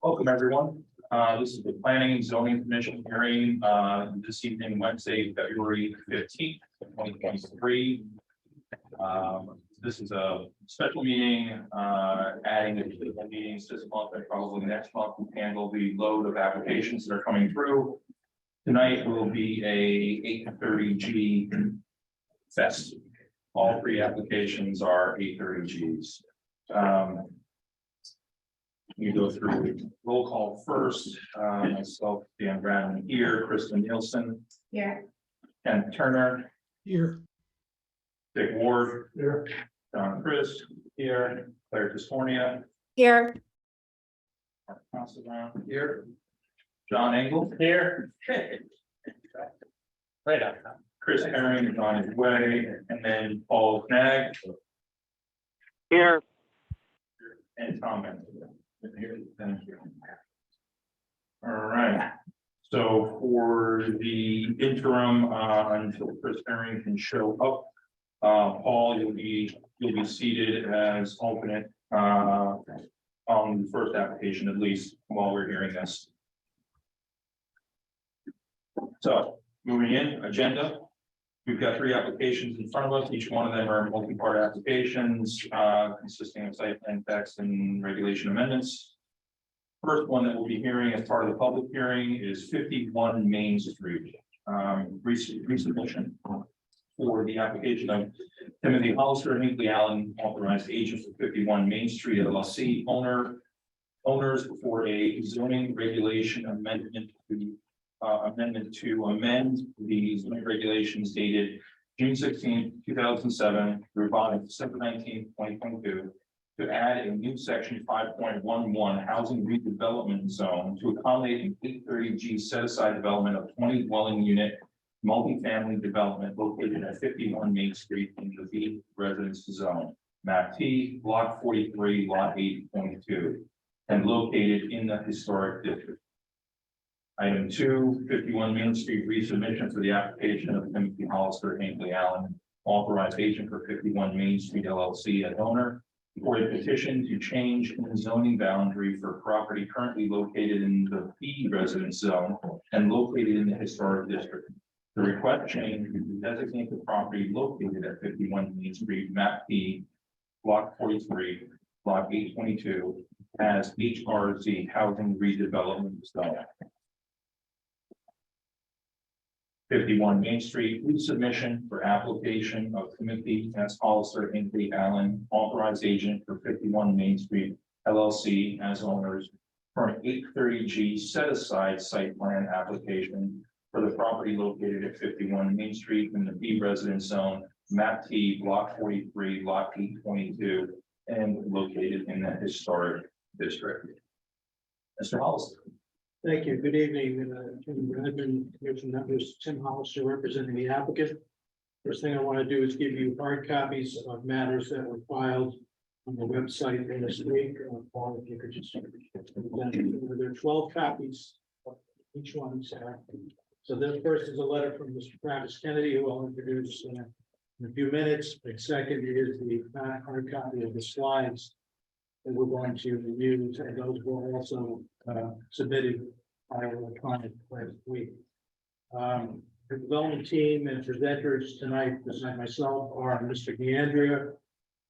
Welcome, everyone. This is the Planning and Zoning Commission hearing this evening, Wednesday, February 15th, 2023. This is a special meeting, adding the meetings this month and probably next month to handle the load of applications that are coming through. Tonight will be a 8:30 G fest. All three applications are 8:30 Gs. You go through the roll call first. Myself, Dan Bradman here, Kristen Nielsen. Here. Ken Turner. Here. Dick Ward. Here. John Chris. Here. Claire Tiscornia. Here. Mark Considine here. John Engel. Here. Right on. Chris Herring is on his way, and then Paul Knag. Here. And Tom Benson. Here, thank you. All right, so for the interim, until Chris Herring can show up, Paul, you'll be seated as alternate on the first application, at least while we're hearing this. So moving in, agenda. We've got three applications in front of us. Each one of them are multi-part applications consisting of site plan text and regulation amendments. First one that we'll be hearing as part of the public hearing is 51 Main Street. Resubmission for the application of Timothy Hollister, Hinkley Allen, authorized agent for 51 Main Street LLC, owners for a zoning regulation amendment to amend the zoning regulations dated June 16, 2007, revised December 19, 2022, to add a new section 5.11 housing redevelopment zone to accommodate an 830 G set aside development of 20 dwelling unit multifamily development located at 51 Main Street in the B residence zone, map T, block 43, lot 8.2, and located in the historic district. Item 2, 51 Main Street resubmission for the application of Timothy Hollister, Hinkley Allen, authorized agent for 51 Main Street LLC as owner, for a petition to change in the zoning boundary for property currently located in the B residence zone and located in the historic district. The request change would designate the property located at 51 Main Street, map P, block 43, block 822, as HRZ housing redevelopment zone. 51 Main Street resubmission for application of Timothy S. Hollister, Hinkley Allen, authorized agent for 51 Main Street LLC as owners for an 830 G set aside site plan application for the property located at 51 Main Street in the B residence zone, map T, block 43, lot 822, and located in the historic district. Mr. Hollister. Thank you. Good evening. Tim Bradman, Commission members, Tim Hollister representing the applicant. First thing I want to do is give you hard copies of matters that were filed on the website this week. Paul, if you could just. There are 12 copies of each one. So this first is a letter from Mr. Travis Kennedy, who I'll introduce in a few minutes. The second is the hard copy of the slides that we're going to use, and those were also submitted by electronic last week. The development team and presenters tonight, beside myself, are Mr. D'Andrea,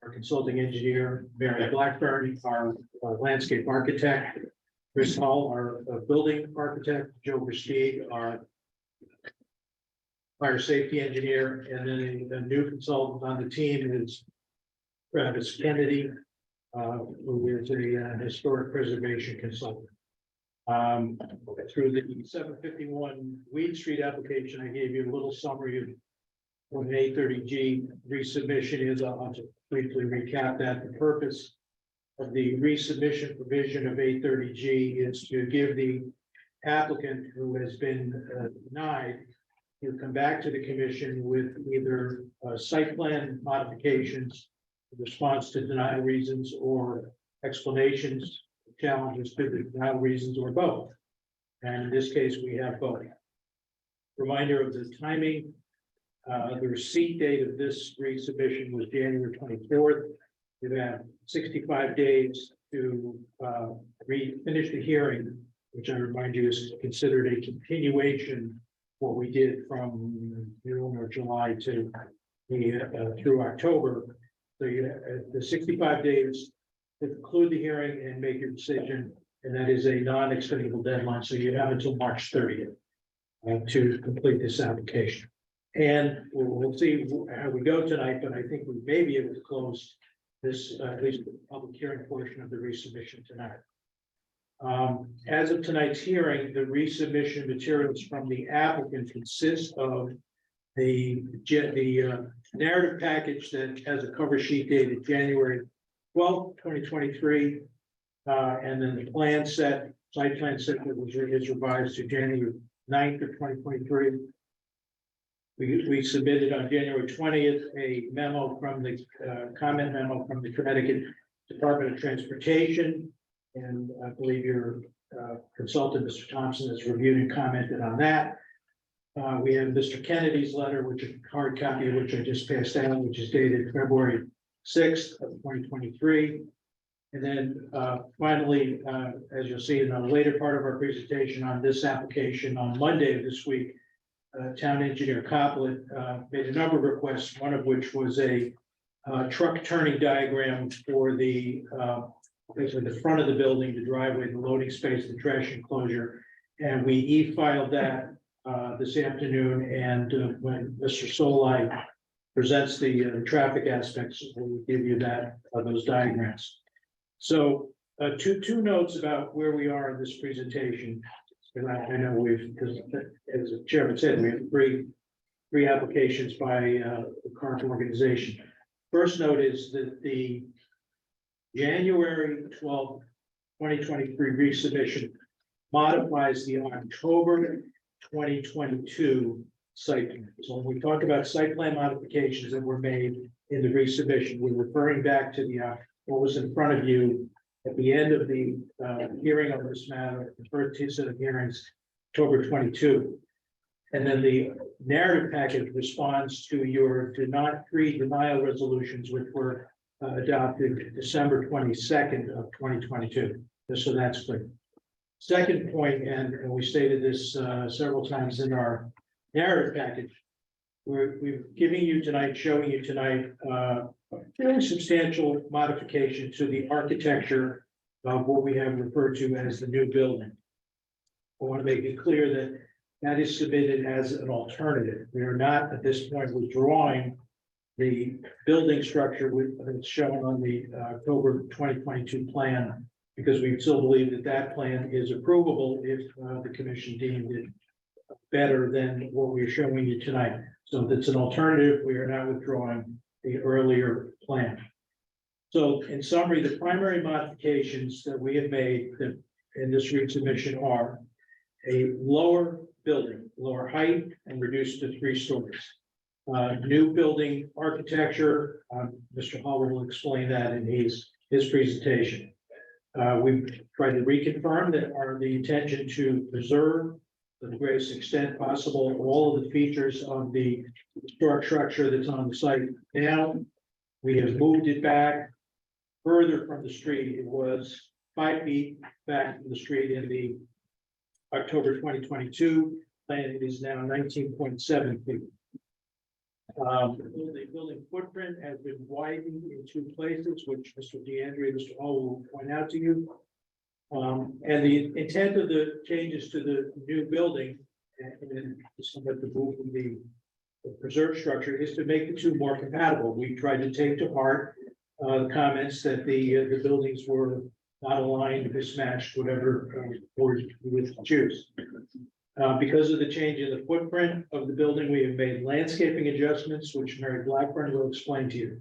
our consulting engineer, Mary Blackburn, our landscape architect, Chris Hall, our building architect, Joe Prestige, our fire safety engineer, and then a new consultant on the team is Travis Kennedy, who is a historic preservation consultant. Through the 751 Weed Street application, I gave you a little summary of what an 830 G resubmission is. I'll just briefly recap that. The purpose of the resubmission provision of 830 G is to give the applicant who has been denied to come back to the commission with either site plan modifications, response to denial reasons, or explanations, challenges to the denial reasons, or both. And in this case, we have both. Reminder of the timing. The receipt date of this resubmission was January 24th. We've had 65 days to finish the hearing, which I remind you is considered a continuation, what we did from June or July to through October. So you the 65 days to conclude the hearing and make your decision, and that is a non-extendable deadline. So you have until March 30th to complete this application. And we'll see how we go tonight, but I think we may be able to close this, at least the public hearing portion of the resubmission tonight. As of tonight's hearing, the resubmission materials from the applicant consist of the narrative package that has a cover sheet dated January 12th, 2023. And then the plan set, site plan set that is revised to January 9th of 2023. We submitted on January 20th a memo from the comment memo from the Connecticut Department of Transportation. And I believe your consultant, Mr. Thompson, has reviewed and commented on that. We have Mr. Kennedy's letter, which is a hard copy of which I just passed out, which is dated February 6th of 2023. And then finally, as you'll see in the later part of our presentation on this application on Monday of this week, Town Engineer Coppola made a number of requests, one of which was a truck turning diagram for the basically the front of the building, the driveway, the loading space, the trash enclosure. And we e-filed that this afternoon, and when Mr. Solai presents the traffic aspects, we'll give you that those diagrams. So two notes about where we are in this presentation. And I know because as the chairman said, we have three applications by the current organization. First note is that the January 12th, 2023 resubmission modifies the October 2022 site plan. So when we talk about site plan modifications that were made in the resubmission, we're referring back to the what was in front of you at the end of the hearing on this matter, the first two set of hearings, October 22. And then the narrative package responds to your three denial resolutions, which were adopted December 22nd of 2022. Just so that's clear. Second point, and we stated this several times in our narrative package, we're giving you tonight, showing you tonight, a fairly substantial modification to the architecture of what we have referred to as the new building. I want to make it clear that that is submitted as an alternative. We are not at this point withdrawing the building structure that's shown on the October 2022 plan, because we still believe that that plan is approvable if the commission deemed it better than what we're showing you tonight. So that's an alternative. We are not withdrawing the earlier plan. So in summary, the primary modifications that we have made in this resubmission are a lower building, lower height, and reduced to 3 stories. New building architecture, Mr. Hall will explain that in his presentation. We've tried to reconfirm that the intention to preserve to the greatest extent possible all of the features of the historic structure that's on the site now. We have moved it back further from the street. It was 5 feet back from the street in the October 2022 plan. It is now 19.7 feet. The building footprint has been widened in 2 places, which Mr. DeAndre and Mr. Hall will point out to you. And the intent of the changes to the new building, and somewhat the move from the preserved structure, is to make the 2 more compatible. We tried to take to heart the comments that the buildings were not aligned, mismatched, whatever board you would choose. Because of the change in the footprint of the building, we have made landscaping adjustments, which Mary Blackburn will explain to you.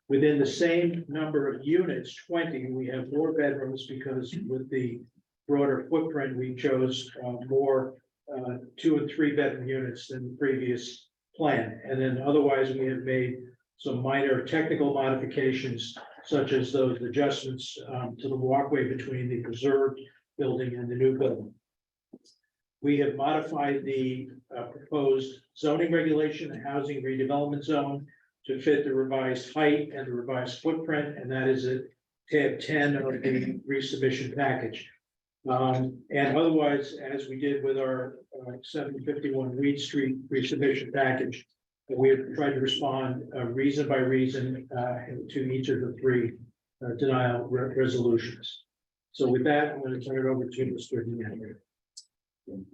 Within the same number of units, 20, we have more bedrooms because with the broader footprint, we chose more 2 and 3 bedroom units than the previous plan. And then otherwise, we have made some minor technical modifications, such as those adjustments to the walkway between the preserved building and the new building. We have modified the proposed zoning regulation, the housing redevelopment zone, to fit the revised height and the revised footprint, and that is at tab 10 of the resubmission package. And otherwise, as we did with our 751 Reed Street resubmission package, we have tried to respond reason by reason to each of the three denial resolutions. So with that, I'm going to turn it over to Mr. DeAndrea.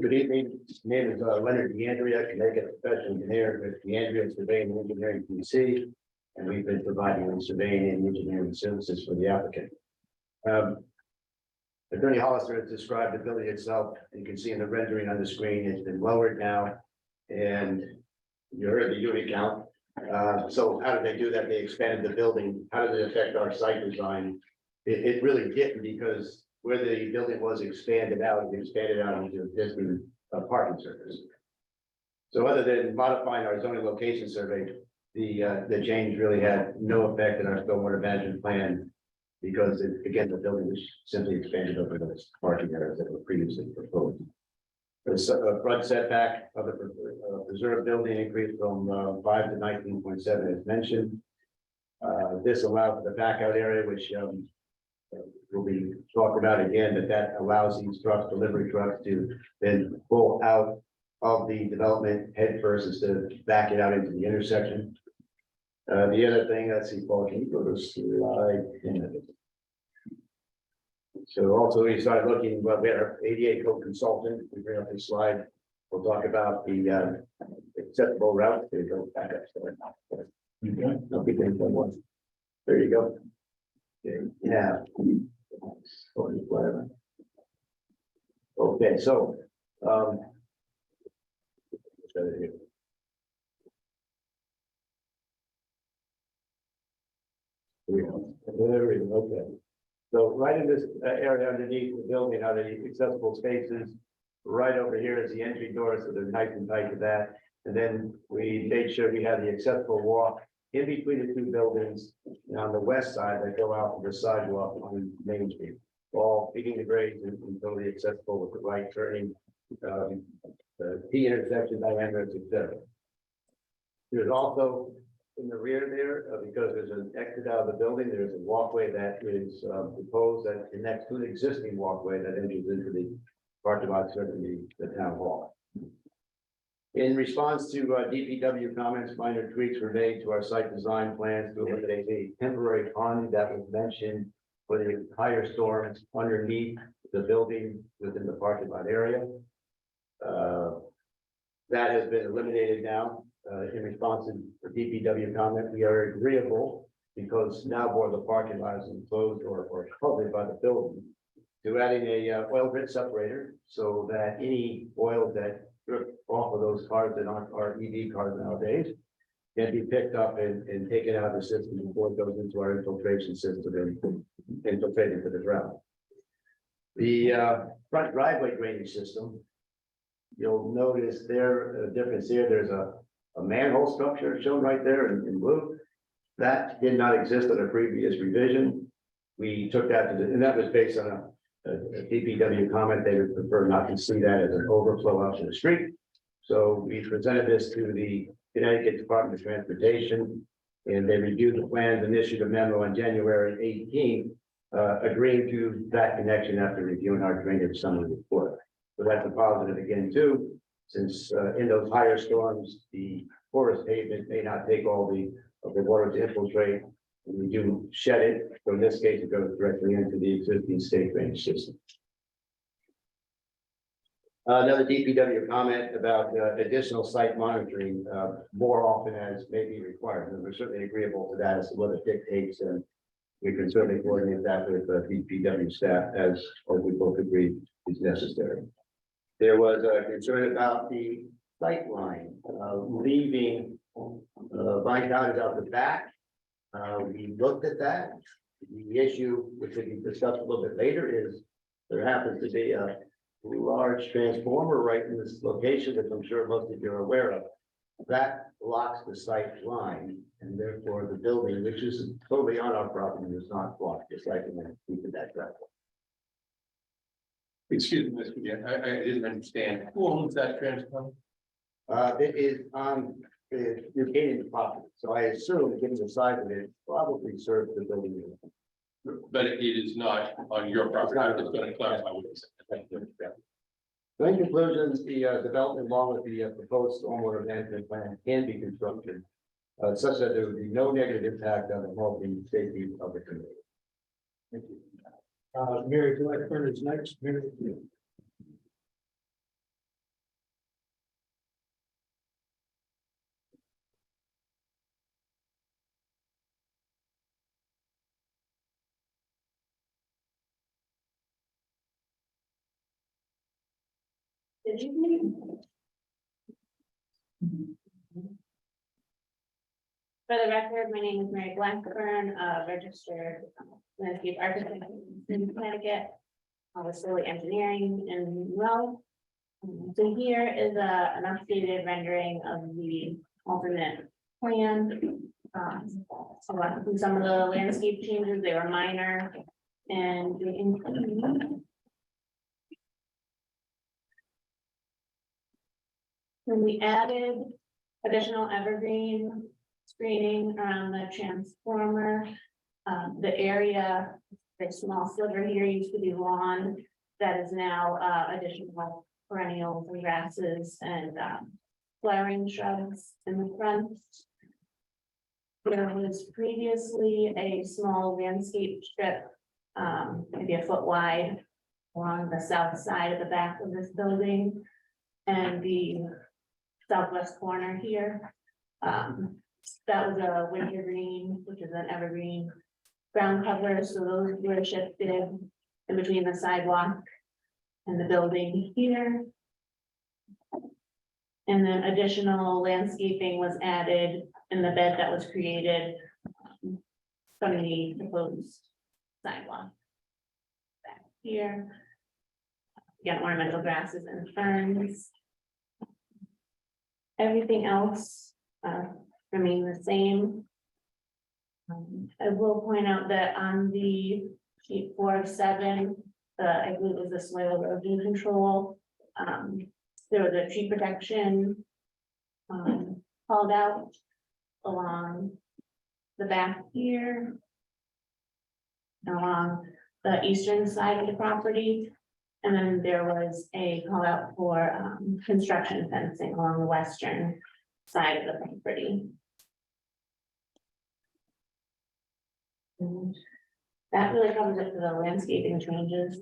Good evening, name is Leonard DeAndrea, Connecticut professional engineer with DeAndrea Surveying and Engineering PC. And we've been providing surveying and engineering services for the applicant. Attorney Hollister has described the building itself. You can see in the rendering on the screen, it's been lowered now. And you heard the unit count. So how did they do that? They expanded the building. How did it affect our site design? It really didn't, because where the building was expanded out into existing parking surface. So other than modifying our zoning location survey, the change really had no effect in our stormwater management plan, because again, the building was simply expanded over those parking areas that were previously proposed. The front setback of the preserved building increased from 5 to 19.7 as mentioned. This allowed for the back out area, which will be talked about again, that allows these trucks, delivery trucks, to then pull out of the development head first instead of back it out into the intersection. The other thing, let's see, Paul, can you go to slide 10? So also we started looking, well, we had our ADA code consultant, we bring up this slide. We'll talk about the acceptable route. There you go, back up. There you go. Yeah. Okay, so there we go. Okay. So right in this area underneath the building are the accessible spaces. Right over here is the entry door, so they're nice and tight to that. And then we made sure we had the accessible walk in between the two buildings. And on the west side, they go out to the sidewalk on Main Street, all feeding the grades and totally accessible with the right turning, the T intersection diameters, etc. There's also in the rear there, because there's an exit out of the building, there's a walkway that is proposed that connects to the existing walkway that enters into the parking lot, certainly the town hall. In response to DPW comments, minor tweaks were made to our site design plans to eliminate a temporary pond that was mentioned for the entire storms underneath the building within the parking lot area. That has been eliminated now. In response to the DPW comment, we are agreeable, because now more of the parking lot is enclosed or covered by the building, to adding a oil grit separator, so that any oil that drip off of those cars that aren't our EV cars nowadays can be picked up and taken out of the system before it goes into our infiltration system and infiltrated to the ground. The front driveway drainage system, you'll notice there a difference here. There's a manhole structure shown right there in blue. That did not exist in a previous revision. We took that to and that was based on a DPW comment. They would prefer not to see that as an overflow out to the street. So we presented this to the Connecticut Department of Transportation, and they reviewed the plans and issued a memo on January 18th, agreeing to that connection after reviewing our drainage summary report. So that's a positive again too, since in those higher storms, the porous pavement may not take all of the water to infiltrate. And we do shed it. So in this case, it goes directly into the existing state drainage system. Another DPW comment about additional site monitoring more often as may be required. And we're certainly agreeable to that as to what it dictates, and we can certainly coordinate that with DPW staff as we both agree is necessary. There was a concern about the sight line leaving Vine Cottage out the back. We looked at that. The issue, which will be discussed a little bit later, is there happens to be a large transformer right in this location that I'm sure most of you are aware of. That blocks the sight line, and therefore the building, which is totally on our property, is not blocked, just like in the that driveway. Excuse me, Mr. Chair, I didn't understand. Who owns that transformer? It is on the Buchanan property, so I assume, given the size of it, probably serves the building. But it is not on your property. I'm just going to clarify what you said. So in conclusion, the development along with the proposed stormwater management plan can be constructed such that there would be no negative impact on the health and safety of the community. Thank you. Mary Blackburn is next. Mary. Good evening. For the record, my name is Mary Blackburn, registered landscape architect in Connecticut. I was solely engineering and well. So here is an updated rendering of the alternate plan. So I think some of the landscape changes, they were minor and they include. When we added additional evergreen screening around the transformer, the area, the small sliver here used to be lawn, that is now additional perennials and grasses and flowering shrubs in the front. There was previously a small landscape strip, maybe a foot wide, along the south side of the back of this building and the southwest corner here. That was a winter green, which is an evergreen ground cover, so those were shifted in between the sidewalk and the building here. And then additional landscaping was added in the bed that was created from the proposed sidewalk. Back here. Again, ornamental grasses and ferns. Everything else remain the same. I will point out that on the sheet 4 of 7, I believe it was the soil erosion control. There was a tree protection called out along the back here, along the eastern side of the property. And then there was a call out for construction fencing along the western side of the property. And that really covers it for the landscaping changes.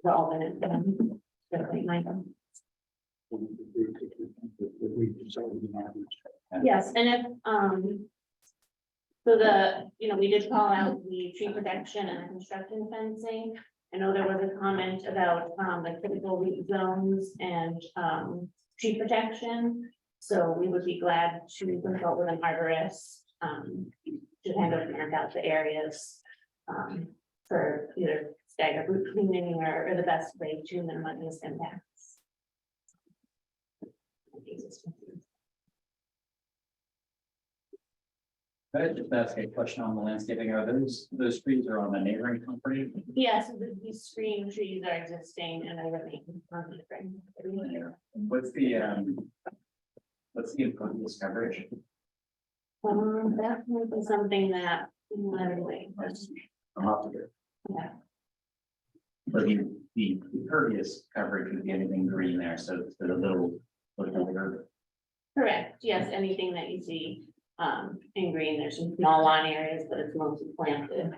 The alternate. Yes, and if, so we did call out the tree protection and the construction fencing. I know there was a comment about the critical root zones and tree protection. So we would be glad to consult with an arborist to kind of mark out the areas for either staggered root cleaning or the best way to minimize impacts. Can I just ask a question on the landscaping? Are those trees are on the neighboring property? Yes, these screen trees are existing and they remain on the spring. What's the impervious coverage? That might be something that literally, I'm up to it. yeah, But the impervious coverage would be anything green there, so it's a little. correct. Yes, anything that you see in green, there's some small lawn areas, but it's mostly planted.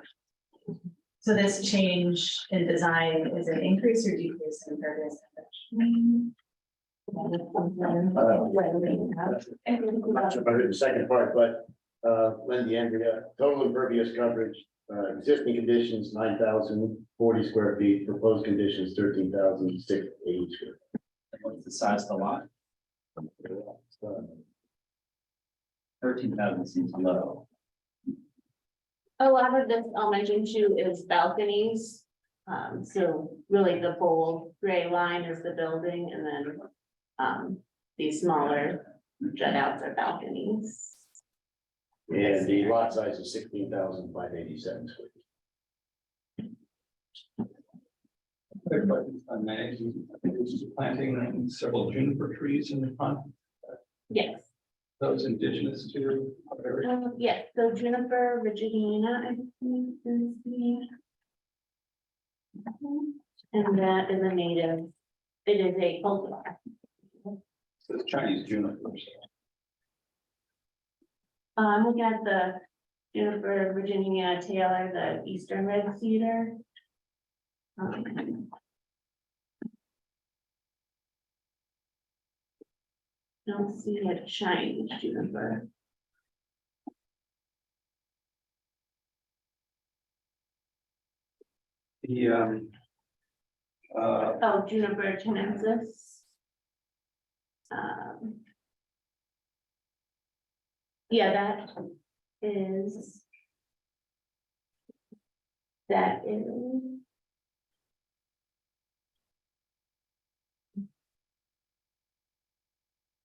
So this change in design is an increase or decrease in impervious coverage? Much about the second part, but Lindy, Andrea, total impervious coverage, existing conditions, 9,040 square feet, proposed conditions, 13,680 square. What's the size of the lot? feet. 13,000 seems low. A lot of this I'll mention too is balconies. So really the bold gray line is the building and then these smaller jut outs are balconies. And the lot size is 16,587 square feet. If I may, I think this is planting several juniper trees in the front, Yes, those indigenous to our area. yes, so Juniper rigidina, I think is the. And that is a native, it is a cultivar. So it's Chinese juniper. I'm looking at the Juniper Virginia Taylor, the eastern red cedar. Don't see a Chinese juniper. The Oh, Juniper chinensis. Yeah, that is. That is.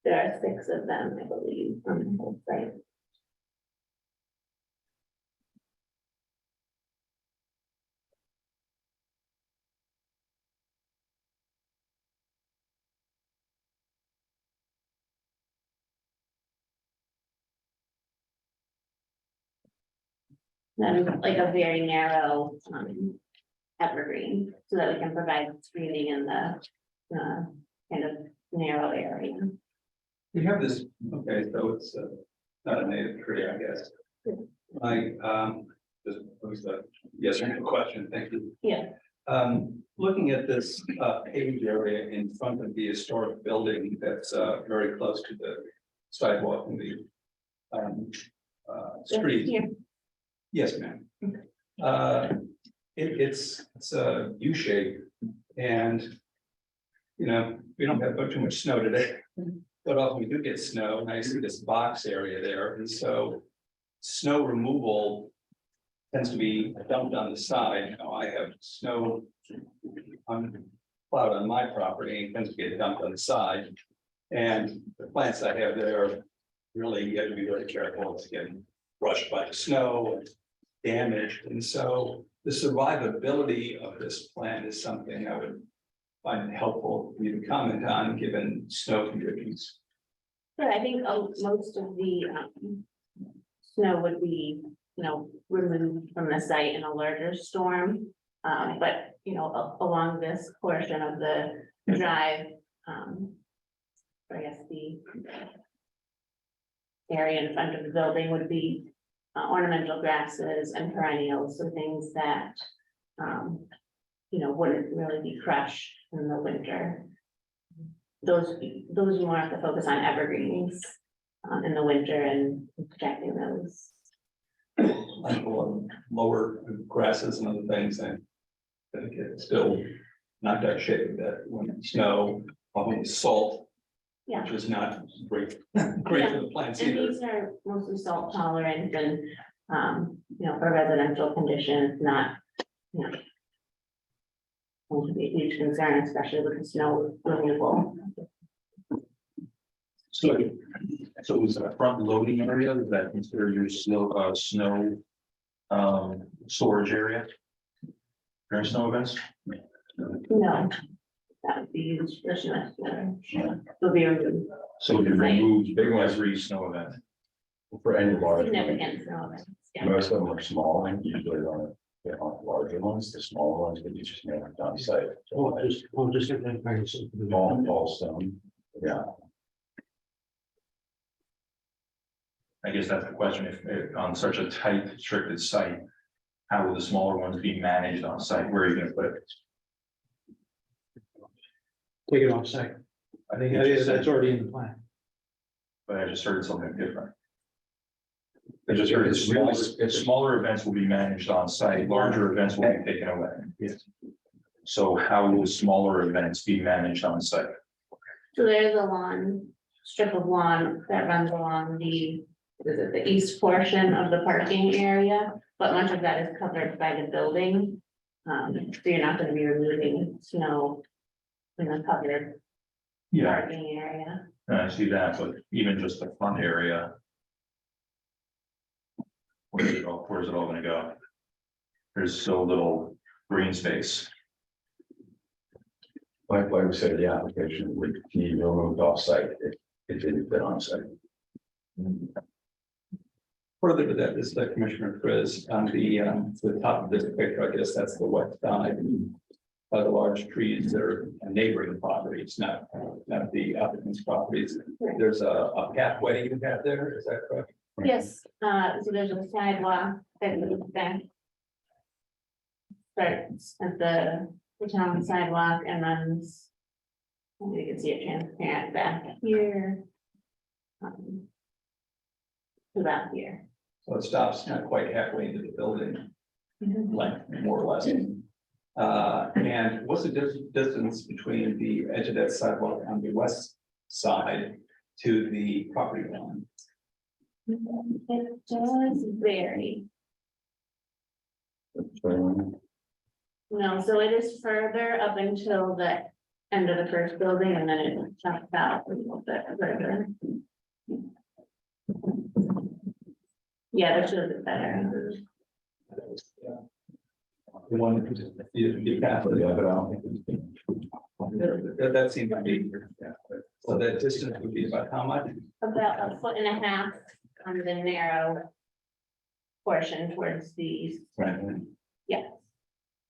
There are 6 of them, I believe, on the whole site. Then like a very narrow evergreen, so that we can provide screening in the kind of narrow area. We have this, okay, so it's not a native tree, I guess. Just was a yes or no question, thank you. Yeah. Looking at this paved area in front of the historic building that's very close to the sidewalk and the street. Here. Yes, ma'am. It's a U shape and, you know, we don't have too much snow today. But often we do get snow, and I see this box area there, and so snow removal tends to be dumped on the side. You know, I have snow on plowed on my property, and tends to get dumped on the side. And the plants I have there, really, you have to be very careful. It's getting brushed by the snow and damaged. And so the survivability of this plant is something I would find it helpful for you to comment on, given snow conditions. Sure, I think most of the snow would be, removed from the site in a larger storm. But, along this portion of the drive, I guess the area in front of the building would be ornamental grasses and perennials, so things that wouldn't really be crushed in the winter. Those you more have to focus on evergreens in the winter and protecting those. Like lower grasses and other things, and I think it's still not that shade that when snow, often salt, Yeah. which is not great, great for the plants And either. these are mostly salt tolerant and, for residential conditions, not, going to be a huge concern, especially with the snow removal. So is that front loading area, is that considered your snow storage area? During snow events? No, that would be used for snow storage. Will be removed. So you remove every snow event. For any large, Significant snow events, yeah. most of them are small and usually don't get on larger ones, the smaller ones that you just make on site. Oh, just identifying something. All stone, yeah. I guess that's the question, if on such a tight restricted site, how will the smaller ones be managed on site? Where are you gonna put it? Take it off site. I think That's already in the plan. but I just heard something different. I just heard smaller events will be managed on site, larger events will be taken away. Yes. So how will smaller events be managed on site? So there's a strip of lawn that runs along the east portion of the parking area, but much of that is covered by the building. So you're not gonna be removing snow in the covered parking area. I see that, but even just the front area. Where's it all gonna go? There's so little green space. like we said, the application would be removed off-site if it didn't fit on-site. Further to that, this is Commissioner Chris on the top of this picture, I guess that's the west side. By the large trees that are neighboring properties, not the applicant's properties. There's a pathway you have there, is that correct? Yes, so there's a sidewalk that goes back. Starts at the town sidewalk and then. You can see it transparent back here. To about here. So it stops not quite halfway into the building, length, more or less. And what's the distance between the edge of that sidewalk on the west side to the property line? It does vary. No, so it is further up until the end of the first building and then it jumps out a little bit further. Yeah, that shows it better. The one that the pathway, Yeah, but I don't think it's. that seems to be, so that distance would be about how much? About 1.5 feet on the narrow portion towards the east. Right. Yeah.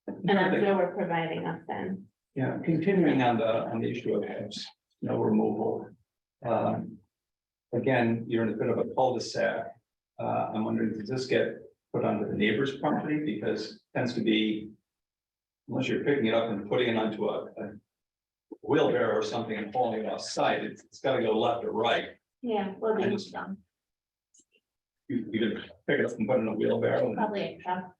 And that's where we're providing us then. Yeah, continuing on the issue of snow removal. Again, you're in a bit of a cul-de-sac. I'm wondering, does this get put onto the neighbor's property? Because it tends to be, unless you're picking it up and putting it onto a wheelbarrow or something and hauling it off-site, it's gotta go left or right. Yeah, we'll I do just- some, You can pick it up and put it in a wheelbarrow. And probably a truck.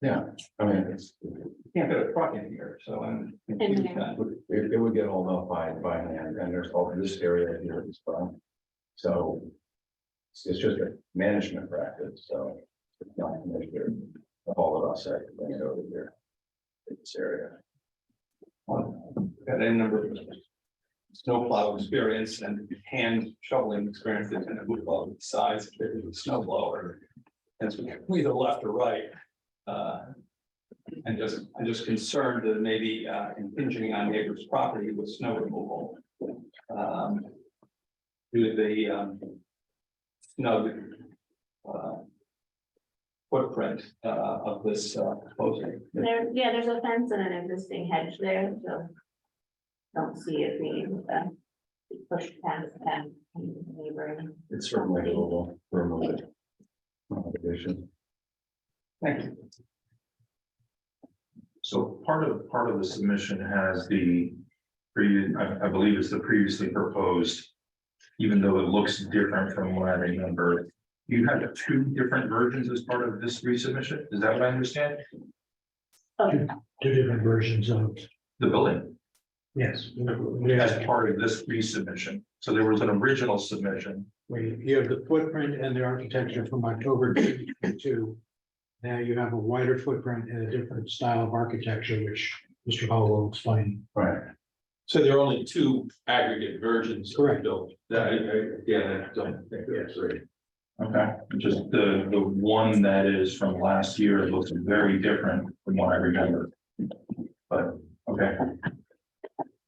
Yeah, I mean, you can't fit a truck in here, so I'm. it would get hauled up by hand, and there's all this area here as well. So it's just a management practice, so it's not measured. Haul it off-site, bring it over here. In this area. Got a number of snowplow experience and hand shoveling experience that kind of move all the sides of the snow blower. And so either left or right. And I'm just concerned that maybe impinging on neighbors' property with snow removal. Due to the snow footprint of this proposal. There's a fence and an existing hedge there, so. Don't see it being pushed past that neighboring. It's certainly doable for a moment. Modification. Thank you. So part of the submission has I believe it's the previously proposed, even though it looks different from what I remember. You have 2 different versions as part of this resubmission, is that what I understand? Okay. 2 different versions of, The building, yes. as part of this resubmission, so there was an original submission. You have the footprint and the architecture from October 2022. Now you have a wider footprint and a different style of architecture, which Mr. Hall will explain. Right. So there are only 2 aggregate versions. Correct. Built. I don't think that's right. Okay, just the one that is from last year looks very different from what I remember. But, okay,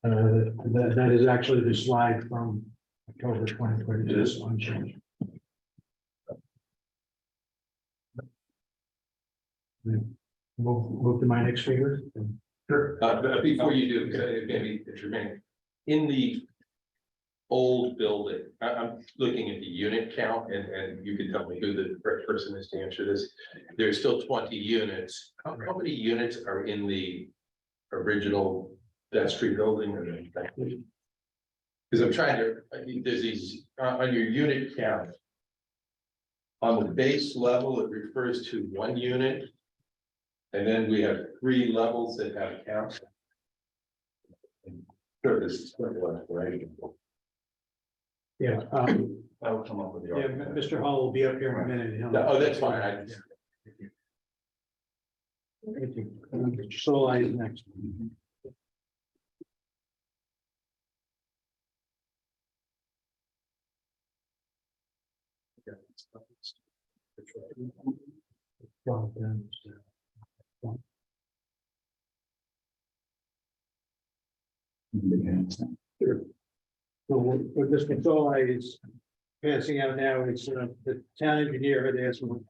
That is actually the slide from October 2022. It is? Unchanged. Move to my next figure. sure. But before you do, maybe it's remaining, in the old building, I'm looking at the unit count and you can tell me who the correct person is to answer this. There's still 20 units. How many units are in the original Vestry building? Because I'm trying to, there's these, on your unit count. On the base level, it refers to 1 unit. And then we have 3 levels that have counts. Sure, this is right. Yeah, I'll come up with the. yeah, Mr. Hall will be up here in a minute. He'll- Oh, that's fine. I just- Thank you. So I next. So what Mr. Thorley is passing out now is the town engineer had asked for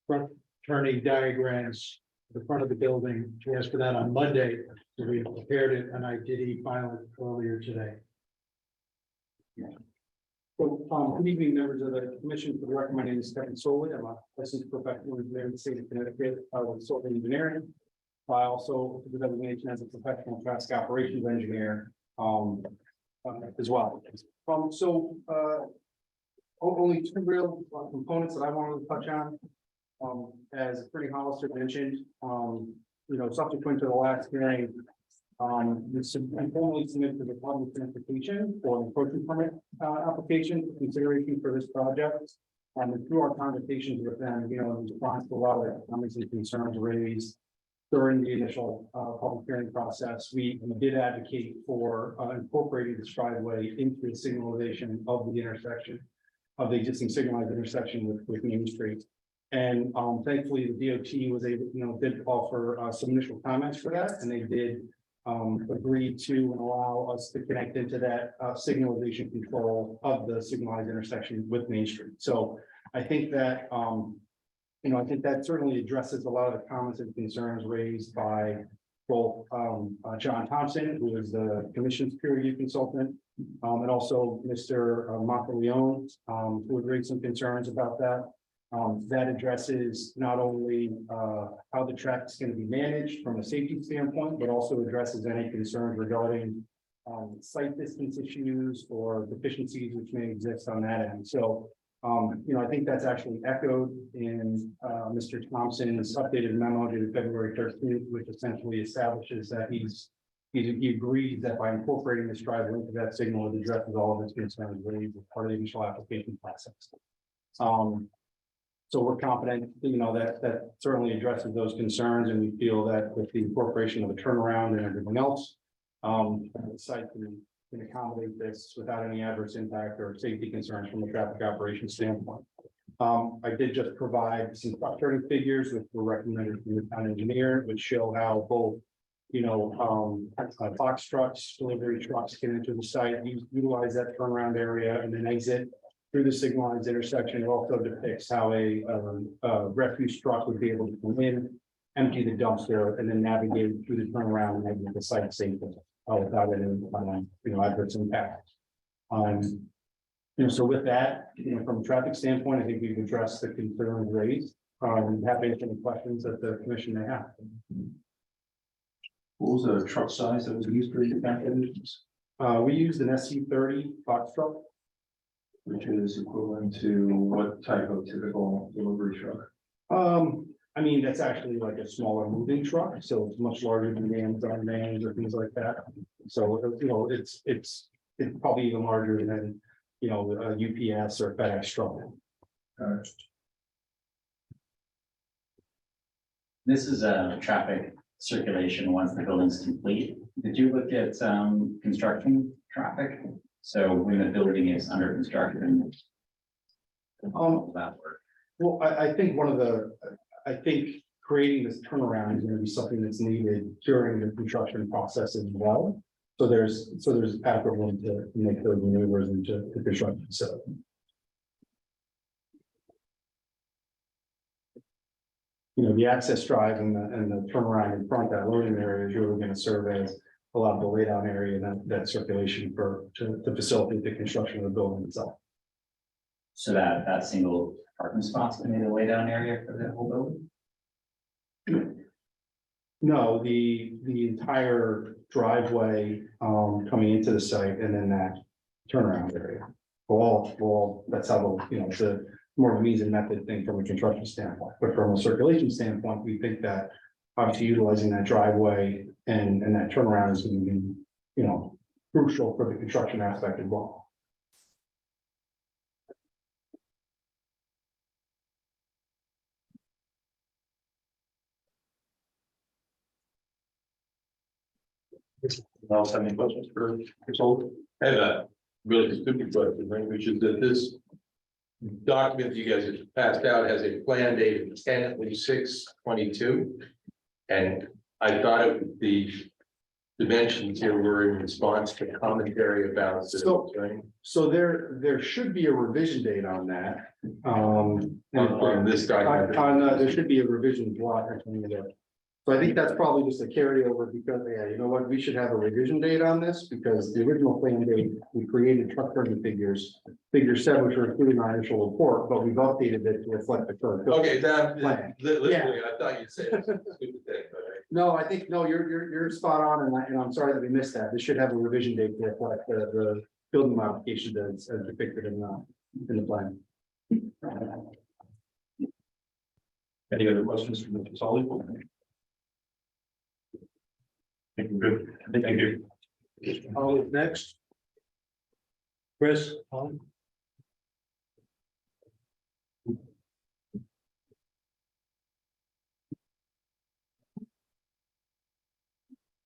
front turning diagrams, the front of the building. She asked for that on Monday. So we prepared it and I did e-file it earlier today. So, good evening, members of the commission. For the record, my name is Kevin Soley. I'm a licensed professional engineer in the state of Connecticut. I was solar engineering. I also have the designation as a professional traffic operations engineer, as well. Only two real components that I wanted to touch on. As Attorney Hollister mentioned, subsequent to the last hearing, this informally submitted to the public transportation for an approaching permit application for consideration for this project. And through our conversations with them, in response to a lot of the comments and concerns raised during the initial public hearing process, we did advocate for incorporating this driveway into the signalization of the intersection of the existing signalized intersection with Main Street. And thankfully, the DOT was able, did offer some initial comments for that, and they did agree to and allow us to connect into that signalization control of the signalized intersection with Main Street. So I think that, I think that certainly addresses a lot of the comments and concerns raised by both John Thompson, who is the commission's peer review consultant, and also Mr. Monteleone, who had raised some concerns about that. That addresses not only how the track is going to be managed from a safety standpoint, but also addresses any concerns regarding site distance issues or deficiencies which may exist on that end. So, I think that's actually echoed in Mr. Thompson's updated memo dated February 13th, which essentially establishes that he agrees that by incorporating this driveway into that signal, it addresses all of its concerns raised as part of the initial application process. So we're confident, that certainly addresses those concerns, and we feel that with the incorporation of a turnaround and everything else, the site can accommodate this without any adverse impact or safety concerns from a traffic operations standpoint. I did just provide some turning figures which were recommended from the town engineer, which show how both, box trucks, delivery trucks get into the site, utilize that turnaround area, and then exit through the signalized intersection. It also depicts how a refuse truck would be able to come in, empty the dumpster, and then navigate through the turnaround and exit the site safely without any adverse impact. So with that, from a traffic standpoint, I think we've addressed the concerns raised. Happy to answer any questions that the commission may have. What was the truck size that was used for the calculations? We used an SC30 box truck. Which is equivalent to what type of typical delivery truck? That's actually like a smaller moving truck, so it's much larger than the Amazon vans or things like that. So, it's probably even larger than, a UPS or FedEx truck. This is a traffic circulation once the building's complete. Did you look at construction traffic? So when the building is under construction. All that work. Well, I think I think creating this turnaround is going to be something that's needed during the construction process as well. So there's adequate room to make those maneuvers into the construction facility. The access drive and the turnaround in front, that loading area is really going to serve as a lot of the laydown area and that circulation to facilitate the construction of the building itself. So that single parking spot's gonna be the lay down area for the whole building? No, the entire driveway coming into the site and then that turnaround area. Well, that's how, it's a more of a means and method thing from a construction standpoint, but from a circulation standpoint, we think that obviously utilizing that driveway and that turnaround is going to be, crucial for the construction aspect as well. Else have any questions for consultant? I have a really stupid question, right, which is that this document you guys have passed out has a plan date of 10/6/22. And I thought it would be dimensions here were in response to commentary about. So- So there should be a revision date on that. On this document. There should be a revision block. So I think that's probably just a carryover because, yeah, you know what, we should have a revision date on this because the original plan date, we created truck turning figures. Figure 7, which are included in our initial report, but we've updated it to reflect the current. Okay, that, Plan. literally, I thought you'd say it's a stupid thing, but No, I think, no, you're spot on, and I'm sorry that we missed that. This should have a revision date to reflect the building modification as depicted in the plan. Any other questions from Mr. Solly? Thank you, good. Thank you. All next. Chris, Holly?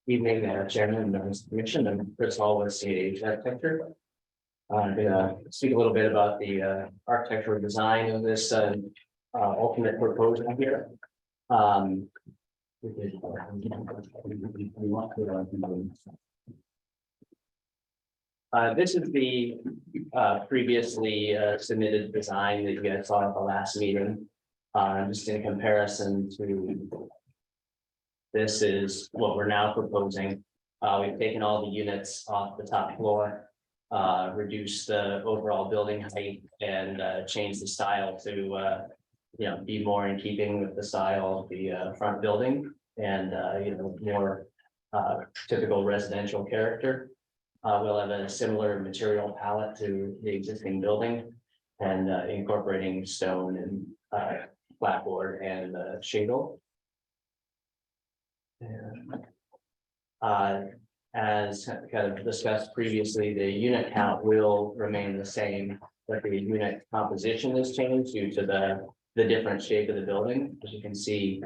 Evening, Chairman, members of the Commission, and Chris Hall with CAH Architecture. I'm gonna speak a little bit about the architectural design of this ultimate proposal here. This is the previously submitted design that you guys saw at the last meeting. Just in comparison to this is what we're now proposing. We've taken all the units off the top floor, reduced the overall building height and changed the style to be more in keeping with the style of the front building and more typical residential character. We'll have a similar material palette to the existing building and incorporating stone and clapboard and shingle. As kind of discussed previously, the unit count will remain the same, but the unit composition has changed due to the different shape of the building. As you can see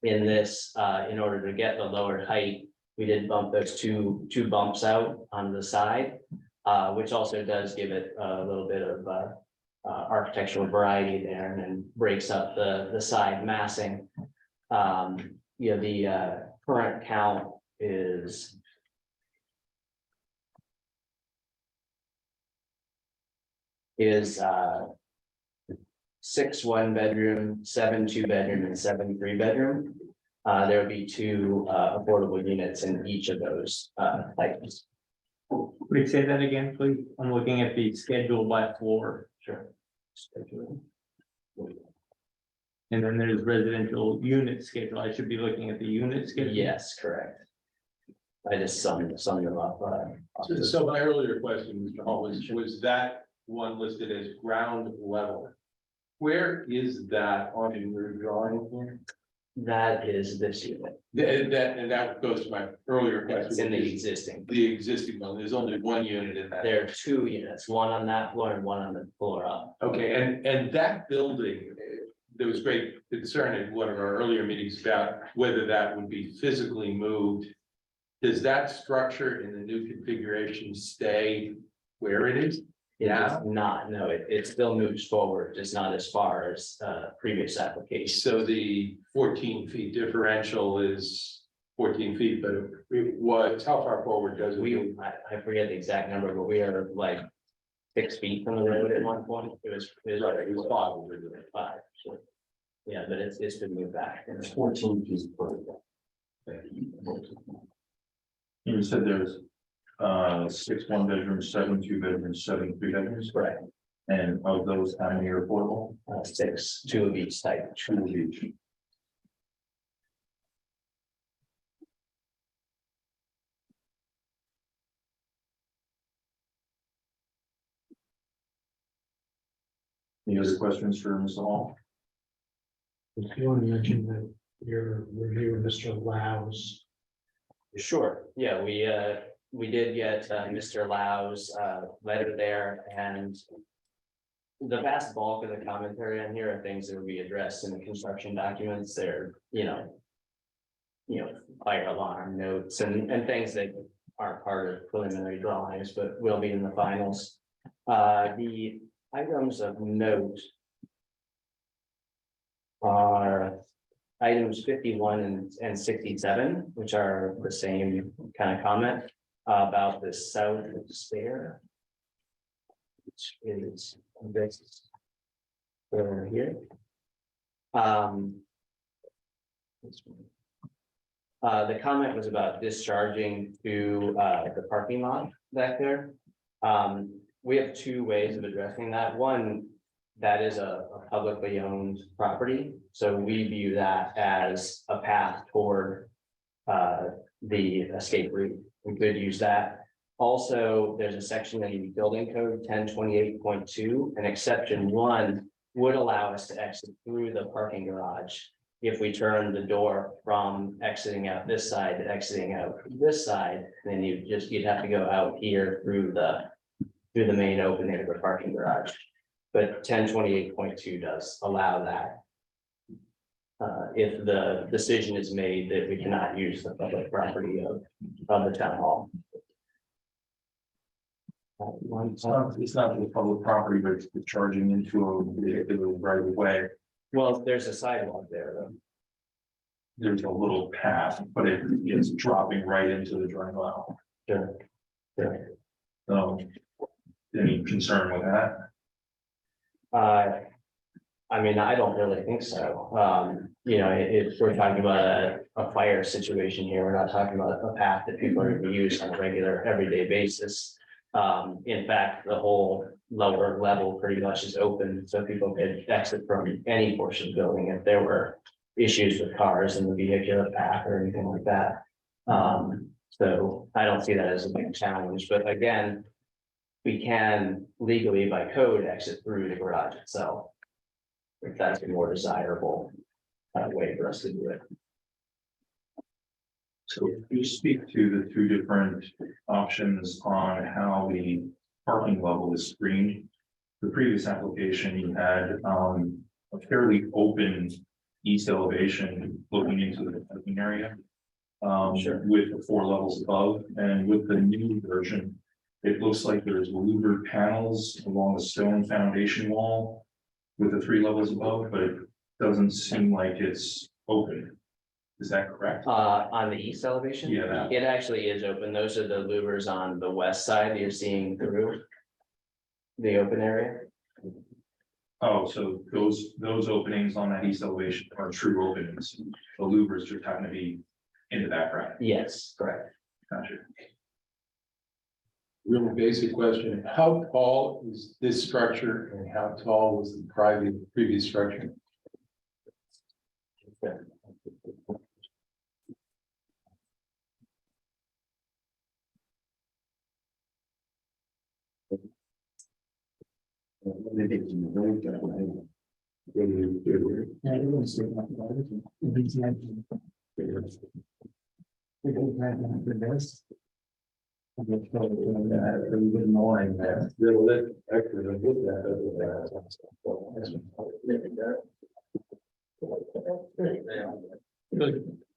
in this, in order to get the lower height, we did bump those two bumps out on the side, which also does give it a little bit of architectural variety there and breaks up the side massing. The current count is six 1-bedroom, 7 2-bedroom, and 7 3-bedroom. There will be 2 affordable units in each of those types. Please say that again, please. I'm looking at the schedule by floor. Sure. And then there's residential unit schedule. I should be looking at the unit schedule. Yes, correct. I just summed them up. So my earlier question, Mr. Hall, was that one listed as ground level? Where is that on your drawing here? That is this unit. And that goes to my earlier question. It's in the existing. The existing one, there's only one unit in that. There are 2 units, one on that floor and one on the floor up. Okay, and that building, there was great concern in one of our earlier meetings about whether that would be physically moved. Does that structure in the new configuration stay where it is? It does not, no, it still moves forward, just not as far as previous applications. So the 14 feet differential is 14 feet, but how far forward does it? I forget the exact number, but we are like 6 feet from the road at one point. It was 5. So, yeah, but it's been moved back. It's 14 feet per. You said there's 6 1-bedrooms, 7 2-bedrooms, 7 3-bedrooms, Right, and of those, how many are affordable? 6, 2 of each type. 2 of each. Any other questions for Ms. Hall? If you want to mention that your review of Mr. Lau's. Sure, yeah, we did get Mr. Lau's letter there, and the vast bulk of the commentary on here are things that will be addressed in the construction documents. They're, fire alarm notes and things that aren't part of preliminary drawings, but will be in the finals. The items of note are items 51 and 67, which are the same kind of comment about the south stair. Which is this over here. The comment was about discharging to the parking lot back there. We have two ways of addressing that. One, that is a publicly owned property, so we view that as a path toward the escape route. We could use that. Also, there's a section in the building code 1028.2, and exception 1 would allow us to exit through the parking garage if we turn the door from exiting out this side to exiting out this side. Then you'd have to go out here through the main opening of the parking garage. But 1028.2 does allow that. If the decision is made that we cannot use the public property of the town hall. It's not the public property, but it's charging into a particular right of way. Well, there's a sidewalk there, though. There's a little path, but it's dropping right into the drain well. Sure. Sure. So, any concern with that? I mean, I don't really think so. You know, if we're talking about a fire situation here, we're not talking about a path that people are going to use on a regular, everyday basis. In fact, the whole lower level pretty much is open, so people could exit from any portion of the building if there were issues with cars in the vehicular path or anything like that. So I don't see that as a big challenge, but again, we can legally by code exit through the garage itself. If that's a more desirable way for us to do it. So you speak to the two different options on how the parking level is screened. The previous application, you had a fairly open east elevation looking into the parking area. Sure. With the 4 levels above, and with the new version, it looks like there's louvered panels along the stone foundation wall with the 3 levels above, but it doesn't seem like it's open. Is that correct? On the east elevation? Yeah. It actually is open. Those are the louvers on the west side that you're seeing through the open area. Oh, so those openings on that east elevation are true openings. The louvers just happen to be in the background. Yes, correct. Gotcha. Real basic question, how tall is this structure and how tall was the previous structure?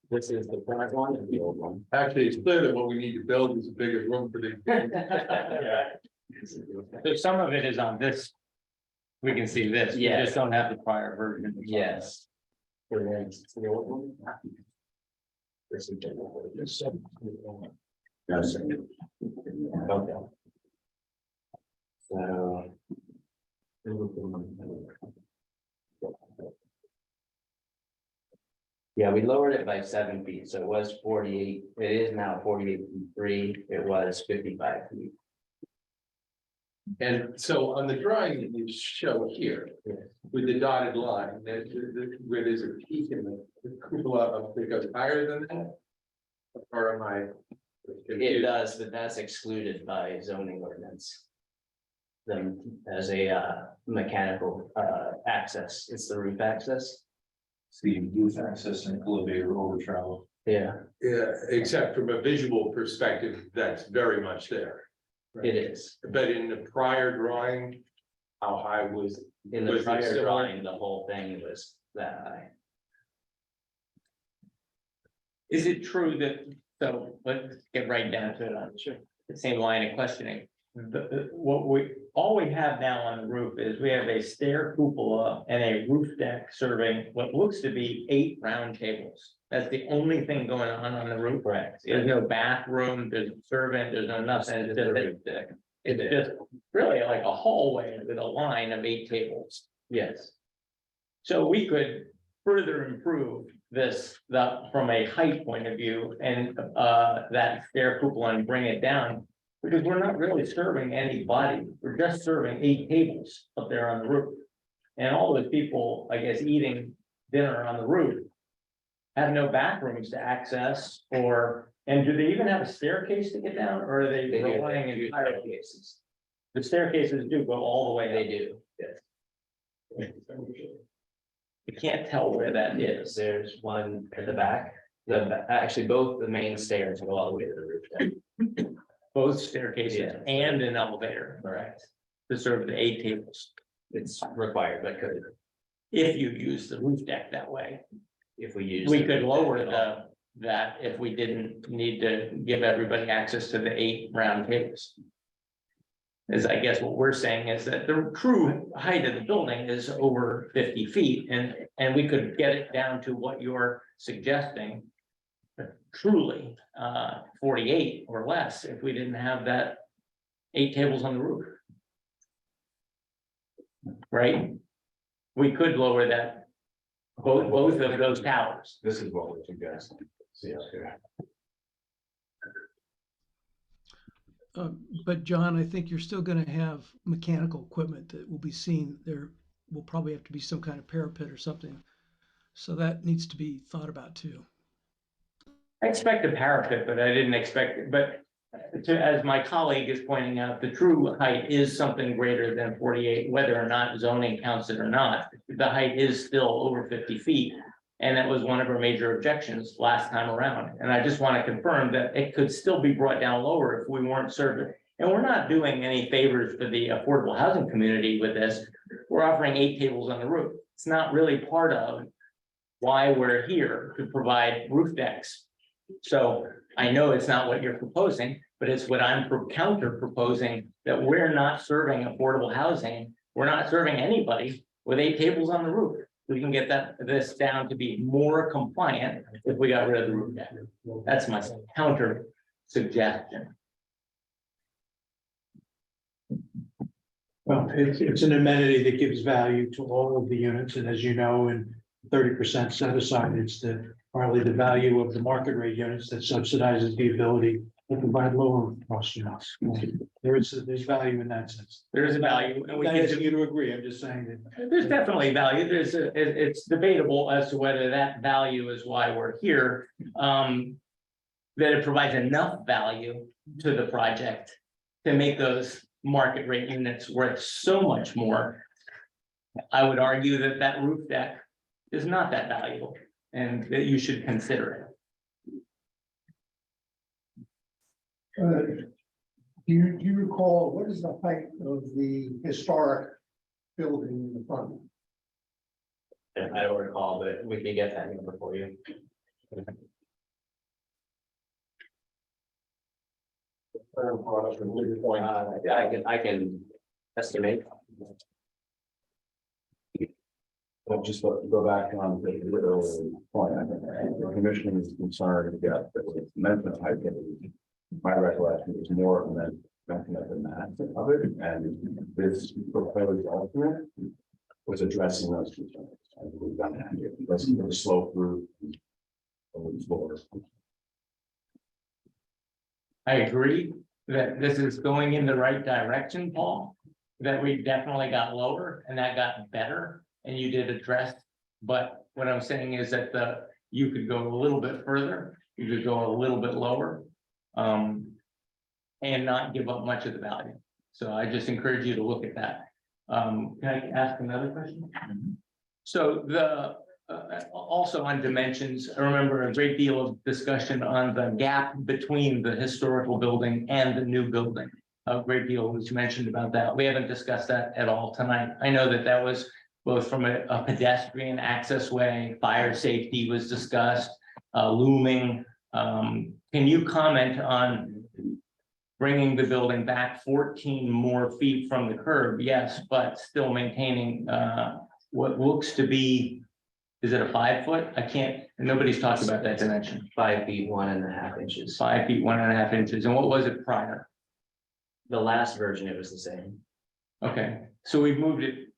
This is the current one and the old one. Actually, it's clear that what we need to build is a bigger room for the. So some of it is on this. We can see this, we Yeah. just don't have the prior version. Yes. And then it's the old one. This is the old one. Okay. So. Yeah, we lowered it by 7 feet, so it was 48, it is now 48.3, it was 55 feet. And so on the drawing that you show here, with the dotted line, where there's a peak in the cupola, it goes higher than that? Or am I? It does, but that's excluded by zoning ordinance. Them as a mechanical access, it's the roof access. It's the roof access and elevator over travel. Yeah, Yeah, except from a visual perspective, that's very much there. it is. But in the prior drawing, how high was? In the Was it prior similar? drawing, the whole thing was that high. Is it true that, so let's get right down to it on the same line of questioning. all we have now on the roof is we have a stair cupola and a roof deck serving what looks to be 8 round tables. That's the only thing going on the roof. Correct. There's no bathroom, there's a servant, there's no nothing. It's just really like a hallway with a line of 8 tables. Yes, So we could further improve this, from a height point of view and that stair cupola and bring it down. Because we're not really serving anybody, we're just serving 8 tables up there on the roof. And all those people, I guess, eating dinner on the roof have no bathrooms to access and do they even have a staircase to get down, or are they they do, relying use entirely? staircases. The staircases do go all the way They up. do, yes. You can't tell where that is. There's one at the back, actually, both the main stairs go all the way to the roof deck. Both staircases Yeah. and an elevator Correct. to serve the 8 tables. It's required, but could, If you use the roof deck that way, if we use. we the could roof lower deck at all. that if we didn't need to give everybody access to the 8 round tables. Is I guess what we're saying is that the true height of the building is over 50 feet and we could get it down to what you're suggesting. Truly, 48 or less if we didn't have that 8 tables on the roof. Right? We could lower that, both of those towers. This is what we're suggesting. See, okay. But John, I think you're still gonna have mechanical equipment that will be seen. There will probably have to be some kind of parapet or something. So that needs to be thought about too. I expect a parapet, but I didn't expect it, but as my colleague is pointing out, the true height is something greater than 48, whether or not zoning counts it or not. The height is still over 50 feet. And that was one of our major objections last time around. And I just want to confirm that it could still be brought down lower if we weren't serving. And we're not doing any favors for the affordable housing community with this. We're offering 8 tables on the roof. It's not really part of why we're here to provide roof decks. So I know it's not what you're proposing, but it's what I'm counter proposing, that we're not serving affordable housing. We're not serving anybody with 8 tables on the roof. We can get this down to be more compliant if we got rid of the roof deck. That's my counter suggestion. Well, it's an amenity that gives value to all of the units, and as you know, in 30% set aside, it's partly the value of the market rate units that subsidizes the ability to provide lower cost units. There's value in that sense. There is a value, and we Not can asking you to agree, I'm just saying that. there's definitely value. It's debatable as to whether that value is why we're here. That it provides enough value to the project to make those market rate units worth so much more. I would argue that that roof deck is not that valuable and that you should consider it. Do you recall, what is the height of the historic building in the front? I don't recall, but we can get that number for you. I can estimate. Well, just go back on the earlier point. I think the commission is concerned that the mentioned height. My recollection is more than mentioned of the mass of it, and this proposed alternate was addressing those concerns. And we've done that here. Let's go slow through. I agree that this is going in the right direction, Paul. That we definitely got lower and that got better and you did address. But what I'm saying is that you could go a little bit further, you could go a little bit lower. And not give up much of the value. So I just encourage you to look at that. Can I ask another question? So also on dimensions, I remember a great deal of discussion on the gap between the historical building and the new building. A great deal was mentioned about that. We haven't discussed that at all tonight. I know that was both from a pedestrian access way, fire safety was discussed, looming. Can you comment on bringing the building back 14 more feet from the curb, yes, but still maintaining, what looks to be, is it a 5 foot? I can't, nobody's talked about that dimension. 5 feet, 1.5 inches. 5 feet, 1.5 inches. And what was it prior? The last version, it was the same. Okay, so we've moved it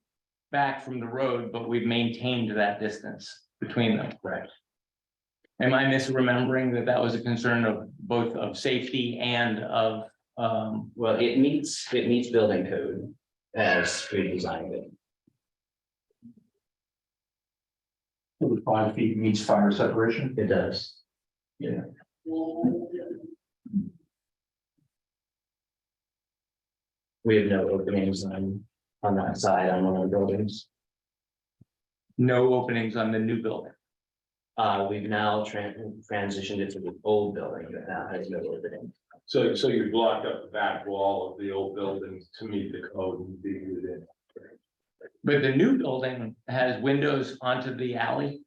back from the road, but we've maintained that distance between them. Correct. Am I misremembering that that was a concern of both of safety and of, Well, it meets building code as we designed it. 5 feet meets fire separation. It does. Yeah. We have no openings on that side on one of the buildings. no openings on the new building? We've now transitioned it to the old building that now has no opening. So you blocked up the back wall of the old building to meet the code and be within. But the new building has windows onto the alley.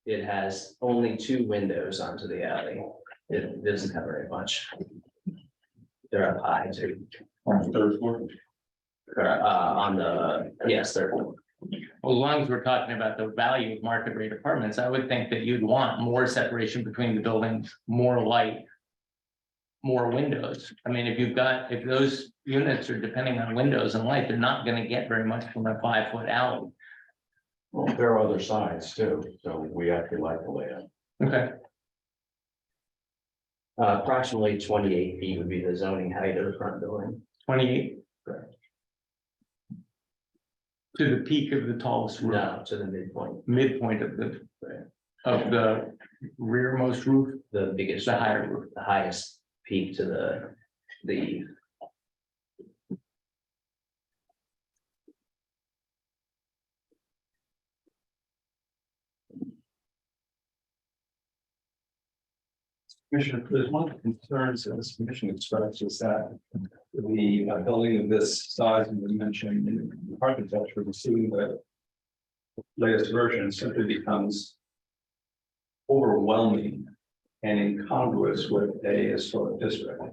It has only 2 windows onto the alley. It doesn't have very much. They're up high too. On the third floor. On the, yes, they're, Well, as long as we're talking about the value of market rate apartments, I would think that you'd want more separation between the buildings, more light, more windows. I mean, if those units are depending on windows and light, they're not gonna get very much from a 5 foot alley. Well, there are other sides too, so we actually like the layout. Okay, approximately 28 feet would be the zoning height of the front building. 28. To the peak of the tallest roof, No, to the midpoint, midpoint of the rearmost roof, the biggest, the higher roof. the highest peak to the. Commissioner, there's one of the concerns that this commission expressed is that the building of this size and dimension in architecture, assuming the latest version simply becomes overwhelming and incongruous with a historic district.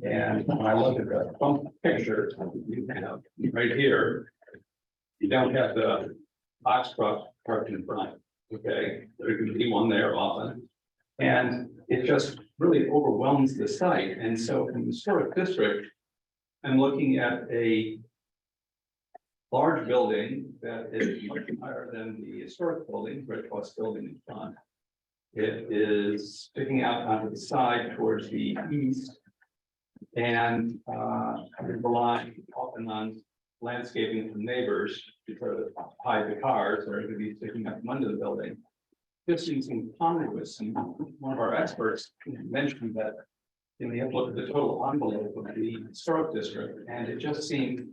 And when I look at the front picture, you have right here, you don't have the box truck parked in front, okay? There can be one there often. And it just really overwhelms the site. And so in the historic district, I'm looking at a large building that is much higher than the historic building, Red Cross building in front. It is sticking out onto the side towards the east. And relying often on landscaping from neighbors to try to hide the cars that are going to be sticking up from under the building. This seems incongruous, and one of our experts mentioned that you have to look at the total envelope of the historic district, and it just seemed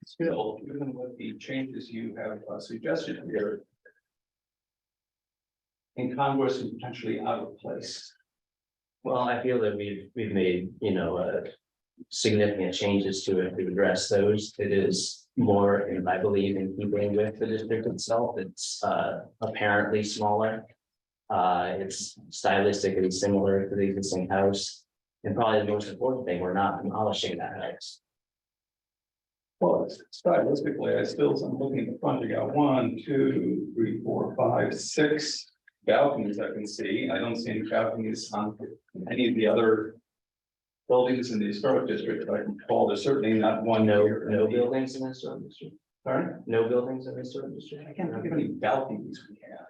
still, even with the changes you have suggested here, incongruous and potentially out of place. Well, I feel that we've made, significant changes to it to address those. It is more, and I believe, in keeping with the district itself. It's apparently smaller. It's stylistically similar to the existing house. And probably the most important thing, we're not demolishing that house. Well, stylistically, I'm looking at the front, you got 1, 2, 3, 4, 5, 6 balconies I can see. I don't see any balconies on any of the other buildings in the historic district that I can call. There's certainly not one. No buildings. buildings in the historic district. Sorry? No buildings in the historic district. I can't think of any balconies we have.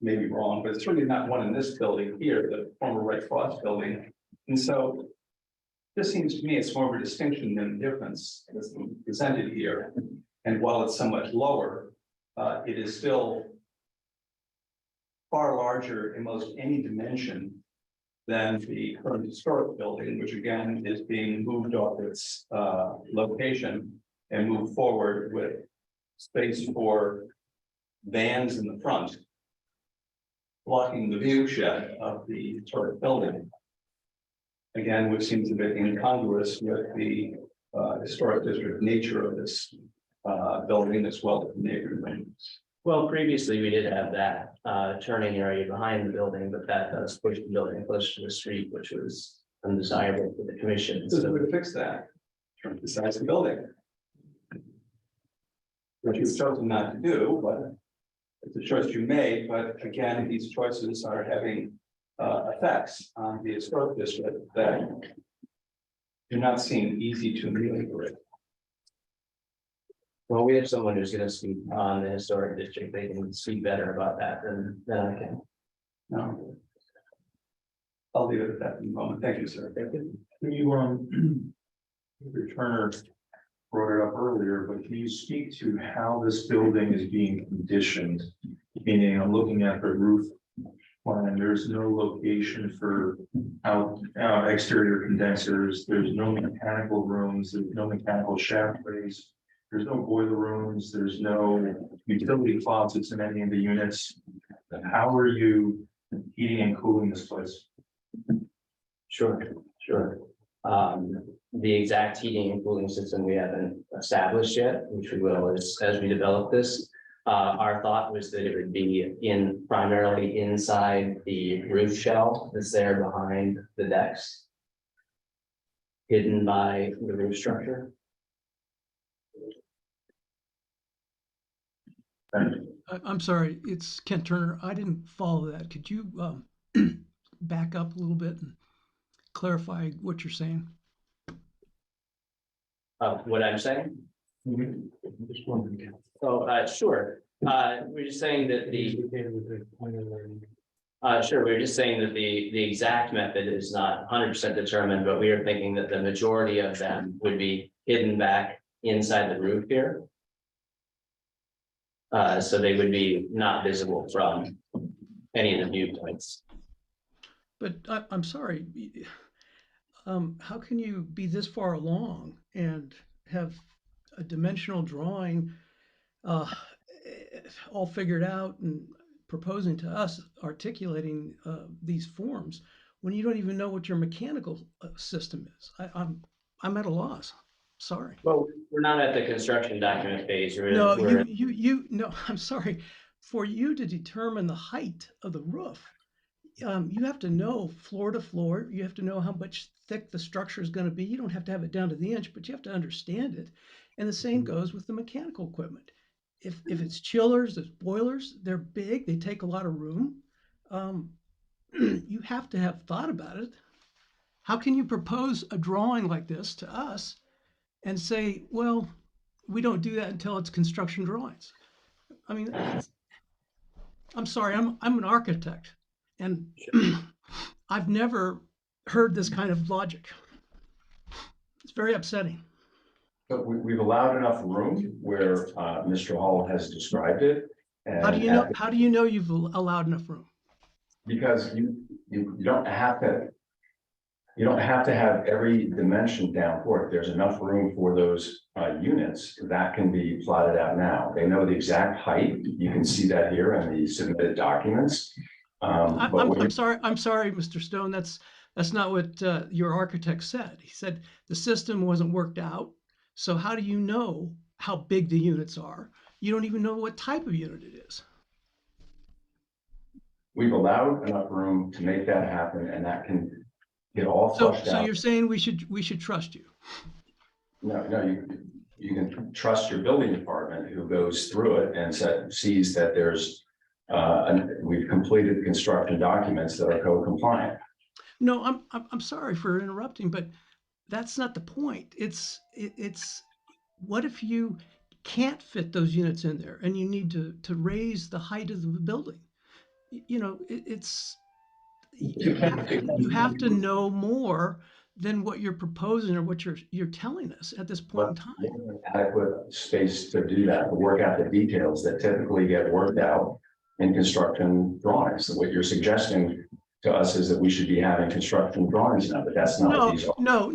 Maybe wrong, but it's certainly not one in this building here, the former Red Cross building. And so this seems to me it's more of a distinction than a difference that's being presented here. And while it's somewhat lower, it is still far larger in most any dimension than the current historic building, which again is being moved off its location and moved forward with space for vans in the front, blocking the view shed of the historic building. Again, which seems a bit incongruous with the historic district nature of this building as well as the neighborhood. Well, previously we did have that turning area behind the building, but that does push the building closer to the street, which was undesirable for the commission. There's a So way to fix that. Shrink the size of the building. Which you've chosen not to do, but it's a choice you made, but again, these choices are having effects on the historic district that do not seem easy to ameliorate. well, we have someone who's gonna speak on the historic district. They can speak better about that than I can. No. I'll leave it at that in a moment. Thank you, sir. Thank you. Can you, Mr. Turner brought it up earlier, but can you speak to how this building is being conditioned? Meaning, I'm looking at the roof plan, there's no location for exterior condensers, there's no mechanical rooms, there's no mechanical shaft rays. There's no boiler rooms, there's no utility closets in any of the units. How are you heating and cooling this place? Sure. The exact heating and cooling system we haven't established yet, which we will as we develop this. Our thought was that it would be primarily inside the roof shell that's there behind the decks. Hidden by the roof structure. I'm sorry, it's Kent Turner. I didn't follow that. Could you back up a little bit and clarify what you're saying? What I'm saying? Just wondering. Oh, sure. We're just saying that we're just saying that the exact method is not 100% determined, but we are thinking that the majority of them would be hidden back inside the roof here. So they would be not visible from any of the viewpoints. But I'm sorry, how can you be this far along and have a dimensional drawing all figured out and proposing to us, articulating these forms, when you don't even know what your mechanical system is? I'm at a loss. Sorry. Well, we're not at the construction document phase. No, no, I'm sorry. For you to determine the height of the roof, you have to know floor to floor. You have to know how much thick the structure is going to be. You don't have to have it down to the inch, but you have to understand it. And the same goes with the mechanical equipment. If it's chillers, it's boilers, they're big, they take a lot of room. You have to have thought about it. How can you propose a drawing like this to us and say, well, we don't do that until it's construction drawings? I mean, I'm sorry, I'm an architect, and I've never heard this kind of logic. It's very upsetting. But we've allowed enough room where Mr. Hall has described it. And How do you know you've allowed enough room? Because you don't have to. You don't have to have every dimension down for it. There's enough room for those units that can be plotted out now. They know the exact height. You can see that here in the submitted documents. I'm sorry, Mr. Stone. That's not what your architect said. He said the system wasn't worked out. So how do you know how big the units are? You don't even know what type of unit it is. We've allowed enough room to make that happen, and that can get all So flushed out. you're saying we should trust you? No, you can trust your building department who goes through it and sees that there's we've completed construction documents that are code compliant. No, I'm sorry for interrupting, but that's not the point. It's what if you can't fit those units in there and you need to raise the height of the building? You know, you have to know more than what you're proposing or what you're telling us at this point in time. Adequate space to do that, to work out the details that typically get worked out in construction drawings. So what you're suggesting to us is that we should be having construction drawings now, but that's not what these are. No,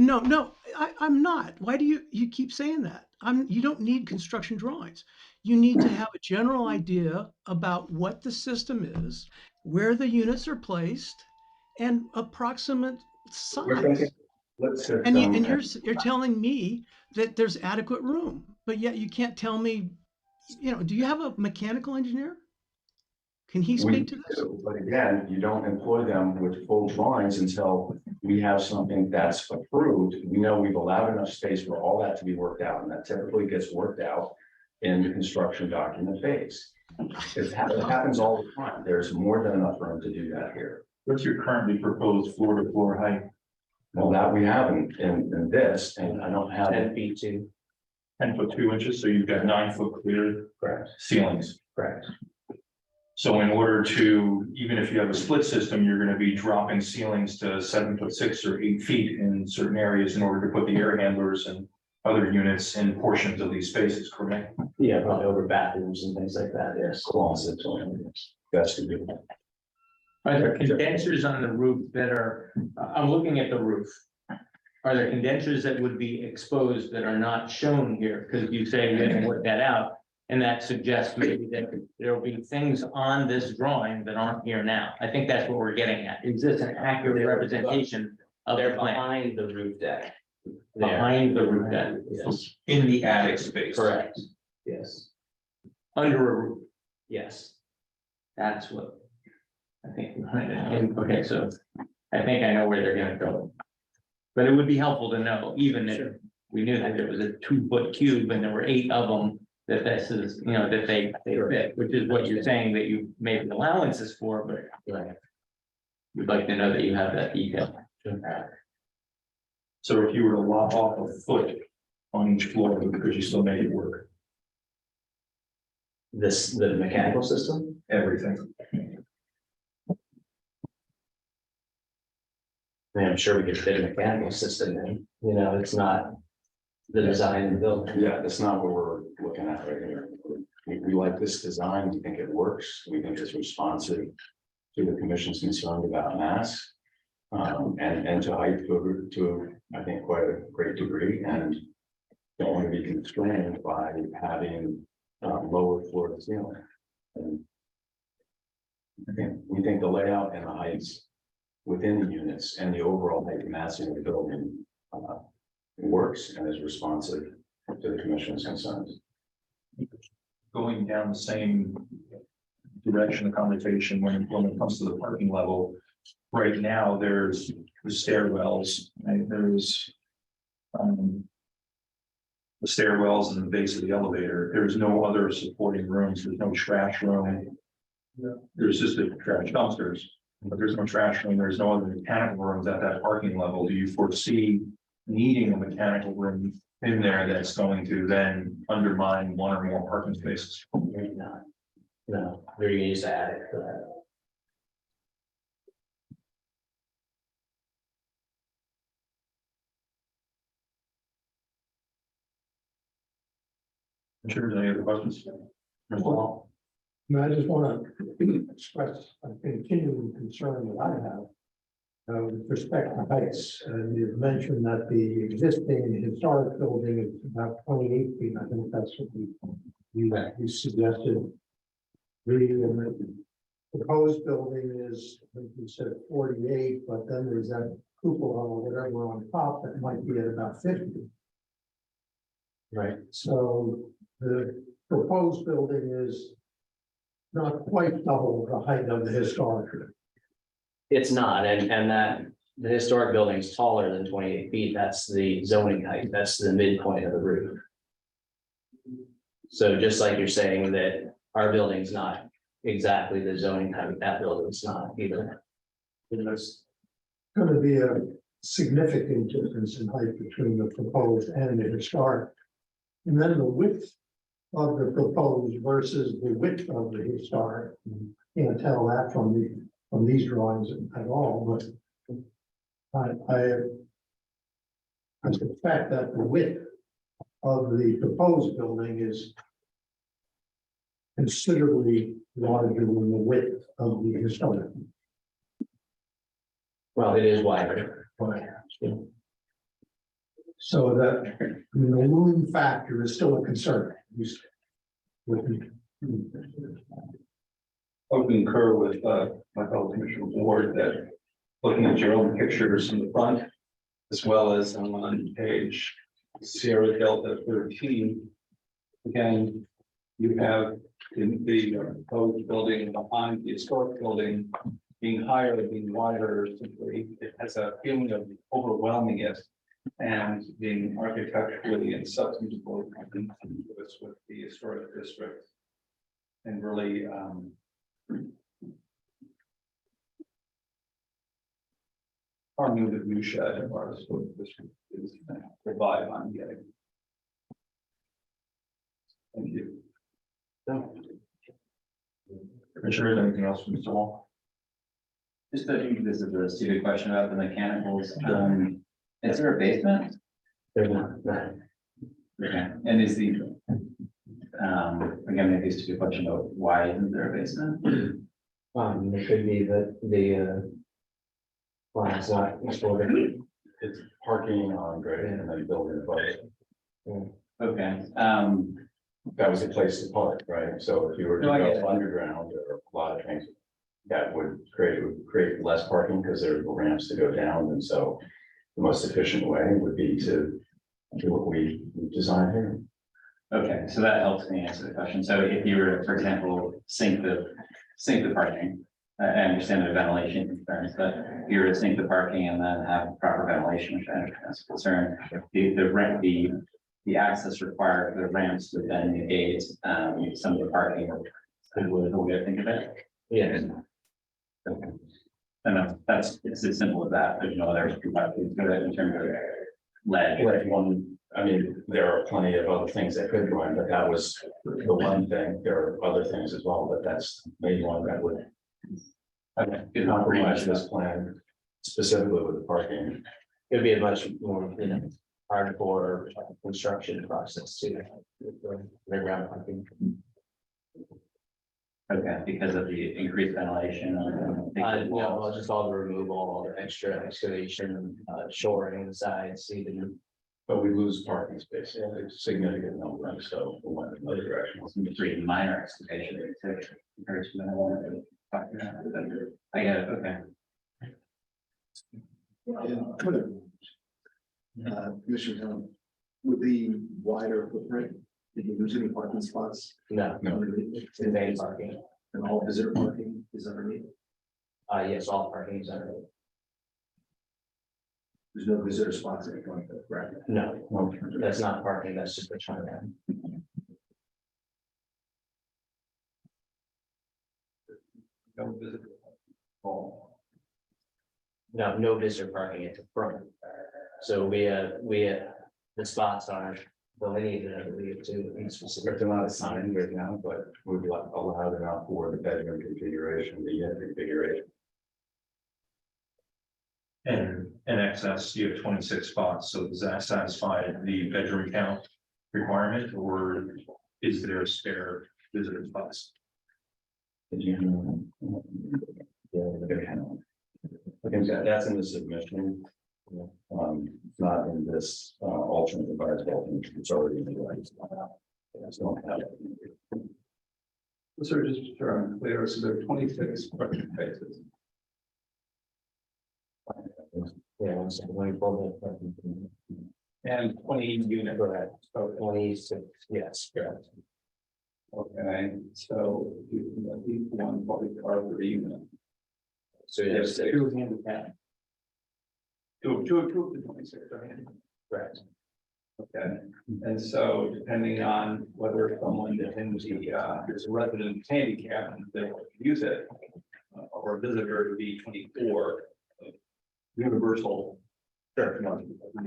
I'm not. Why do you keep saying that? You don't need construction drawings. You need to have a general idea about what the system is, where the units are placed, and approximate size. And you're telling me that there's adequate room, but yet you can't tell me, do you have a mechanical engineer? Can he We speak to this? do, but again, you don't employ them with full drawings until we have something that's approved. We know we've allowed enough space for all that to be worked out, and that typically gets worked out in the construction document phase. It happens all the time. There's more than enough room to do that here. What's your currently proposed floor to floor height? Well, that we have in this, and I don't have. 10 feet too. 10 foot 2 inches, so you've got 9 foot clear Correct, ceilings. correct. So in order to, even if you have a split system, you're gonna be dropping ceilings to 7 foot 6 or 8 feet in certain areas in order to put the air handlers and other units in portions of these spaces, correct? Yeah, probably over bathrooms and things like that, yes. Closets, that's to do. Are there condensers on the roof that are, I'm looking at the roof. Are there condensers that would be exposed that are not shown here? Because you say you didn't work that out. And that suggests maybe that there will be things on this drawing that aren't here now. I think that's what we're getting at. Is this an accurate representation of the They're plan? behind the roof deck. There. Behind the roof deck, Yes, In the attic space. correct. Yes, under a roof. yes. That's what. I think, and, okay, so I think I know where they're gonna go. But it would be helpful to know, even if we knew that there was a 2 foot cube and there were 8 of them. That this is, you know, that they fit, which is what you're saying that you made allowances for, but Right. we'd like to know that you have that detail. So if you were to lop off a foot on each floor, could you still make it work? The mechanical system? Everything. I mean, I'm sure we could fit a mechanical system in, you know, it's not the design of the building. Yeah, that's not what we're looking at right here. We like this design, we think it works, we think it's responsive to the commission's concern about mass. And to height to, I think, quite a great degree, and don't want to be constrained by having lower floor to ceiling. And we think the layout and the heights within the units and the overall height and massing of the building works and is responsive to the commission's concerns. Going down the same direction of conversation when it comes to the parking level. Right now, there's the stairwells, and there's the stairwells and the base of the elevator. There's no other supporting rooms. There's no trash room. There's just the trash dumpsters, but there's no trash room. There's no other mechanical rooms at that parking level. Do you foresee needing a mechanical room in there that's going to then undermine one or more parking spaces? Maybe not. No, they're gonna use the attic for that. Sure, any other questions? Mr. Wall? And I just want to express a continuing concern that I have. With respect to heights, you've mentioned that the existing historic building is about 28 feet. I think that's what you suggested. The proposed building is, I think you said 48, but then there's that cupola or whatever on top that might be at about 50. Right. So the proposed building is not quite double the height of the historic. It's not, and that the historic building is taller than 28 feet. That's the zoning height. That's the midpoint of the roof. So just like you're saying that our building's not exactly the zoning height, that building's not either. There's going to be a significant difference in height between the proposed and the historic. And then the width of the proposed versus the width of the historic. Can't tell that from these drawings at all, but I suspect that the width of the proposed building is considerably larger than the width of the historic. Well, it is wider. So that, I mean, the loom factor is still a concern. With me. I would concur with my fellow Commissioner Ward that looking at your own pictures in the front, as well as on page Sierra Delta 13. Again, you have in the proposed building behind the historic building being higher, being wider, simply, it has a feeling of overwhelming it. And being architecturally and substantively contiguous with the historic district. And really, our new view shed of our historic district is the vibe I'm getting. Thank you. Commissioners, anything else from Mr. Wall? Just that this is a stupid question about the mechanicals. Is there a basement? There's not, Okay, and is the, again, maybe it's a stupid question, but why isn't there a basement? it could be that the, well, it's not, it's for the, It's parking on grade and then building above it. Okay, That was a place to park, right? So if you were to No, I get go it. underground, there are a lot of things. That would create less parking because there are ramps to go down, and so the most efficient way would be to do what we designed here. okay, so that helps me answer the question. So if you were, for example, sink the parking, I understand the ventilation concerns, but if you were to sink the parking and then have proper ventilation, which I understand is a concern, the access required for the ramps would then negate, some of the parking. Would we think of it? yeah, And it's as simple as that. There's no other in terms of ledge. Like one, I mean, there are plenty of other things that could go in, but that was the one thing. There are other things as well, but that's maybe one that would Okay, good. compromise this plan specifically with the parking. it'd be a much more, hardcore construction process too. Underground parking. Okay, because of the increased ventilation. Well, just all the removal, all the extra excavation, shoring the sides, even. But we lose parking space, a significant number, so we went in another direction. Some pretty minor excavation. Compared to the one that we're talking about. I get it, okay. Commissioner Young, with the wider footprint, did you lose any parking spots? No, It's it's main parking. and all visitor parking is underneath. Yes, all parking is under. There's no visitor spots in front of it, right? No, that's not parking, that's just a turnaround. No visitor. Oh. No visitor parking at the front. So we, the spots are delineated, I believe, to be specific. They're not assigned right now, but we've allowed it out for the bedroom configuration, the unit configuration. And in excess, you have 26 spots, so does that satisfy the bedroom count requirement, or is there spare visitor spots? Yeah, I think that's in the submission. Not in this alternate device, it's already in the right. So just so I'm clear, so there are 26 parking spaces. Yeah, so when you pull the. And 20 units. Correct, so 26, yes, correct. Okay, so you can at least one public car per unit. So you have Yes, six, two handicap. Two of the 26 are handicap. correct. Okay, and so depending on whether someone is a resident of handicap and they want to use it. Or a visitor to be 24. Universal. Sure. I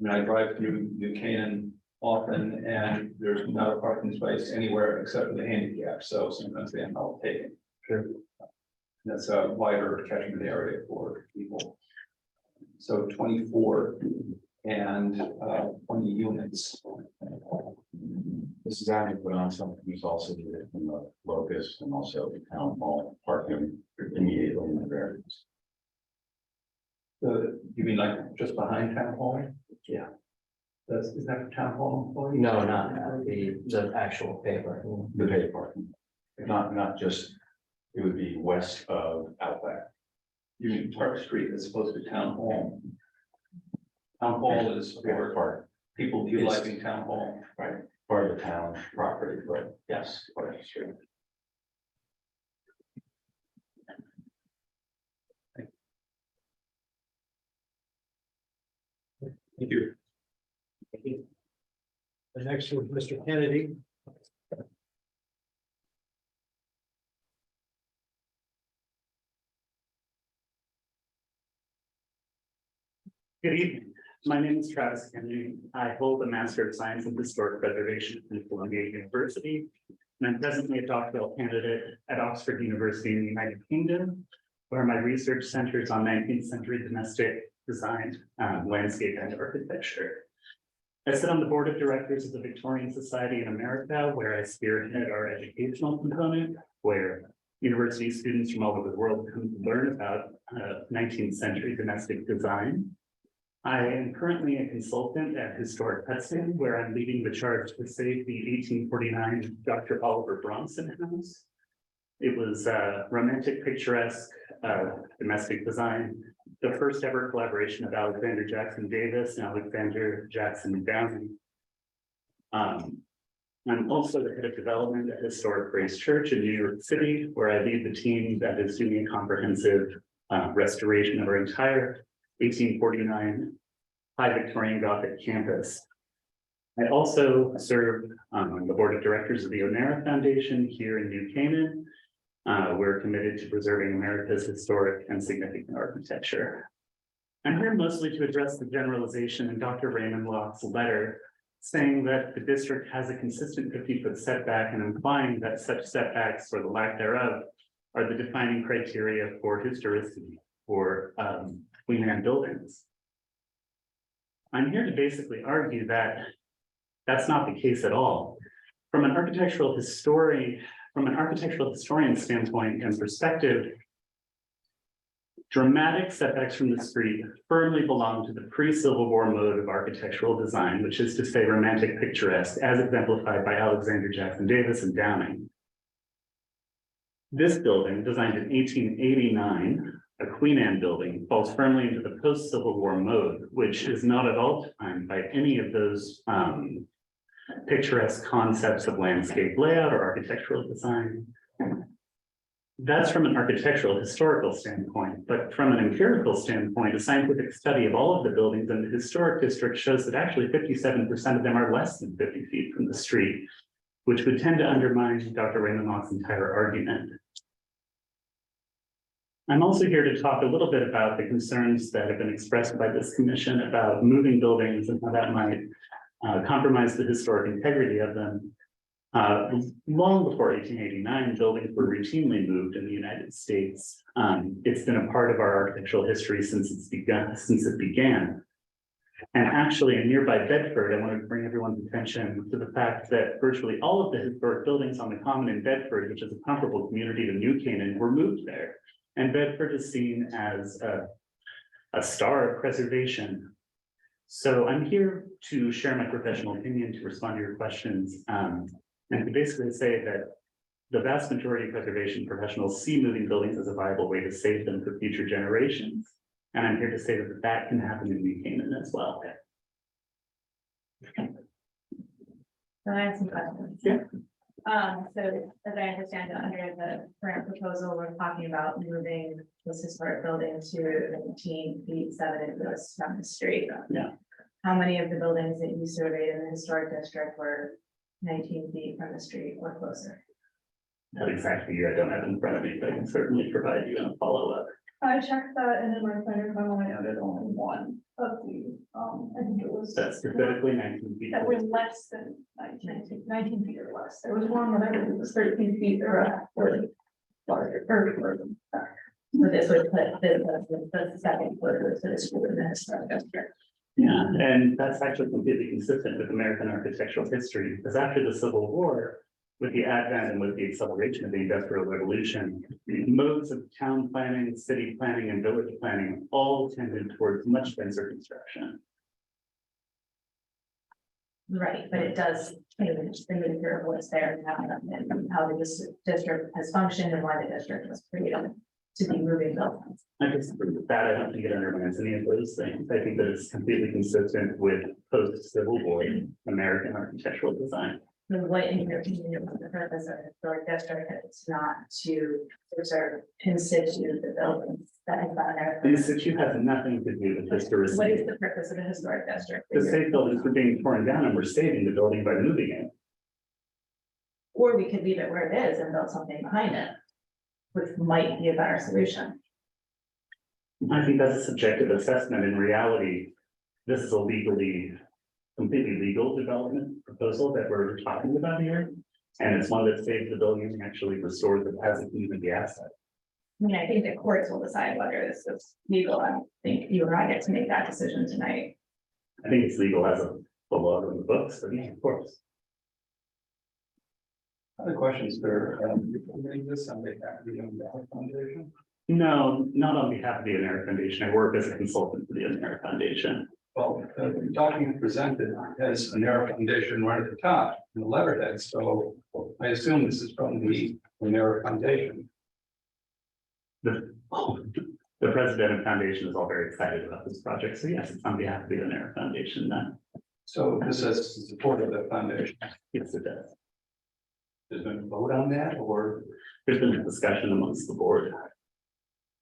mean, I drive through New Canaan often and there's not a parking space anywhere except for the handicap, so sometimes they end up taking. Sure. That's a wider catchment area for people. So 24 and 20 units. This is having put on something that's also needed from the locus and also the town hall parking immediately in the variance. You mean like just behind town hall? Yeah. Is that for town hall employees? No, not the actual paper. The paid parking, not just, it would be west of Outback. You mean Park Street as opposed to town hall? Town hall is for Park. people utilizing town hall. Right. part of the town property, but yes, part of the street. Thank you. The next was Mr. Kennedy. Good evening. My name is Travis Kennedy. I hold a Master of Science in Historic Preservation from Columbia University. And I'm presently a doctoral candidate at Oxford University in the United Kingdom, where my research centers on 19th century domestic design, landscape and architecture. I sit on the board of directors of the Victorian Society in America, where I spearhead our educational component, where university students from all over the world come to learn about 19th century domestic design. I am currently a consultant at Historic Hudson, where I'm leading the charge to save the 1849 Dr. Oliver Bronson House. It was a romantic, picturesque domestic design, the first ever collaboration of Alexander Jackson Davis and Alexander Jackson Downing. I'm also the head of development at Historic Grace Church in New York City, where I lead the team that is doing a comprehensive restoration of our entire 1849 High Victorian Gothic campus. I also serve on the board of directors of the Onera Foundation here in New Canaan. We're committed to preserving America's historic and significant architecture. I'm here mostly to address the generalization in Dr. Raymond Locke's letter, saying that the district has a consistent 50-foot setback and implying that such setbacks or the lack thereof are the defining criteria for historicity for Queen Anne buildings. I'm here to basically argue that that's not the case at all. From an architectural historian standpoint and perspective, dramatic setbacks from the street firmly belong to the pre-Civil War mode of architectural design, which is to say romantic picturesque, as exemplified by Alexander Jackson Davis and Downing. This building, designed in 1889, a Queen Anne building, falls firmly into the post-Civil War mode, which is not at all defined by any of those picturesque concepts of landscape layout or architectural design. That's from an architectural historical standpoint, but from an empirical standpoint, a scientific study of all of the buildings in the historic district shows that actually 57% of them are less than 50 feet from the street, which would tend to undermine Dr. Raymond Locke's entire argument. I'm also here to talk a little bit about the concerns that have been expressed by this commission about moving buildings and how that might compromise the historic integrity of them. Long before 1889, buildings were routinely moved in the United States. It's been a part of our architectural history since it began. And actually in nearby Bedford, I want to bring everyone's attention to the fact that virtually all of the historic buildings on the common in Bedford, which is a comparable community to New Canaan, were moved there. And Bedford is seen as a star of preservation. So I'm here to share my professional opinion, to respond to your questions, and to basically say that the vast majority of preservation professionals see moving buildings as a viable way to save them for future generations. And I'm here to say that that can happen in New Canaan as well. So I have some questions. Yeah. So as I understand it, under the current proposal, we're talking about moving this historic building to 19 feet 7 inches from the street. Yeah. How many of the buildings that you surveyed in the historic district were 19 feet from the street or closer? That exactly year I don't have in front of me, but I can certainly provide you a follow-up. I checked that and in my planner memo, I noted only one of the, I think it was. That's specifically 19 feet. That was less than 19 feet or less. There was one that I believe was 13 feet or larger, or. So this would put the second quarter to the school in the historic district. Yeah, and that's actually completely consistent with American architectural history, because after the Civil War, with the advent and with the acceleration of the Industrial Revolution, modes of town planning, city planning, and village planning all tended towards much denser construction. Right, but it does change the nature of what's there and how the district has functioned and why the district was created. to be moving buildings. I disagree with that. I don't think it undermines any of those things. I think that it's completely consistent with post-Civil War American architectural design. And what, in your opinion, was the purpose of the historic district? It's not to preserve in situ the buildings that have been there. In situ has nothing to do with historicity. What is the purpose of a historic district? The state buildings were being torn down and we're saving the building by moving it. Or we could leave it where it is and build something behind it, which might be a better solution. I think that's a subjective assessment. In reality, this is a completely legal development proposal that we're talking about here. And it's one that saves the building and actually restores it as a community asset. I mean, I think the courts will decide whether this is legal. I don't think you or I get to make that decision tonight. I think it's legal as a law in the books, but yeah, of course. Other questions for, this on behalf of the American Foundation? No, not on behalf of the American Foundation. I work as a consultant for the American Foundation. Well, the document presented has American Foundation right at the top in the letterhead, so I assume this is from the American Foundation. The president of foundation is all very excited about this project. So yes, it's on behalf of the American Foundation then. So this has support of the foundation. Yes, it does. There's been a vote on that, or There's been a discussion amongst the board.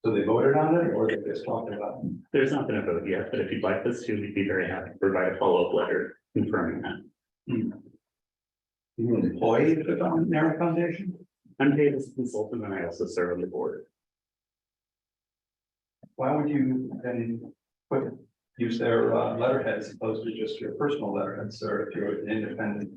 so they voted on it, or they just talked about it? There's not been a vote yet, but if you'd like this to, we'd be very happy to provide a follow-up letter confirming that. You're an employee of the American Foundation? I'm paid as a consultant and I also serve on the board. Why would you then use their letterhead as opposed to just your personal letterhead, sir, if you're an independent?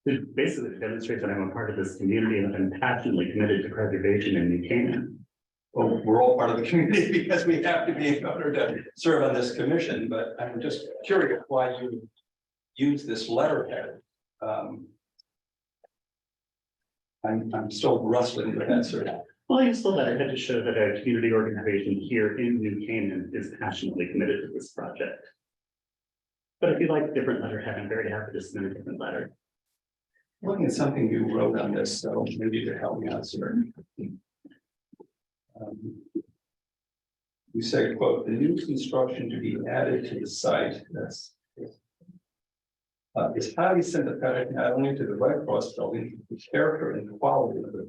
It basically demonstrates that I'm a part of this community and I'm passionately committed to preservation in New Canaan. Well, we're all part of the community because we have to be in order to serve on this commission, but I'm just curious why you use this letterhead. I'm still wrestling with that, sir. Well, I used the letterhead to show that a community organization here in New Canaan is passionately committed to this project. But if you'd like a different letterhead, I'm very happy to submit a different letter. Looking at something you wrote on this, so maybe you could help me out, sir. You say, quote, the new construction to be added to the site, is highly sympathetic not only to the Red Cross building, the character and quality of the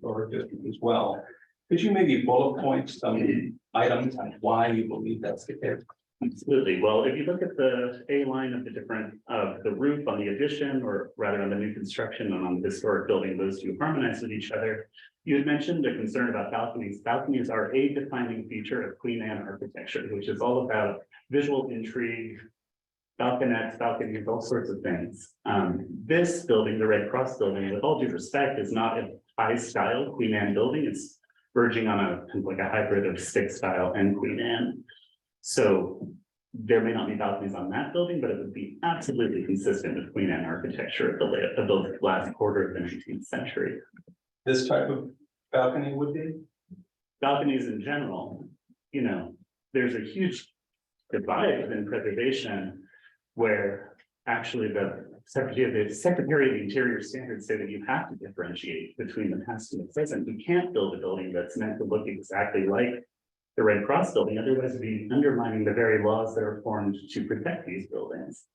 broader district as well. Could you maybe bullet point some items on why you believe that's the case? Absolutely. Well, if you look at the A line of the roof on the addition, or rather on the new construction and on the historic building, those two harmonize with each other. You had mentioned a concern about balconies. Balconies are a defining feature of Queen Anne architecture, which is all about visual intrigue, balconettes, balconies, all sorts of things. This building, the Red Cross building, with all due respect, is not a high style Queen Anne building. It's verging on a kind of like a hybrid of stick style and Queen Anne. So there may not be balconies on that building, but it would be absolutely consistent with Queen Anne architecture of the last quarter of the 19th century. This type of balcony would be? Balconies in general, you know, there's a huge divide within preservation where actually the Secretary of the Interior standards say that you have to differentiate between the past and the present. You can't build a building that's meant to look exactly like the Red Cross building, otherwise it'd be undermining the very laws that are formed to protect these buildings.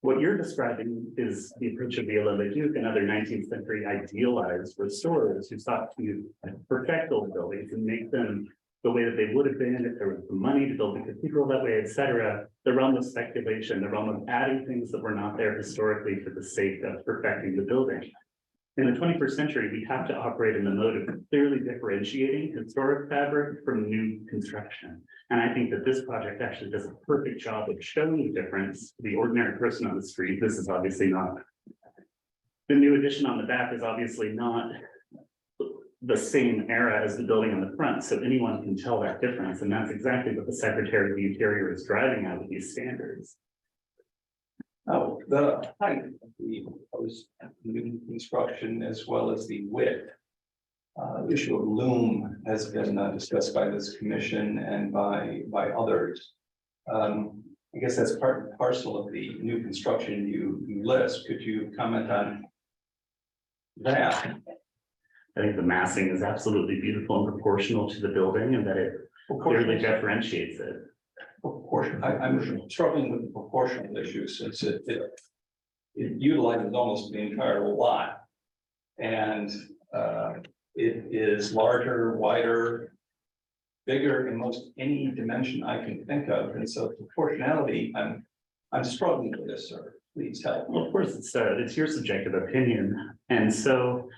What you're describing is the approach of Villa LeDuc and other 19th century idealized restorers who sought to perfect old buildings and make them the way that they would have been if there was the money to build the cathedral that way, etc. The realm of speculation, the realm of adding things that were not there historically for the sake of perfecting the building. In the 21st century, we have to operate in the mode of clearly differentiating historic fabric from new construction. And I think that this project actually does a perfect job of showing the difference to the ordinary person on the street. This is obviously not, the new addition on the back is obviously not the same era as the building on the front. So anyone can tell that difference. And that's exactly what the Secretary of the Interior is driving at with these standards. Oh, the height of the proposed new construction as well as the width. The issue of loom has been discussed by this commission and by others. I guess that's part and parcel of the new construction you list. Could you comment on that? I think the massing is absolutely beautiful and proportional to the building and that it clearly differentiates it. Proportion, I'm struggling with the proportional issue since it utilizes almost the entire lot. And it is larger, wider, bigger in most any dimension I can think of. And so proportionality, I'm struggling with this, sir. Please help. Well, of course, it's your subjective opinion. And so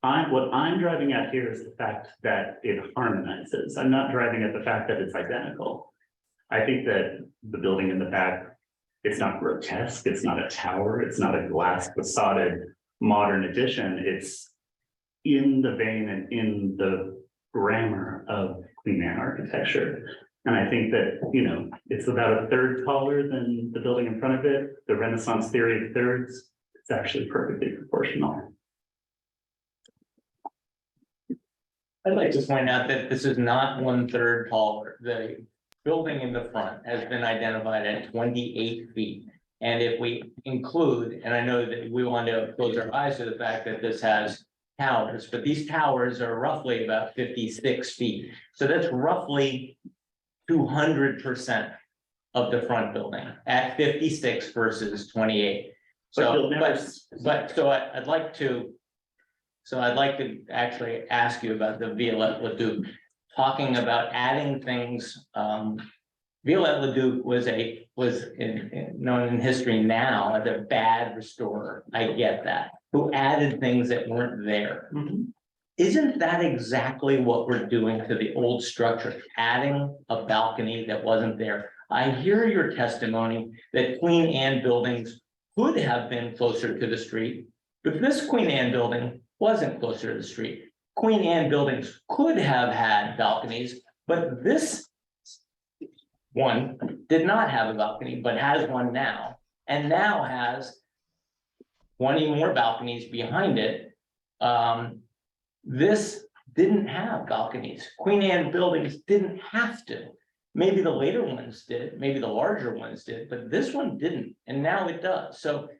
what I'm driving at here is the fact that it harmonizes. I'm not driving at the fact that it's identical. I think that the building in the back, it's not grotesque, it's not a tower, it's not a glass facaded modern addition. It's in the vein and in the grammar of Queen Anne architecture. And I think that, it's about a third taller than the building in front of it. The Renaissance theory of thirds, it's actually perfectly proportional. I'd like to point out that this is not 1/3 taller. The building in the front has been identified at 28 feet. And if we include, and I know that we want to close our eyes to the fact that this has towers, but these towers are roughly about 56 feet. So that's roughly 200% of the front building at 56 versus 28. So, I'd like to actually ask you about the Violette Leduc, talking about adding things. Violette Leduc was known in history now as a bad restorer. I get that, who added things that weren't there. Isn't that exactly what we're doing to the old structure, adding a balcony that wasn't there? I hear your testimony that Queen Anne buildings could have been closer to the street, but this Queen Anne building wasn't closer to the street. Queen Anne buildings could have had balconies, but this one did not have a balcony, but has one now, and now has 20 more balconies behind it. This didn't have balconies. Queen Anne buildings didn't have to. Maybe the later ones did, maybe the larger ones did, but this one didn't, and now it does. So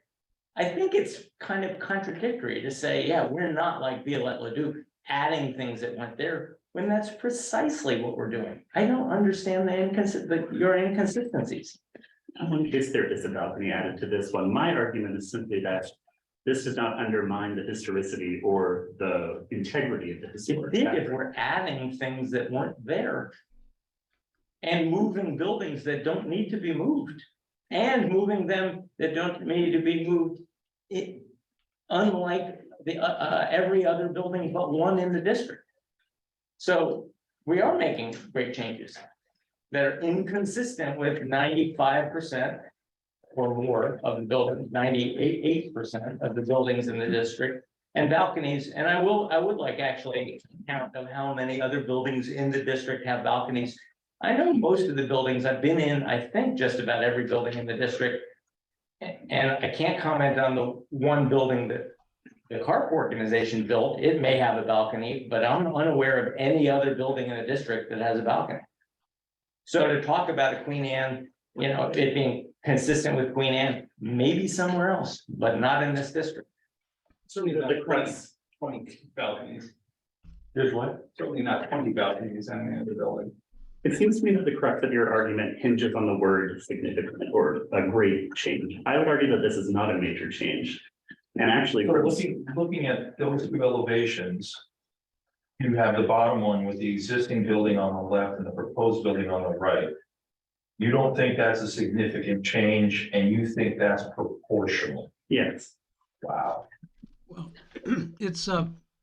I think it's kind of contradictory to say, yeah, we're not like Violette Leduc adding things that weren't there, when that's precisely what we're doing. I don't understand your inconsistencies. In case there is a balcony added to this one, my argument is simply that this does not undermine the historicity or the integrity of the It historic. did if we're adding things that weren't there. And moving buildings that don't need to be moved. And moving them that don't need to be moved. Unlike the every other building but one in the district. So we are making great changes that are inconsistent with 95% or more of the buildings, 98% of the buildings in the district, and balconies. And I would like actually count of how many other buildings in the district have balconies. I know most of the buildings I've been in, I think just about every building in the district. And I can't comment on the one building that the CARP organization built. It may have a balcony, but I'm unaware of any other building in the district that has a balcony. So to talk about a Queen Anne, it being consistent with Queen Anne, maybe somewhere else, but not in this district. Certainly not 20 balconies. There's what? Certainly not 20 balconies in any other building. It seems to me that the crux of your argument hinges on the word significant or a great change. I would argue that this is not a major change. And actually, Looking at those two elevations. You have the bottom one with the existing building on the left and the proposed building on the right. You don't think that's a significant change and you think that's proportional? yes. Wow. Well, it's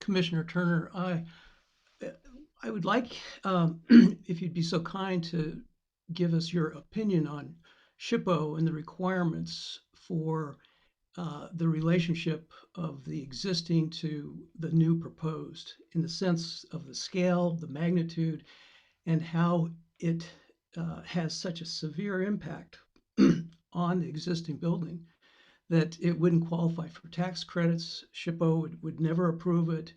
Commissioner Turner. I would like, if you'd be so kind to give us your opinion on SHPO and the requirements for the relationship of the existing to the new proposed, in the sense of the scale, the magnitude, and how it has such a severe impact on the existing building that it wouldn't qualify for tax credits. SHPO would never approve it.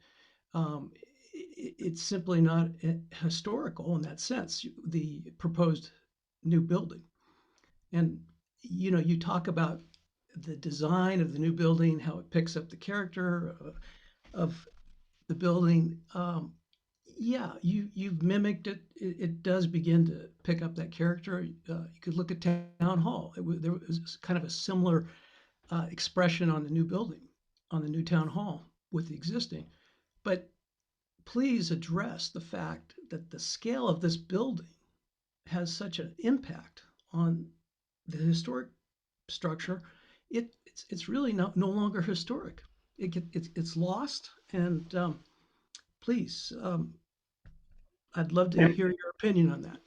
It's simply not historical in that sense, the proposed new building. And, you talk about the design of the new building, how it picks up the character of the building, yeah, you've mimicked it. It does begin to pick up that character. You could look at Town Hall. There was kind of a similar expression on the new building, on the new Town Hall with the existing. But please address the fact that the scale of this building has such an impact on the historic structure. It's really no longer historic. It's lost, and please, I'd love to hear your opinion on that.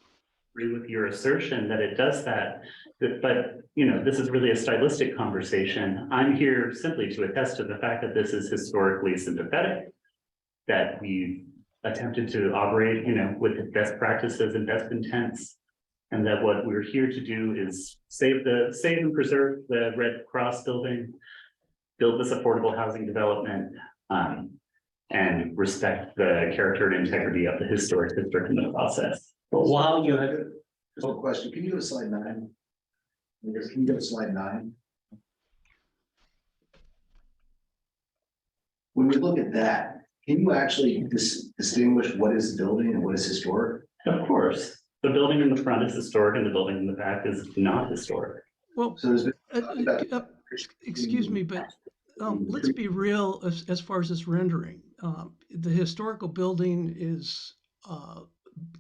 Agree with your assertion that it does that, but you know, this is really a stylistic conversation. I'm here simply to attest to the fact that this is historically sympathetic, that we attempted to operate, you know, with best practices and best intents, and that what we're here to do is save and preserve the Red Cross building, build this affordable housing development, and respect the character and integrity of the historic district in the process. But while you have, Just a question, can you go to slide 9? Can you go to slide 9? When we look at that, can you actually distinguish what is building and what is historic? Of course, the building in the front is historic and the building in the back is not historic. Well, So there's excuse me, but let's be real as far as this rendering. The historical building is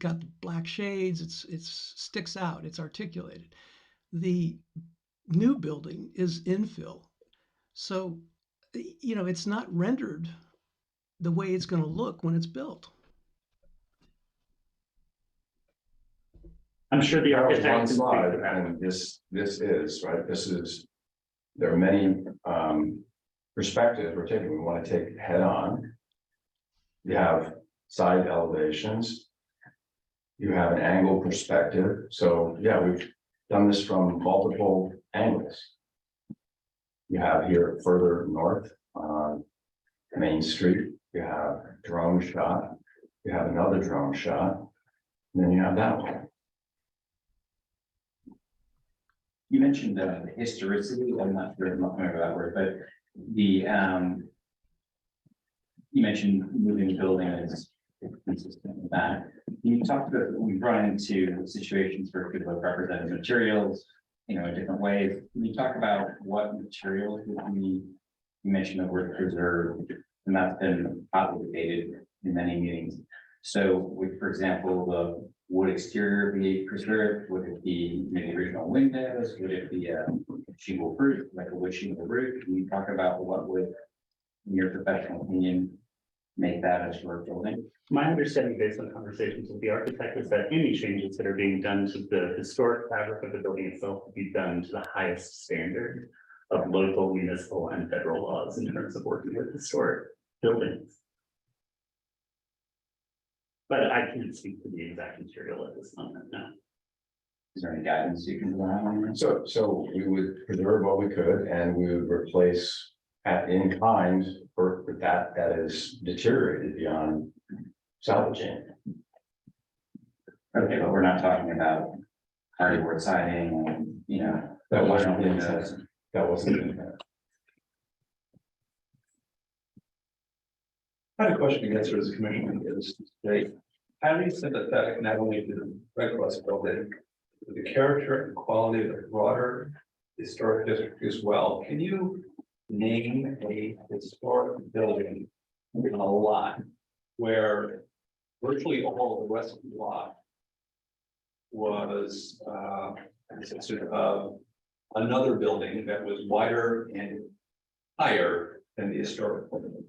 got the black shades. It's sticks out. It's articulated. The new building is infill, so you know it's not rendered the way it's going to look when it's built. I'm sure the That was architect. one can speak slide, to that. and this is, right, there are many perspectives we're taking, we want to take head on. You have side elevations. You have an angle perspective, so yeah, we've done this from multiple angles. You have here further north on Main Street, you have drone shot, you have another drone shot, and then you have that one. You mentioned historicity, I'm not sure, I'm not familiar with that word, but the, you mentioned moving the building is consistent with that. You talked about, we've run into situations where people have represented materials, you know, in different ways. Can you talk about what materials would be, you mentioned the word preserved, and that's been hotly debated in many meetings. So would, for example, the wood exterior be preserved? Would it be maybe original windows? Would it be a shingle roof, like a wood shingle roof? Can you talk about what would, in your professional opinion, make that a historic building? My understanding based on conversations with the architect is that any changes that are being done to the historic fabric of the building itself will be done to the highest standard of local, municipal, and federal laws in terms of working with historic buildings. But I can't speak to the exact material at this moment, no. Is there any guidance you can provide on that? So we would preserve what we could, and we would replace in kind for that is deteriorated beyond salvaging. Okay, but we're not talking about hardwood siding, and, you know. That wasn't in windows. that wasn't in there. I had a question to answer as a commissioner is, like, highly sympathetic not only to the Red Cross building, but the character and quality of the broader historic district as well. Can you name a historic building in a lot where virtually all of the rest of the lot was consisted of another building that was wider and higher than the historic building?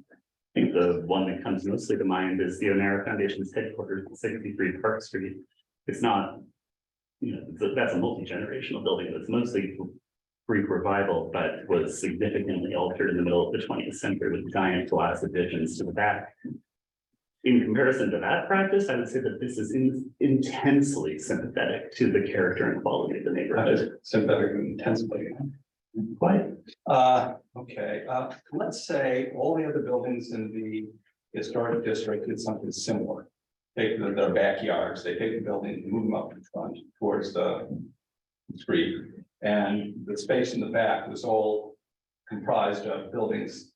I think the one that comes mostly to mind is the Onera Foundation's headquarters at 63 Park Street. It's not, you know, that's a multi-generational building that's mostly Greek revival, but was significantly altered in the middle of the 20th century with giant glass additions to the back. In comparison to that practice, I would say that this is intensely sympathetic to the character and quality of the neighborhood. Sympathetic and intensely. Quite. Okay, let's say all the other buildings in the historic district did something similar. Take their backyards, they take the building, move them up in front towards the street. And the space in the back was all comprised of buildings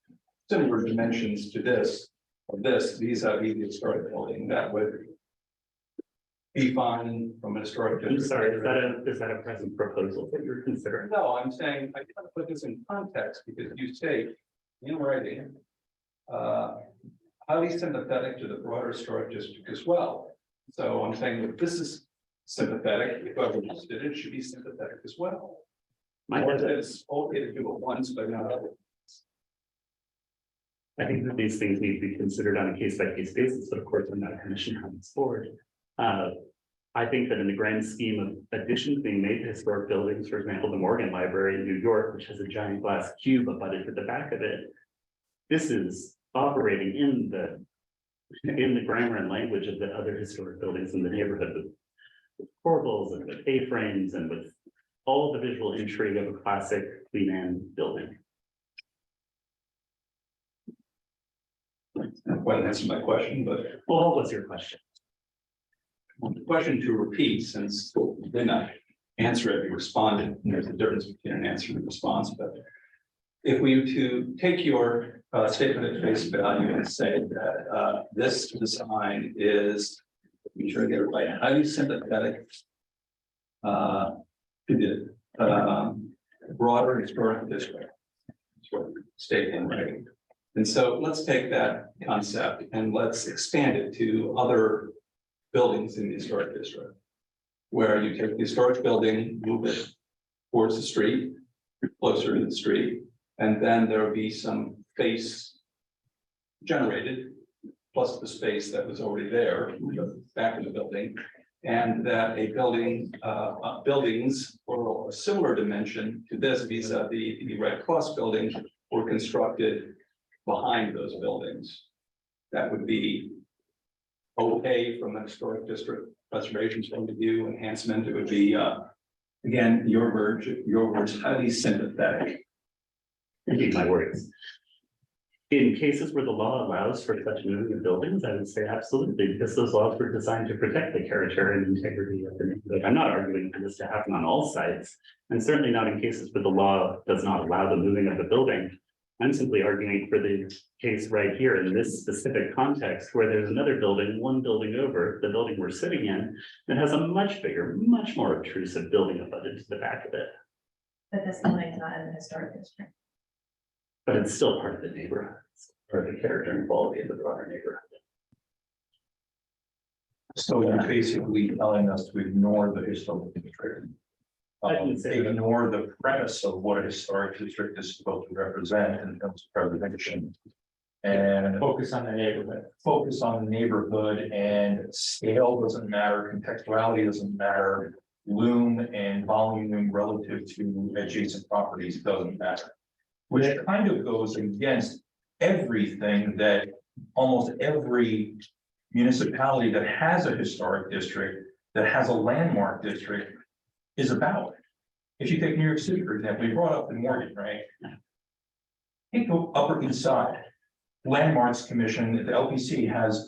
similar dimensions to this, of this vis-a-vis the historic building, that would be fine from a historic. I'm district. sorry, is that a present proposal that you're considering? No, I'm saying, I gotta put this in context, because you say in writing, highly sympathetic to the broader historic district as well. So I'm saying that this is sympathetic, if whoever just did it should be sympathetic as well. Or that it's okay to do it once, but not others. I think that these things need to be considered on a case by case basis, but of course, I'm not a commissioner on this board. I think that in the grand scheme of additions being made to historic buildings, for example, the Morgan Library in New York, which has a giant glass cube abutted to the back of it. This is operating in the grammar and language of the other historic buildings in the neighborhood with corbels and with A-frames and with all the visual intrigue of a classic Queen Anne building. Well, answer my question, but Well, what was your question? the question to repeat, since you did not answer it, you responded, and there's a difference between an answer and a response, but if we were to take your statement at face value and say that this design is, be sure to get it right, highly sympathetic to the broader historic district. Sort of statement, right? And so let's take that concept and let's expand it to other buildings in the historic district. Where you take the historic building, move it towards the street, closer to the street, and then there will be some face generated, plus the space that was already there, back in the building. And that a building, buildings or a similar dimension to this vis-a-vis the Red Cross building were constructed behind those buildings. That would be okay from a historic district preservation point of view, enhancement. It would be, again, your words highly sympathetic. Indeed, my words. In cases where the law allows for such moving of buildings, I would say absolutely, because those laws were designed to protect the character and integrity of the neighborhood. I'm not arguing for this to happen on all sites, and certainly not in cases where the law does not allow the moving of the building. I'm simply arguing for the case right here in this specific context where there's another building, one building over, the building we're sitting in, that has a much bigger, much more obtrusive building abutted to the back of it. But this building is not in the historic district. But it's still part of the neighborhood, it's part of the character and quality of the broader neighborhood. So you're basically telling us to ignore the historic district. I can say that. Ignore the premise of what a historic district is supposed to represent in terms of preservation. And Focus on the neighborhood. focus on the neighborhood, and scale doesn't matter, contextuality doesn't matter. Loom and volume relative to adjacent properties doesn't matter. Which kind of goes against everything that almost every municipality that has a historic district, that has a landmark district, is about. If you take New York City, for example, you brought up the Morgan, right? Take the Upper East Side. Landmarks Commission, the LPC has,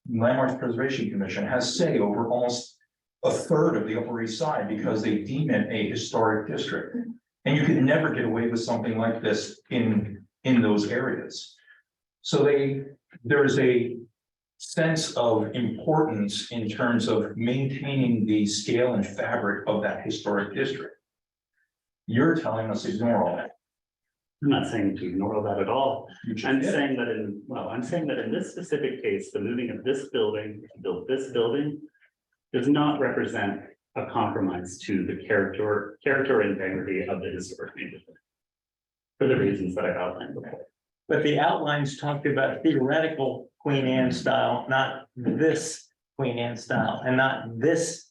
Landmarks Preservation Commission has say over almost a third of the Upper East Side because they deem it a historic district. And you could never get away with something like this in those areas. So there's a sense of importance in terms of maintaining the scale and fabric of that historic district. You're telling us ignore all that. I'm not saying to ignore all that at all. You just I'm did. saying that I'm saying that in this specific case, the moving of this building to build this building does not represent a compromise to the character and integrity of the historic neighborhood. For the reasons that I've outlined before. But the outlines talked about theoretical Queen Anne style, not this Queen Anne style, and not this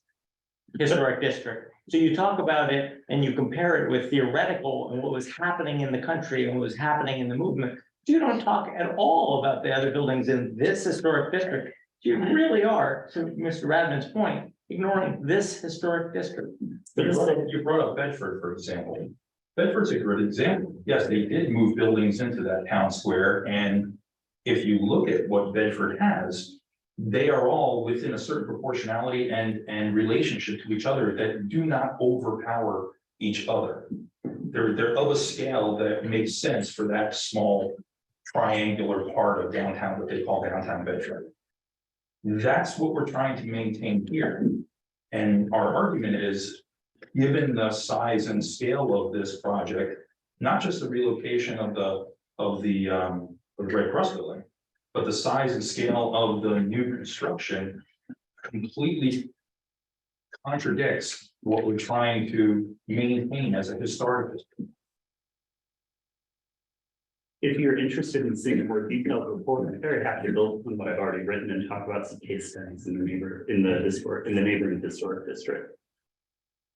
historic district. So you talk about it and you compare it with theoretical and what was happening in the country and what was happening in the movement. You don't talk at all about the other buildings in this historic district. You really are, to Mr. Radman's point, ignoring this historic district. You brought up Bedford, for example. Bedford's a good example. Yes, they did move buildings into that town square, and if you look at what Bedford has, they are all within a certain proportionality and relationship to each other that do not overpower each other. They're of a scale that makes sense for that small triangular part of downtown, what they call downtown Bedford. That's what we're trying to maintain here. And our argument is, given the size and scale of this project, not just the relocation of the Red Cross building, but the size and scale of the new construction completely contradicts what we're trying to maintain as a historic district. If you're interested in seeing a more detailed report, I'm very happy to build on what I've already written and talk about some case studies in the neighboring historic district.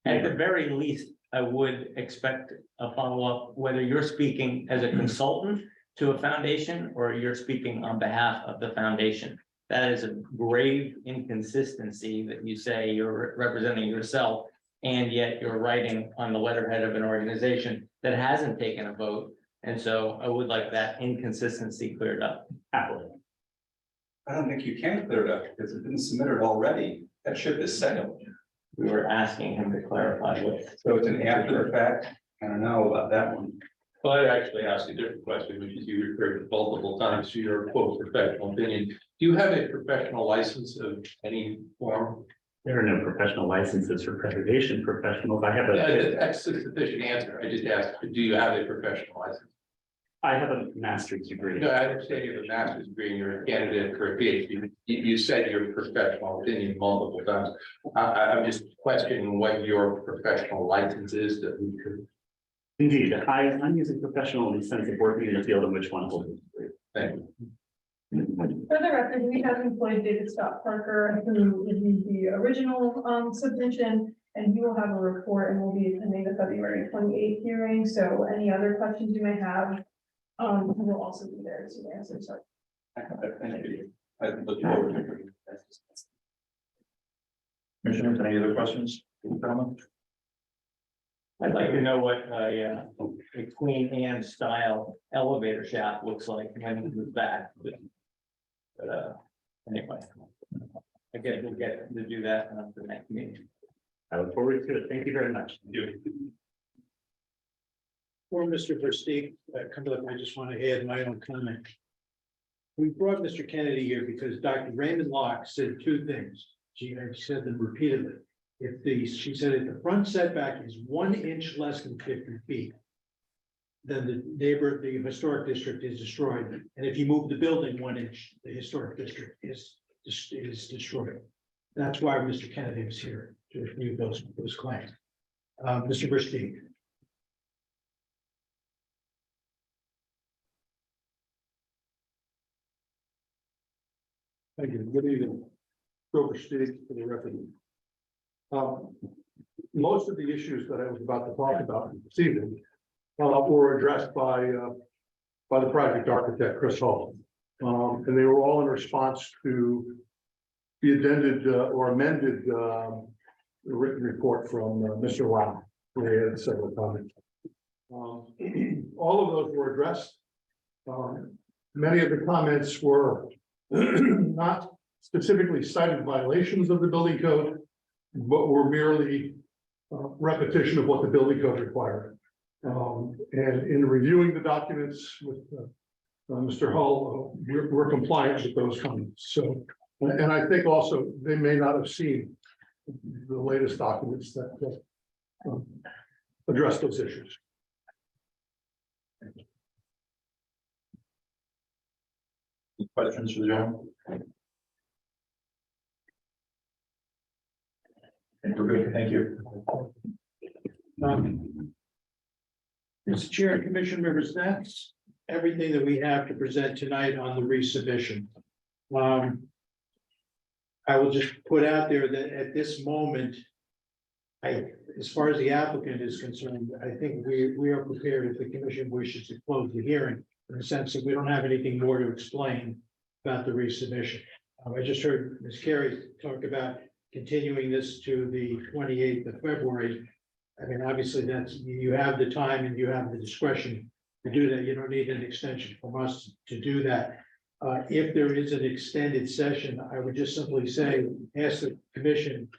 At the very least, I would expect a follow-up, whether you're speaking as a consultant to a foundation or you're speaking on behalf of the foundation. That is a grave inconsistency that you say you're representing yourself, and yet you're writing on the letterhead of an organization that hasn't taken a vote. And so I would like that inconsistency cleared up. Happily. I don't think you can clear it up because it's been submitted already. That ship is sailed. We were asking him to clarify what. So it's an after effect. I don't know about that one. Well, I actually asked a different question, which is you referred to multiple times to your quote professional opinion. Do you have a professional license of any form? There are no professional licenses for preservation professionals. I have That's a sufficient answer. I just asked, do you have a professional license? I have a master's degree. No, I understand you have a master's degree and you're a candidate for a PhD. You said your professional opinion multiple times. I'm just questioning what your professional license is that we could. Indeed, I'm using professional in the sense of working in the field in which one holds a degree. Thank you. For the record, we have employed David Scott Parker, who reviewed the original submission, and he will have a report and will be attending the February 28th hearing. So any other questions you may have, he will also be there to answer. So Thank you. I look forward to it. Commissioners, any other questions? I'd like to know what a Queen Anne style elevator shaft looks like when it moves back. But anyway, I guess we'll get to do that for the next meeting. I look forward to it. Thank you very much. For Mr. Versteeg, come up, I just want to add my own comment. We brought Mr. Kennedy here because Dr. Raymond Locke said two things. She said them repeatedly. She said if the front setback is 1 inch less than 50 feet, then the historic district is destroyed. And if you move the building 1 inch, the historic district is destroyed. That's why Mr. Kennedy was here to review those claims. Mr. Versteeg. Thank you. Good evening. Bill Versteeg for the record. Most of the issues that I was about to talk about this evening were addressed by the project architect, Chris Hall. And they were all in response to the addended or amended written report from Mr. Lau, who had several comments. All of those were addressed. Many of the comments were not specifically cited violations of the building code, but were merely repetition of what the building code required. And in reviewing the documents with Mr. Hull, we're compliant with those comments. So, and I think also they may not have seen the latest documents that address those issues. Questions for the gentleman? We're good, thank you. Mr. Chair and Commission members, that's everything that we have to present tonight on the resubmission. I will just put out there that at this moment, as far as the applicant is concerned, I think we are prepared if the commission wishes to close the hearing, in the sense that we don't have anything more to explain about the resubmission. I just heard Ms. Carey talk about continuing this to the 28th of February. I mean, obviously that's, you have the time and you have the discretion to do that. You don't need an extension from us to do that. If there is an extended session, I would just simply say, ask the commission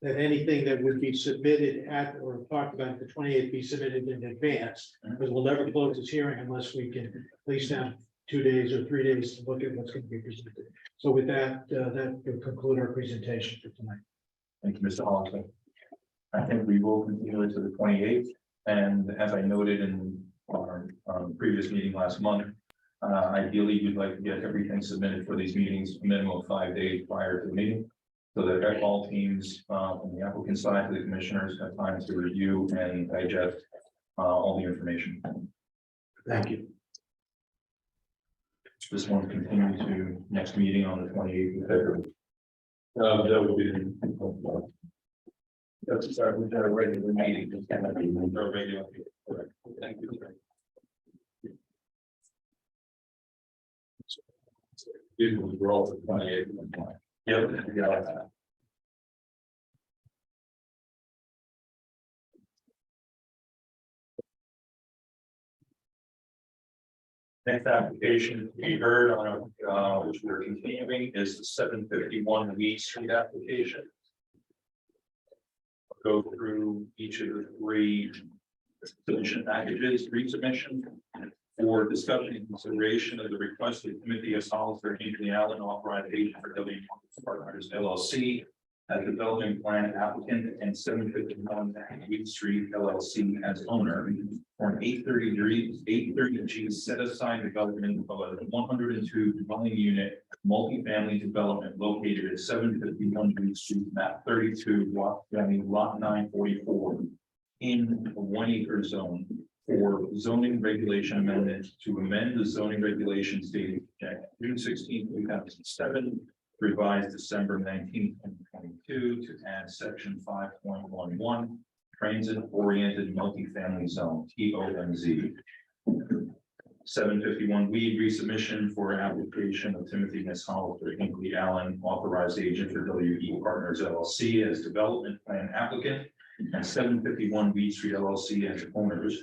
that anything that would be submitted at or talked about at the 28th be submitted in advance, because we'll never close this hearing unless we can at least have 2 days or 3 days to look at what's going to be presented. So with that, that will conclude our presentation for tonight. Thank you, Mr. Hollister. I think we will continue it to the 28th, and as I noted in our previous meeting last month, ideally, you'd like to get everything submitted for these meetings, a minimum of 5 days prior to the meeting, so that all teams from the applicant side to the commissioners have time to review and digest all the information. Thank you. This one continue to next meeting on the 28th of February. That would be. That's sorry, we've got a regular meeting. It's gonna be a regular. Correct. Thank you. We're all at 28. Yep. Yeah. Next application we heard on, which we're continuing, is the 751 Weed Street application. Go through each of the three submission packages, resubmission for discussion and consideration of the request of Timothy S. Hollister, Anthony Allen, authorized agent for W Partners LLC as development plan applicant, and 751 Weed Street LLC as owner for an 830 G set aside development of a 102 dwelling unit multifamily development located at 751 Weed Street, map 32, lot 944 in a 1 acre zone for zoning regulation amendment to amend the zoning regulations dated June 16, 2007, revised December 19, 2022 to add section 5.11 transit-oriented multifamily zone, TOMZ. 751 Weed resubmission for application of Timothy S. Hollister, Hinkley Allen, authorized agent for WE Partners LLC as development plan applicant, and 751 Weed Street LLC as owners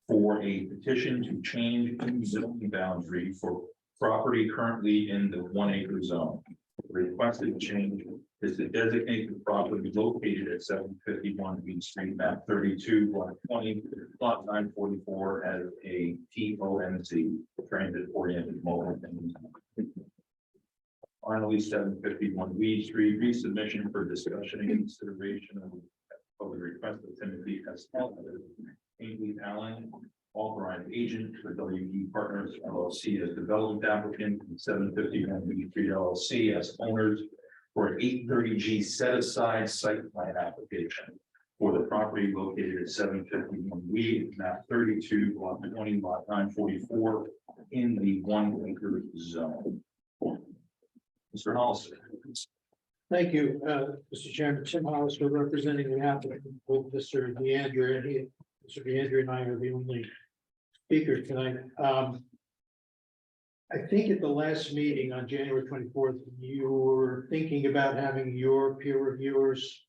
for a petition to change the zoning boundary for property currently in the 1 acre zone. The requested change is to designate the property located at 751 Weed Street, map 32, block 20, lot 944 as a TOMZ, transit-oriented multifamily. Finally, 751 Weed Street resubmission for discussion and consideration of the request of Timothy S. Hollister, Hinkley Allen, authorized agent for WE Partners LLC as development applicant, and 751 Weed Street LLC as owners for an 830 G set aside site plan application for the property located at 751 Weed, map 32, block 20, lot 944 in the 1 acre zone. Mr. Hollister. Thank you, Mr. Chairman. Tim Hollister representing the applicant with Mr. DeAndrea. Mr. DeAndrea and I are the only speakers tonight. I think at the last meeting on January 24th, you were thinking about having your peer reviewers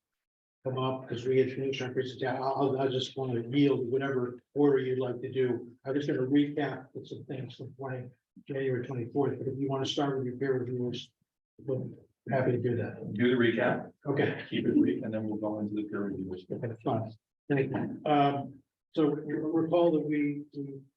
come up because we had finished our presentation. I just want to yield whatever order you'd like to do. I'm just going to recap some things from January 24th, but if you want to start with your peer reviewers, we're happy to do that. Do the recap. Okay. Keep it brief, and then we'll go into the peer reviews. Okay, fine. Thank you. So recall that we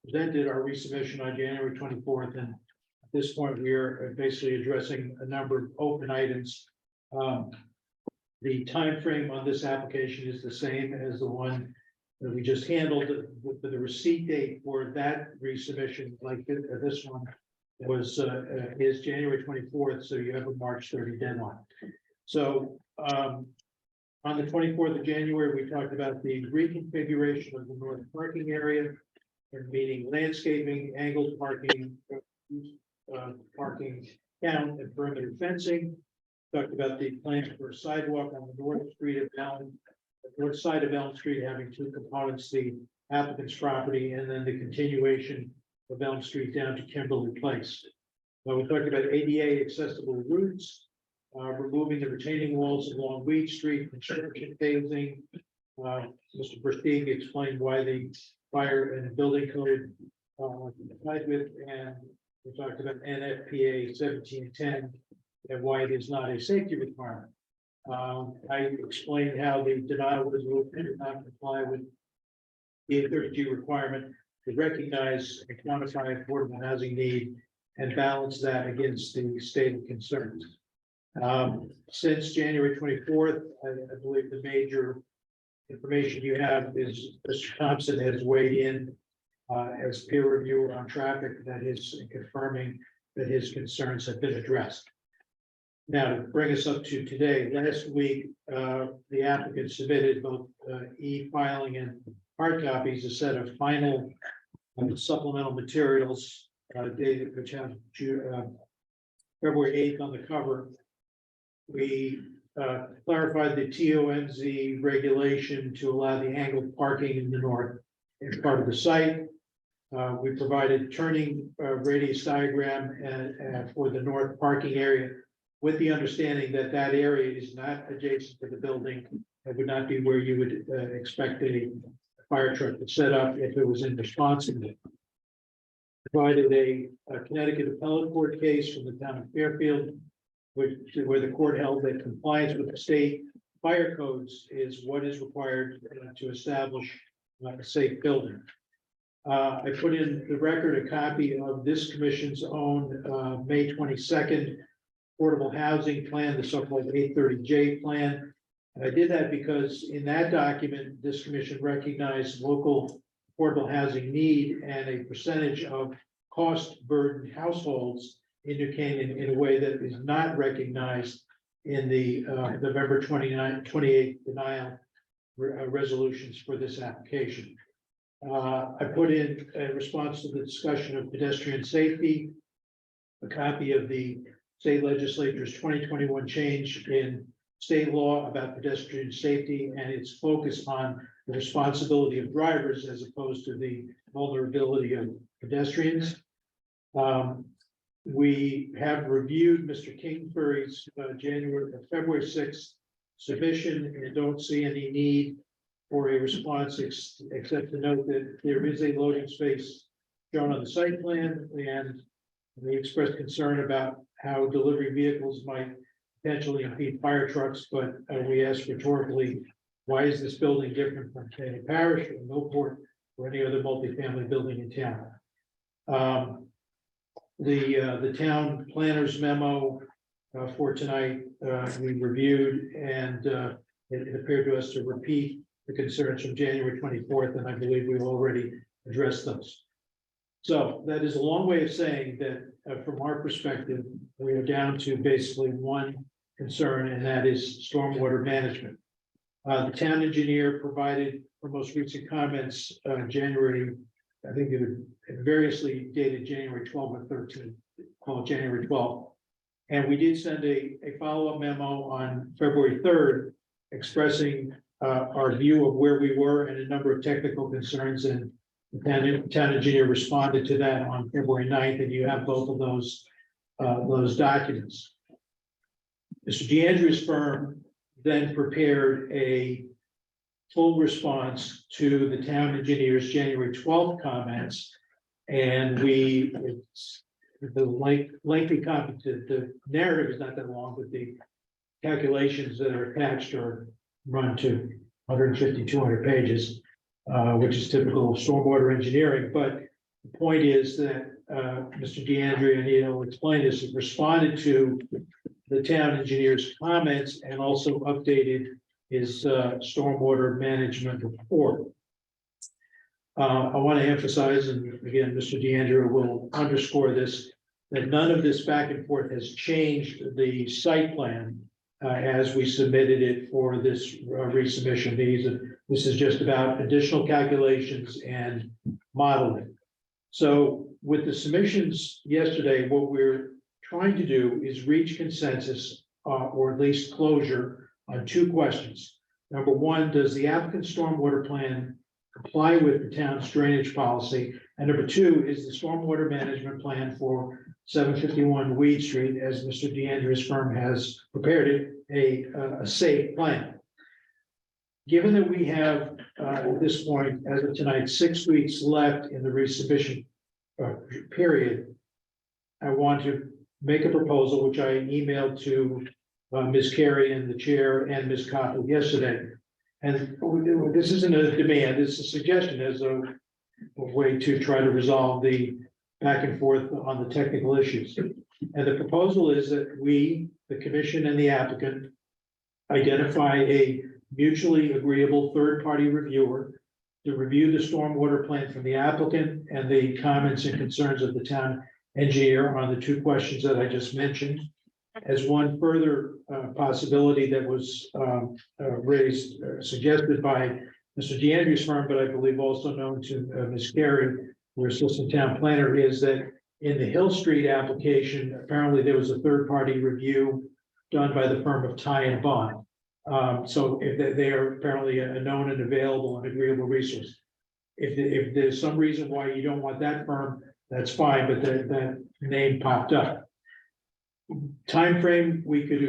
presented our resubmission on January 24th, and at this point, we are basically addressing a number of open items. The time frame on this application is the same as the one that we just handled. The receipt date for that resubmission, like this one, was is January 24th, so you have a March 30 deadline. So on the 24th of January, we talked about the reconfiguration of the north parking area, and meaning landscaping, angled parking, parking count, and perimeter fencing. Talked about the plans for a sidewalk on the north side of Elm Street, having two components: the applicant's property and then the continuation of Elm Street down to Kimberly Place. We talked about ADA accessible routes. Removing the retaining walls along Weed Street, construction phasing. Mr. Versteeg explained why the fire and building code complied with, and we talked about NFPA 1710 and why it is not a safety requirement. I explained how the denial was did not comply with the 830G requirement to recognize and quantify affordable housing need and balance that against the stated concerns. Since January 24th, I believe the major information you have is Mr. Thompson has weighed in as peer reviewer on traffic that is confirming that his concerns have been addressed. Now, to bring us up to today, last week, the applicant submitted both e-filing and hard copies, a set of final supplemental materials dated, which have February 8th on the cover. We clarified the TOMZ regulation to allow the angled parking in the north as part of the site. We provided turning radius diagram for the north parking area, with the understanding that that area is not adjacent to the building. It would not be where you would expect a fire truck to set up if it was in response to it. Provided a Connecticut appellate court case from the town of Fairfield, where the court held that compliance with the state fire codes is what is required to establish a safe building. I put in the record a copy of this commission's own May 22nd affordable housing plan, the so-called 830J plan. And I did that because in that document, this commission recognized local affordable housing need and a percentage of cost burdened households in New Canaan in a way that is not recognized in the November 28th denial resolutions for this application. I put in a response to the discussion of pedestrian safety, a copy of the state legislature's 2021 change in state law about pedestrian safety and its focus on the responsibility of drivers as opposed to the vulnerability of pedestrians. We have reviewed Mr. Kingsbury's February 6th submission and don't see any need for a response except to note that there is a loading space shown on the site plan, and we expressed concern about how delivery vehicles might potentially impede fire trucks, but we asked rhetorically, why is this building different from Canyon Parish or Millport or any other multifamily building in town? The town planner's memo for tonight, we reviewed, and it appeared to us to repeat the concerns from January 24th, and I believe we've already addressed those. So that is a long way of saying that from our perspective, we are down to basically one concern, and that is stormwater management. The town engineer provided the most recent comments January, I think it was variously dated January 12th or 13th, called January 12th. And we did send a follow-up memo on February 3rd, expressing our view of where we were and a number of technical concerns, and the town engineer responded to that on February 9th, and you have both of those documents. Mr. DeAndrea's firm then prepared a full response to the town engineer's January 12th comments, and the lengthy comment, the narrative is not that long, but the calculations that are attached are run to 150, 200 pages, which is typical of stormwater engineering. But the point is that Mr. DeAndrea, and he'll explain this, responded to the town engineer's comments and also updated his stormwater management report. I want to emphasize, and again, Mr. DeAndrea will underscore this, that none of this back and forth has changed the site plan as we submitted it for this resubmission. This is just about additional calculations and modeling. So with the submissions yesterday, what we're trying to do is reach consensus or at least closure on two questions. Number one, does the applicant's stormwater plan comply with the town's drainage policy? And number two, is the stormwater management plan for 751 Weed Street, as Mr. DeAndrea's firm has prepared it, a safe plan? Given that we have at this point, as of tonight, 6 weeks left in the resubmission period, I want to make a proposal, which I emailed to Ms. Carey and the chair and Ms. Copley yesterday. And this isn't a demand, it's a suggestion as a way to try to resolve the back and forth on the technical issues. And the proposal is that we, the commission and the applicant, identify a mutually agreeable third-party reviewer to review the stormwater plan from the applicant and the comments and concerns of the town engineer on the two questions that I just mentioned. As one further possibility that was suggested by Mr. DeAndrews' firm, but I believe also known to Ms. Carey, our assistant town planner, is that in the Hill Street application, apparently there was a third-party review done by the firm of Ty and Bond. So if they are apparently a known and available and agreeable resource. If there's some reason why you don't want that firm, that's fine, but that name popped up. Time frame, we could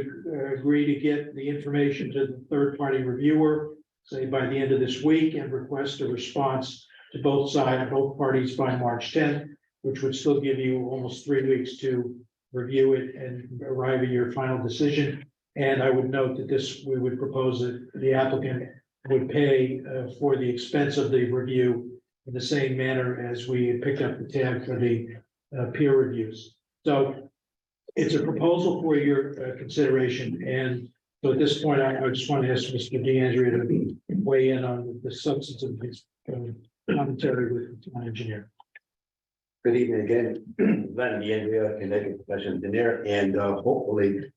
agree to get the information to the third-party reviewer, say by the end of this week, and request a response to both sides, both parties by March 10th, which would still give you almost 3 weeks to review it and arrive at your final decision. And I would note that we would propose that the applicant would pay for the expense of the review in the same manner as we picked up the tab for the peer reviews. So it's a proposal for your consideration. And so at this point, I just want to ask Mr. DeAndrea to weigh in on the substance of his commentary with the town engineer. Good evening again, Len DeAndrea, Connecticut Professional Engineer, and hopefully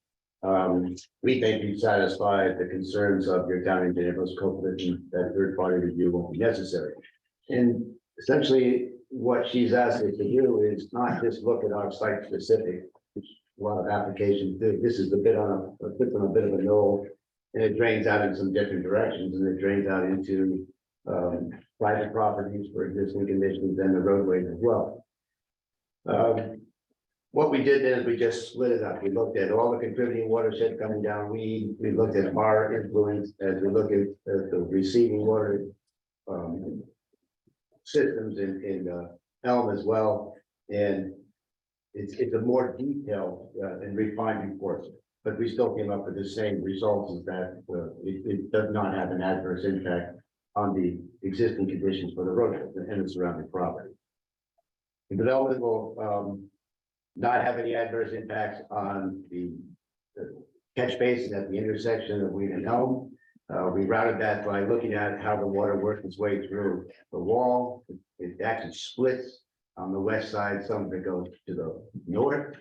we may be satisfied the concerns of your town engineer, most confident that third-party review won't be necessary. And essentially, what she's asked us to do is not just look at our site specific, which a lot of applications do. This is a bit on a bit of a knoll, and it drains out in some different directions, and it drains out into private properties for existing conditions and the roadways as well. What we did then is we just split it up. We looked at all the contributing watershed coming down. We looked at our influence as we look at the receiving water systems in Elm as well. And it's a more detailed and refined report, but we still came up with the same results as that it does not have an adverse impact on the existing conditions for the road and the surrounding property. The development will not have any adverse impacts on the catch basin at the intersection of Weed and Elm. We routed that by looking at how the water works its way through the wall. It actually splits on the west side. Some of it goes to the north.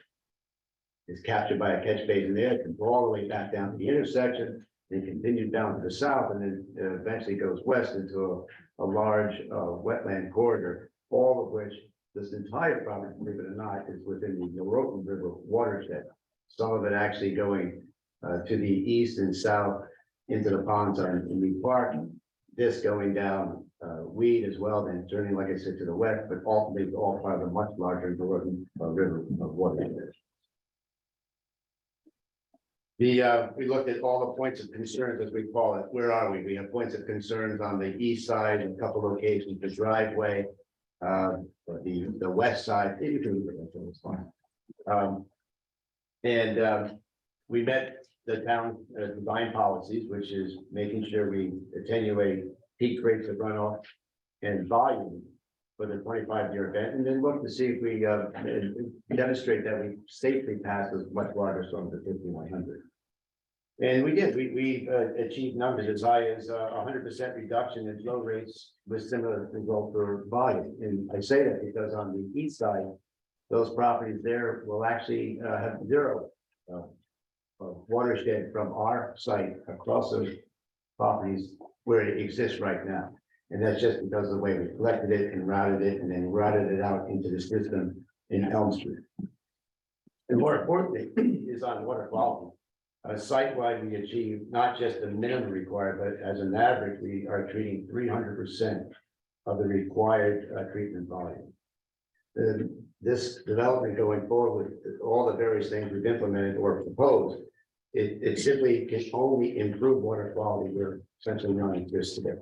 It's captured by a catch basin there. It comes all the way back down to the intersection. It continues down to the south and then eventually goes west into a large wetland corridor, all of which this entire property, believe it or not, is within the Norotan River watershed. Some of it actually going to the east and south into the ponds on Lee Park. This going down Weed as well, then turning, like I said, to the west, but ultimately all part of a much larger Norotan River watershed. We looked at all the points of concerns, as we call it. Where are we? We have points of concerns on the east side and a couple locations, the driveway, the west side. You can leave it, it's fine. We met the town design policies, which is making sure we attenuate peak rates of runoff and volume for the 25-year event, and then look to see if we demonstrate that we safely pass those much larger storms of 5100. And we did. We achieved numbers as high as 100% reduction in flow rates with similar result for volume. And I say that because on the east side, those properties there will actually have zero watershed from our site across those properties where it exists right now. And that's just because of the way we collected it and routed it and then routed it out into the system in Elm Street. And more importantly is on water quality. Site-wide, we achieve not just the minimum required, but as an average, we are treating 300% of the required treatment volume. This development going forward with all the various things we've implemented or proposed, it simply can only improve water quality where essentially none exists today.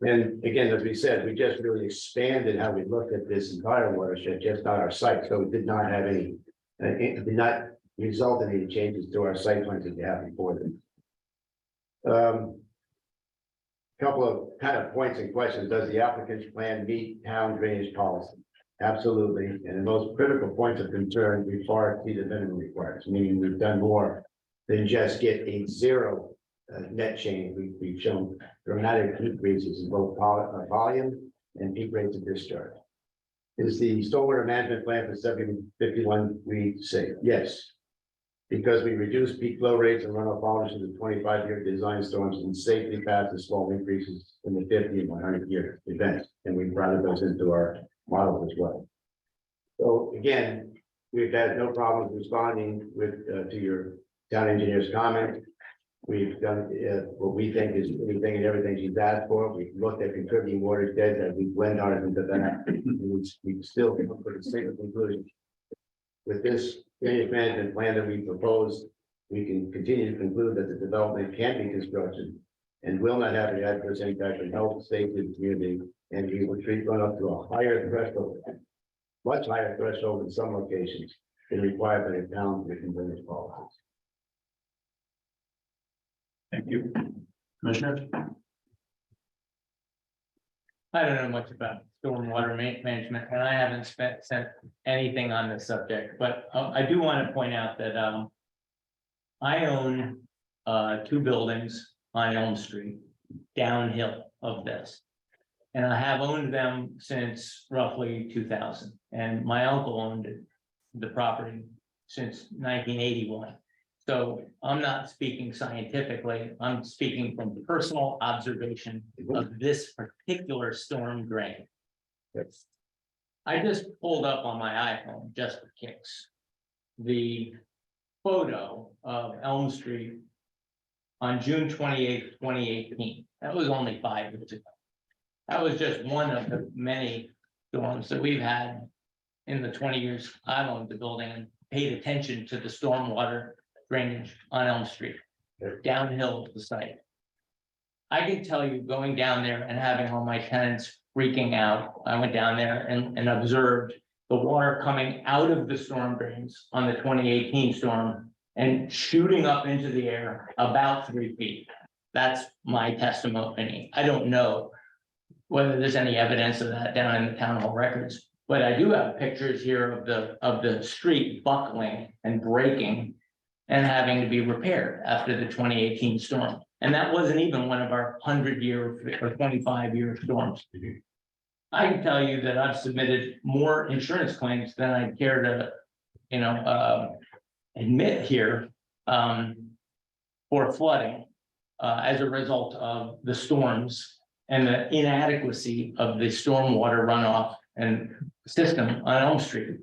And again, as we said, we just really expanded how we looked at this entire watershed, just not our site. So it did not have any, it did not result in any changes to our site plans that we have before them. Couple of kind of points and questions. Does the applicant's plan meet town drainage policy? Absolutely, and the most critical points of concern, we far exceed the minimum requirements, meaning we've done more than just get a zero net change. We've shown dramatic decreases in both volume and peak rates of discharge. Is the stormwater management plan for 751 we say yes? Because we reduce peak flow rates and runoff volumes in the 25-year design storms and safely pass the small increases in the 50 and 100-year events, and we brought those into our models as well. So again, we've had no problems responding with to your town engineer's comment. We've done what we think is anything and everything she's asked for. We've looked at contributing water dead that we blend ours into that. We still come to the same conclusion. With this drainage management plan that we proposed, we can continue to conclude that the development can be constructed and will not have an adverse impact on health, safety, and community, and we will treat run up to a higher threshold, much higher threshold in some locations than required by the town written drainage policies. Thank you. Commissioner? I don't know much about stormwater management, and I haven't sent anything on this subject, but I do want to point out that I own 2 buildings on Elm Street, downhill of this. And I have owned them since roughly 2000, and my uncle owned the property since 1981. So I'm not speaking scientifically, I'm speaking from personal observation of this particular storm drain. Yes. I just pulled up on my iPhone just for kicks the photo of Elm Street on June 28th, 2018. That was only 5 years ago. That was just one of the many storms that we've had in the 20 years I've owned the building and paid attention to the stormwater drainage on Elm Street, downhill the site. I can tell you, going down there and having all my tenants freaking out, I went down there and observed the water coming out of the storm drains on the 2018 storm and shooting up into the air about 3 feet. That's my testimony. I don't know whether there's any evidence of that down in the town hall records, but I do have pictures here of the street buckling and breaking and having to be repaired after the 2018 storm. And that wasn't even one of our 100-year or 25-year storms. I can tell you that I've submitted more insurance claims than I care to, admit here, for flooding as a result of the storms and the inadequacy of the stormwater runoff and system on Elm Street.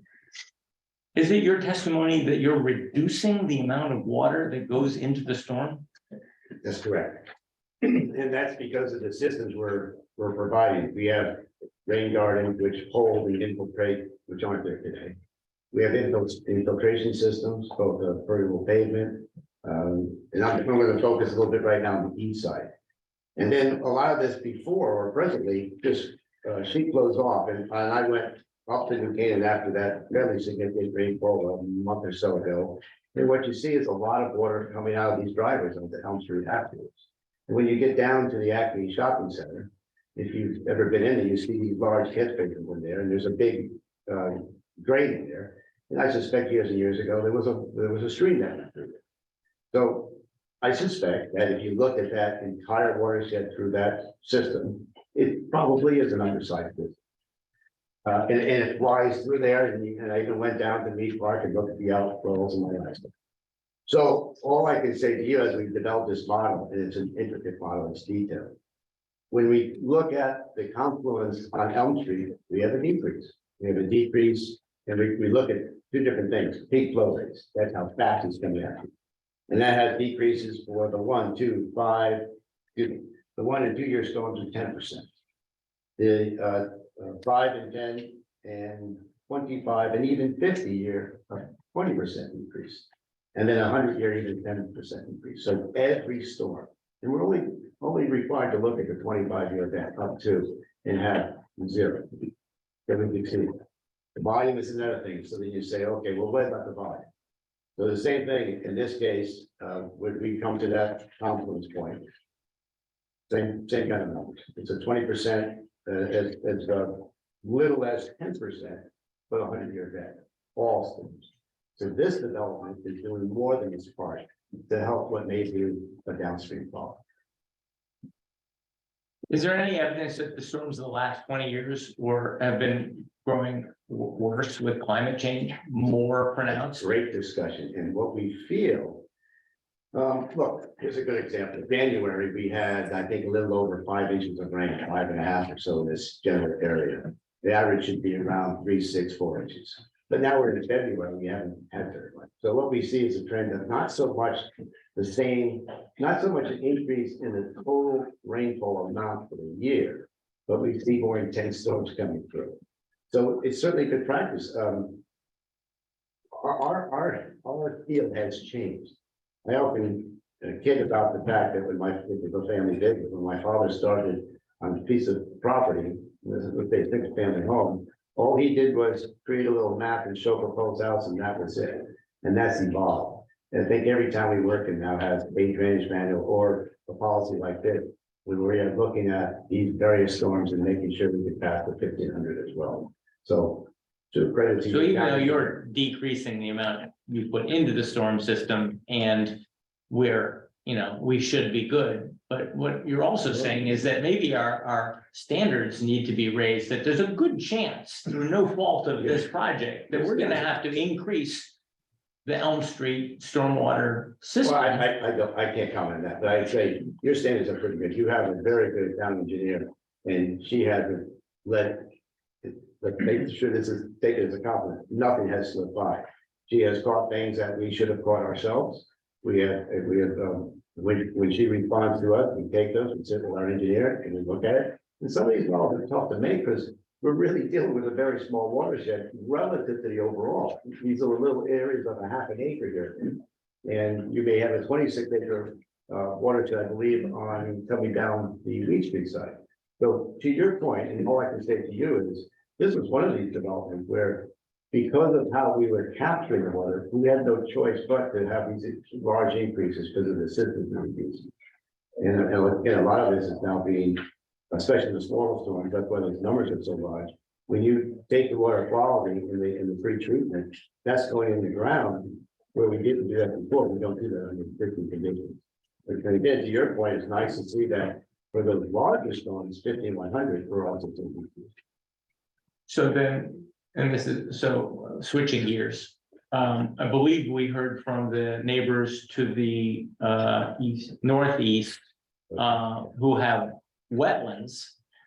Is it your testimony that you're reducing the amount of water that goes into the storm? That's correct. And that's because of the systems we're providing. We have rain gardens which hold and infiltrate, which aren't there today. We have infiltration systems, both permeable pavement. And I'm going to focus a little bit right now on the east side. And then a lot of this before or presently, just sheet flows off. And I went up to New Canaan after that fairly significant rainfall a month or so ago. And what you see is a lot of water coming out of these driveways onto Elm Street afterwards. And when you get down to the Acme Shopping Center, if you've ever been in there, you see these large catch basins in there, and there's a big drain in there. And I suspect years and years ago, there was a stream down through there. So I suspect that if you look at that entire watershed through that system, it probably is an undersized business. And it flies through there, and I even went down to Mead Park and looked at the outflows and my life. So all I can say to you as we develop this model, and it's an intricate model, it's detailed. When we look at the confluence on Elm Street, we have a decrease. We have a decrease, and we look at 2 different things, peak flow rates, that's how fast it's coming out. And that has decreases for the 1, 2, 5, the 1 and 2 year storms are 10%. The 5 and 10 and 25 and even 50 year, 20% increase. And then 100 year, even 10% increase. So every storm, and we're only required to look at the 25-year event up to and have 0. Everything exceeded. The volume is another thing. So then you say, okay, well, what about the volume? So the same thing in this case, when we come to that confluence point. Same kind of numbers. It's a 20%, as little as 10%, but a 100-year event, all storms. So this development is doing more than its part to help what may be a downstream fall. Is there any evidence that the storms of the last 20 years have been growing worse with climate change, more pronounced? Great discussion, and what we feel. Look, here's a good example. January, we had, I think, a little over 5 inches of rain, 5.5 or so in this general area. The average should be around 3, 6, 4 inches. But now we're in February, we haven't had very much. So what we see is a trend of not so much the same, not so much an increase in the total rainfall amount for the year, but we see more intense storms coming through. So it's certainly good practice. Our field has changed. I often kid about the fact that when my family did, when my father started on a piece of property, let's say a single-family home, all he did was create a little map and show proposed house, and that was it. And that's evolved. And I think every town we work in now has a drainage manual or a policy like this, when we're looking at these various storms and making sure we can pass the 1500 as well. So to credit to So you. even though you're decreasing the amount you put into the storm system and where, we should be good, but what you're also saying is that maybe our standards need to be raised, that there's a good chance through no fault of this project that we're gonna have to increase the Elm Street stormwater system. Well, I can't comment on that, but I'd say your standards are pretty good. You have a very good town engineer, and she hasn't let. Let's make sure this is taken as a compliment. Nothing has slipped by. She has caught things that we should have caught ourselves. We have, when she responds to us, we take those, we sit with our engineer and we look at it. And some of these models are tough to make because we're really dealing with a very small watershed relative to the overall. These are little areas of a half an acre here. And you may have a 26-acre watershed, I believe, coming down the Leach Street side. So to your point, and all I can say to you is, this was one of these developments where, because of how we were capturing the water, we had no choice but to have these large increases because of the systems we were using. And again, a lot of this is now being, especially the smaller storms, that's why those numbers are so large. When you take the water quality in the pre-treatment, that's going in the ground where we didn't do that before. We don't do that under existing conditions. But again, to your point, it's nice to see that for the larger storms, 1,500, we're also doing. So then, and this is, so switching gears, I believe we heard from the neighbors to the northeast, who have wetlands.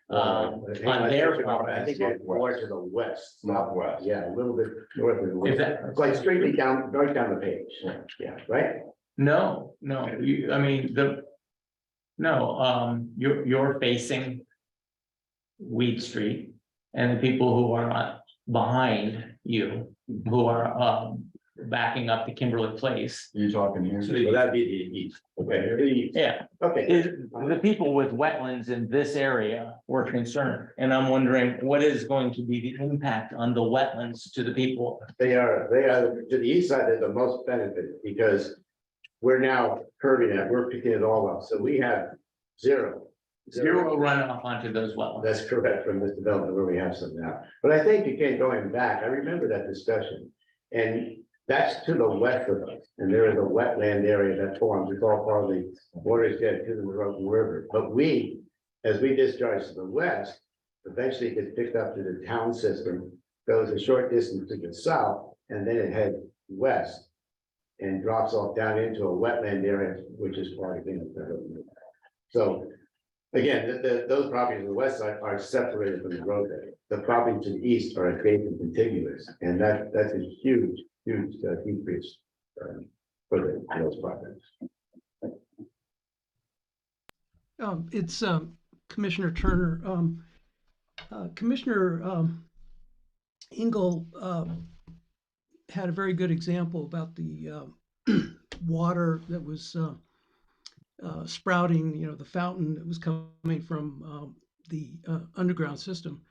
On their I think it's more to the west. Northwest. Yeah, a little bit north of the Is west. that, Like straightly down, right down the page. Yeah, right? no, you're facing Weed Street. And the people who are behind you, who are backing up to Kimberly Place. You talking here? So that'd be the east. Okay. The east. Yeah, Okay. the people with wetlands in this area were concerned, and I'm wondering what is going to be the impact on the wetlands to the people? They are to the east side, they're the most benefit because we're now curving it, we're picking it all up. So we have zero Runoff onto those wetlands. That's correct from this development where we have some now. But I think again, going back, I remember that discussion. And that's to the west of us. And there is a wetland area that forms. It's all part of the watershed to the Monroe River. But we, as we discharge to the west, eventually gets picked up to the town system, goes a short distance to the south, and then it heads west and drops off down into a wetland area, which is part of the. So again, those properties on the west side are separated from the road area. The properties to the east are adjacent contiguous, and that's a huge decrease for those properties. It's Commissioner Turner. Commissioner Engel had a very good example about the water that was sprouting, the fountain that was coming from the underground system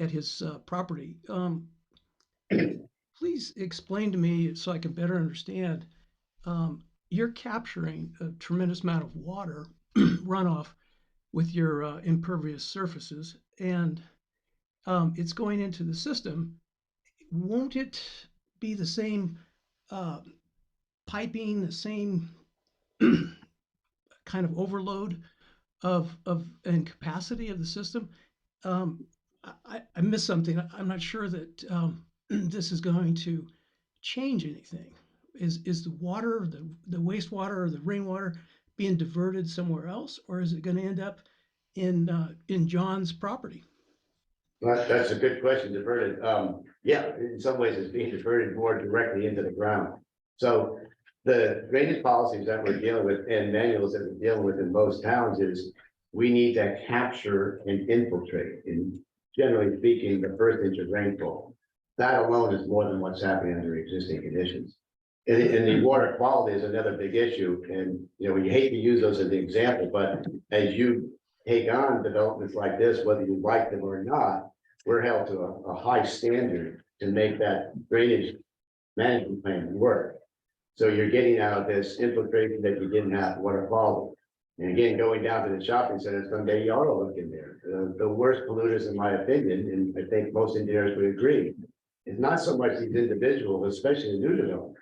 at his property. Please explain to me so I can better understand. You're capturing a tremendous amount of water runoff with your impervious surfaces, and it's going into the system, won't it be the same piping, the same kind of overload of and capacity of the system? I missed something. I'm not sure that this is going to change anything. Is the water, the wastewater or the rainwater being diverted somewhere else, or is it going to end up in John's property? Well, that's a good question, diverted. Yeah, in some ways it's being diverted more directly into the ground. So the drainage policies that we're dealing with and manuals that we're dealing with in most towns is we need to capture and infiltrate, in generally speaking, the first inch of rainfall. That alone is more than what's happening under existing conditions. And the water quality is another big issue. And, you know, you hate to use those as an example, but as you take on developments like this, whether you like them or not, we're held to a high standard to make that drainage management plan work. So you're getting out of this infiltration that you didn't have water quality. And again, going down to the shopping center, someday you ought to look in there. The worst polluters, in my opinion, and I think most engineers would agree, is not so much these individuals, especially the new development.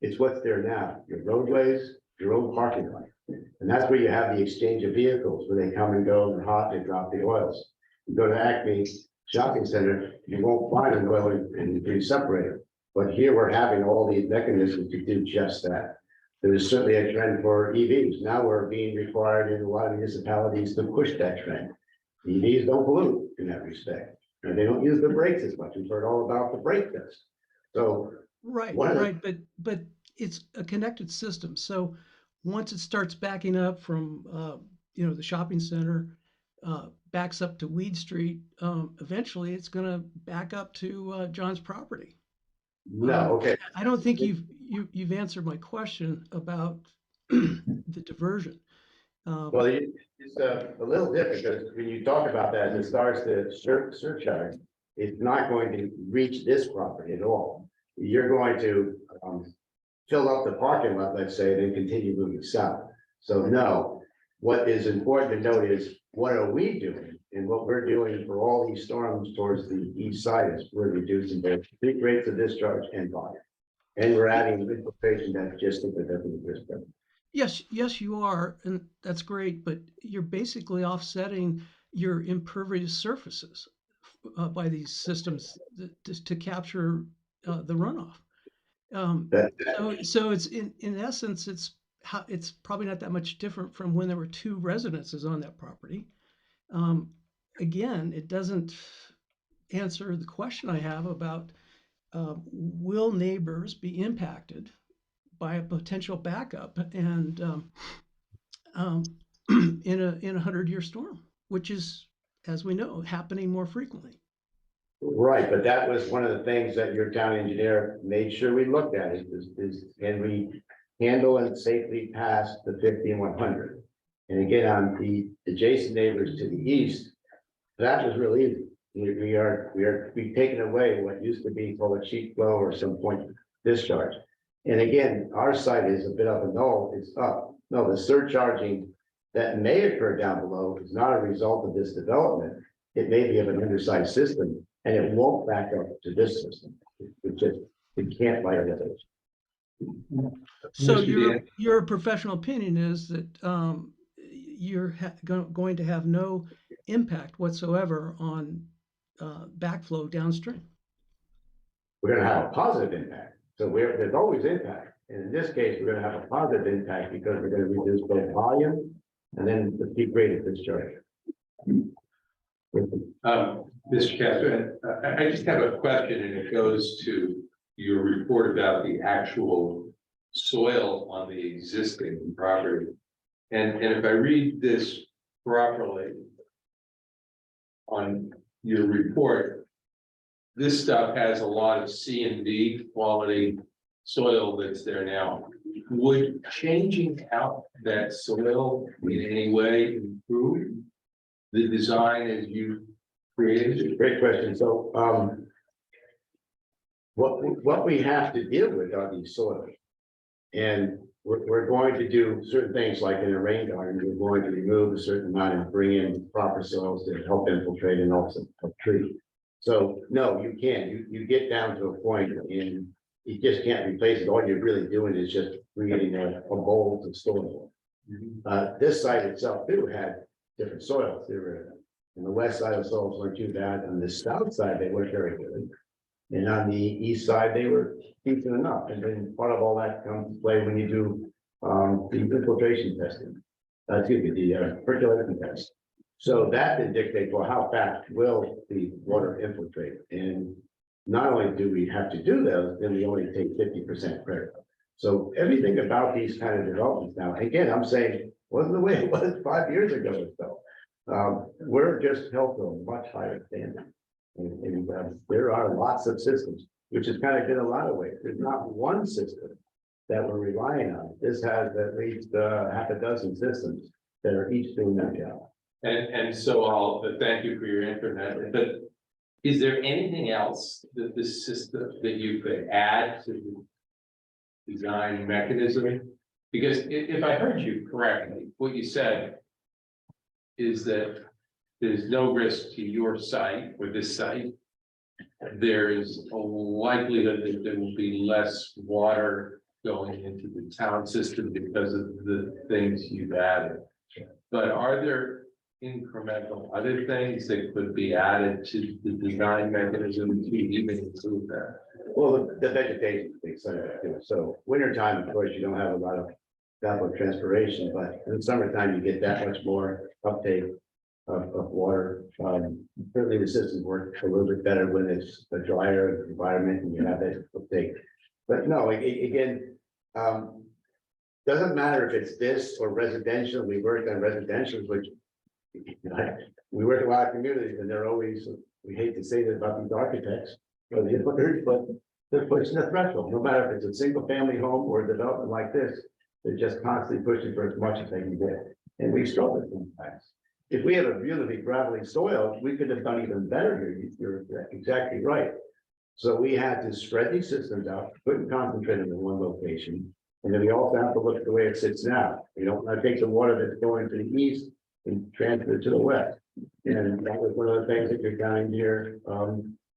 It's what's there now, your roadways, your own parking lot. And that's where you have the exchange of vehicles, where they come and go and hot, they drop the oils. You go to Acme Shopping Center, you won't find an oil and separator. But here we're having all these mechanisms to do just that. There is certainly a trend for EVs. Now we're being required in a lot of municipalities to push that trend. EVs don't pollute in that respect. And they don't use the brakes as much. We've heard all about the brake test. So Right, one of the- right, but it's a connected system. So once it starts backing up from the shopping center, backs up to Weed Street, eventually it's going to back up to John's property. No, okay. I don't think you've answered my question about the diversion. Well, it's a little different because when you talk about that, as far as the surcharge, it's not going to reach this property at all. You're going to fill up the parking lot, let's say, and then continue moving south. So no, what is important to note is what are we doing? And what we're doing for all these storms towards the east side is we're reducing both peak rates of discharge and volume. And we're adding infiltration that's just at the depth. Yes, you are, and that's great, but you're basically offsetting your impervious surfaces by these systems to capture the runoff. So it's in essence, it's probably not that much different from when there were two residences on that property. Again, it doesn't answer the question I have about will neighbors be impacted by a potential backup and in a 100-year storm, which is, as we know, happening more frequently. Right, but that was one of the things that your town engineer made sure we looked at is can we handle and safely pass the 15100? And again, on the adjacent neighbors to the east, that was really easy. We've taken away what used to be called a cheap flow or some point discharge. And again, our site is a bit of a null, it's up. No, the surcharging that may occur down below is not a result of this development. It may be of an undersized system, and it won't back up to this system. It can't by definition. So Mr. your professional opinion is that you're going to have no impact whatsoever on backflow downstream. We're gonna have a positive impact. So there's always impact. And in this case, we're gonna have a positive impact because we're gonna reduce both volume and then the peak rate of discharge. Mr. Castro, I just have a question, and it goes to your report about the actual soil on the existing property. And if I read this properly on your report, this stuff has a lot of C and D quality soil that's there now. Would changing out that soil in any way improve the design as you created? Great question. So what we have to deal with are these soils. And we're going to do certain things like in a rain garden, we're going to remove a certain amount and bring in proper soils to help infiltrate and also help treat. So, no, you can't, you get down to a point and you just can't replace it, all you're really doing is just creating a bowl to store it. This site itself too had different soils, they were, on the west side of the soils weren't too bad, on the south side, they were very good. And on the east side, they were decent enough, and then part of all that comes to play when you do the infiltration testing. Excuse me, the percolation test. So that then dictates, well, how fast will the water infiltrate? And not only do we have to do those, then we only take 50% credit. So everything about these kind of developments now, again, I'm saying, wasn't the way it was 5 years ago or so. We're just held to a much higher standard. And there are lots of systems, which is kind of been a lot of ways. There's not one system that we're relying on. This has at least half a dozen systems that are each doing their job. And so I'll thank you for your internet, but is there anything else that this system that you could add to the design mechanism? Because if I heard you correctly, what you said is that there's no risk to your site or this site. There's a likelihood that there will be less water going into the town system because of the things you've added. But are there incremental other things that could be added to the design mechanism to even improve that? Well, the vegetation is big subject too. So wintertime, of course, you don't have a lot of evapotranspiration, but in the summertime, you get that much more uptake of water. Certainly the systems work a little bit better when it's a drier environment and you have that uptake. But no, again, doesn't matter if it's this or residential. We worked on residential, which we work in a lot of communities and they're always, we hate to say that about these architects, but they're pushing the threshold, no matter if it's a single family home or a development like this, they're just constantly pushing for as much as they can get. And we struggle sometimes. If we have a beautifully gravelly soil, we could have done even better here. You're exactly right. So we had to spread these systems out, couldn't concentrate them in one location. And then we also have to look at the way it sits now. You don't want to take the water that's going to the east and transfer it to the west. And that was one of the things that your guy here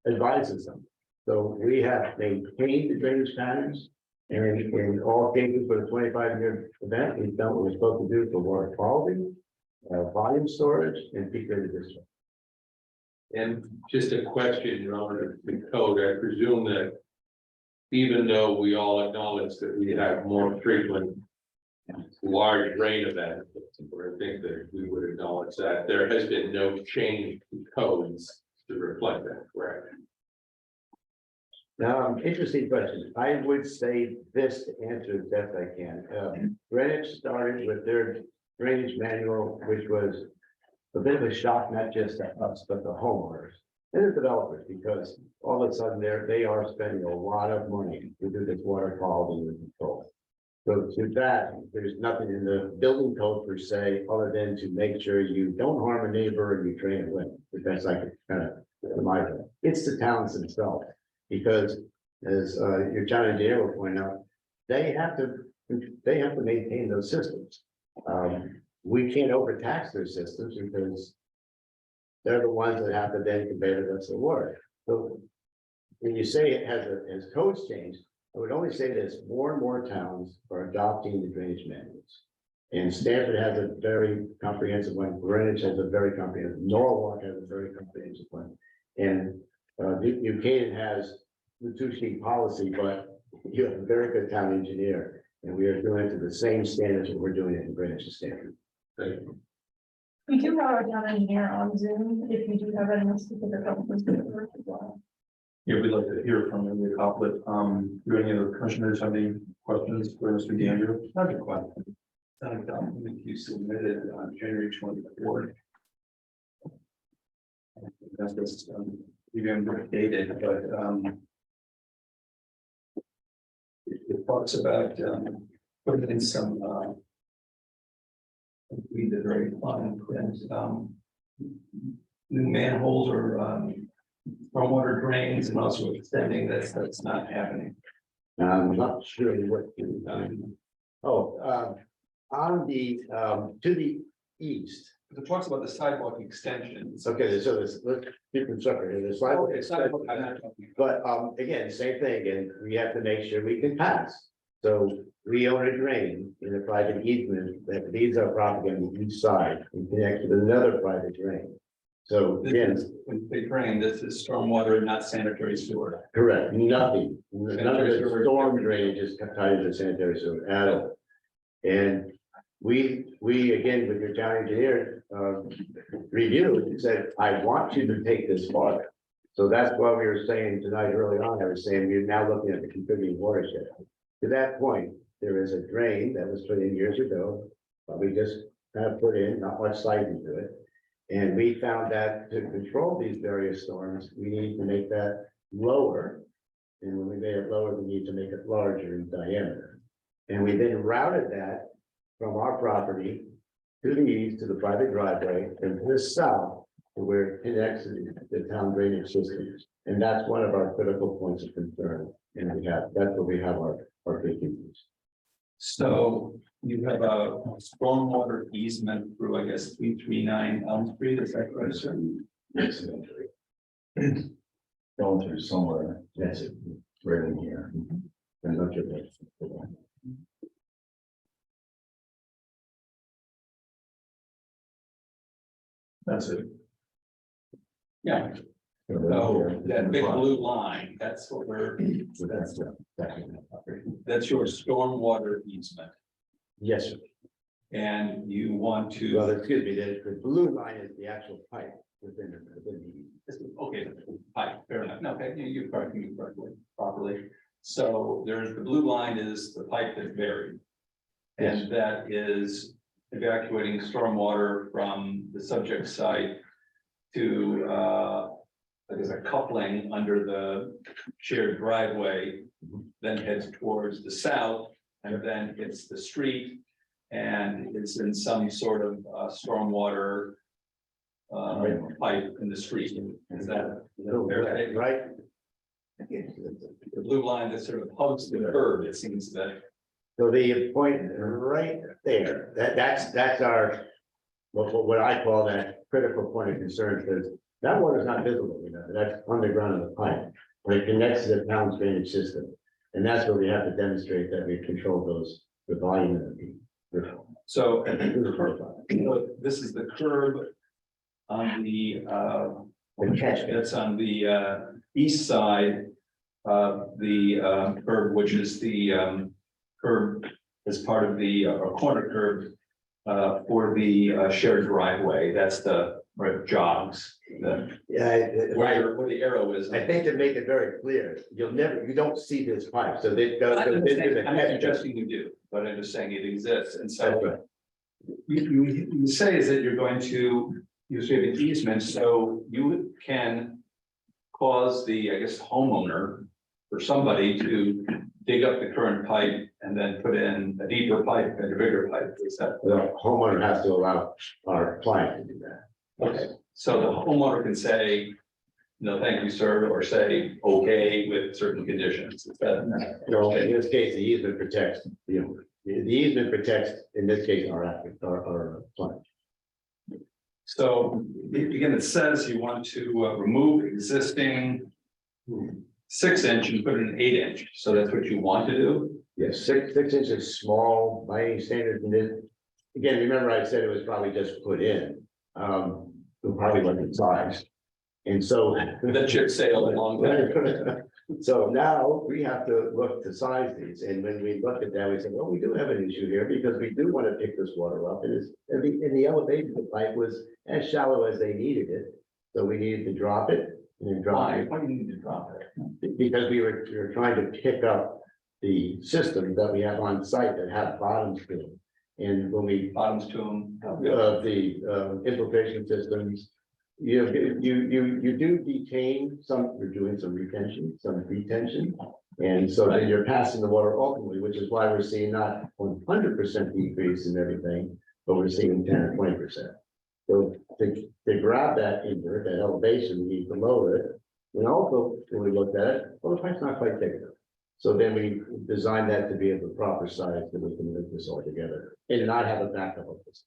advises them. So we have maintained the drainage patterns. And in all cases for the 25-year event, we've done what we're supposed to do for water quality, volume storage, and peak rate district. And just a question relative to code, I presume that even though we all acknowledge that we have more frequent large rain events, or I think that we would acknowledge that there has been no change to codes to reflect that, correct? Now, interesting question. I would say this to answer as best I can. Greenwich started with their drainage manual, which was a bit of a shock, not just to us, but the homeowners and the developers, because all of a sudden they are spending a lot of money to do this water quality and control. So to that, there's nothing in the building code per se, other than to make sure you don't harm a neighbor and you drain it away. If that's like kind of my, it's the towns themselves, because as your town engineer will point out, they have to maintain those systems. We can't overtax their systems because they're the ones that have to then convey the rest of the water. So when you say it has codes changed, I would only say this: more and more towns are adopting the drainage manuals. And Stanford has a very comprehensive one. Greenwich has a very comprehensive. Norwalk has a very comprehensive one. And New Canaan has the two-sheet policy, but you have a very good town engineer. And we are doing it to the same standards that we're doing it in Greenwich and Stanford. Thank you. We do have our town engineer on Zoom, if you do have any specific questions. As well. Yeah, we'd like to hear from you, but do any of the commissioners have any questions for Mr. DeAndrew? I have a question. That document you submitted on January 24th. That's just even dated, but it talks about putting in some we did very fine print, new manholes or stormwater drains, and also extending this. That's not happening. I'm not sure what you've done. On the to the east It talks about the sidewalk extensions. Okay, so let's keep it separate, here. There's sidewalk extension. But again, same thing, and we have to make sure we can pass. So we own a drain in a private easement that leads our property on the east side and connects with another private drain. So again, When they drain, this is stormwater, not sanitary sewer. correct, nothing, none of Sanitary the sewer. storm drainage is tied to the sanitary sewer at all. And we again, with your town engineer, reviewed, said, I want you to take this farther. So that's why we were saying tonight early on, I was saying, we're now looking at the contributing watershed. To that point, there is a drain that was put in years ago, but we just kind of put in, not much sight into it. And we found that to control these various storms, we need to make that lower. And when we made it lower, we need to make it larger in diameter. And we then routed that from our property to the east to the private driveway and to the south to where it connects to the town drainage systems. And that's one of our critical points of concern. And that's where we have our issues. So you have a stormwater easement through, I guess, 339 Elm Street, is that correct, sir? Yes. Going through somewhere, That's it. right in here. And not your best. That's it. Yeah, so that big blue line, that's what we're, that's your stormwater easement. Yes, sir. And you want Well, to, excuse me, the blue line is the actual pipe within okay, hi, fair enough, no, okay, you're correcting me correctly, properly. So there's, the blue line is the pipe that's buried. And that is evacuating stormwater from the subject site to, there's a coupling under the shared driveway, then heads towards the south, and then hits the street, and it's in some sort of stormwater pipe in the street. Is that fair? Right? The blue line that sort of hugs the curb, it seems that. So the point right there, that's our, what I call that critical point of concern, because that water is not visible, that's underground in the pipe, but it connects to the town's drainage system. And that's where we have to demonstrate that we control the volume of the. So this is the curb on the that's on the east side of the curb, which is the curb as part of the corner curb for the shared driveway. That's the where it jogs. Where the arrow is. I think to make it very clear, you don't see this pipe, so they go. I'm not suggesting you do, but I'm just saying it exists, and so. You say is that you're going to use an easement, so you can cause the, I guess, homeowner or somebody to dig up the current pipe and then put in a deeper pipe and a bigger pipe. Is that? The homeowner has to allow our client to do that. Okay, so the homeowner can say, no, thank you, sir, or say, okay, with certain conditions. Is that? No, in this case, the easement protects, the easement protects, in this case, our client. So again, it says you want to remove existing 6-inch and put in an 8-inch. So that's what you want to do? Yes, 6 inches small by any standard. And then, again, remember I said it was probably just put in. It probably wasn't sized. And so. That should sail a long time. So now we have to look to size these. And when we look at that, we say, well, we do have an issue here because we do want to pick this water up. And the elevation of the pipe was as shallow as they needed it. So we needed to drop it and then drop Why? it. Why do you need to drop it? Because we were trying to pick up the system that we have on site that have bottoms to them. And when we Bottoms to them. the infiltration systems, you do detain some, you're doing some retention, some retention. And so then you're passing the water ultimately, which is why we're seeing not 100% decrease in everything, but we're seeing 10 or 20%. So to grab that invert, that elevation, we need to lower it. And also, when we looked at it, well, the pipe's not quite big enough. So then we designed that to be of the proper size that we can link this all together and not have a backup of this.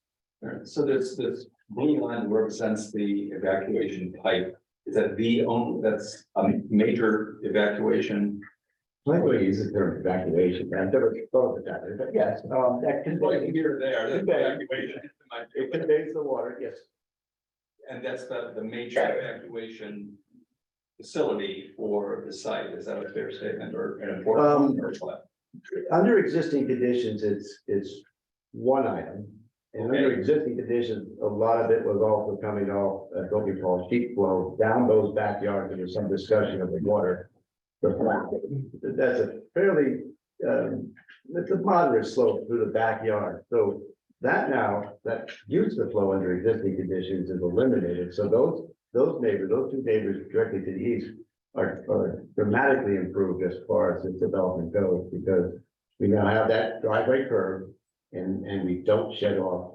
So there's this blue line represents the evacuation pipe. Is that the only, that's a major evacuation? I think we use the term evacuation, I've never thought of it that way, but yes, that conveys, Here or there, that's evacuation. it conveys the water, yes. And that's the major evacuation facility for the site. Is that a fair statement or an important one or what? Under existing conditions, it's one item. And under Okay. existing conditions, a lot of it was also coming off, what we call sheet flow down those backyards. There was some discussion of the water. That's a fairly, it's a moderate slope through the backyard. So that now, that used to flow under existing conditions is eliminated. So those neighbors, those two neighbors directly to the east are dramatically improved as far as this development goes, because we now have that driveway curve and we don't shed off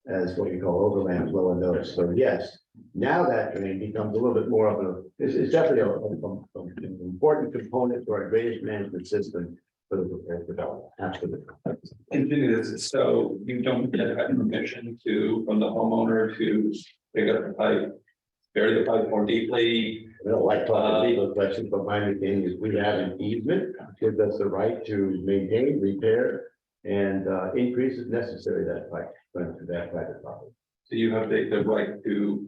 as what you call overland flow in those. So yes, now that drain becomes a little bit more of a, it's definitely an important component to our drainage management system for the proposed development. Absolutely. Continue this, so you don't get permission from the homeowner to pick up the pipe, bury the pipe more deeply. I don't like talking legal questions, but my understanding is we have an easement, gives us the right to maintain, repair, and increase if necessary that pipe, to that private property. So you have the right to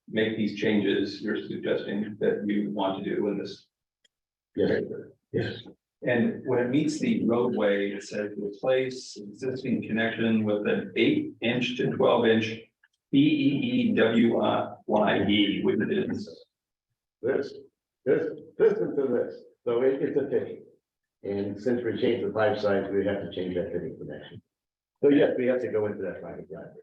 make these changes you're suggesting that you want to do in this. Yes, yes. And when it meets the roadway, it says replace existing connection with an 8-inch to 12-inch BEEWYE, which it is. This into this, so it's a fitting. And since we changed the pipe size, we have to change that fitting connection. So yes, we have to go into that private driveway.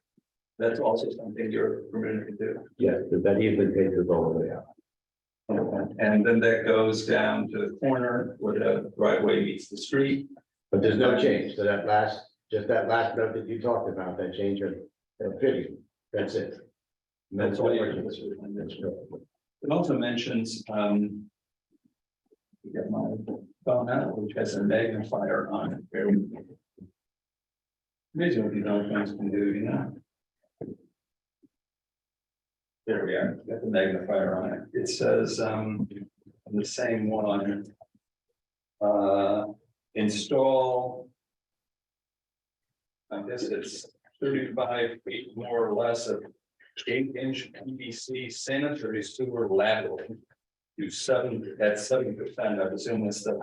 That's also something you're permitted to do. Yes, but that easement takes us all the way out. And then that goes down to the corner where the driveway meets the street. But there's no change to that last, just that last note that you talked about, that change of fitting, that's it. That's all you're interested in. It also mentions, get my phone out, which has a magnifier on it. Amazing what these other things can do, you know? There we are, got the magnifier on it. It says, the same one. Install. I guess it's 35 feet more or less of 8-inch PVC sanitary sewer lateral. To 7%, that's 7%. I presume that's the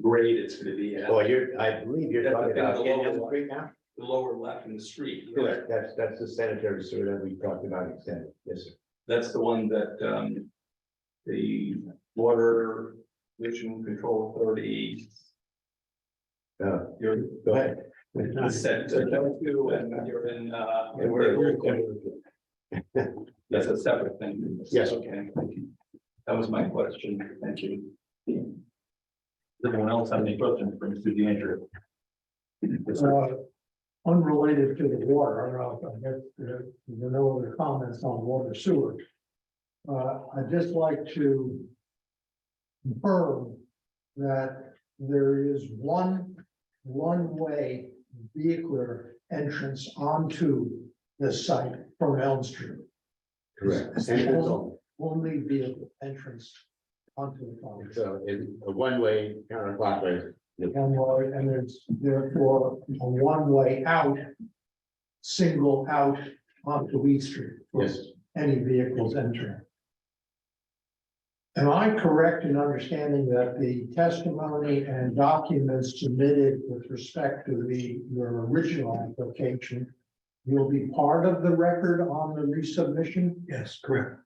grade it's gonna be at. Oh, I believe you're That's talking the about lower Indian one. Street now? The lower left in the street. Correct, that's the sanitary sewer that we talked about extended, yes, sir. That's the one that, the Water Pollution Control Authority. Go ahead. Said to go to, and you're in, And that's a separate thing. Yes. Okay, thank you. That was my question, thank you. Does anyone else have any questions for Mr. DeAndrea? Unrelated to the water, I guess, there are no other comments on water sewer. I'd just like to confirm that there is one-way vehicular entrance onto the site from Elm Street. Correct. Only vehicle entrance onto the property. So it's a one-way counterclockwise. And there's therefore a one-way out, single out onto East Street. for Yes. Any vehicles entering. Am I correct in understanding that the testimony and documents submitted with respect to your original application will be part of the record on the resubmission? Yes, correct.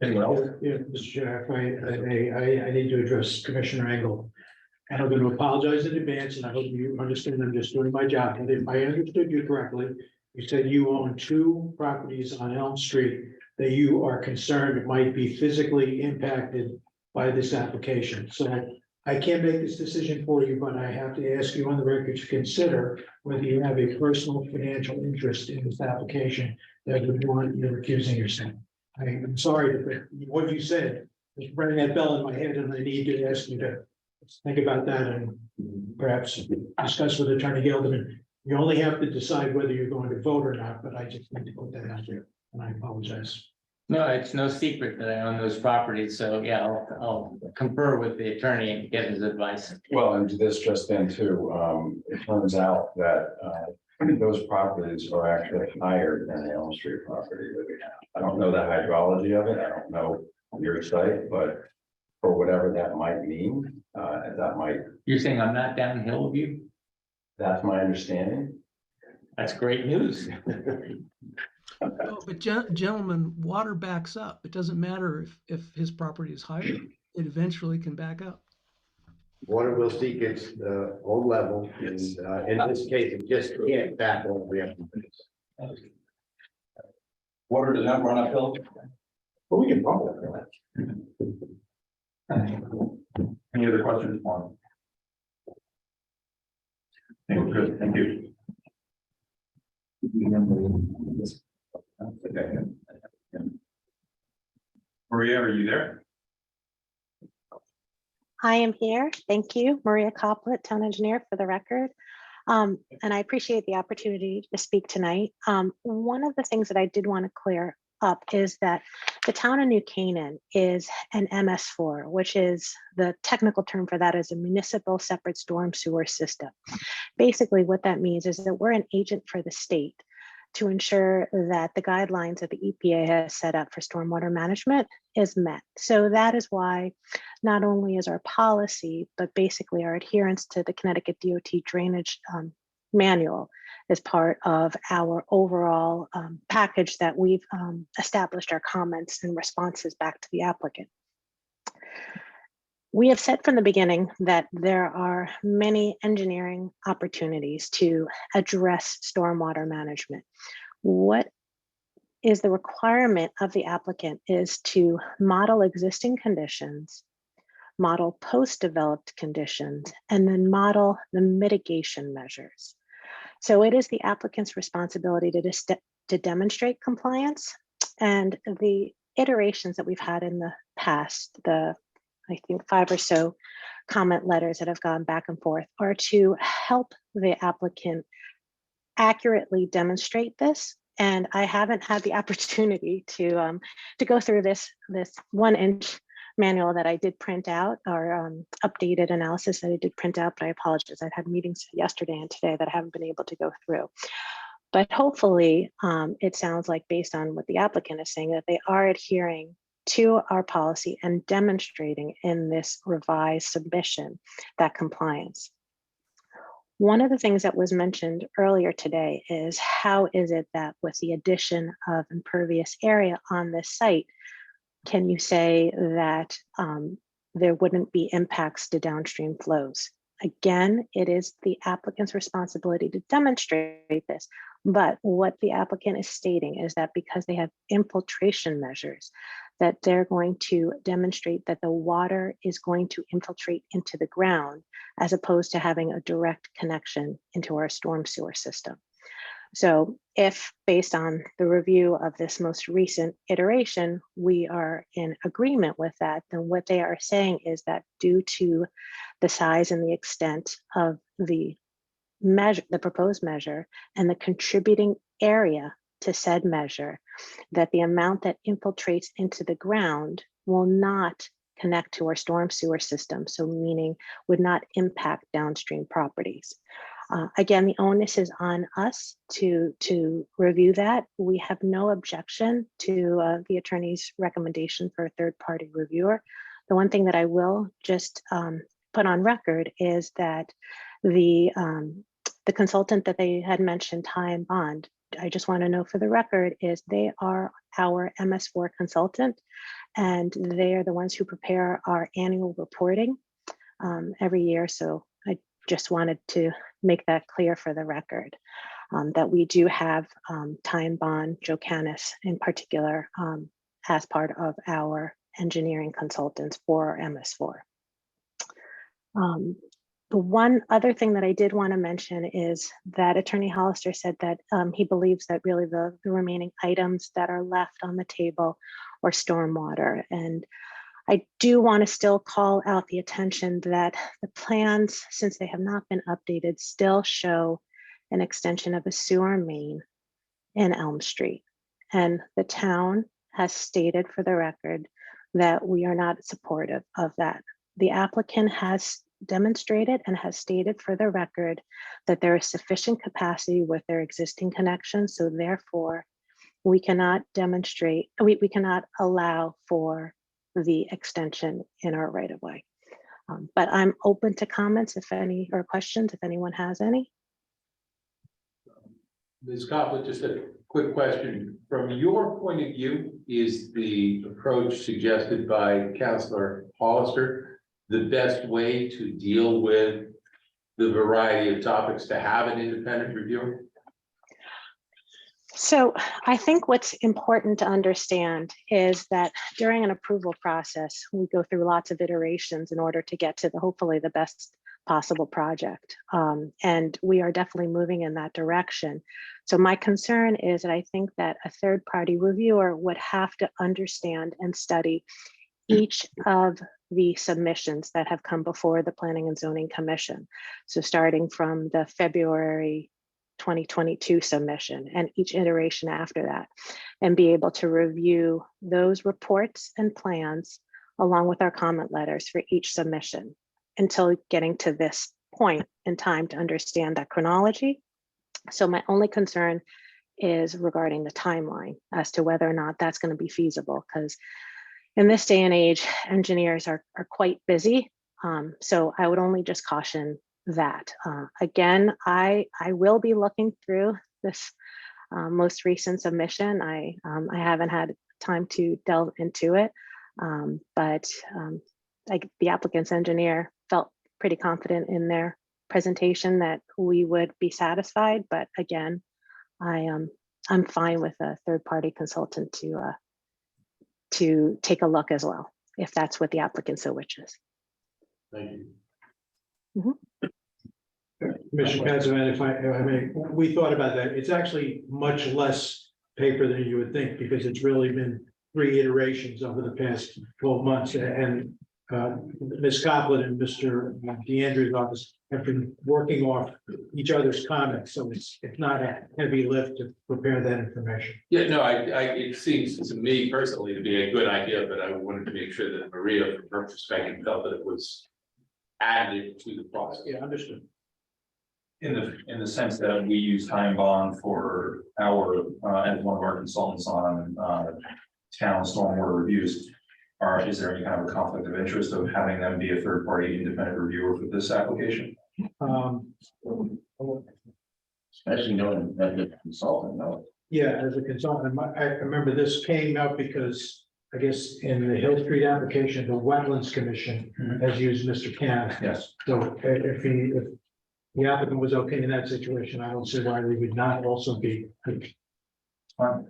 Anyone else? Yeah, Mr. Chair, if I need to address Commissioner Engel. And I'm going to apologize in advance, and I hope you understand I'm just doing my job. And if I understood you correctly, you said you own 2 properties on Elm Street that you are concerned might be physically impacted by this application. So I can't make this decision for you, but I have to ask you on the record to consider whether you have a personal financial interest in this application that would warrant you recusing yourself. I'm sorry, but what you said is ringing that bell in my head, and I need to ask you to let's think about that and perhaps discuss with Attorney Gilderman. You only have to decide whether you're going to vote or not, but I just need to put that out there, and I apologize. No, it's no secret that I own those properties, so yeah, I'll confer with the attorney and get his advice. Well, and this just in too, it turns out that, those properties are actually higher than the Elm Street property that we have. I don't know the hydrology of it, I don't know your site, but for whatever that might mean, that might, You're saying I'm not downhill of you? that's my understanding. That's great news. Oh, but gentlemen, water backs up. It doesn't matter if his property is higher, it eventually can back up. Water will seek its own level, and in this case, it just can't back all the way up. Water does not run uphill? Well, we can pump it. Any other questions, Juan? I think we're good, thank you. Maria, are you there? I am here. Thank you, Maria Coplet, Town Engineer, for the record. And I appreciate the opportunity to speak tonight. One of the things that I did want to clear up is that the town of New Canaan is an MS4, which is the technical term for that is a municipal separate storm sewer system. Basically, what that means is that we're an agent for the state to ensure that the guidelines that the EPA has set up for stormwater management is met. So that is why not only is our policy, but basically our adherence to the Connecticut DOT drainage manual is part of our overall package that we've established our comments and responses back to the applicant. We have said from the beginning that there are many engineering opportunities to address stormwater management. What is the requirement of the applicant is to model existing conditions, model post-developed conditions, and then model the mitigation measures. So it is the applicant's responsibility to demonstrate compliance, and the iterations that we've had in the past, I think 5 or so comment letters that have gone back and forth are to help the applicant accurately demonstrate this. And I haven't had the opportunity to go through this 1-inch manual that I did print out, or updated analysis that I did print out, but I apologize. I've had meetings yesterday and today that I haven't been able to go through. But hopefully it sounds like, based on what the applicant is saying, that they are adhering to our policy and demonstrating in this revised submission that compliance. One of the things that was mentioned earlier today is how is it that with the addition of impervious area on this site, can you say that there wouldn't be impacts to downstream flows? Again, it is the applicant's responsibility to demonstrate this, but what the applicant is stating is that because they have infiltration measures, that they're going to demonstrate that the water is going to infiltrate into the ground as opposed to having a direct connection into our storm sewer system. So if, based on the review of this most recent iteration, we are in agreement with that, then what they are saying is that due to the size and the extent of the measure, the proposed measure, and the contributing area to said measure, that the amount that infiltrates into the ground will not connect to our storm sewer system, so meaning would not impact downstream properties. Again, the onus is on us to review that. We have no objection to the attorney's recommendation for a third-party reviewer. The one thing that I will just put on record is that the consultant that they had mentioned, Ty and Bond, I just want to know for the record is they are our MS4 consultant, and they are the ones who prepare our annual reporting every year. So I just wanted to make that clear for the record, that we do have Ty and Bond, Joe Canis in particular, as part of our engineering consultants for our MS4. The one other thing that I did want to mention is that Attorney Hollister said that he believes that really the remaining items that are left on the table are stormwater. And I do want to still call out the attention that the plans, since they have not been updated, still show an extension of a sewer main in Elm Street. And the town has stated for the record that we are not supportive of that. The applicant has demonstrated and has stated for the record that there is sufficient capacity with their existing connections. So therefore, we cannot demonstrate, we cannot allow for the extension in our right of way. But I'm open to comments if any, or questions if anyone has any. Ms. Copeland, just a quick question. From your point of view, is the approach suggested by Councilor Hollister the best way to deal with the variety of topics to have an independent reviewer? So I think what's important to understand is that during an approval process, we go through lots of iterations in order to get to hopefully the best possible project. And we are definitely moving in that direction. So my concern is that I think that a third-party reviewer would have to understand and study each of the submissions that have come before the Planning and Zoning Commission. So starting from the February 2022 submission and each iteration after that, and be able to review those reports and plans along with our comment letters for each submission until getting to this point in time to understand that chronology. So my only concern is regarding the timeline as to whether or not that's going to be feasible, because in this day and age, engineers are quite busy. So I would only just caution that. Again, I will be looking through this most recent submission. I haven't had time to delve into it, but the applicant's engineer felt pretty confident in their presentation that we would be satisfied. But again, I'm fine with a third-party consultant to take a look as well, if that's what the applicant so wishes. Thank you. Commissioner Councilman, if I mean, we thought about that. It's actually much less paper than you would think, because it's really been 3 iterations over the past 12 months. And Ms. Copeland and Mr. DeAndrea's office have been working off each other's comments. So it's not a heavy lift to prepare that information. Yeah, no, it seems to me personally to be a good idea, but I wanted to make sure that Maria, from her perspective, felt that it was added to the process. Yeah, understood. In the sense that we use Time Bond for our, as one of our consultants on, town stormwater reviews. Is there any kind of a conflict of interest of having them be a third-party independent reviewer for this application? Especially knowing that the consultant knows. Yeah, as a consultant, I remember this came out because I guess in the Hill Street application, the Wetlands Commission has used Mr. Can. Yes. So if the applicant was okay in that situation, I don't see why they would not also be. Fine.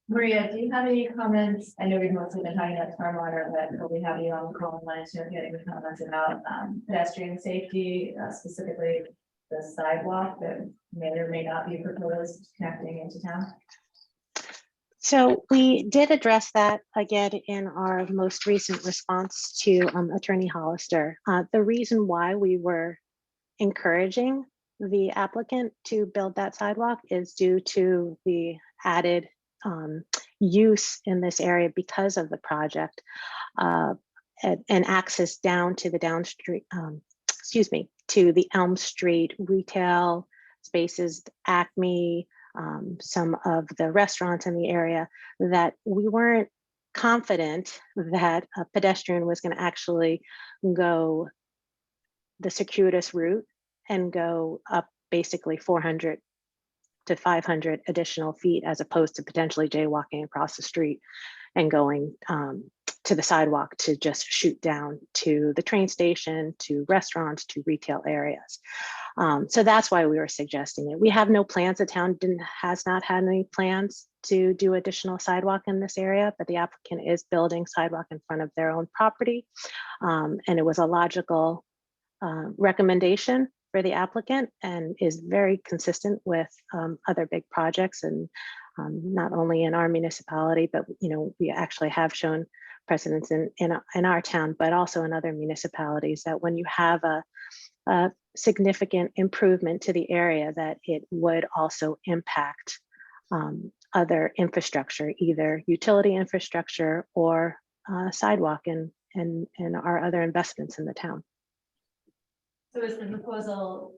Maria, do you have any comments? I know we've mostly been talking about stormwater, but we have you on the call and wanted to get any comments about pedestrian safety, specifically the sidewalk that may or may not be proposed connecting into town? So we did address that again in our most recent response to Attorney Hollister. The reason why we were encouraging the applicant to build that sidewalk is due to the added use in this area because of the project and access down to the downstream, to the Elm Street retail spaces, Acme, some of the restaurants in the area, that we weren't confident that a pedestrian was going to actually go the circuitous route and go up basically 400 to 500 additional feet, as opposed to potentially jaywalking across the street and going to the sidewalk to just shoot down to the train station, to restaurants, to retail areas. So that's why we were suggesting it. We have no plans. The town has not had any plans to do additional sidewalk in this area, but the applicant is building sidewalk in front of their own property. And it was a logical recommendation for the applicant and is very consistent with other big projects. And not only in our municipality, but we actually have shown precedents in our town, but also in other municipalities, that when you have a significant improvement to the area, that it would also impact other infrastructure, either utility infrastructure or sidewalk and our other investments in the town. So is the proposal,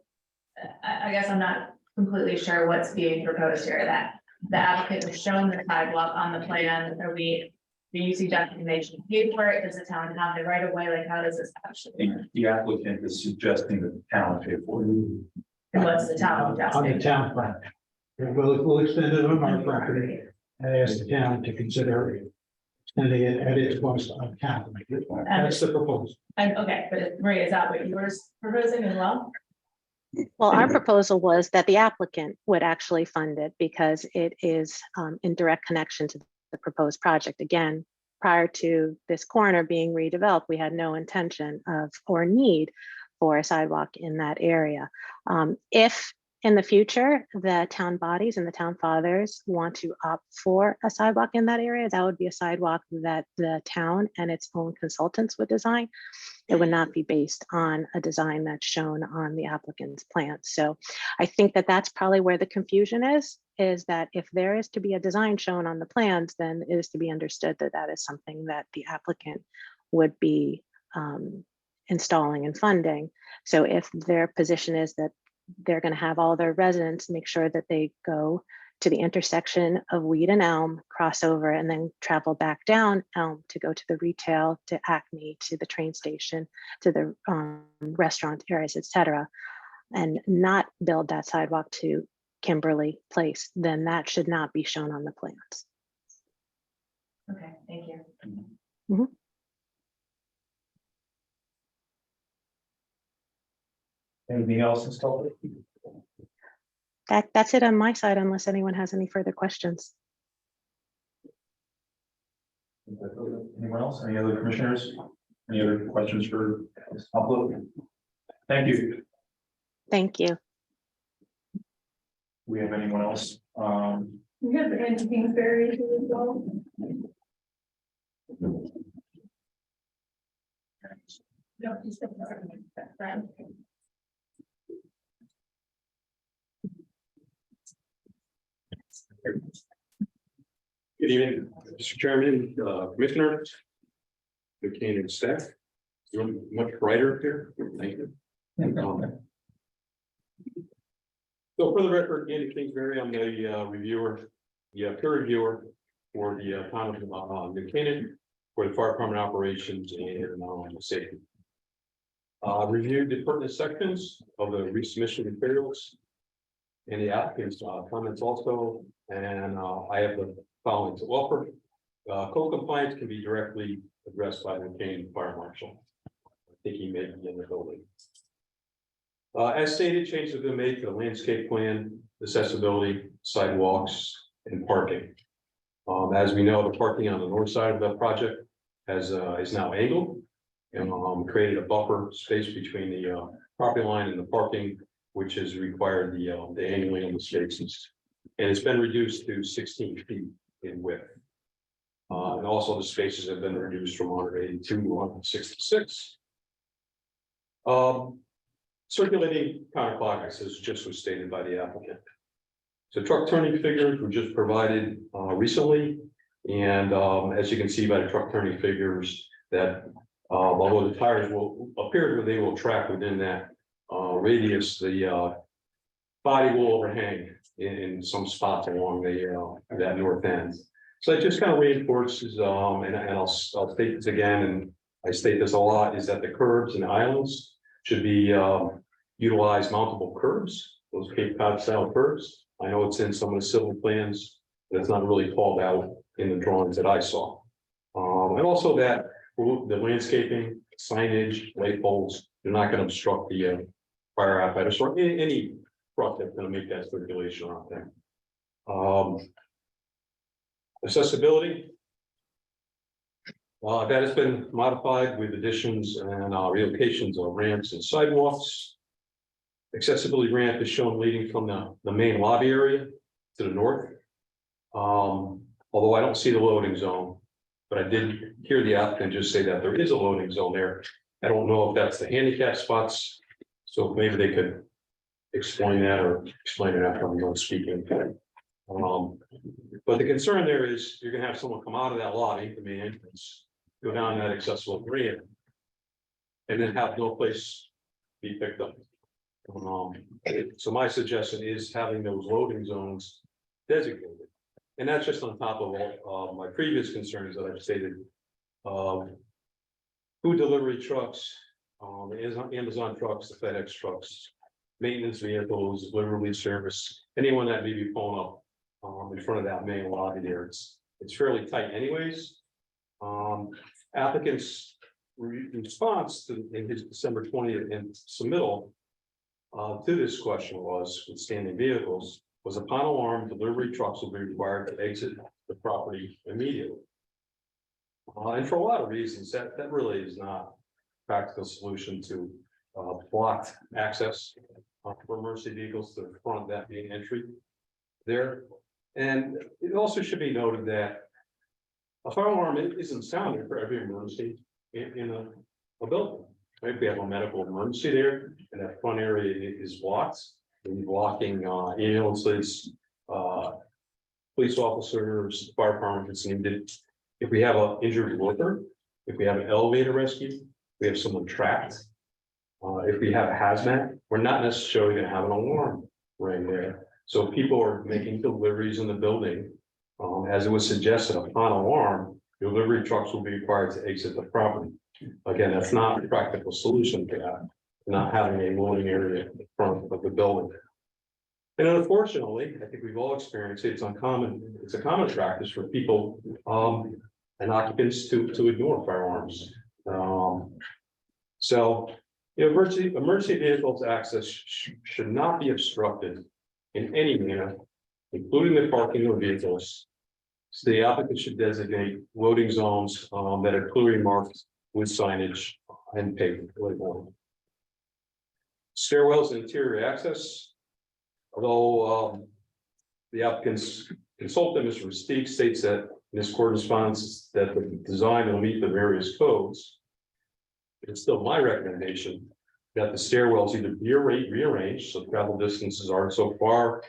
I guess I'm not completely sure what's being proposed here, that the applicant has shown the sidewalk on the plan, are we, do you see documentation paid for it, does the town have the right of way, like how does this actually work? The applicant is suggesting that the town pay for it. And what's the town On the adjusting? town plan. We'll extend it on our property. I asked the town to consider extending it at its cost on town. That's the proposal. And, okay, but Maria, is that what you were proposing as well? Well, our proposal was that the applicant would actually fund it because it is in direct connection to the proposed project. Again, prior to this corner being redeveloped, we had no intention of or need for a sidewalk in that area. If in the future, the town bodies and the town fathers want to opt for a sidewalk in that area, that would be a sidewalk that the town and its own consultants would design. It would not be based on a design that's shown on the applicant's plan. So I think that that's probably where the confusion is that if there is to be a design shown on the plans, then it is to be understood that that is something that the applicant would be installing and funding. So if their position is that they're going to have all their residents make sure that they go to the intersection of Weed and Elm, cross over, and then travel back down Elm to go to the retail, to Acme, to the train station, to the restaurant areas, etc., and not build that sidewalk to Kimberly Place, then that should not be shown on the plans. Okay, thank you. Mhm. Anything else installed? That's it on my side, unless anyone has any further questions. Anyone else? Any other commissioners? Any other questions for this public? Thank you. Thank you. We have anyone else? You have the Andy Kingsbury as well. No, he's the friend. Good evening, Mr. Chairman, Commissioners, the Canaan staff. You're much brighter up here. Thank you. So for the record, Andy Kingsbury, I'm the reviewer, peer reviewer for the town of New Canaan for the fire department operations and safety. Reviewed the pertinent sections of the resubmission materials and the applicant's comments also, and I have the following to offer. Code compliance can be directly addressed by the Canaan Fire Marshal. I think he may be in the building. As stated, changes have been made to the landscape plan, accessibility, sidewalks, and parking. As we know, the parking on the north side of the project is now angled and created a buffer space between the property line and the parking, which has required the angling of the spaces. And it's been reduced to 16 feet in width. And also the spaces have been reduced from 182 to 166. Circulating counterclockwise, as just was stated by the applicant. So truck turning figures were just provided recently. And as you can see by the truck turning figures, that although the tires will appear that they will track within that radius, the body will overhang in some spots along that north end. So it just kind of reinforces, and I'll state this again, and I state this a lot, is that the curbs and islands should be utilize mountable curbs, those Cape Cod style curbs. I know it's in some of the civil plans, but it's not really called out in the drawings that I saw. And also that the landscaping, signage, light poles, they're not going to obstruct the fire apparatus or any truck that's going to make that circulation out there. Accessibility. That has been modified with additions and relocations of ramps and sidewalks. Accessibility ramp is shown leading from the main lobby area to the north. Although I don't see the loading zone, but I did hear the applicant just say that there is a loading zone there. I don't know if that's the handicap spots, so maybe they could explain that or explain it after I'm done speaking. But the concern there is you're gonna have someone come out of that lobby, the main entrance, go down that accessible grade, and then have no place to be picked up. So my suggestion is having those loading zones designated. And that's just on top of all my previous concerns that I've stated. Food delivery trucks, the Amazon trucks, the FedEx trucks, maintenance vehicles, delivery service, anyone that may be pulling up in front of that main lobby there, it's fairly tight anyways. Applicants' response to in his December 20th and submittal to this question was with standing vehicles was upon alarm, delivery trucks will be required to exit the property immediately. And for a lot of reasons, that really is not a practical solution to blocked access for emergency vehicles to the front of that main entry there. And it also should be noted that a fire alarm isn't sounded for every emergency in a building. Right? We have a medical emergency there, and that front area is blocked. And blocking ambulances, police officers, fire departments needed. If we have an injured worker, if we have an elevator rescue, we have someone trapped. If we have a hazmat, we're not necessarily going to have an alarm ring there. So people are making deliveries in the building. As it was suggested, upon alarm, delivery trucks will be required to exit the property. Again, that's not a practical solution to that, not having a loading area in front of the building. And unfortunately, I think we've all experienced it, it's a common practice for people and occupants to ignore firearms. So, emergency vehicles access should not be obstructed in any manner, including the parking of vehicles. So the applicant should designate loading zones that are clearly marked with signage and paved labeling. Stairwells and interior access. Although the applicant's consultant, Mr. Rustique, states that in his correspondence that the design will meet the various codes. It's still my recommendation that the stairwells either be rearranged, so travel distances aren't so far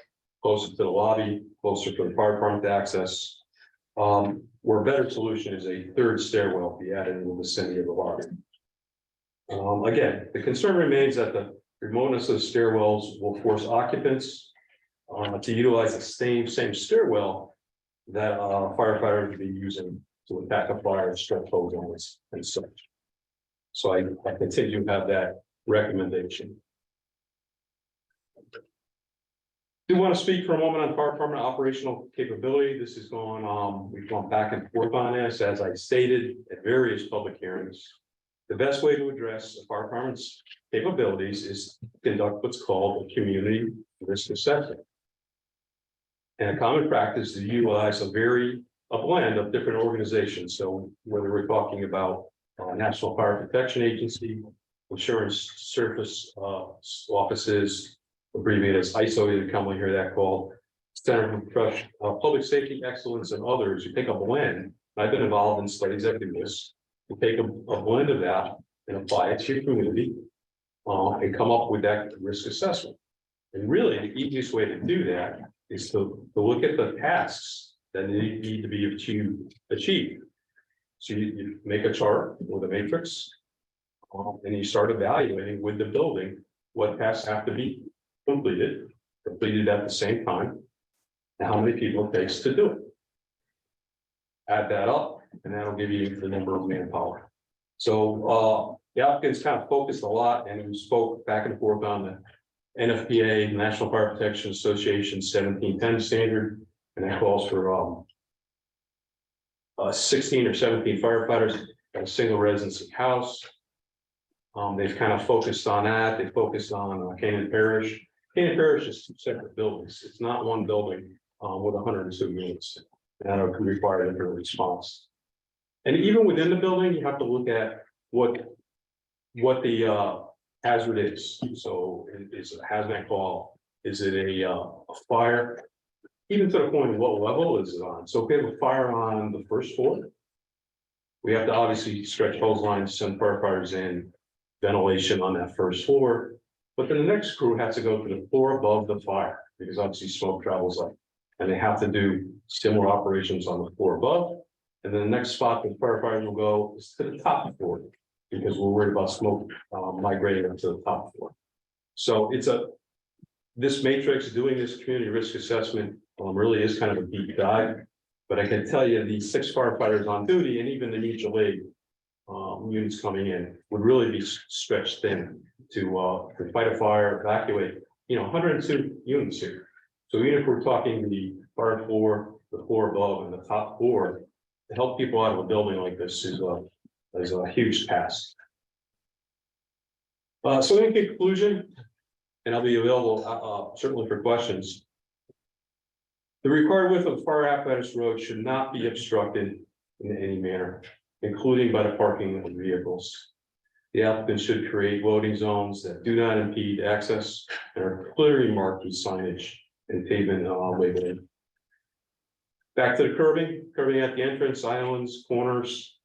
closer to the lobby, closer to the fire department to access. Where a better solution is a third stairwell be added in the vicinity of the lobby. Again, the concern remains that the remoteness of the stairwells will force occupants to utilize the same stairwell that firefighters would be using to attack a fire, strike hose and such. So I continue to have that recommendation. Do want to speak for a moment on fire department operational capability. This is going, we've gone back and forth on this, as I stated at various public hearings. The best way to address the fire department's capabilities is to conduct what's called a community risk assessment. And a common practice is to utilize a blend of different organizations. So whether we're talking about National Fire Protection Agency, insurance service offices, abbreviated as ISO, you commonly hear that called, Center for Public Safety Excellence and others. You take a blend. I've been involved in studies that do this. You take a blend of that and apply it to your community and come up with that risk assessment. And really, the easiest way to do that is to look at the tasks that need to be achieved. So you make a chart with a matrix and you start evaluating with the building what tasks have to be completed at the same time, and how many people it takes to do it. Add that up, and that'll give you the number of manpower. So the applicants kind of focused a lot, and we spoke back and forth on the NFPA, National Fire Protection Association 1710 standard, and that calls for 16 or 17 firefighters at a single residency house. They've kind of focused on that. They focused on Canaan Parish. Canaan Parish is two separate buildings. It's not one building with 102 units that are required for response. And even within the building, you have to look at what the hazard is. So is it a hazmat call? Is it a fire? even to the point of what level is it on? So if we have a fire on the first floor, we have to obviously stretch hose lines, send firefighters in, ventilation on that first floor. But then the next crew has to go to the floor above the fire, because obviously smoke travels up. And they have to do similar operations on the floor above. And then the next spot the firefighters will go is to the top floor, because we're worried about smoke migrating up to the top floor. So this matrix, doing this community risk assessment really is kind of a deep dive. But I can tell you, the 6 firefighters on duty and even the mutual aid units coming in would really be stretched thin to fight a fire, evacuate, 102 units here. So even if we're talking the fire floor, the floor above and the top floor, to help people out of a building like this is a huge task. So in conclusion, and I'll be available certainly for questions. The required width of fire apparatus road should not be obstructed in any manner, including by the parking of vehicles. The applicant should create loading zones that do not impede access and are clearly marked with signage and pavement labeling. Back to the curbing at the entrance, islands, corners,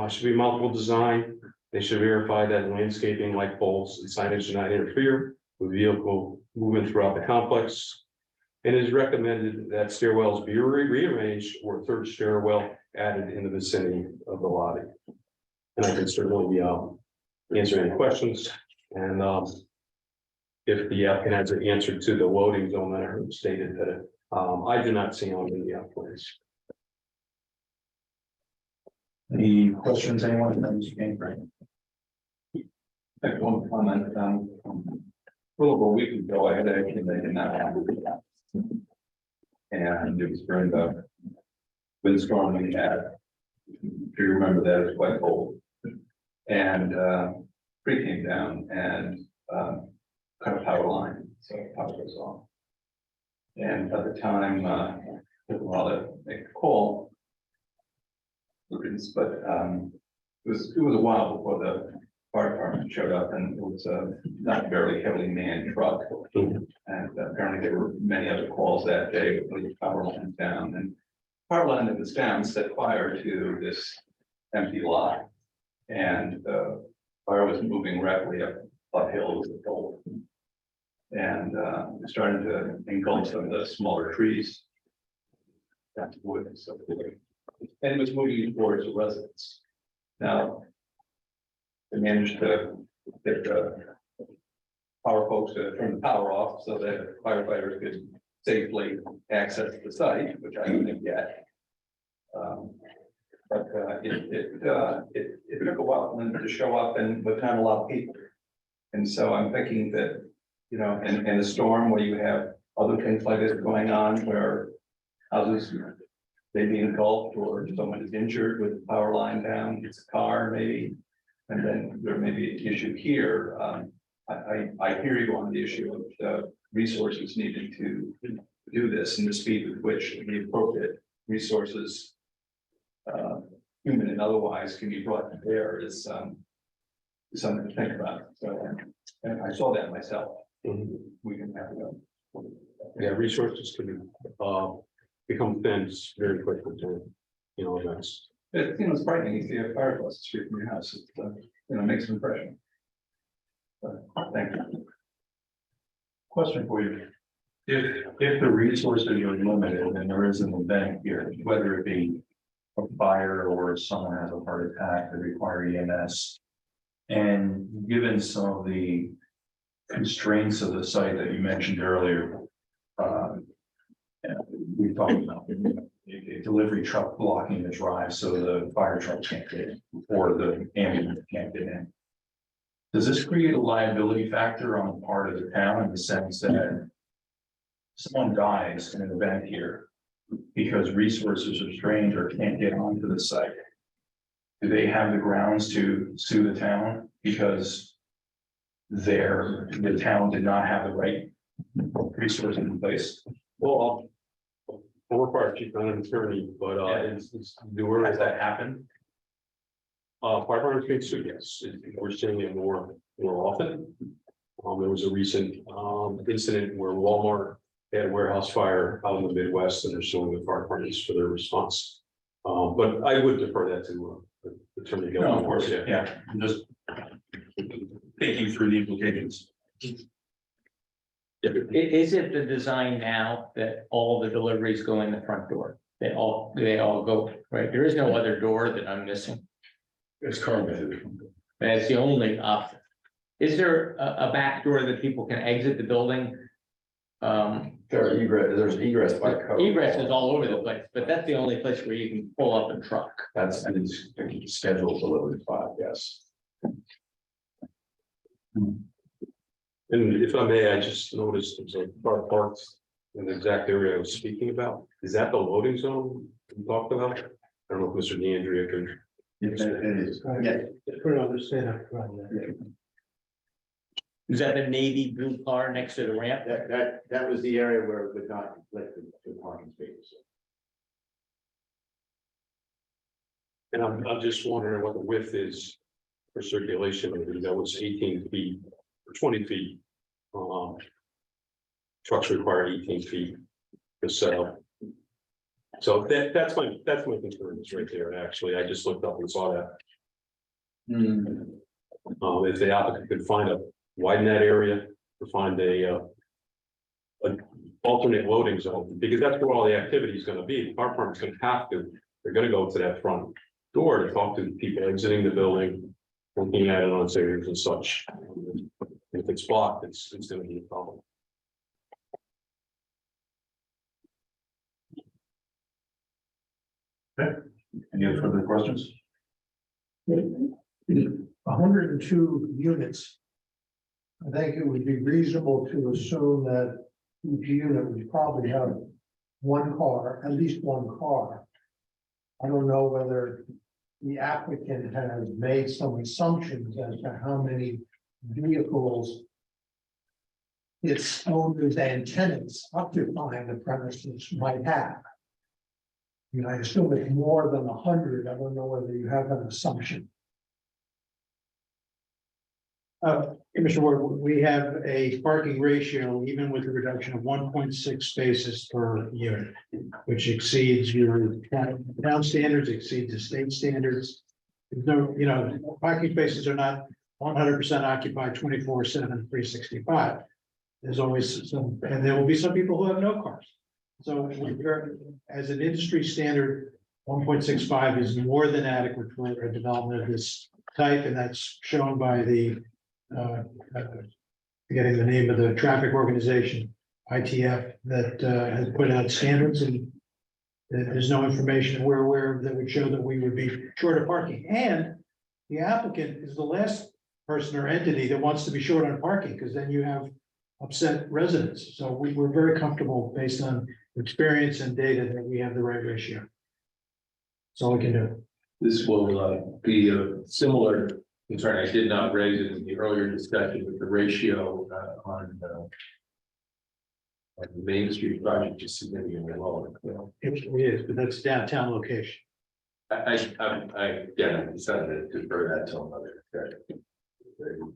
should be multiple design. They should verify that landscaping, light poles, and signage do not interfere with vehicle movement throughout the complex. And it is recommended that stairwells be rearranged or a third stairwell added in the vicinity of the lobby. And I can certainly answer any questions. And if the applicant has an answer to the loading zone that I heard stated that I do not see on the plans. Any questions, anyone? Right. I have one comment. A little over a week ago, I had actually in that one. And it was during the windstorm we had. If you remember that, it was quite cold. And tree came down and cut a power line, so power goes off. And at the time, it took a while to make a call. But it was a while before the fire department showed up, and it was not a very heavily manned truck. And apparently there were many other calls that day with the power line down, and power line that was down set fire to this empty lot. And fire was moving rapidly uphill with the cold. And starting to engulf some of the smaller trees. That's wood and so forth. And it was moving towards the residents. Now, they managed to get the power folks to turn the power off so that firefighters could safely access the site, which I don't think yet. But it took a while for them to show up, and with not a lot of people. And so I'm thinking that, in a storm where you have other things like this going on, where houses may be engulfed or someone is injured with the power line down, it's a car maybe, and then there may be an issue here. I hear you on the issue of the resources needed to do this and the speed with which the appropriate resources, human and otherwise, can be brought to bear is something to think about. So, and I saw that myself. We can have Resources can become thin very quickly. Events. It's frightening. You see a fire across the street from your house. It makes an impression. Thank you. Question for you. If the resources are limited and there is an event here, whether it be a fire or someone has a heart attack that require EMS, and given some of the constraints of the site that you mentioned earlier, we talked about a delivery truck blocking the drive so the fire truck can't get in or the ambulance can't get in. Does this create a liability factor on the part of the town in the sense that someone dies in an event here because resources are strained or can't get onto the site? Do they have the grounds to sue the town because the town did not have the right resources in place? Well, I'll require chief attorney, but has that happened? Fire departments being sued, yes. We're seeing it more often. There was a recent incident where Walmart They had a warehouse fire out in the Midwest and they're suing the fire departments for their response. But I would defer that to Attorney Gilman. No, of course, yeah, I'm just thinking through the implications. Is it the design now that all the deliveries go in the front door? They all go, right? There is no other door that I'm missing. It's currently. That's the only option. Is there a back door that people can exit the building? There's egress by code. Egress is all over the place, but that's the only place where you can pull up a truck. That's scheduled delivery 5, yes. And if I may, I just noticed there's a car parked in the exact area I was speaking about. Is that the loading zone we talked about? I don't know if Mr. DeAndrea can. It is. Yeah. Put it on the stand up front there. Is that the navy blue car next to the ramp? That was the area where it would not conflict with the parking spaces. And I'm just wondering what the width is for circulation. I think that was 18 feet or 20 feet. Trucks require 18 feet to set up. So that's my concern is right there. Actually, I just looked up and saw that. If the applicant could widen that area to find an alternate loading zone, because that's where all the activity is going to be. The fire department's going to have to, they're going to go to that front door to talk to the people exiting the building, looking at it on savings and such. If it's blocked, it's going to be a problem. Any other further questions? 102 units. I think it would be reasonable to assume that each unit would probably have one car, at least one car. I don't know whether the applicant has made some assumptions as to how many vehicles its owners and tenants occupying the premises might have. I assume it's more than 100. I don't know whether you have an assumption. Commissioner Ward, we have a parking ratio, even with a reduction of 1.6 spaces per unit, which exceeds your town standards, exceeds the state standards. There's no, parking spaces are not 100% occupied 24/7, 365. There's always some, and there will be some people who have no cars. So we're, as an industry standard, 1.65 is more than adequate for a development of this type, and that's shown by the forgetting the name of the traffic organization, ITF, that has put out standards, and there's no information we're aware of that would show that we would be short of parking. And the applicant is the last person or entity that wants to be short on parking, because then you have upset residents. So we're very comfortable based on experience and data that we have the right ratio. That's all we can do. This will be a similar concern. I did not raise it in the earlier discussion with the ratio on the Main Street project is significantly lower. It is, but that's downtown location. I decided to defer that till another discussion.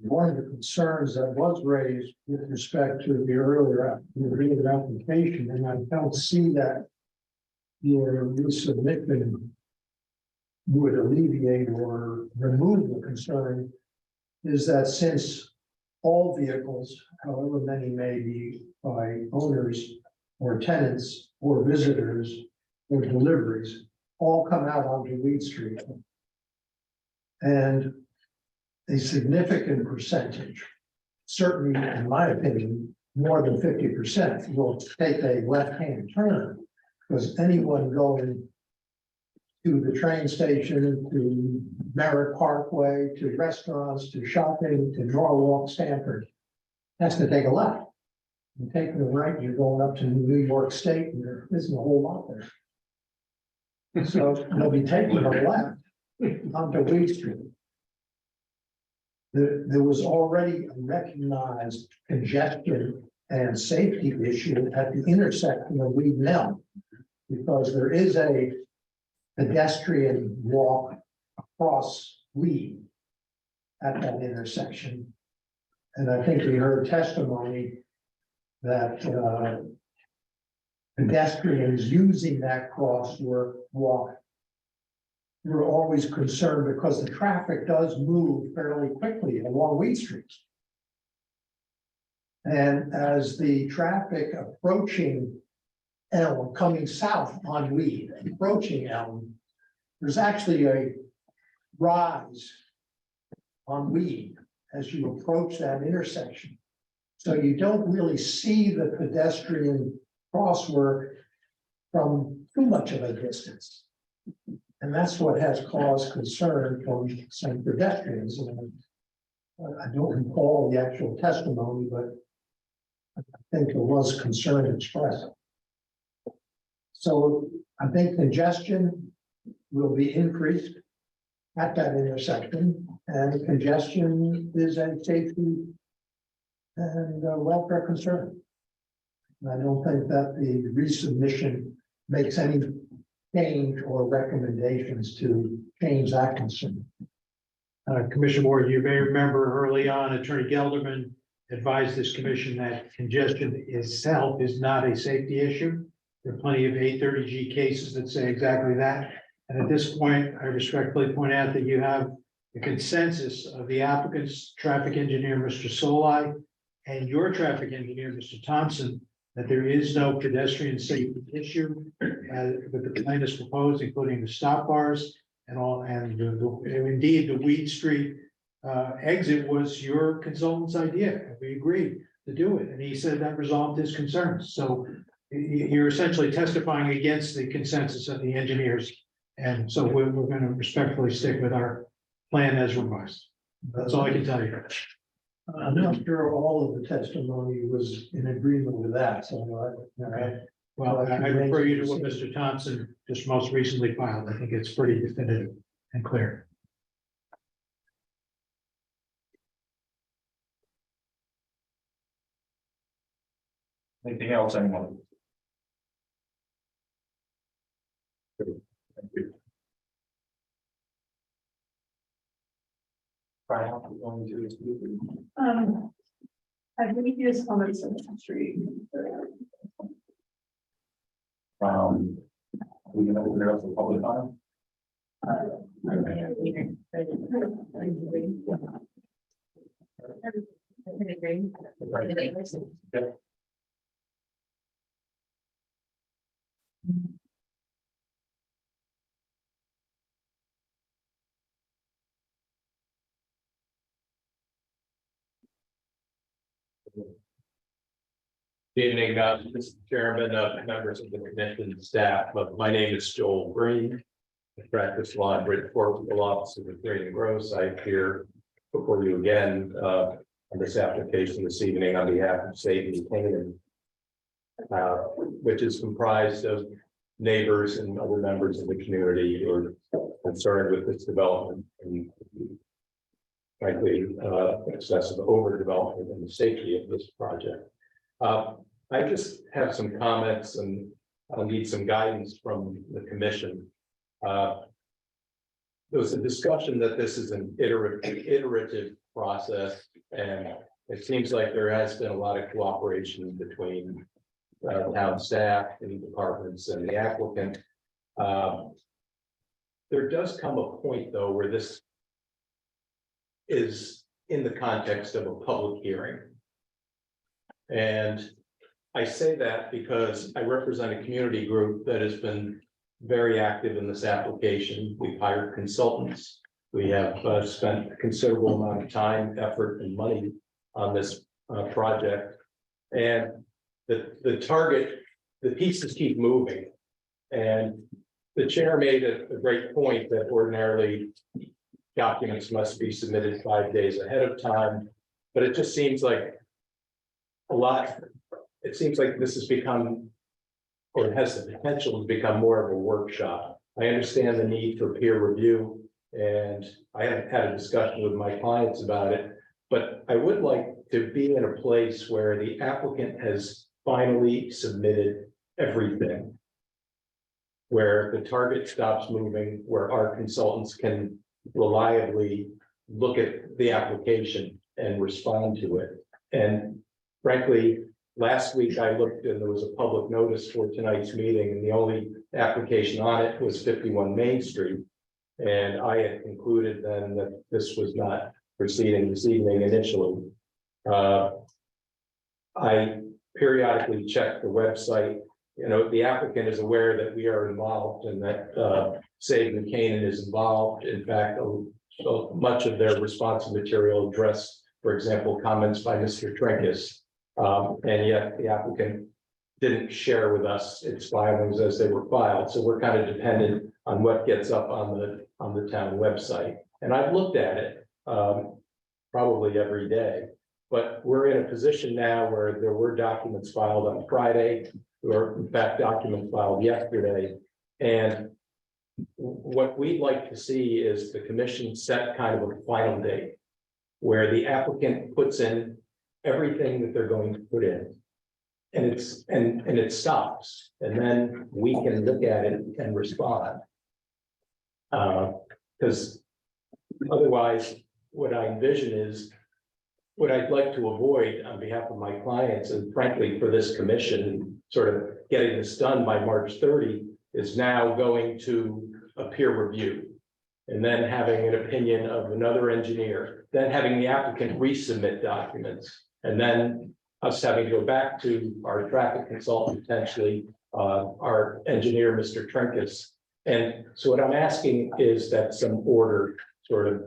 One of the concerns that was raised with respect to the earlier application, and I don't see that your resubmission would alleviate or remove the concern, is that since all vehicles, however many may be by owners or tenants or visitors or deliveries, all come out onto Weed Street. And a significant percentage, certainly in my opinion, more than 50% will take a left-hand turn, because anyone going to the train station, to Merritt Parkway, to restaurants, to shopping, to Norwalk, Stanford, has to take a left. You take the right, you're going up to New York State, and there isn't a whole lot there. So they'll be taking a left onto Weed Street. There was already a recognized congestion and safety issue at the intersection of Weed and Elm, because there is a pedestrian walk across Weed at that intersection. And I think we heard testimony that pedestrians using that crosswalk walk. We're always concerned because the traffic does move fairly quickly along Weed Street. And as the traffic approaching Elm, coming south on Weed, approaching Elm, there's actually a rise on Weed as you approach that intersection. So you don't really see the pedestrian crosswalk from too much of a distance. And that's what has caused concern from some pedestrians. And I don't recall the actual testimony, but I think there was concern expressed. So I think congestion will be increased at that intersection, and congestion is a safety and welfare concern. And I don't think that the resubmission makes any change or recommendations to change that concern. Commissioner Moore, you may remember early on, Attorney Gelderman advised this commission that congestion itself is not a safety issue. There are plenty of 830G cases that say exactly that. And at this point, I respectfully point out that you have the consensus of the applicant's traffic engineer, Mr. Solai, and your traffic engineer, Mr. Thompson, that there is no pedestrian safety issue with the plan is proposed, including the stop bars and all, and indeed the Weed Street exit was your consultant's idea. And we agreed to do it, and he said that resolved his concerns. So you're essentially testifying against the consensus of the engineers. And so we're going to respectfully stick with our plan as revised. That's all I can tell you. I'm not sure all of the testimony was in agreement with that, so. Well, I refer you to what Mr. Thompson just most recently filed. I think it's pretty definitive and clear. Anything else, anyone? Thank you. I believe he is on the street. We can open it up for public comment. Yeah. Good evening, Mr. Chairman, members of the commission and staff, but my name is Joel Green. I practice law in Bridgeport, the law office of Green and Gross. I appear before you again on this application this evening on behalf of Satan Canaan, which is comprised of neighbors and other members of the community who are concerned with this development and frankly excessive overdevelopment and the safety of this project. I just have some comments and I'll need some guidance from the commission. There was a discussion that this is an iterative process, and it seems like there has been a lot of cooperation between town staff and departments and the applicant. There does come a point though where this is in the context of a public hearing. And I say that because I represent a community group that has been very active in this application. We've hired consultants. We have spent a considerable amount of time, effort, and money on this project. And the target, the pieces keep moving. And the chair made a great point that ordinarily documents must be submitted 5 days ahead of time. But it just seems like it seems like this has become, or it has the potential to become more of a workshop. I understand the need for peer review, and I haven't had a discussion with my clients about it, but I would like to be in a place where the applicant has finally submitted everything, where the target stops moving, where our consultants can reliably look at the application and respond to it. And frankly, last week I looked and there was a public notice for tonight's meeting and the only application on it was 51 Main Street. And I had concluded then that this was not proceeding this evening initially. I periodically check the website. You know, the applicant is aware that we are involved and that Save New Canaan is involved. In fact, so much of their responsive material addressed, for example, comments by Mr. Trinkus. And yet the applicant didn't share with us its filings as they were filed. So we're kind of dependent on what gets up on the town website. And I've looked at it probably every day. But we're in a position now where there were documents filed on Friday, or in fact, documents filed yesterday. And what we'd like to see is the commission set kind of a final date where the applicant puts in everything that they're going to put in. And it stops, and then we can look at it and respond. Because otherwise, what I envision is what I'd like to avoid on behalf of my clients, and frankly, for this commission, sort of getting this done by March 30, is now going to a peer review. And then having an opinion of another engineer, then having the applicant resubmit documents, and then us having to go back to our traffic consultant, potentially, our engineer, Mr. Trinkus. And so what I'm asking is that some order, sort of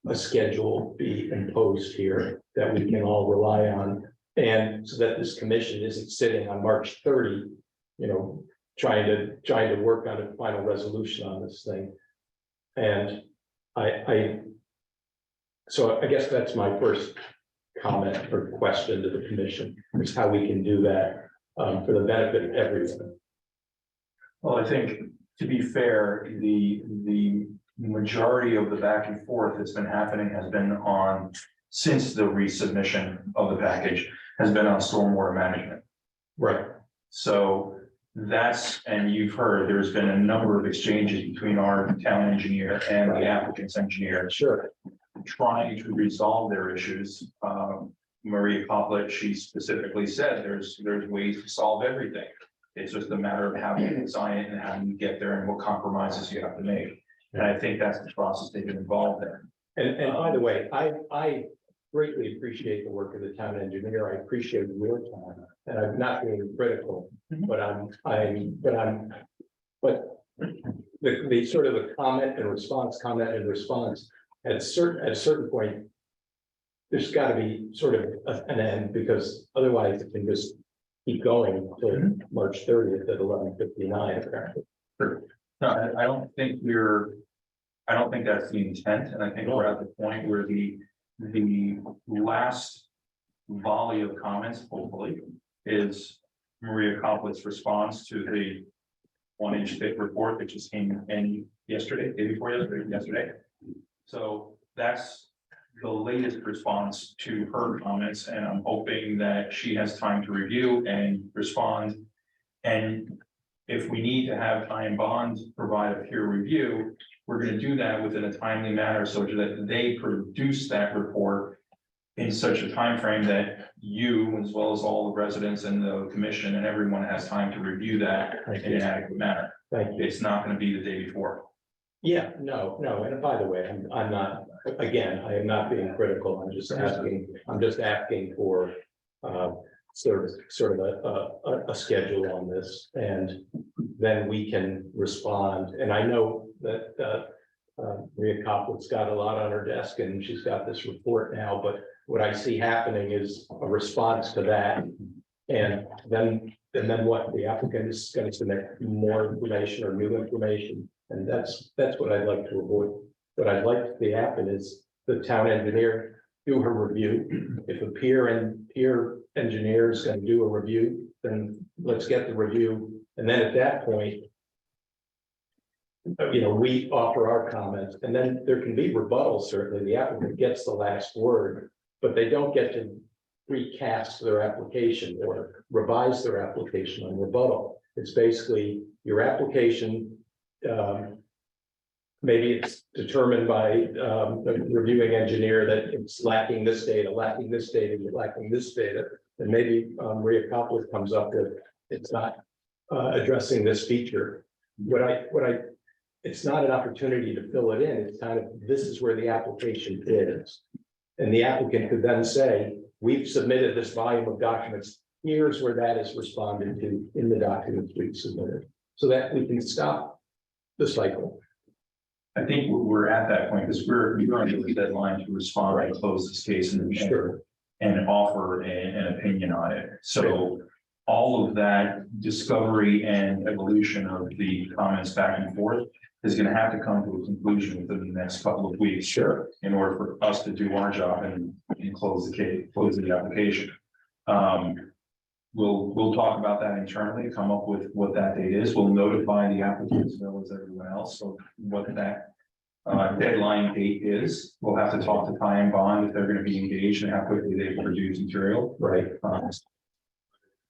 a schedule be imposed here that we can all rely on. And so that this commission isn't sitting on March 30, you know, trying to work on a final resolution on this thing. And so I guess that's my first comment or question to the commission, is how we can do that for the benefit of everyone. Well, I think, to be fair, the majority of the back and forth that's been happening has been on, since the resubmission of the package, has been on stormwater management. Right. So that's, and you've heard, there's been a number of exchanges between our town engineer and the applicant's engineer. Sure. Trying to resolve their issues. Maria Coplet, she specifically said there's ways to solve everything. It's just a matter of how you design it and how you get there and what compromises you have to make. And I think that's the process they've been involved in. And by the way, I greatly appreciate the work of the town engineer. I appreciate your time, and I'm not being critical, but the sort of a comment and response, at a certain point, there's got to be sort of an end, because otherwise it can just keep going to March 30th at 11:59 apparently. No, I don't think that's the intent, and I think we're at the point where the last volley of comments, hopefully, is Maria Coplet's response to the 1-inch thick report that just came in yesterday, day before yesterday. So that's the latest response to her comments, and I'm hoping that she has time to review and respond. And if we need to have Time Bond provide a peer review, we're going to do that within a timely manner so that they produce that report in such a time frame that you, as well as all the residents and the commission and everyone, has time to review that in an adequate manner. Thank you. It's not going to be the day before. Yeah, no, and by the way, I'm not, again, I am not being critical. I'm just asking for sort of a schedule on this, and then we can respond. And I know that Maria Coplet's got a lot on her desk and she's got this report now, but what I see happening is a response to that. And then what, the applicant is going to submit more information or new information. And that's what I'd like to avoid. What I'd like to happen is the town engineer do her review. If a peer engineer is going to do a review, then let's get the review. And then at that point, you know, we offer our comments, and then there can be rebuttals. Certainly the applicant gets the last word, but they don't get to recast their application or revise their application on rebuttal. It's basically your application. Maybe it's determined by the reviewing engineer that it's lacking this data, lacking this data, lacking this data. and maybe Maria Coppola comes up with, it's not addressing this feature. It's not an opportunity to fill it in, it's kind of, this is where the application is. And the applicant could then say, we've submitted this volume of documents, here's where that is responded to in the documents we've submitted. So that we can stop the cycle. I think we're at that point because we're under the deadline to respond and close this case and Sure. and offer an opinion on it. So all of that discovery and evolution of the comments back and forth is going to have to come to a conclusion within the next couple of weeks. Sure. In order for us to do our job and close the case, close the application. We'll talk about that internally, come up with what that date is. We'll notify the applicants as well as everyone else. So what that deadline date is. We'll have to talk to Ty and Bond if they're going to be engaged and how quickly they produce material. Right. I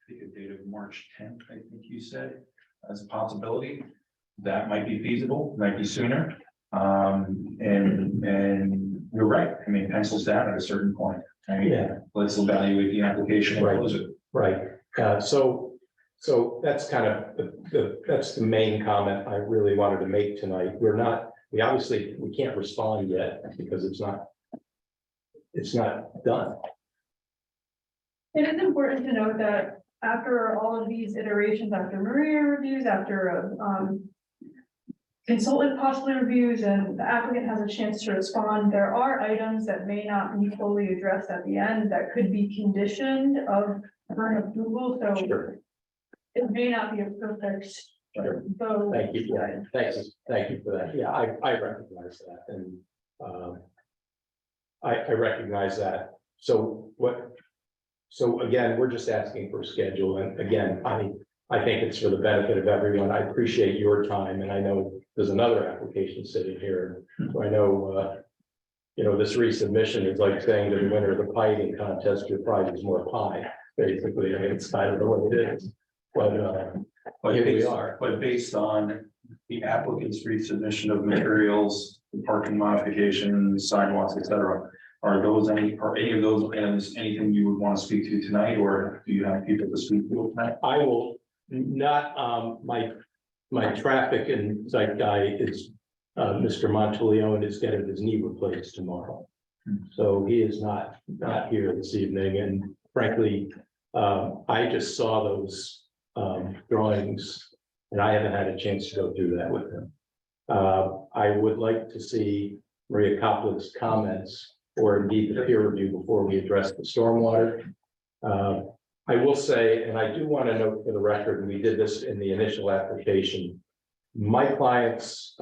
think a date of March 10th, I think you said, as a possibility. That might be feasible, might be sooner. And you're right. I mean, pencils down at a certain point. I mean, Yeah. let's evaluate the application and Right. close it. Right, so that's kind of that's the main comment I really wanted to make tonight. We obviously can't respond yet because it's not done. It is important to note that after all of these iterations, after Maria reviews, after consultant possibly reviews, and the applicant has a chance to respond, there are items that may not be fully addressed at the end that could be conditioned of current approval, so Sure. it may not be a perfect Sure. vote. Thank you, yeah, thank you for that. Yeah, I recognize that, and I recognize that. So again, we're just asking for a schedule, and again, I think it's for the benefit of everyone. I appreciate your time, and I know there's another application sitting here. So I know, this resubmission is like saying to the winner of the pie contest, your prize is more pie. Basically, I mean, it's kind of the way it is, but here we are. But based on the applicant's resubmission of materials, parking modifications, sidewalks, et cetera, are any of those items anything you would want to speak to tonight, or do you have people to speak to tonight? I will not, my traffic and site guy is, Mr. Monteleone is getting his knee replaced tomorrow. So he is not here this evening, and frankly, I just saw those drawings and I haven't had a chance to go do that with him. I would like to see Maria Coppola's comments or indeed the peer review before we address the stormwater. I will say, and I do want to note for the record, and we did this in the initial application, my clients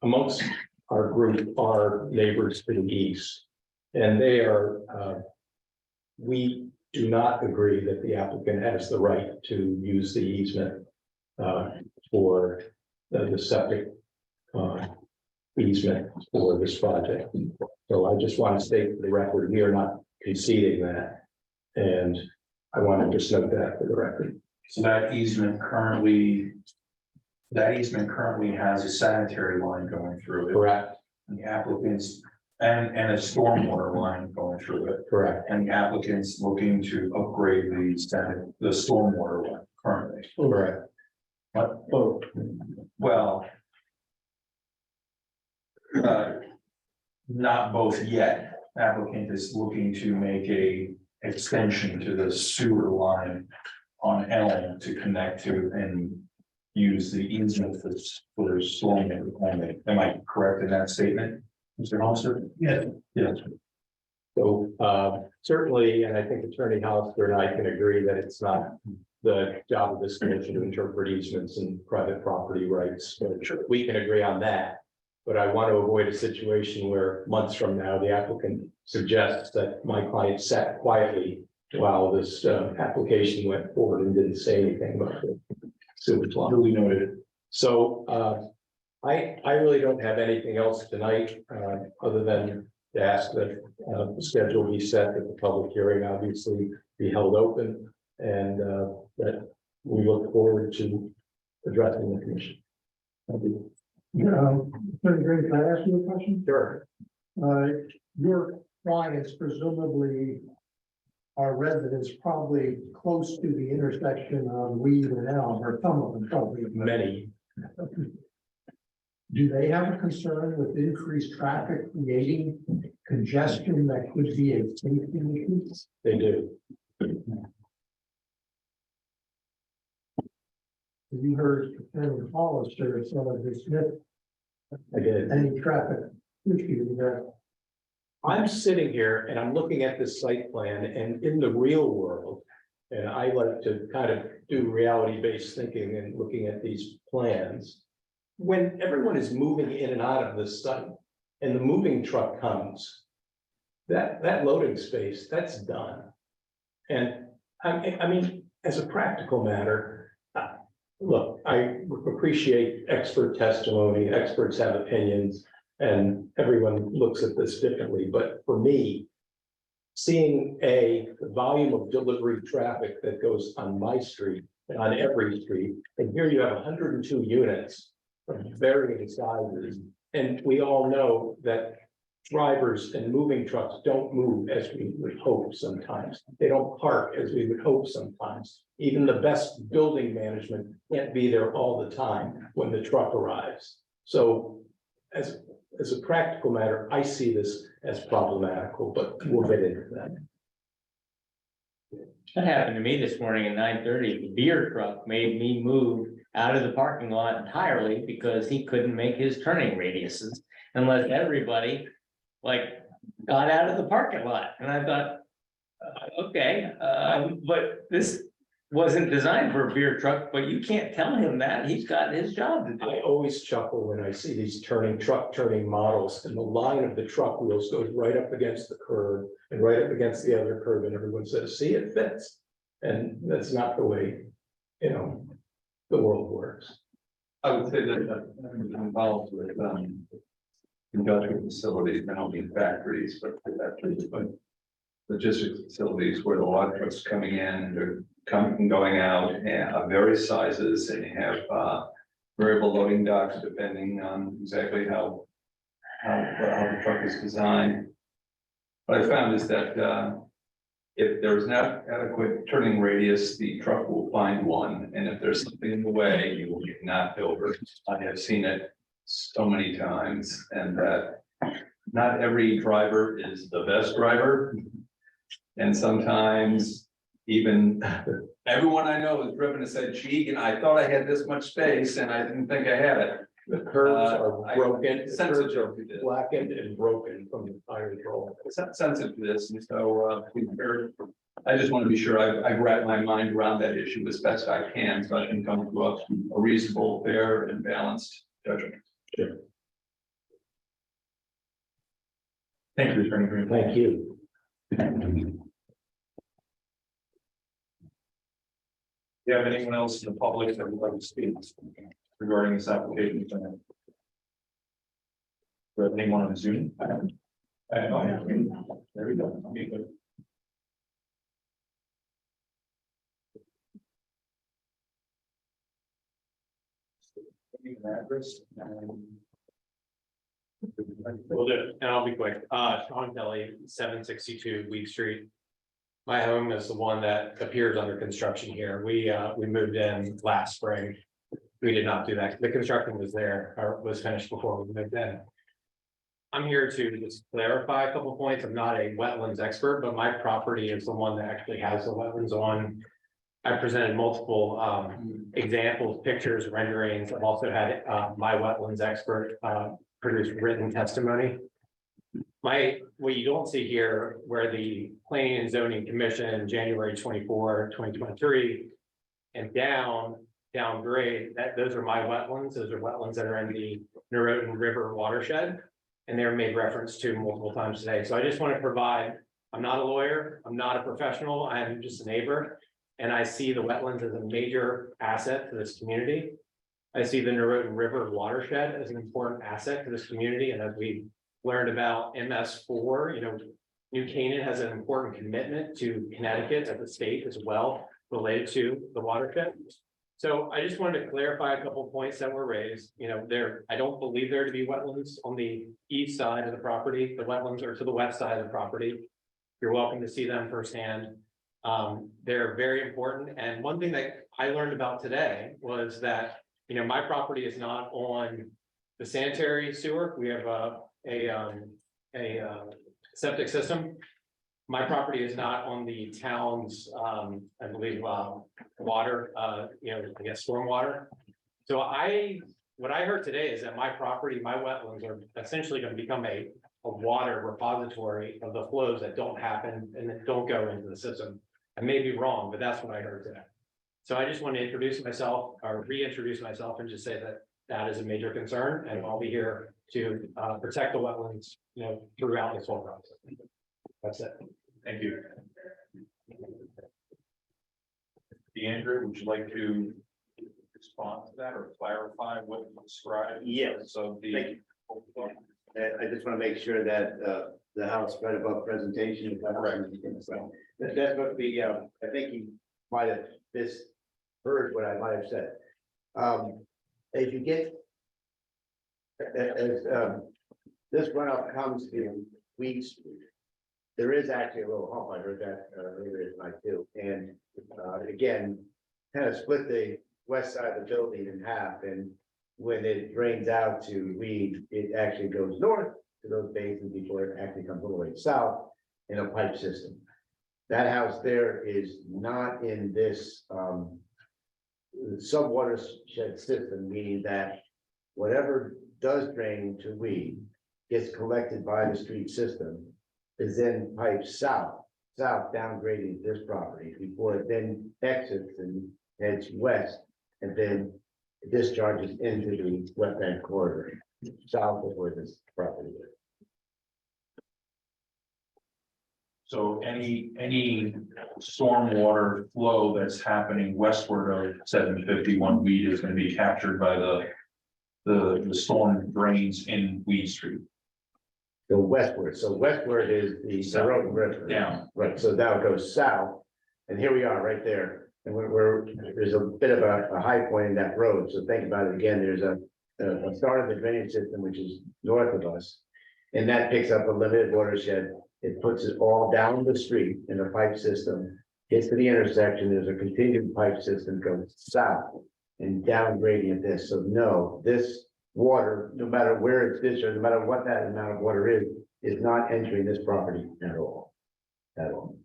amongst our group are neighbors to the east. And they are, we do not agree that the applicant has the right to use the easement for the septic easement for this project. So I just want to state for the record, we are not conceding that. And I want to just note that for the record. So that easement currently has a sanitary line going through it. Correct. And the applicants, and a stormwater line going through it. Correct. And the applicants looking to upgrade the stormwater line currently. Correct. Well. Not both yet. Applicant is looking to make a extension to the sewer line on Elm to connect to and use the easement for stormwater only. Am I correct in that statement, Mr. Hollister? Yes. Yes. So certainly, and I think Attorney Hollister and I can agree that it's not the job of this commission to interpret easements and private property rights. But we can agree on that. But I want to avoid a situation where months from now, the applicant suggests that my client sat quietly while this application went forward and didn't say anything about it. Sewage law. Duly noted. So I really don't have anything else tonight, other than to ask that the schedule be set, that the public hearing obviously be held open, and that we look forward to addressing the commission. Thank you. Attorney Green, can I ask you a question? Sure. Your clients presumably are residents probably close to the intersection of Weed and Elm, or some of them probably. Many, Do they have a concern with increased traffic creating congestion that could be a safety issue? they do. You heard Lieutenant Hollister sort of dismiss I did. any traffic issue there. I'm sitting here and I'm looking at this site plan and in the real world. And I like to kind of do reality-based thinking and looking at these plans. When everyone is moving in and out of this site and the moving truck comes. That loading space, that's done. And I mean, as a practical matter. Look, I appreciate expert testimony, experts have opinions. And everyone looks at this differently, but for me. Seeing the volume of delivery traffic that goes on my street, and on every street, and here you have 102 units. Of varying sizes, and we all know that. Drivers and moving trucks don't move as we would hope sometimes. They don't park as we would hope sometimes. Even the best building management can't be there all the time when the truck arrives. So as a practical matter, I see this as problematical, but we'll get into that. That happened to me this morning at 9:30. The beer truck made me move out of the parking lot entirely because he couldn't make his turning radiuses unless everybody got out of the parking lot. And I thought, okay, but this wasn't designed for a beer truck, but you can't tell him that. He's got his job to do. I always chuckle when I see these turning models and the line of the truck wheels goes right up against the curb and right up against the other curb and everyone says, see, it fits. And that's not the way, the world works. I would say that I'm involved with industrial facilities, not only factories, but logistics facilities where the log trucks coming in, they're coming and going out, and of various sizes, and you have variable loading docks depending on exactly how the truck is designed. What I found is that if there's not adequate turning radius, the truck will find one, and if there's something in the way, you will get knocked over. I have seen it so many times, and that not every driver is the best driver. And sometimes even everyone I know has driven and said, gee, I thought I had this much space and I didn't think I had it. The curves are broken, the sensitive curves are to this. blackened and broken from the iron roll. Sensitive to this, and so I just want to be sure I've wrapped my mind around that issue as best I can, so I can come to a reasonable, fair, and balanced judgment. Sure. Thank you, Attorney Green. Thank you. Do you have anyone else in the public that would like to speak regarding this application? Do you have anyone on Zoom? There we go. Okay, good. Address. Will do, and I'll be quick. Sean Kelly, 762 Weed Street. My home is the one that appears under construction here. We moved in last spring. We did not do that. The construction was there, or was finished before we moved in. I'm here to just clarify a couple points. I'm not a wetlands expert, but my property is the one that actually has the wetlands on. I presented multiple examples, pictures, renderings. I've also had my wetlands expert produce written testimony. What you don't see here, where the Planning and Zoning Commission, January 24, 2023, and downgrade, those are my wetlands. Those are wetlands that are in the Norotan River watershed, and they're made reference to multiple times today. So I just want to provide, I'm not a lawyer, I'm not a professional, I'm just a neighbor, and I see the wetlands as a major asset to this community. I see the Norotan River watershed as an important asset to this community, and as we learned about MS4, New Canaan has an important commitment to Connecticut as a state as well, related to the watershed. So I just wanted to clarify a couple of points that were raised. I don't believe there to be wetlands on the east side of the property. The wetlands are to the west side of the property. You're welcome to see them firsthand. They're very important. And one thing that I learned about today was that, my property is not on the sanitary sewer. We have a septic system. My property is not on the town's, I believe, water, I guess stormwater. So what I heard today is that my property, my wetlands are essentially going to become a water repository of the flows that don't happen and that don't go into the system. I may be wrong, but that's what I heard today. So I just want to introduce myself or reintroduce myself and just say that that is a major concern, and I'll be here to protect the wetlands, throughout this whole process. That's it. Thank you. DeAndre, would you like to respond to that or clarify what you described? Yes. So the. Thank I just want to make sure that the House right above presentation. Is That's what we, I think you might have misheard what I might have said. As you get, as this runoff comes to Weed Street, there is actually a little hump. I heard that earlier tonight too. And again, kind of split the west side of the building in half, and when it drains out to Weed, it actually goes north to those basins before it actually comes all the way south in a pipe system. That house there is not in this subwatershed system, meaning that whatever does drain to Weed gets collected by the street system, is then piped south downgrading this property before it then exits and heads west, and then discharges into the wetland corridor south of where this property is. So any stormwater flow that's happening westward of 751 Weed is going to be captured by the storm drains in Weed Street. Go westward, so westward is the Roten River. Down. Right, so now it goes south, and here we are right there. And there's a bit of a high point in that road, so think about it again, there's a start of the drainage system, which is north of us. And that picks up a limited watershed, it puts it all down the street in a pipe system, gets to the intersection, there's a continued pipe system, goes south and down gradient this, so no, this water, no matter where it's discharged, no matter what that amount of water is not entering this property at all. At all.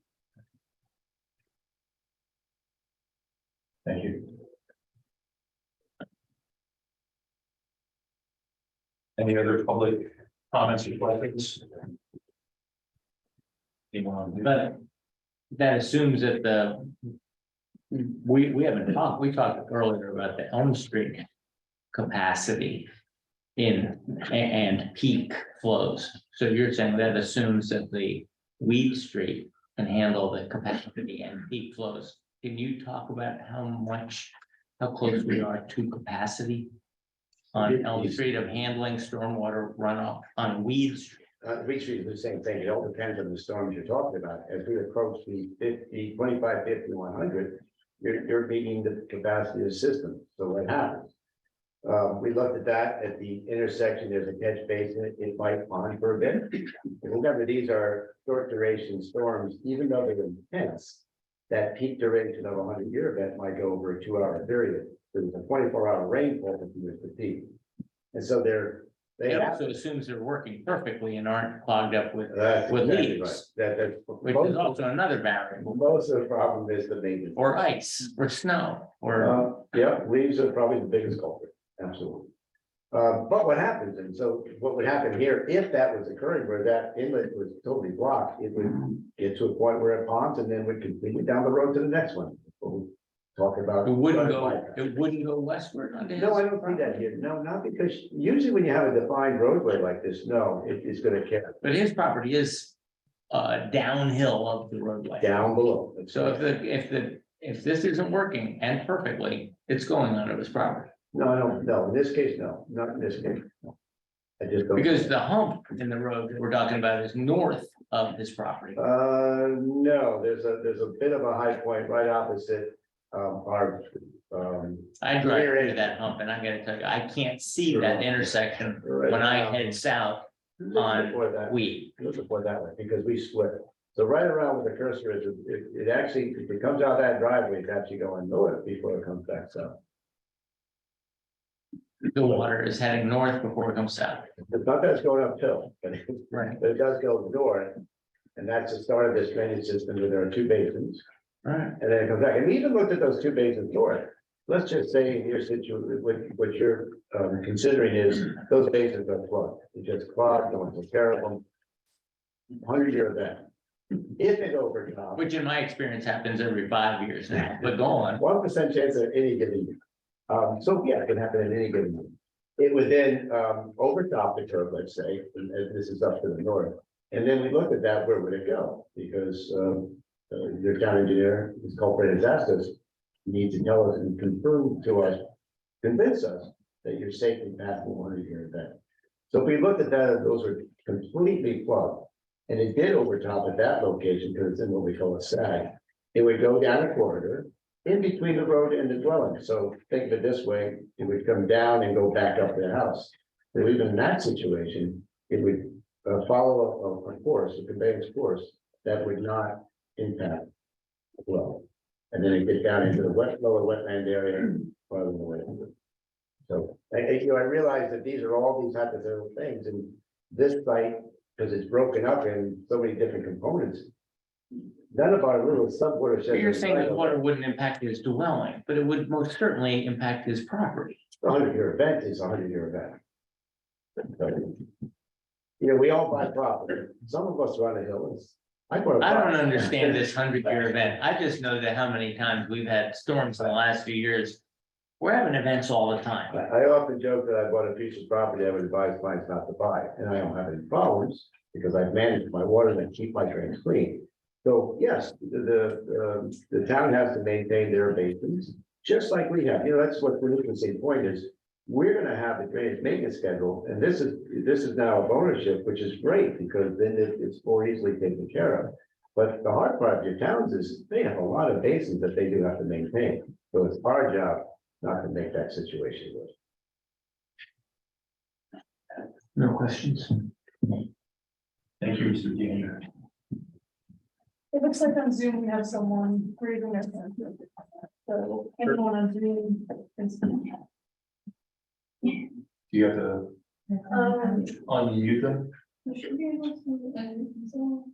Thank you. Any other public comments or questions? Anyone? But that assumes that we haven't talked, we talked earlier about the Elm Street capacity and peak flows. So you're saying that assumes that the Weed Street can handle the capacity and peak flows. Can you talk about how close we are to capacity on Elm Street of handling stormwater runoff on Weed Street? Weed Street is the same thing. It all depends on the storms you're talking about. As we approach the 50, 25, 50, 100, you're meeting the capacity of the system. So what happens? We looked at that at the intersection. There's a catch basin. It might pond for a bit. And remember, these are short duration storms, even though they're intense. That peak duration of a 100-year event might go over a 2-hour period. There's a 24-hour rainfall that was the peak. And so It also assumes they're working perfectly and aren't clogged up with exactly leaves, right. which is also another variable, Most of the problem is the maintenance. or ice, or snow, or. Yeah, leaves are probably the biggest culprit, absolutely. But what happens, and so what would happen here, if that was occurring where that inlet was totally blocked, it would get to a point where it ponds and then would continue down the road to the next one. We'll talk about. It wouldn't go westward on No, I don't see that here. No, not because usually when you have a defined roadway like this, no, it's gonna carry But his property is downhill of the roadway. down below. So if this isn't working and perfectly, it's going onto his property. No, in this case, no, not in this case. No. I just don't. Because the hump in the road that we're talking about is north of his property. No, there's a bit of a high point right opposite our. I drive through that hump and I gotta tell you, I can't see that intersection when I head south on Weed. Let's avoid that way because we split. So right around where the cursor is, it actually, if it comes out that driveway, it's actually going north before it comes back south. The water is heading north before it comes south. It's not that it's going uphill, but Right. it does go north. And that's the start of this drainage system where there are two basins. Right. And then it comes back. And we even looked at those two basins north. Let's just say in your situation, what you're considering is those basins are plugged. It just clogged, no one took care of them. 100-year event. If it overtops. Which in my experience happens every 5 years now, but go on. 1% chance of any given year. So yeah, it can happen in any given year. It would then overtop the curve, let's say, and this is up to the north. And then we looked at that, where would it go? Because your town engineer, his culprit has asked us, you need to tell us and confirm to us, convince us that you're safely past the 100-year event. So if we looked at that, those are completely plugged. And it did overtop at that location because it's in what we call a sag. It would go down a corridor in between the road and the dwelling. So think of it this way, it would come down and go back up the house. So even in that situation, it would follow a course, a conveyance course that would not impact the well. And then it gets down into the lower wetland area farther away. So I realize that these are all these hypothetical things, and this site, because it's broken up in so many different components. None of our little subwater. But you're saying that water wouldn't impact his dwelling, but it would most certainly impact his property. A 100-year event is a 100-year event. So, we all buy property. Some of us are on a hill. I don't understand this 100-year event. I just know that how many times we've had storms in the last few years. We're having events all the time. I often joke that I bought a piece of property I would advise clients not to buy, and I don't have any problems because I've managed my water and keep my drains clean. So yes, the town has to maintain their basins, just like we have. That's what the interesting point is. We're gonna have a drainage maintenance schedule, and this is now of ownership, which is great because then it's more easily taken care of. But the hard part of your towns is they have a lot of basins that they do have to maintain. So it's our job not to make that situation worse. No questions. Thank you, Mr. Dean. It looks like on Zoom we have someone raising their hand. So anyone on Zoom can speak. Do you have to unmute them? You should be able to.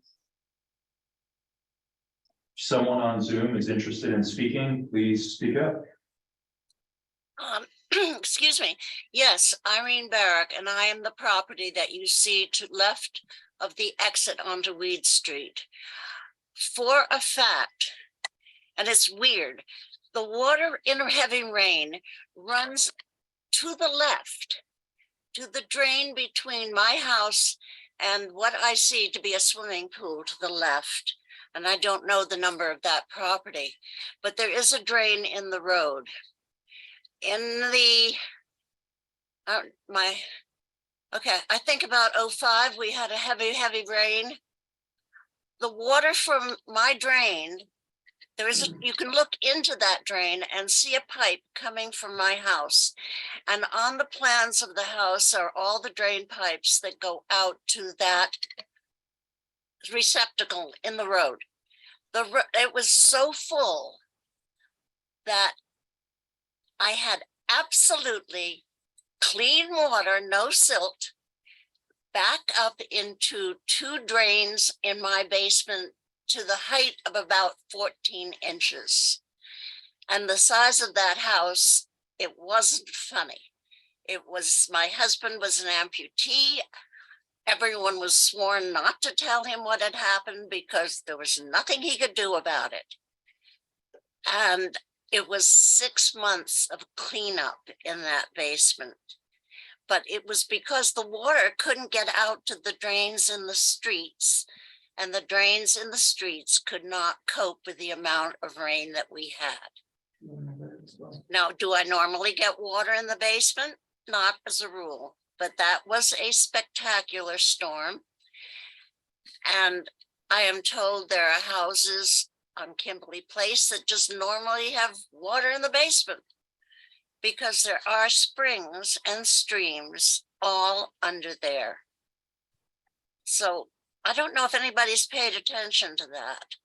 Someone on Zoom is interested in speaking, please speak up. Excuse me. Yes, Irene Barrack, and I am the property that you see to left of the exit onto Weed Street. For a fact, and it's weird, the water in a heavy rain runs to the left, to the drain between my house and what I see to be a swimming pool to the left. And I don't know the number of that property, but there is a drain in the road. In the, I think about 05, we had a heavy rain. The water from my drain, you can look into that drain and see a pipe coming from my house. And on the plans of the house are all the drain pipes that go out to that receptacle in the road. It was so full that I had absolutely clean water, no silt, back up into 2 drains in my basement to the height of about 14 inches. And the size of that house, it wasn't funny. My husband was an amputee. Everyone was sworn not to tell him what had happened because there was nothing he could do about it. And it was 6 months of cleanup in that basement. But it was because the water couldn't get out to the drains in the streets, and the drains in the streets could not cope with the amount of rain that we had. Now, do I normally get water in the basement? Not as a rule, but that was a spectacular storm. And I am told there are houses on Kimberly Place that just normally have water in the basement because there are springs and streams all under there. So I don't know if anybody's paid attention to that.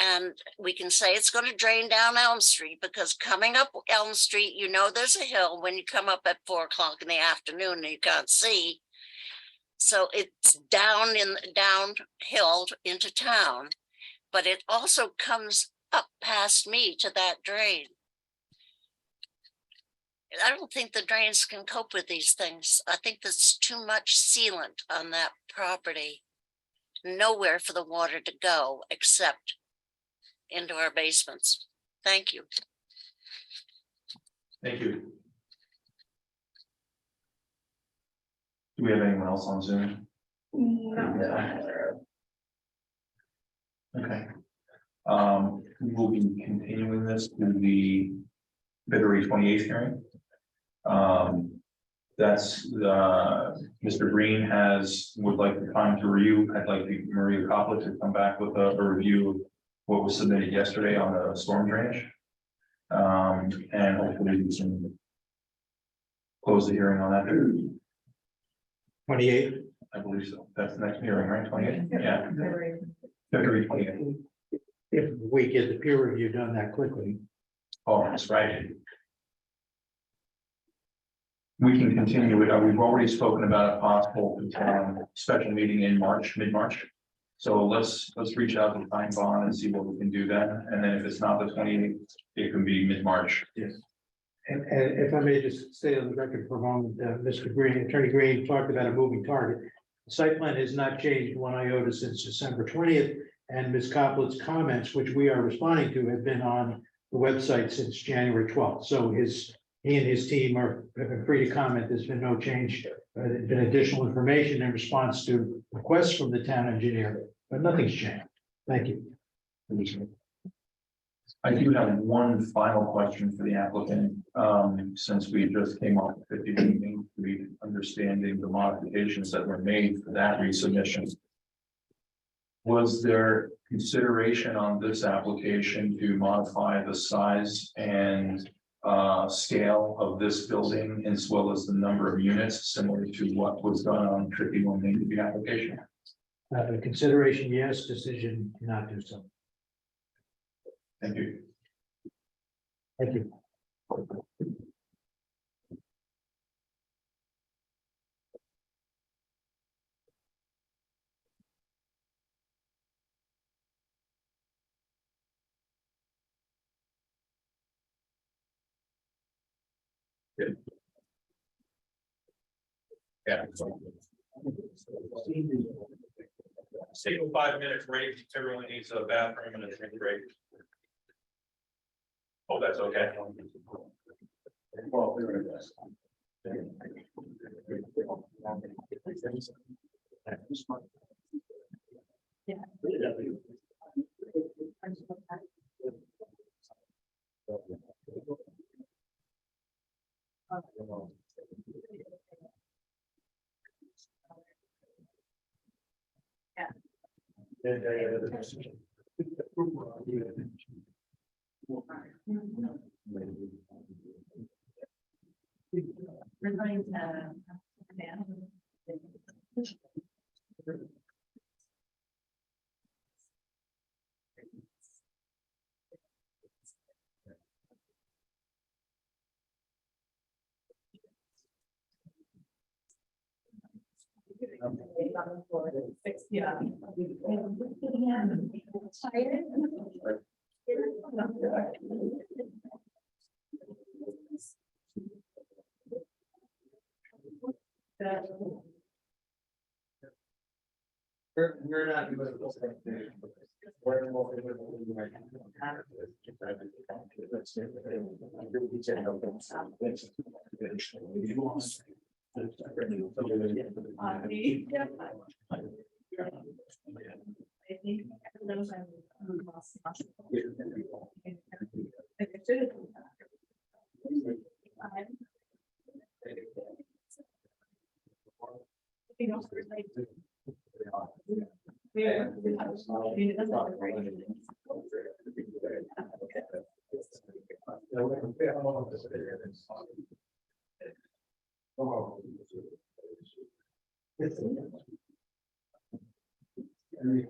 And we can say it's going to drain down Elm Street, because coming up Elm Street, you know, there's a hill when you come up at 4 o'clock in the afternoon and you can't see. So it's downhill into town, but it also comes up past me to that drain. I don't think the drains can cope with these things. I think there's too much sealant on that property. Nowhere for the water to go except into our basements. Thank you. Thank you. Do we have anyone else on Zoom? No. Okay. We'll be continuing this to the February 28th hearing. That's Mr. Green would like the time to review. I'd like Maria Coppola to come back with a review of what was submitted yesterday on the storm drainage. And hopefully we can close the hearing on that. 28th. I believe so. That's the next hearing, right? 28th? Yeah. February 28th. If we get the peer review done that quickly. Oh, that's right. We can continue it. We've already spoken about a possible special meeting in March, mid-March. So let's reach out to Pine Bond and see what we can do then. And then if it's not the 28th, it can be mid-March. Yes. And if I may just stay on the record for a moment, Mr. Green, Attorney Green talked about a moving target. The site plan has not changed one iota since December 20th. And Ms. Coppola's comments, which we are responding to, have been on the website since January 12th. So he and his team have been free to comment. There's been no change. There's been additional information in response to requests from the town engineer, but nothing's changed. Thank you. I do have one final question for the applicant. Since we just came off the 50 meeting, we understanding the modifications that were made for that resubmission. Was there consideration on this application to modify the size and scale of this building, as well as the number of units, similar to what was done on 51 Main Street application? Consideration, yes. Decision, not do so. Thank you. Thank you. Yeah. Take a 5-minute break. Everyone needs a bathroom and a drink break. Oh, that's okay. Yeah. We're not doing it. Water.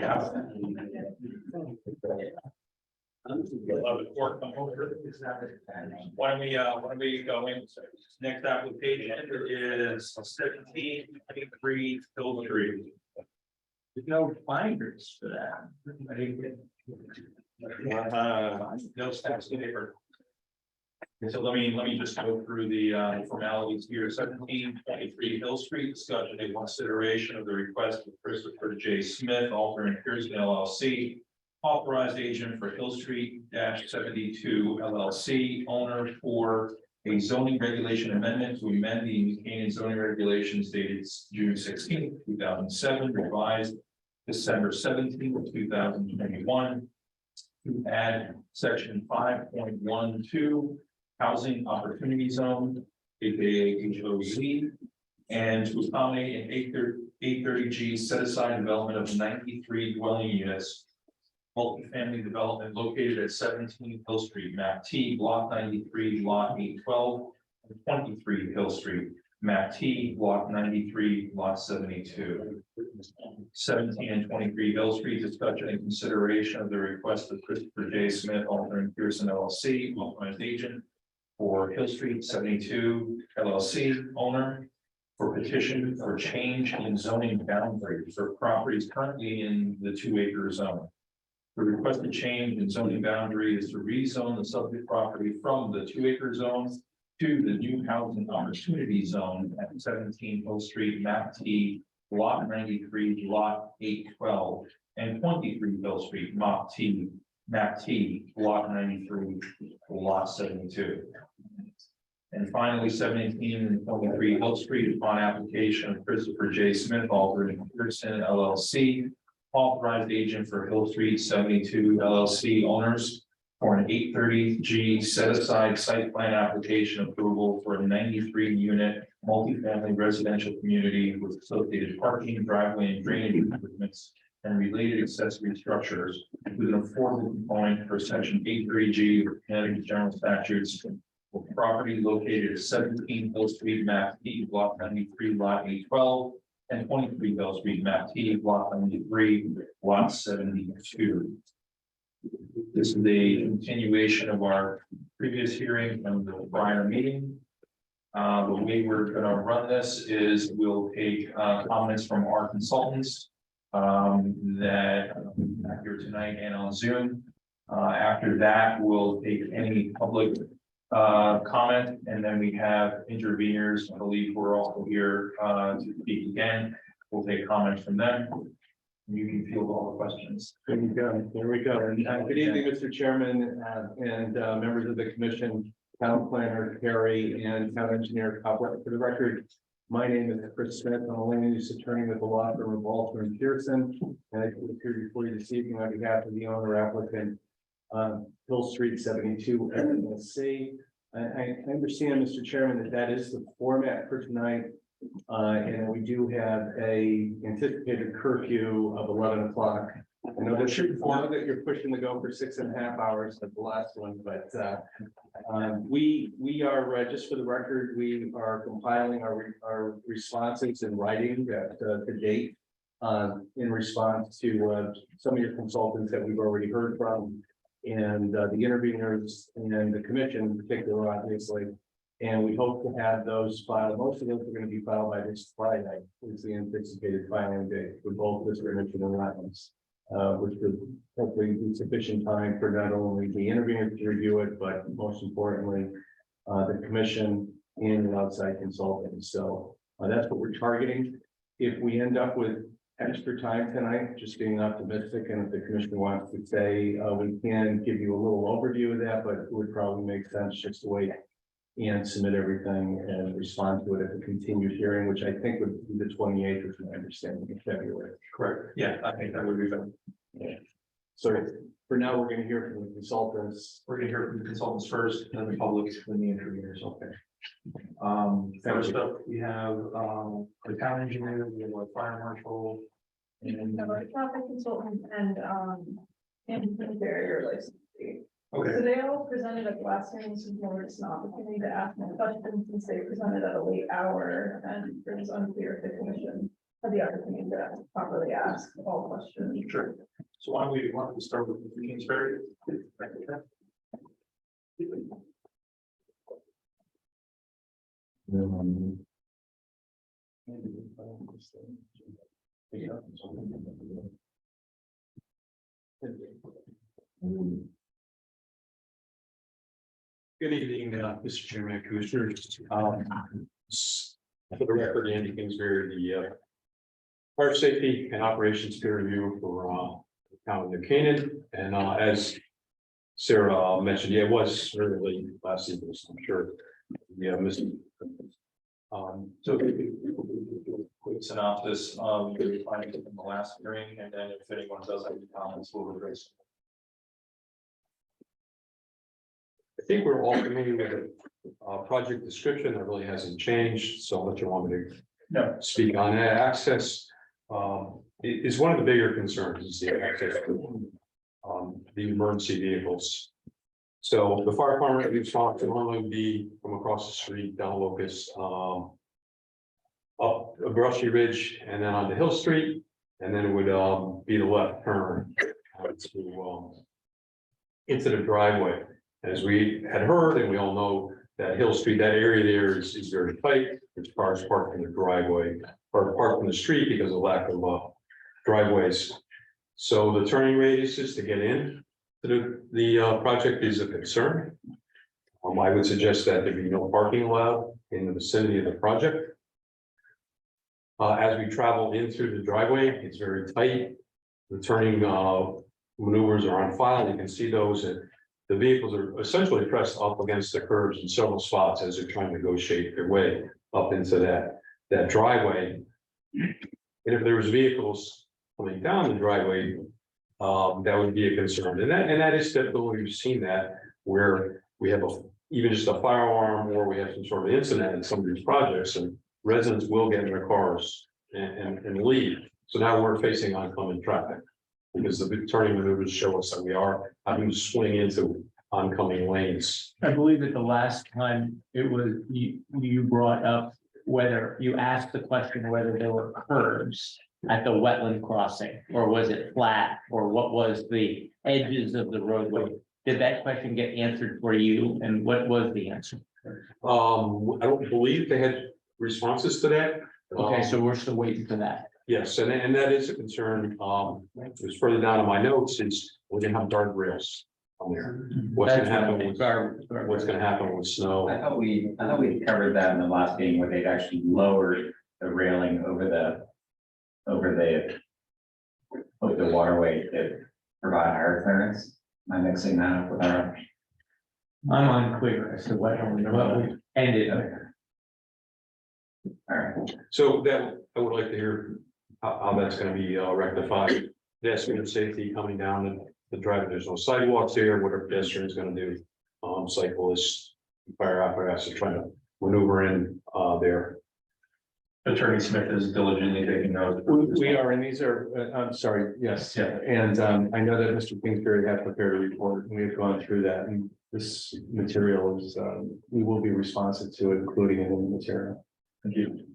Yeah. Why don't we go in? Next application is 1723 Hill Street. There's no binders for that. No steps to paper. So let me just go through the formalities here. 1723 Hill Street, discussion and consideration of the request of Christopher J. Smith, alternate Pearson LLC, authorized agent for Hill Street -72 LLC, owner for a zoning regulation amendment to amend the New Canaan zoning regulations dated June 16, 2007, revised December 17, 2021, to add section 5.12 housing opportunity zone, aka HOZ, and to accommodate an 830G set aside development of 93 dwelling units, multifamily development located at 17 Hill Street, map T, block 93, lot 812, and 23 Hill Street, map T, block 93, lot 72. 17 and 23 Hill Street, discussion and consideration of the request of Christopher J. Smith, alternate Pearson LLC, authorized agent for Hill Street 72 LLC, owner for petition for change in zoning boundaries for properties currently in the 2-acre zone. The requested change in zoning boundary is to rezone the subject property from the 2-acre zone to the new housing opportunity zone at 17 Hill Street, map T, lot 93, lot 812, and 23 Hill Street, map T, lot 93, lot 72. And finally, 17 and 23 Hill Street, upon application of Christopher J. Smith, alternate Pearson LLC, authorized agent for Hill Street 72 LLC owners for an 830G set aside site plan application approval for a 93 unit multifamily residential community with associated parking, driveway, and drainage improvements and related accessory structures with an affordable component for section 830G of Connecticut General Statutes for property located at 17 Hill Street, map T, block 93, lot 812, and 23 Hill Street, map T, block 93, lot 72. This is a continuation of our previous hearing from the prior meeting. The way we're gonna run this is we'll take comments from our consultants that are here tonight and on Zoom. After that, we'll take any public comment, and then we have interveners. I believe we're also here to speak again. We'll take comments from them. You can field all the questions. There we go. Good evening, Mr. Chairman, and members of the commission, town planner Carrie, and town engineer Coblet. For the record, my name is Chris Smith. I'm a land use attorney with the law firm of Walter and Pearson, and I appear before you this evening on behalf of the owner applicant, Hill Street 72 LLC. I understand, Mr. Chairman, that is the format for tonight. And we do have a anticipated curfew of 11 o'clock. I know that you're pushing to go for 6.5 hours like the last one, but we are, just for the record, we are compiling our responses in writing to date in response to some of your consultants that we've already heard from, and the interveners and the commission in particular, obviously. And we hope to have those filed. Most of those are going to be filed by this Friday, is the anticipated filing date for both this Richmond and Ratlands, which would hopefully be sufficient time for not only the interveners to review it, but most importantly, the commission and the outside consultants. So that's what we're targeting. If we end up with extra time tonight, just being optimistic, and if the commission wants to say, we can give you a little overview of that, but it would probably make sense just to wait and submit everything and respond to it at the continued hearing, which I think would be the 28th, if I understand, in February. Correct. Yeah, I think that would be better. Yeah. So for now, we're going to hear from the consultants. We're gonna hear from the consultants first, then the public, then the interveners. Okay. First up, we have the town engineer, we have a fire marshal. And Our traffic consultant and barrier licensee. okay, So they all presented at the last hearing, so more just an opportunity to ask them questions since they presented at a late hour and it was unclear if the commission have the opportunity to properly ask all questions. Sure. So why don't we start with the Kingsbury? Good evening, Mr. Chairman, Commissioners. For the record, Andy Kingsbury, the fire safety and operations peer reviewer for town of New Canaan. And as Sarah mentioned, yeah, it was very late last evening, so I'm sure. Yeah, Mr. So quick synopsis of the findings from the last hearing, and then if anyone does have any comments, we'll address. I think we're all familiar with the project description. That really hasn't changed. So much you want me to speak on that. Access is one of the bigger concerns, is the access to the emergency vehicles. So the fire department we've talked to normally would be from across the street down Locust, up a Brushy Ridge, and then onto Hill Street, and then it would be the left turn into the driveway. As we had heard, and we all know that Hill Street, that area there is very tight. There's cars parked in the driveway or parked in the street because of lack of driveways. So the turning radiuses to get in to the project is a concern. I would suggest that there be no parking allowed in the vicinity of the project. As we travel in through the driveway, it's very tight. The turning maneuvers are on file. You can see those. The vehicles are essentially pressed up against the curbs in several spots as they're trying to negotiate their way up into that driveway. And if there was vehicles coming down the driveway, that would be a concern. And that is typical. We've seen that where we have even just a fire alarm, or we have some sort of incident in some of these projects, and residents will get in their cars and leave. So now we're facing oncoming traffic, because the turning maneuvers show us that we are having to swing into oncoming lanes. I believe that the last time it was, you brought up whether you asked the question whether there were curbs at the wetland crossing, or was it flat, or what was the edges of the roadway? Did that question get answered for you, and what was the answer? I don't believe they had responses to that. Okay, so we're still waiting for that. Yes, and that is a concern. It's further down in my notes, is we're gonna have guardrails on there. What's gonna happen with snow? I thought we covered that in the last meeting, where they'd actually lowered the railing over the waterway to provide higher clearance. Am I mixing that up with our? I'm unclear as to what we ended up. All right. So that, I would like to hear how that's gonna be rectified. Pedestrian safety coming down the driveway, there's no sidewalks here, what are pedestrians gonna do? Cyclists, fire apparatus are trying to maneuver in there. Attorney Smith is diligently taking notes. We are, and these are, I'm sorry, yes, Yeah. and I know that Mr. Kingsbury had prepared a report, and we have gone through that, and this material is, we will be responsive to it, including it in the material. Thank you.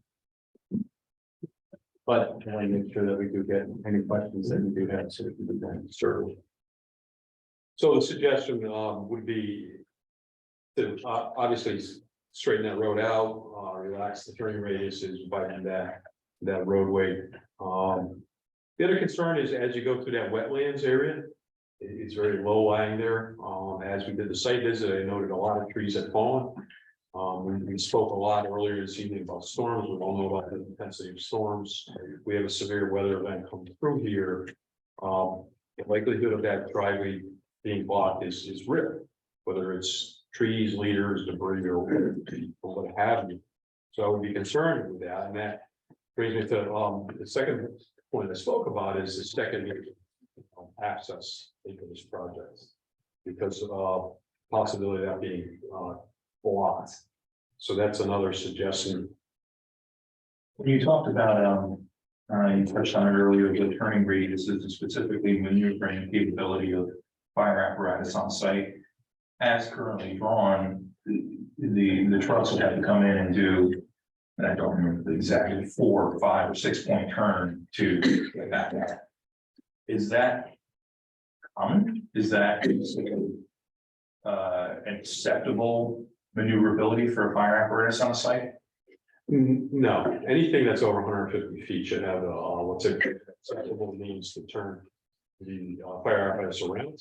But I want to make sure that we do get any questions that we do have, so we can do that, certainly. So the suggestion would be to obviously straighten that road out, relax the turning radiuses, widen that roadway. The other concern is as you go through that wetlands area, it's very low lying there. As we did the site visit, I noted a lot of trees had fallen. We spoke a lot earlier this evening about storms. We all know about the intensity of storms. We have a severe weather event coming through here. The likelihood of that driveway being blocked is real, whether it's trees, leaders, debris, or what have you. So I would be concerned with that, and that brings me to the second point I spoke about is the second access into this project, because of possibility of that being blocked. So that's another suggestion. When you talked about, you touched on it earlier, the turning radiuses and specifically maneuvering capability of fire apparatus on site. As currently drawn, the trucks would have to come in and do and I don't remember the exactly 4, 5, or 6 point turn to get that. Is that common? Is that acceptable maneuverability for a fire apparatus on a site? No, anything that's over 150 feet should have a, what's it, acceptable means to turn the fire apparatus around.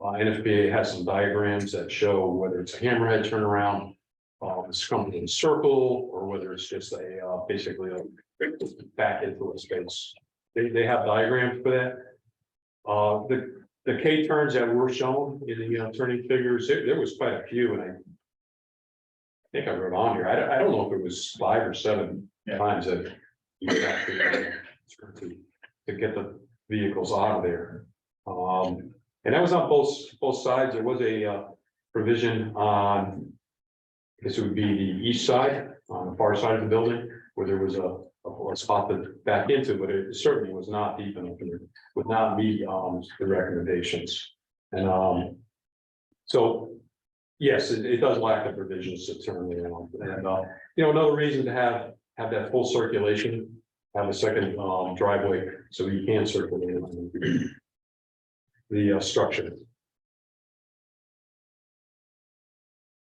NFPA has some diagrams that show whether it's a hammerhead turnaround, it's coming in a circle, or whether it's just a, basically a back into a space. They have diagrams for that. The K turns that were shown in the turning figures, there was quite a few, and I think I wrote on here, I don't know if it was 5 or 7 times that you have to get the vehicles out of there. And that was on both sides. There was a provision on, I guess it would be the east side, on the far side of the building, where there was a spot to back into, but it certainly was not deep enough, and it would not meet the recommendations. And so, yes, it does lack the provisions to turn it on. And you know, another reason to have that full circulation, have a second driveway, so you can circulate the structure.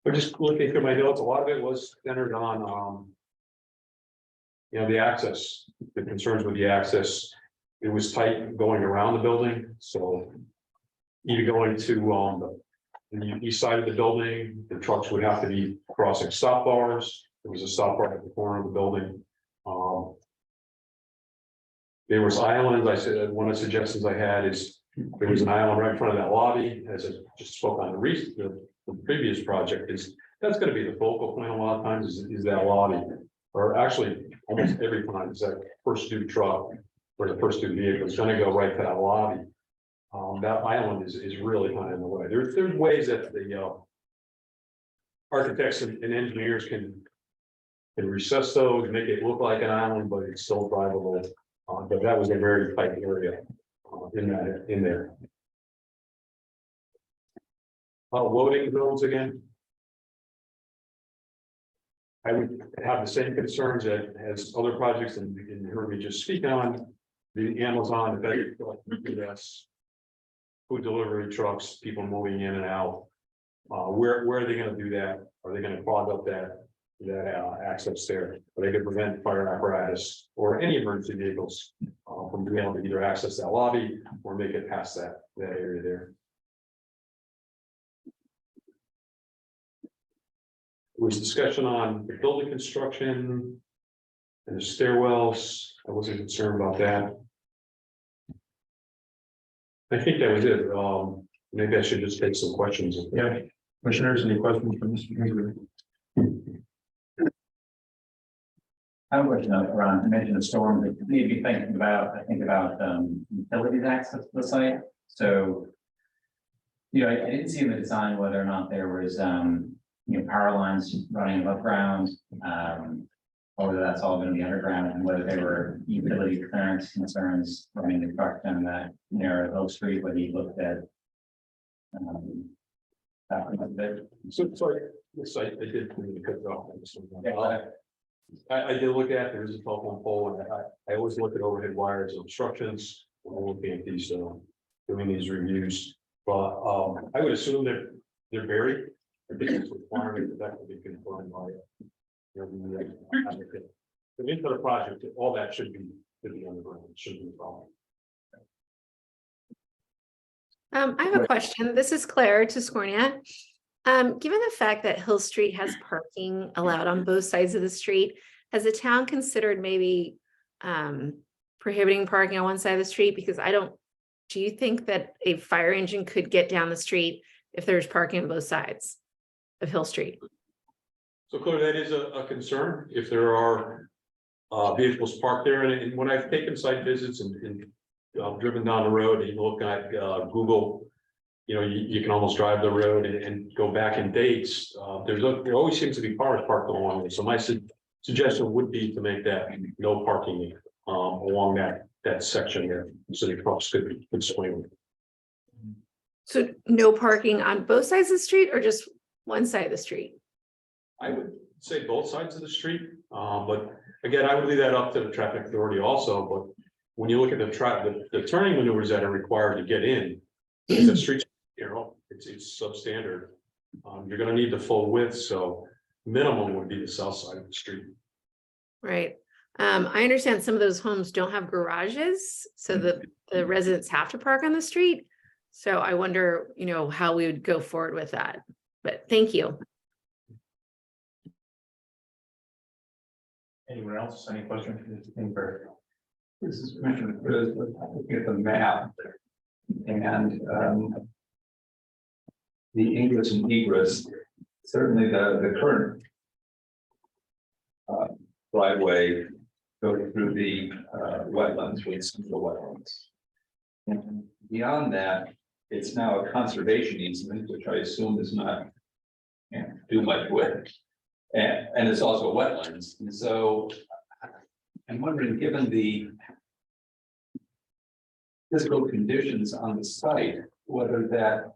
But just looking through my notes, a lot of it was centered on you know, the access, the concerns with the access. It was tight going around the building, so either going to the east side of the building, the trucks would have to be crossing stop bars. There was a stop bar at the corner of the building. There was islands. I said one of the suggestions I had is there was an island right in front of that lobby, as I just spoke on the previous project, is that's going to be the focal point a lot of times is that lobby, or actually almost every time is that first due truck or the first due vehicle is going to go right to that lobby. That island is really kind of in the way. There's ways that the architects and engineers can recess those, make it look like an island, but it's still drivable. But that was a very tight area in there. Loading zones again. I would have the same concerns as other projects, and you heard me just speak on the Amazon, the FedEx, food delivery trucks, people moving in and out. Where are they going to do that? Are they going to clog up that access there? Are they going to prevent fire apparatus or any emergency vehicles from being able to either access that lobby or make it past that area there? There was discussion on the building construction and the stairwells. I wasn't concerned about that. I think that was it. Maybe I should just take some questions. Yeah, commissioners, any questions from Mr. Kingery? I have a question around, you mentioned the storm that you need to be thinking about, I think about utilities access to the site. So, you know, I didn't see in the design whether or not there was, you know, power lines running above ground, or whether that's all going to be underground, and whether there were utility clearance concerns running the truck down that narrow Oak Street, whether you looked at that a bit. So sorry, yes, I did cut it off. I did look at, there's a telephone pole, and I always look at overhead wires and obstructions when I'm looking at these, doing these reviews. But I would assume that they're buried. I think it's requirement that would be confirmed by the into the project. All that should be underground. It shouldn't be a problem. I have a question. This is Claire Tiscornia. Given the fact that Hill Street has parking allowed on both sides of the street, has the town considered maybe prohibiting parking on one side of the street? Because do you think that a fire engine could get down the street if there's parking on both sides of Hill Street? So Claire, that is a concern if there are vehicles parked there. And when I've taken site visits and driven down the road and you look at Google, you know, you can almost drive the road and go back in dates. There always seems to be cars parked along there. So my suggestion would be to make that no parking along that section there, so the trucks could swing. So no parking on both sides of the street, or just one side of the street? I would say both sides of the street, but again, I would leave that up to the traffic authority also, but. When you look at the turning maneuvers that are required to get in, it's a street, it's substandard. You're gonna need the full width, so minimum would be the south side of the street. Right. I understand some of those homes don't have garages, so the residents have to park on the street. So I wonder, how we would go forward with that, but thank you. Anyone else? Any questions? This is Commissioner Chris, looking at the map. And the ingress and egress, certainly the current driveway goes through the wetlands with central wetlands. And beyond that, it's now a conservation easement, which I assume is not do much with. And it's also wetlands. And so I'm wondering, given the physical conditions on the site, whether that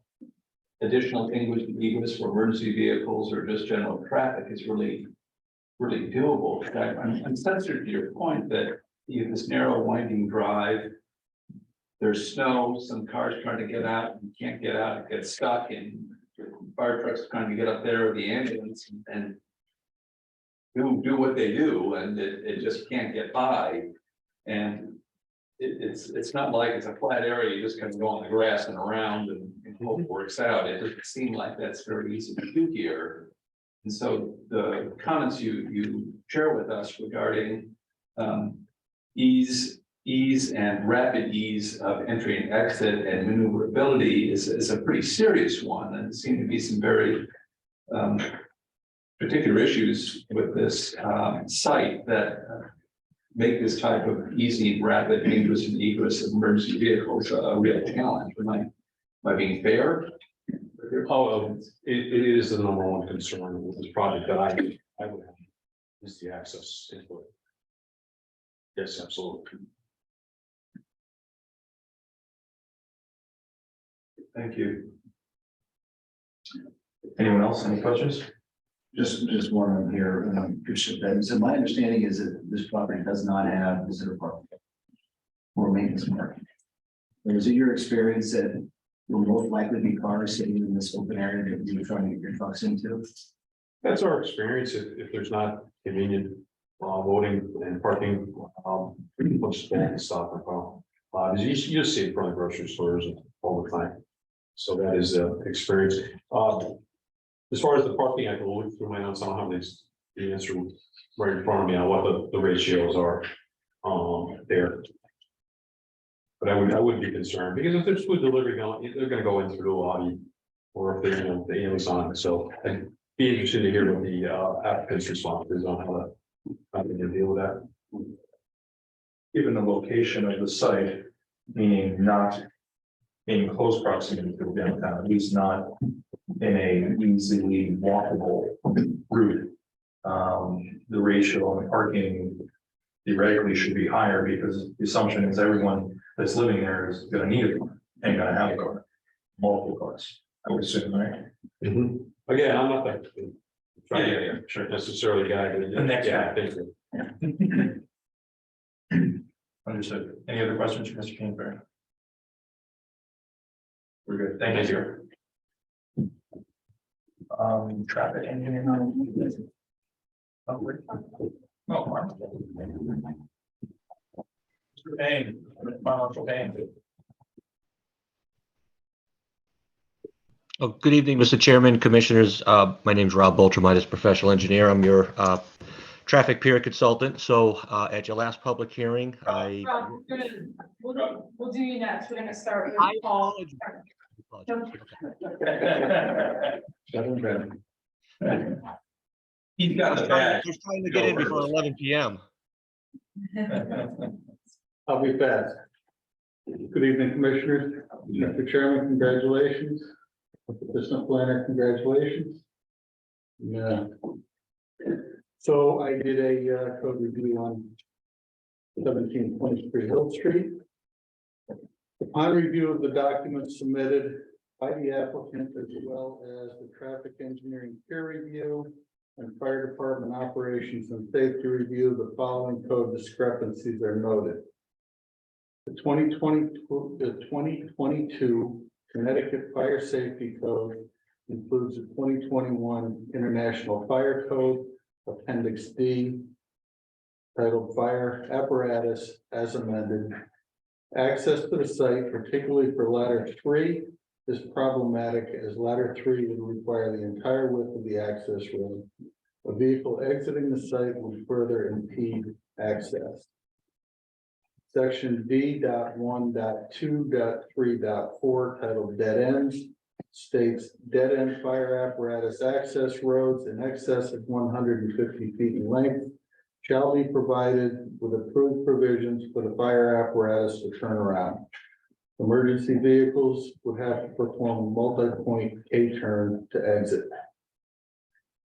additional ingress and egress for emergency vehicles or just general traffic is really doable. I'm sensitive to your point that you have this narrow winding drive. There's snow, some cars trying to get out and can't get out, it gets stuck, and fire trucks trying to get up there, or the ambulance, and do what they do, and it just can't get by. And it's not like it's a flat area, you just kind of go on the grass and around and hope it works out. It doesn't seem like that's very easy to do here. And so the comments you share with us regarding ease and rapid ease of entry and exit and maneuverability is a pretty serious one, and there seem to be some very particular issues with this site that make this type of easy, rapid ingress and egress of emergency vehicles a real challenge. Am I being fair? Oh, it is the number one concern with this project that I would have, is the access into it. Yes, absolutely. Thank you. Anyone else? Any questions? Just one on here, appreciate that. So my understanding is that this property does not have visitor parking or maintenance parking. Or is it your experience that will most likely be cars sitting in this open area that you're trying to get your trucks into? That's our experience. If there's not convenient loading and parking, pretty much stand stop and go. You just see it in front of grocery stores all the time. So that is the experience. As far as the parking, I can look through my notes. I don't have the answer right in front of me on what the ratios are there. But I would be concerned, because if there's food delivery going, they're gonna go in through the lobby, or if they're, the Amazon. So I'd be interested to hear what the applicant's response is on how they deal with that. Given the location of the site, meaning not in close proximity to downtown, at least not in a easily walkable route. The ratio on parking theoretically should be higher, because the assumption is everyone that's living there is gonna need it and gonna have a car, multiple cars, I would assume, right? Again, I'm not that. Yeah, sure. Necessarily guy. The next yeah, guy. thank you. Understood. Any other questions for Mr. Kingsbury? We're good. Thank you. Traffic engineering. Mr. Payne, Marshall Payne. Oh, good evening, Mr. Chairman, Commissioners. My name is Rob Boltramitis, professional engineer. I'm your traffic peer consultant. So at your last public hearing, Rob, we'll do you next. We're gonna start with Paul. He's got the badge. I was trying to get in before 11 p.m. I'll be fast. Good evening, Commissioners. Mr. Chairman, congratulations. Assistant Planner, congratulations. Yeah. So I did a code review on 1723 Hill Street. Upon review of the documents submitted by the applicant, as well as the traffic engineering peer review, and fire department operations and safety review, the following code discrepancies are noted. The 2022 Connecticut Fire Safety Code includes the 2021 International Fire Code, Appendix D, titled Fire Apparatus as amended. Access to the site, particularly for ladder 3, is problematic as ladder 3 would require the entire width of the access road. A vehicle exiting the site would further impede access. Section D.1.2.3.4 titled Dead Ends states dead end fire apparatus access roads in excess of 150 feet in length shall be provided with approved provisions for the fire apparatus to turn around. Emergency vehicles would have to perform a multi-point K-turn to exit.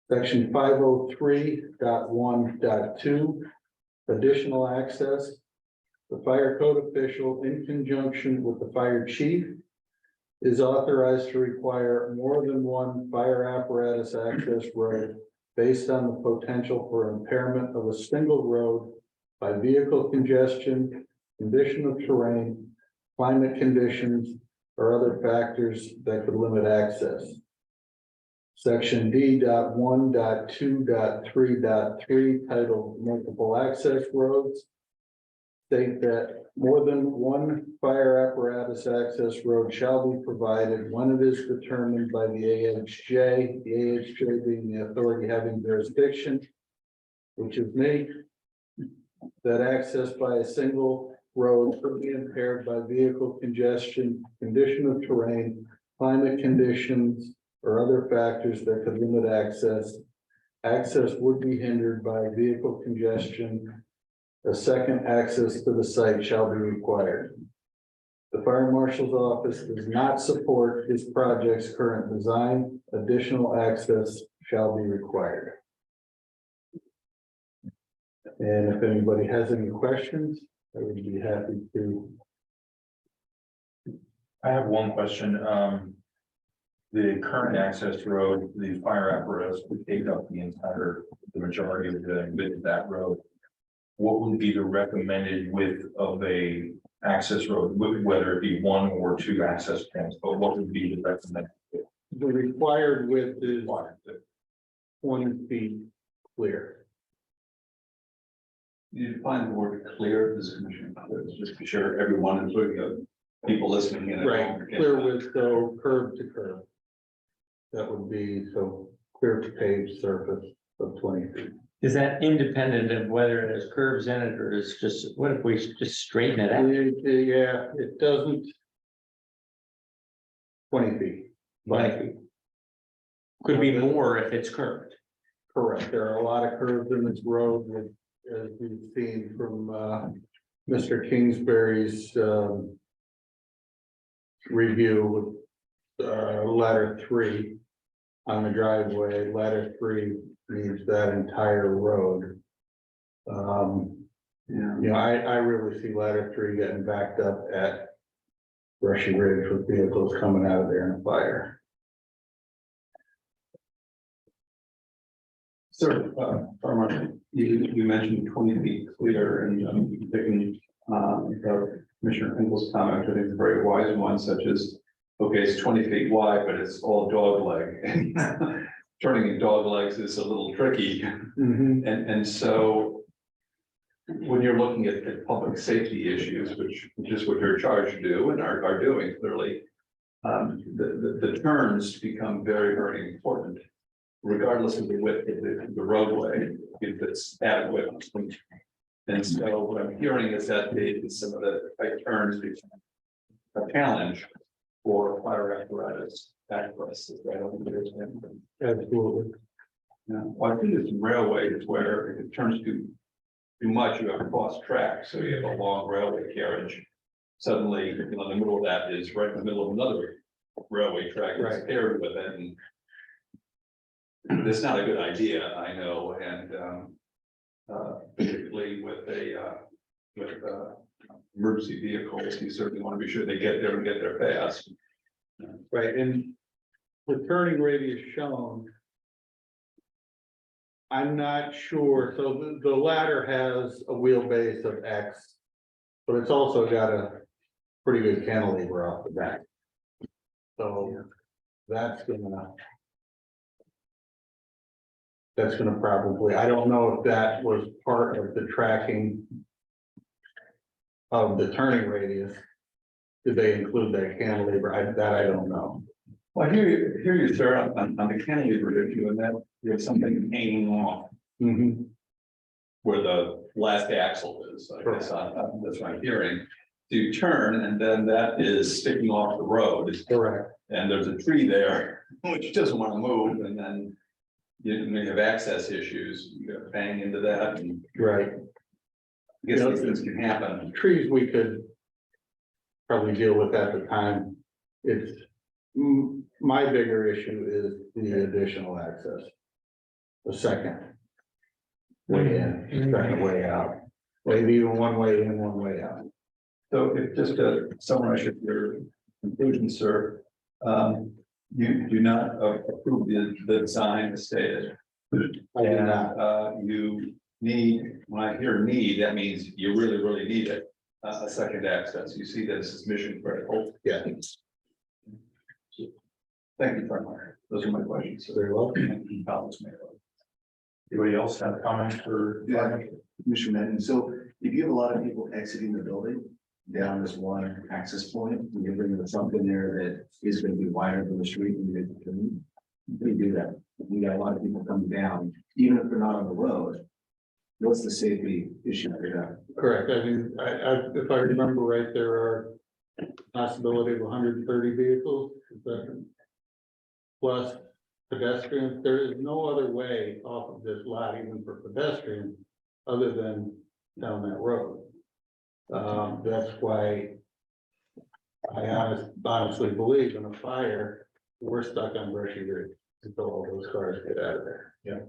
Section 503.1.2, additional access. The fire code official, in conjunction with the fire chief, is authorized to require more than one fire apparatus access road based on the potential for impairment of a single road by vehicle congestion, condition of terrain, climate conditions, or other factors that could limit access. Section D.1.2.3.3 titled Multiple Access Roads state that more than one fire apparatus access road shall be provided when it is determined by the AHJ, the AHJ being the authority having jurisdiction, which is me, that access by a single road could be impaired by vehicle congestion, condition of terrain, climate conditions, or other factors that could limit access. Access would be hindered by vehicle congestion. A second access to the site shall be required. The fire marshal's office does not support this project's current design. Additional access shall be required. And if anybody has any questions, I would be happy to. I have one question. The current access road, the fire apparatus would take up the majority of the width of that road. What would be the recommended width of a access road, whether it be one or two access points, but what would be the recommended width? The required width is 20 feet clear. You define the word clear as commission, just to be sure everyone, including people listening in. Right, clear width, so curb to curb. That would be so clear to paved surface of 20 feet. Is that independent of whether it has curves in it or is just, what if we just straighten it out? Yeah, it doesn't. 20 feet. 20 feet. Could be more if it's curved. Correct. There are a lot of curves in this road, as we've seen from Mr. Kingsbury's review with ladder 3 on the driveway. Ladder 3 needs that entire road. I really see ladder 3 getting backed up at Brushy Ridge with vehicles coming out of there in a fire. Sir, Fire Marshal, you mentioned 20 feet clear and taking Commissioner Engel's comment, I think is a very wise one, such as, okay, it's 20 feet wide, but it's all dog leg. Turning in dog legs is a little tricky. And so when you're looking at public safety issues, which is what you're charged to do and are doing clearly, the turns become very, very important, regardless of the width of the roadway, if it's adequate. And so what I'm hearing is that some of the tight turns become a challenge for fire apparatus access. Absolutely. Yeah, well, I think it's railways where if it turns too much, you have a cross track, so you have a long railway carriage. Suddenly, the middle of that is right in the middle of another railway track that's paired with it. And that's not a good idea, I know, and particularly with emergency vehicles, you certainly want to be sure they get there and get there fast. Right, and the turning radius shown I'm not sure, so the ladder has a wheelbase of X, but it's also got a pretty good cantilever off the back. So that's gonna probably, I don't know if that was part of the tracking of the turning radius. Did they include that cantilever? I don't know. Well, I hear you, sir, on the cantilever issue, and that you have something hanging off Mhm. where the last axle is, I guess, that's what I'm hearing. To turn, and then that is sticking off the road. Correct. And there's a tree there, which doesn't want to move, and then you have access issues, you gotta bang into that, and Right. I guess these things can happen. Trees we could probably deal with at the time. It's, my bigger issue is the additional access. The second way in, second way out, maybe even one way in, one way out. So if just to summarize your conclusion, sir, you do not approve the design as stated. I do not. You need, when I hear need, that means you really need it, a second access. You see that this is mission critical. Yeah. Thank you very much. Those are my questions. Very well. Anybody else have a comment for? Commissioner Madden, so if you have a lot of people exiting the building down this one access point, and you're bringing something in there that is going to be wider than the street, and you do that. We got a lot of people coming down, even if they're not on the road. What's the safety issue there? Correct. I mean, if I remember right, there are possibility of 130 vehicles. Is that plus pedestrians? There is no other way off of this lot, even for pedestrians, other than down that road. That's why I honestly believe in a fire, we're stuck on Brushy Ridge until all those cars get out of there. Yeah.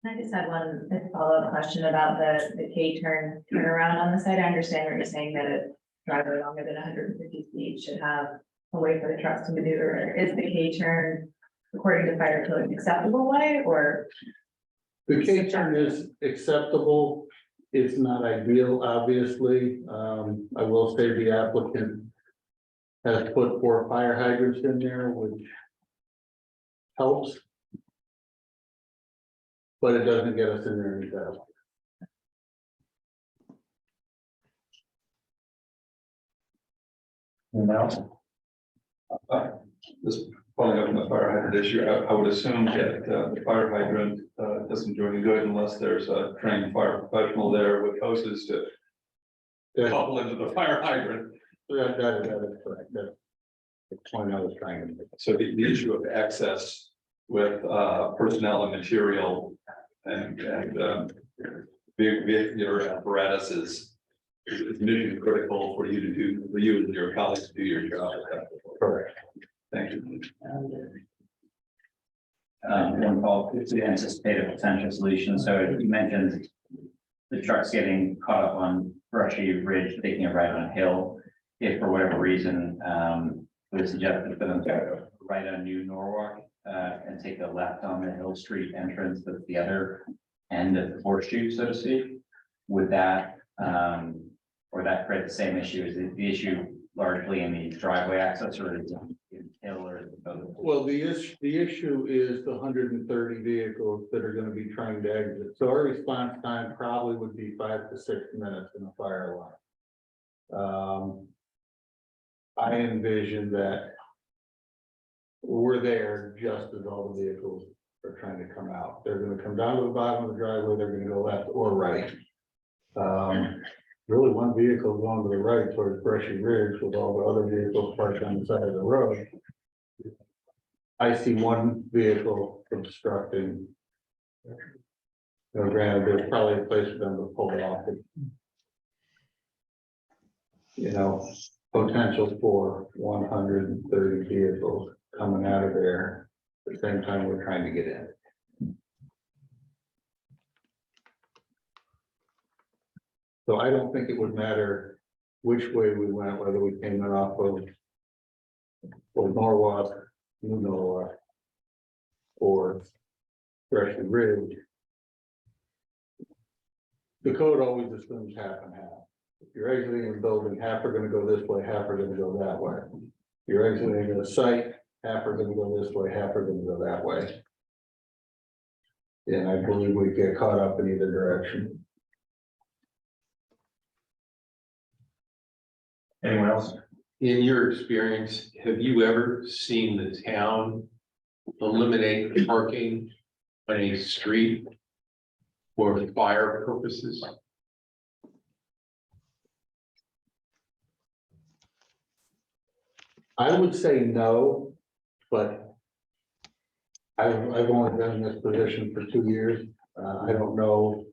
I just had one follow-up question about the K-turn turnaround on the site. I understand what you're saying that a driveway longer than 150 feet should have a way for the trucks to maneuver. Is the K-turn, according to fire code, an acceptable way, or? The K-turn is acceptable. It's not ideal, obviously. I will say the applicant has put 4 fire hydrants in there, which helps. But it doesn't get us in there any faster. Now, this following up on the fire hydrant issue, I would assume that the fire hydrant doesn't do any good unless there's a trained fire professional there with hoses to couple into the fire hydrant. That is correct. That's the point I was trying to make. So the issue of access with personnel and material and your apparatuses is mission critical for you to do, for you and your colleagues to do your job. Correct. Thank you. One call to anticipate a potential solution. So you mentioned the trucks getting caught up on Brushy Ridge, taking a right on a hill. If for whatever reason, we suggested for them to right on New Norwalk and take a left on the Hill Street entrance, that's the other end of the horseshoe, so to speak. Would that or that create the same issue? Is the issue largely in the driveway access, or is it in hill, or both? Well, the issue is the 130 vehicles that are gonna be trying to exit. So our response time probably would be 5 to 6 minutes in a fire alarm. I envision that we're there just as all the vehicles are trying to come out. They're gonna come down to the bottom of the driveway, they're gonna go left or right. Really, one vehicle going to the right towards Brushy Ridge with all the other vehicles parked on the side of the road. I see one vehicle obstructing. Granted, there's probably a place for them to pull it off. You know, potential for 130 vehicles coming out of there at the same time we're trying to get in. So I don't think it would matter which way we went, whether we came in off of or Norwalk or Freshly Ridge. The code always assumes half and half. If you're exiting the building, half are gonna go this way, half are gonna go that way. If you're exiting the site, half are gonna go this way, half are gonna go that way. And I believe we get caught up in either direction. Anyone else? In your experience, have you ever seen the town eliminate parking on a street for fire purposes? I would say no, but I've only been in this position for 2 years. I don't know.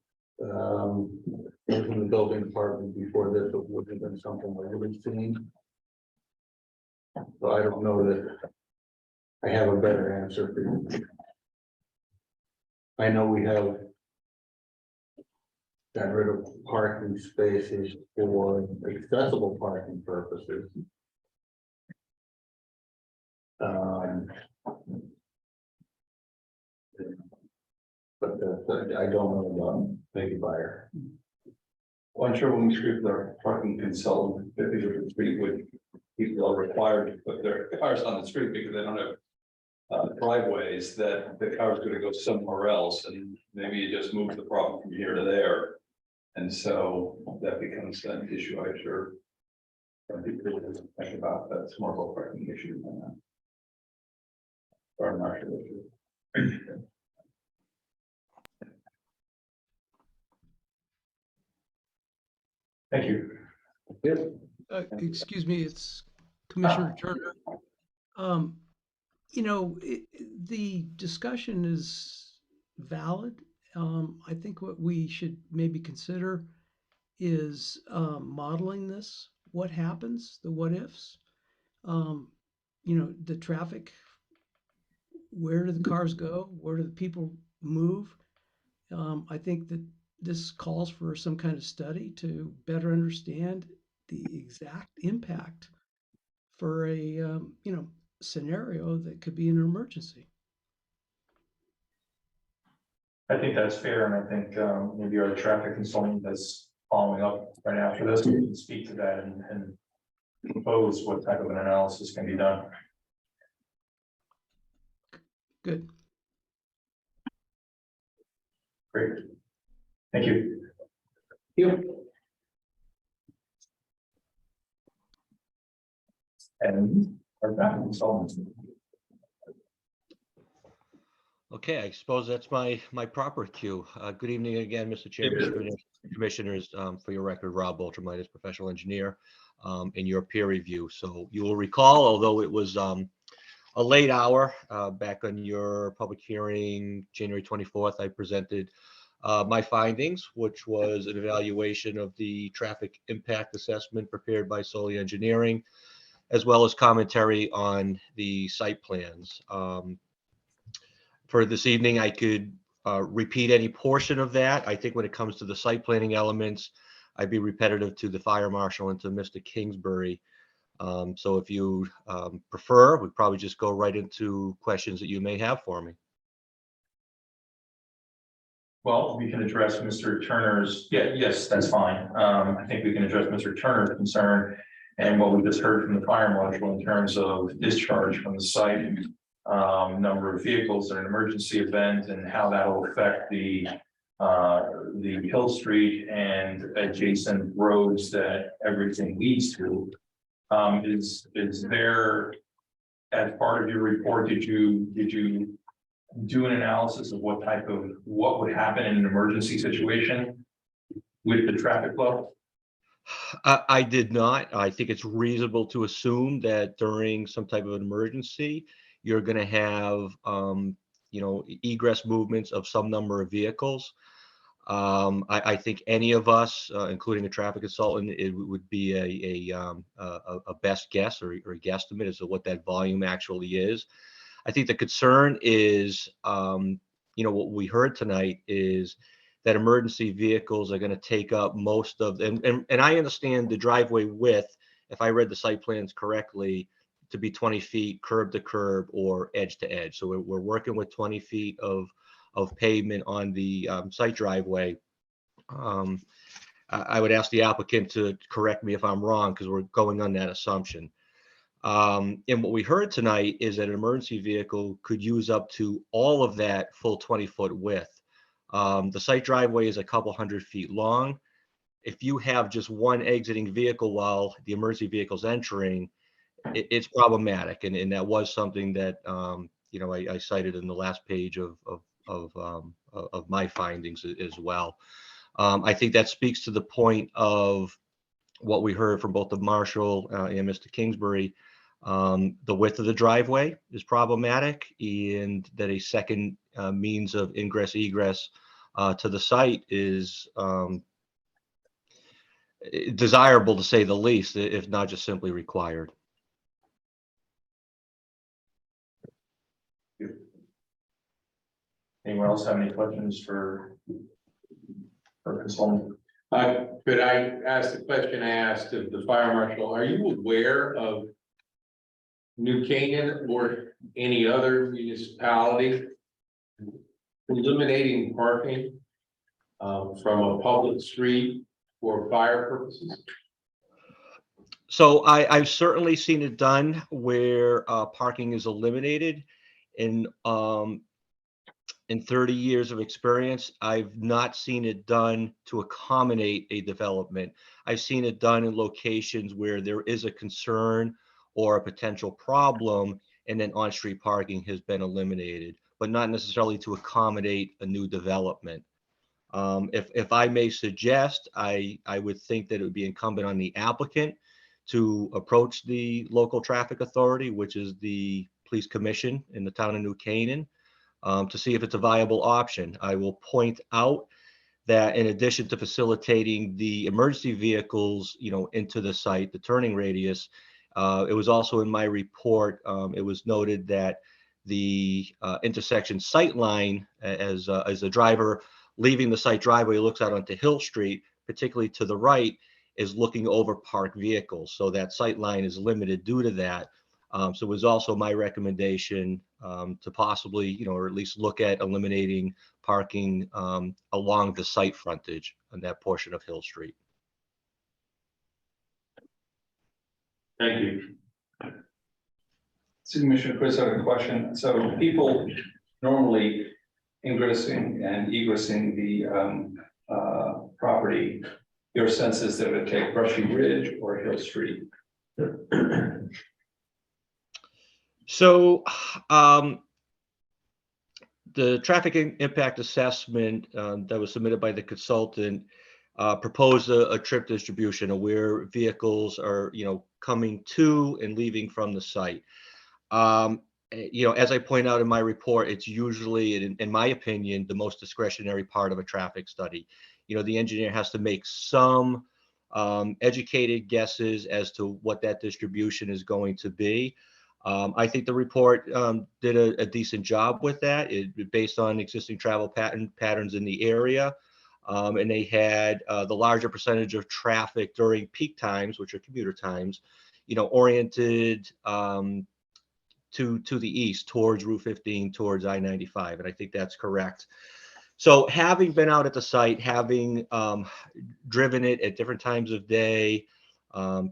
In the building department before this, it would have been something I would have seen. So I don't know that I have a better answer for you. I know we have got rid of parking spaces for accessible parking purposes. But I don't know about maybe buyer. Well, I'm sure when we speak with our parking consultant, that we would speak with people are required to put their cars on the street because they don't have driveways, that the car is going to go somewhere else, and maybe you just move the problem from here to there. And so that becomes an issue, I'm sure. Some people doesn't think about that. It's more of a parking issue than that. Or not issue. Thank you. Excuse me, it's Commissioner Turner. You know, the discussion is valid. I think what we should maybe consider is modeling this. What happens, the what ifs? You know, the traffic, where do the cars go? Where do the people move? I think that this calls for some kind of study to better understand the exact impact for a you know, scenario that could be an emergency. I think that's fair, and I think maybe our traffic consultant that's following up right after this, we can speak to that and propose what type of an analysis can be done. Good. Great. Thank you. And our traffic consultant. Okay, I suppose that's my proper cue. Good evening again, Mr. Chairman, Commissioners. For your record, Rob Boltramitis, professional engineer, in your peer review. So you will recall, although it was a late hour back on your public hearing, January 24th, I presented my findings, which was an evaluation of the traffic impact assessment prepared by Soli Engineering, as well as commentary on the site plans. For this evening, I could repeat any portion of that. I think when it comes to the site planning elements, I'd be repetitive to the fire marshal and to Mr. Kingsbury. So if you prefer, we'd probably just go right into questions that you may have for me. Well, we can address Mr. Turner's, yes, that's fine. I think we can address Mr. Turner's concern and what we just heard from the fire marshal in terms of discharge from the site, number of vehicles in an emergency event, and how that will affect the Hill Street and adjacent roads that everything leads to. Is there, as part of your report, did you do an analysis of what would happen in an emergency situation with the traffic flow? I did not. I think it's reasonable to assume that during some type of an emergency, you're going to have, you know, egress movements of some number of vehicles. I think any of us, including a traffic consultant, it would be a best guess or a guesstimate as to what that volume actually is. I think the concern is, you know, what we heard tonight is that emergency vehicles are going to take up most of, and I understand the driveway width, if I read the site plans correctly, to be 20 feet curb to curb or edge to edge. So we're working with 20 feet of pavement on the site driveway. I would ask the applicant to correct me if I'm wrong, because we're going on that assumption. And what we heard tonight is that an emergency vehicle could use up to all of that full 20-foot width. The site driveway is a couple 100 feet long. If you have just one exiting vehicle while the emergency vehicle's entering, it's problematic. And that was something that, you know, I cited in the last page of my findings as well. I think that speaks to the point of what we heard from both the marshal and Mr. Kingsbury. The width of the driveway is problematic, and that a second means of ingress egress to the site is desirable, to say the least, if not just simply required. Anyone else have any questions for consultant? Could I ask the question I asked of the fire marshal? Are you aware of New Canaan or any other municipality eliminating parking from a public street for fire purposes? So I've certainly seen it done where parking is eliminated. In 30 years of experience, I've not seen it done to accommodate a development. I've seen it done in locations where there is a concern or a potential problem, and then on-street parking has been eliminated, but not necessarily to accommodate a new development. If I may suggest, I would think that it would be incumbent on the applicant to approach the local traffic authority, which is the police commission in the town of New Canaan, to see if it's a viable option. I will point out that in addition to facilitating the emergency vehicles, you know, into the site, the turning radius, it was also in my report, it was noted that the intersection sight line, as a driver leaving the site driveway looks out onto Hill Street, particularly to the right, is looking over parked vehicles. So that sight line is limited due to that. So it was also my recommendation to possibly, you know, or at least look at eliminating parking along the site frontage on that portion of Hill Street. Thank you. City Commissioner Chris had a question. So people normally ingressing and egressing the property, your sense is that it would take Brushy Ridge or Hill Street? So the traffic impact assessment that was submitted by the consultant proposed a trip distribution of where vehicles are, you know, coming to and leaving from the site. You know, as I point out in my report, it's usually, in my opinion, the most discretionary part of a traffic study. You know, the engineer has to make some educated guesses as to what that distribution is going to be. I think the report did a decent job with that, based on existing travel patterns in the area. And they had the larger percentage of traffic during peak times, which are commuter times, you know, oriented to the east towards Route 15, towards I-95. And I think that's correct. So having been out at the site, having driven it at different times of day,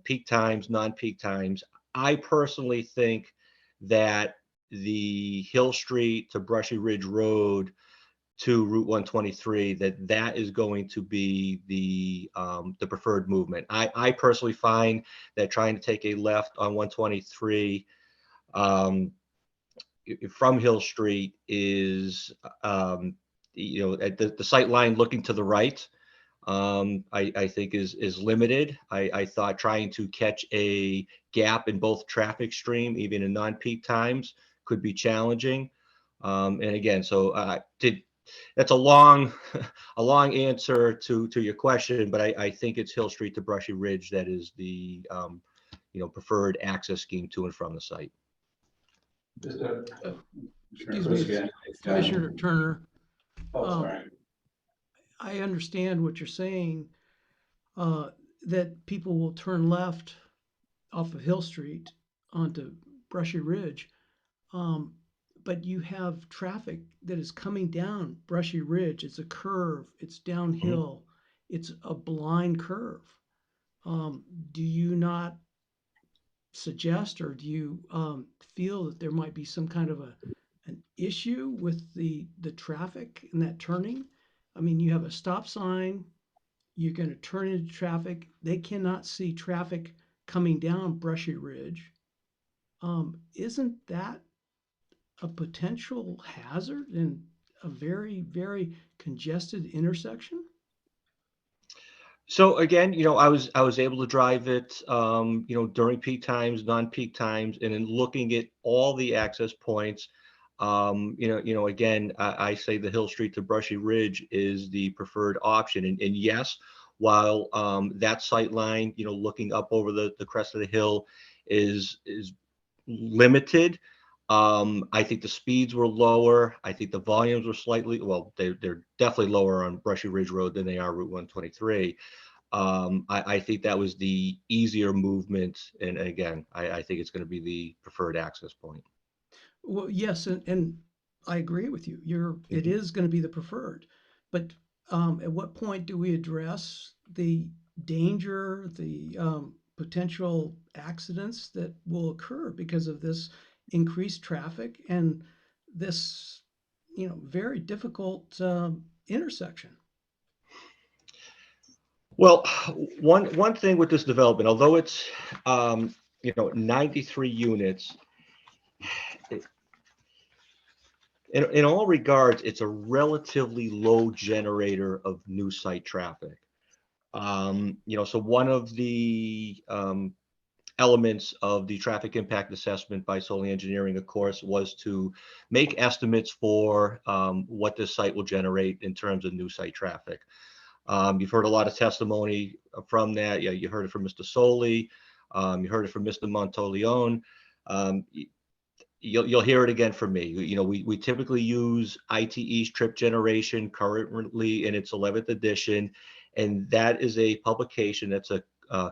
peak times, non-peak times, I personally think that the Hill Street to Brushy Ridge Road to Route 123, that is going to be the preferred movement. I personally find that trying to take a left on 123 from Hill Street is, you know, at the sight line looking to the right, I think is limited. I thought trying to catch a gap in both traffic stream, even in non-peak times, could be challenging. And again, so that's a long answer to your question, but I think it's Hill Street to Brushy Ridge that is the you know, preferred access scheme to and from the site. Excuse me, Commissioner Turner. Oh, sorry. I understand what you're saying, that people will turn left off of Hill Street onto Brushy Ridge. But you have traffic that is coming down Brushy Ridge. It's a curve, it's downhill, it's a blind curve. Do you not suggest, or do you feel that there might be some kind of an issue with the traffic in that turning? I mean, you have a stop sign, you're going to turn into traffic. They cannot see traffic coming down Brushy Ridge. Isn't that a potential hazard in a very, very congested intersection? So again, I was able to drive it, during peak times, non-peak times, and in looking at all the access points, again, I say the Hill Street to Brushy Ridge is the preferred option. And yes, while that sight line, looking up over the crest of the hill is limited. I think the speeds were lower. I think the volumes were slightly, well, they're definitely lower on Brushy Ridge Road than they are Route 123. I think that was the easier movement. And again, I think it's going to be the preferred access point. Well, yes, and I agree with you. It is going to be the preferred. But at what point do we address the danger, the potential accidents that will occur because of this increased traffic and this, very difficult intersection? Well, one thing with this development, although it's 93 units, in all regards, it's a relatively low generator of new site traffic. So one of the elements of the traffic impact assessment by Solely Engineering, of course, was to make estimates for what this site will generate in terms of new site traffic. You've heard a lot of testimony from that. Yeah, you heard it from Mr. Solely. You heard it from Mr. Monteleone. You'll hear it again from me. We typically use ITE's trip generation currently in its 11th edition, and that is a publication that's a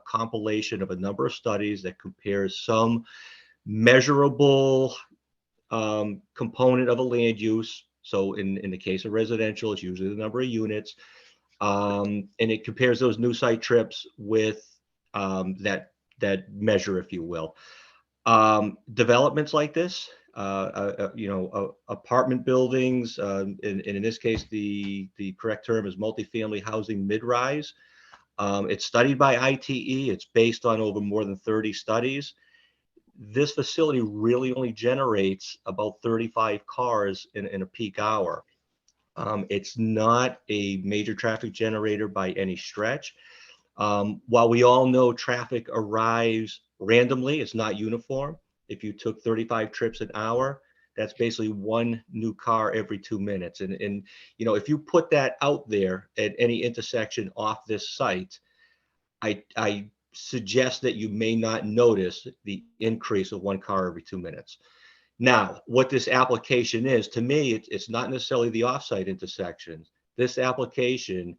compilation of a number of studies that compares some measurable component of a land use. So in the case of residential, it's usually the number of units, and it compares those new site trips with that measure, if you will. Developments like this, apartment buildings, and in this case, the correct term is multifamily housing mid-rise. It's studied by ITE. It's based on over more than 30 studies. This facility really only generates about 35 cars in a peak hour. It's not a major traffic generator by any stretch. While we all know traffic arrives randomly, it's not uniform. If you took 35 trips an hour, that's basically one new car every 2 minutes. And if you put that out there at any intersection off this site, I suggest that you may not notice the increase of one car every 2 minutes. Now, what this application is, to me, it's not necessarily the offsite intersections. This application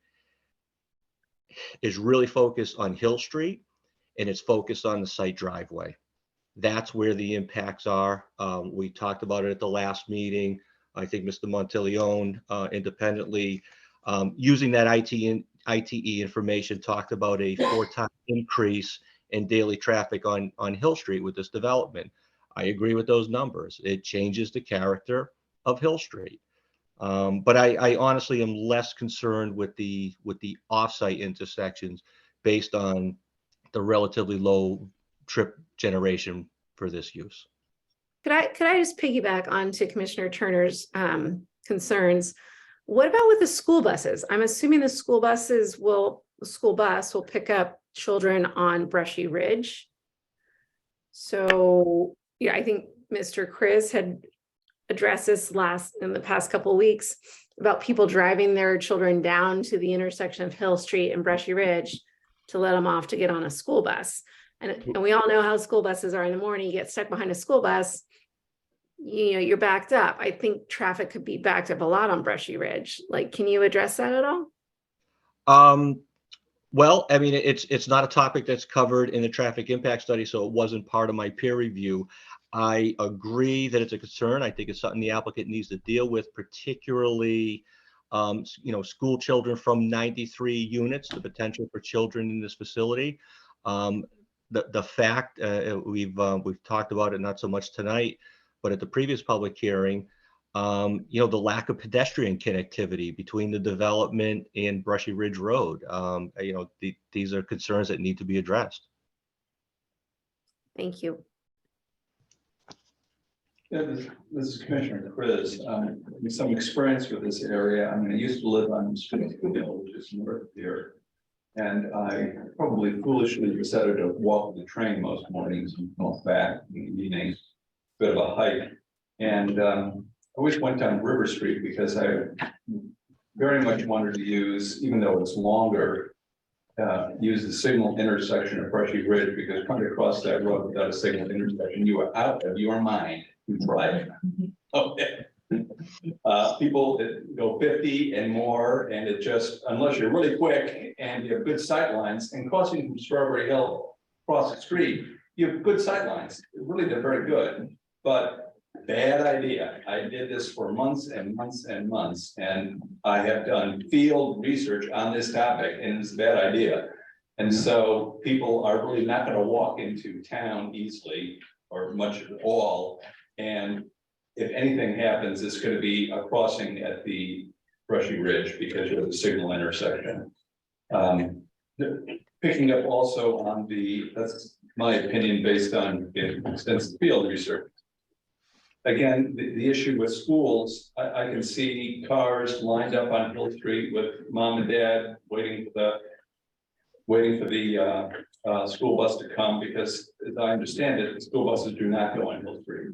is really focused on Hill Street, and it's focused on the site driveway. That's where the impacts are. We talked about it at the last meeting. I think Mr. Monteleone independently, using that ITE information, talked about a 4-time increase in daily traffic on Hill Street with this development. I agree with those numbers. It changes the character of Hill Street. But I honestly am less concerned with the offsite intersections based on the relatively low trip generation for this use. Could I just piggyback onto Commissioner Turner's concerns? What about with the school buses? I'm assuming the school bus will pick up children on Brushy Ridge. So, yeah, I think Mr. Chris had addressed this in the past couple of weeks about people driving their children down to the intersection of Hill Street and Brushy Ridge to let them off to get on a school bus. And we all know how school buses are in the morning. You get stuck behind a school bus, you're backed up. I think traffic could be backed up a lot on Brushy Ridge. Can you address that at all? Well, I mean, it's not a topic that's covered in the traffic impact study, so it wasn't part of my peer review. I agree that it's a concern. I think it's something the applicant needs to deal with, particularly, school children from 93 units, the potential for children in this facility. The fact, we've talked about it, not so much tonight, but at the previous public hearing, the lack of pedestrian connectivity between the development and Brushy Ridge Road. These are concerns that need to be addressed. Thank you. Yeah, this is Commissioner Chris. With some experience with this area. I mean, I used to live on Springfield Hill, which is north of here. And I probably foolishly decided to walk the train most mornings and walk back in the evenings. Bit of a hike. And I always went down River Street because I very much wanted to use, even though it's longer, use the signal intersection of Brushy Ridge, because coming across that road without a signal intersection, you are out of your mind. Right. Okay. People that go 50 and more, and it just, unless you're really quick and you have good sight lines, and crossing from Strawberry Hill across the street, you have good sight lines. Really, they're very good, but bad idea. I did this for months and months and months, and I have done field research on this topic, and it's a bad idea. And so people are really not going to walk into town easily or much at all. And if anything happens, it's going to be a crossing at the Brushy Ridge because you have the signal intersection. Picking up also on that's my opinion based on extensive field research. Again, the issue with schools, I can see cars lined up on Hill Street with mom and dad waiting for the school bus to come, because as I understand it, the school buses do not go on Hill Street.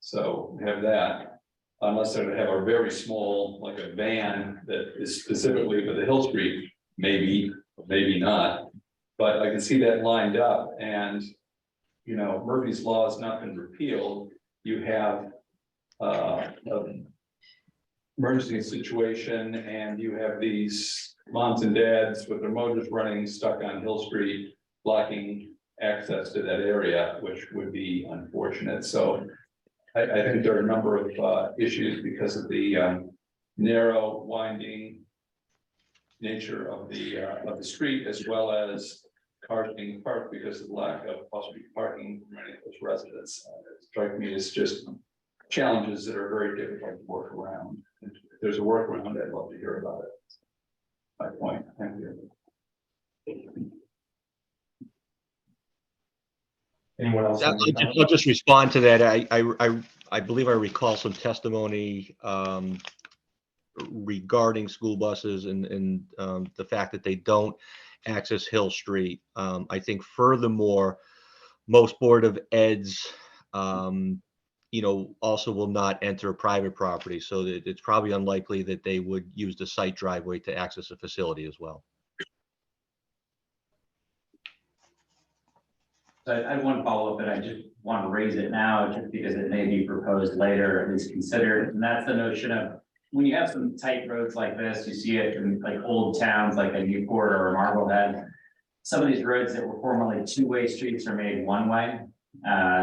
So we have that, unless they're gonna have a very small, like a van that is specifically for the Hill Street, maybe, maybe not. But I can see that lined up, and Murphy's Law has not been repealed. You have an emergency situation, and you have these moms and dads with their motors running stuck on Hill Street, blocking access to that area, which would be unfortunate. So I think there are a number of issues because of the narrow, winding nature of the street, as well as cars being parked because of the lack of off-street parking for many of those residents. It strikes me as just challenges that are very difficult to work around. If there's a workaround, I'd love to hear about it. My point. Thank you. Anyone else? I'll just respond to that. I believe I recall some testimony regarding school buses and the fact that they don't access Hill Street. I think furthermore, most Board of Eds, also will not enter private property. So that it's probably unlikely that they would use the site driveway to access a facility as well. So I had one follow-up, and I just want to raise it now just because it may be proposed later, at least considered. And that's the notion of when you have some tight roads like this, you see it in like old towns like a Newport or a Marblehead. Some of these roads that were formerly two-way streets are made one-way.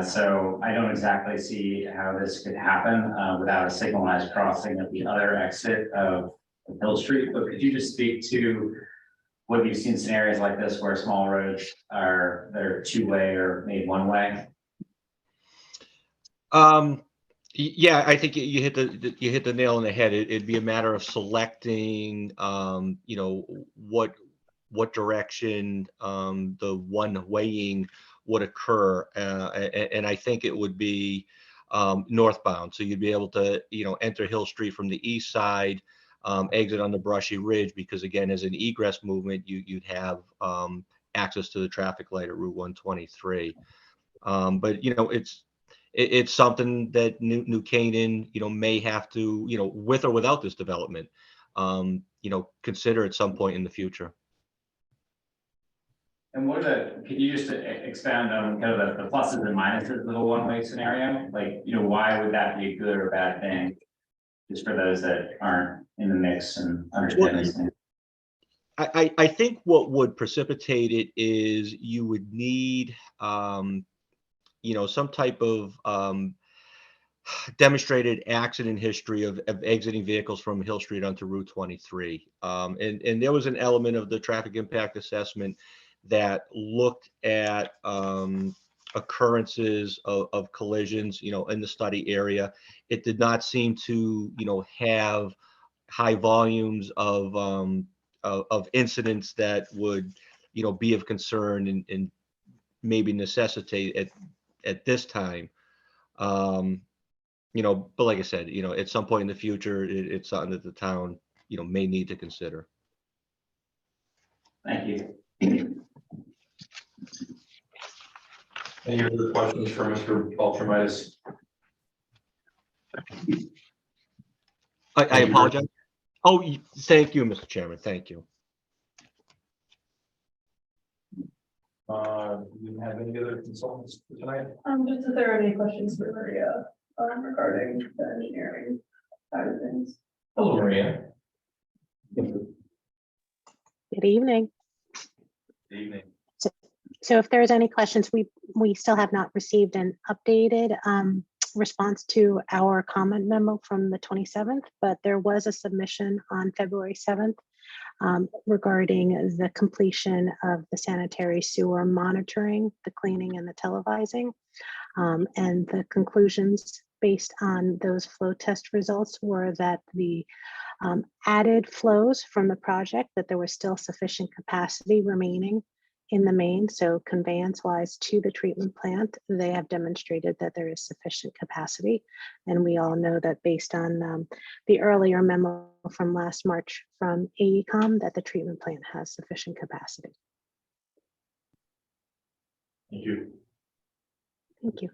So I don't exactly see how this could happen without a signalized crossing at the other exit of Hill Street. But could you just speak to what you've seen scenarios like this where small roads they're two-way or made one-way? Yeah, I think you hit the nail on the head. It'd be a matter of selecting, what direction the one-waying would occur, and I think it would be northbound. So you'd be able to, enter Hill Street from the east side, exit on the Brushy Ridge, because again, as an egress movement, you'd have access to the traffic light at Route 123. But it's something that New Canaan, may have to, with or without this development, consider at some point in the future. And could you just expand on kind of the pluses and minuses of the one-way scenario? Like, why would that be a good or bad thing? Just for those that aren't in the mix and understand these things. I think what would precipitate it is you would need some type of demonstrated accident history of exiting vehicles from Hill Street onto Route 23. And there was an element of the traffic impact assessment that looked at occurrences of collisions, in the study area. It did not seem to, have high volumes of incidents that would, be of concern and maybe necessitate at this time. But like I said, at some point in the future, it's something that the town, may need to consider. Thank you. Any other questions for Mr. Ultramitis? I apologize. Oh, thank you, Mr. Chairman. Thank you. Do you have any other consultants for tonight? Just if there are any questions for Maria, regarding the engineering side of things. Hello, Maria. Good evening. Good evening. So if there's any questions, we still have not received an updated response to our comment memo from the 27th, but there was a submission on February 7th regarding the completion of the sanitary sewer monitoring, the cleaning and the televising. And the conclusions based on those flow test results were that the added flows from the project, that there was still sufficient capacity remaining in the main. So conveyance wise to the treatment plant, they have demonstrated that there is sufficient capacity. And we all know that based on the earlier memo from last March from AECom, that the treatment plant has sufficient capacity. Thank you. Thank you.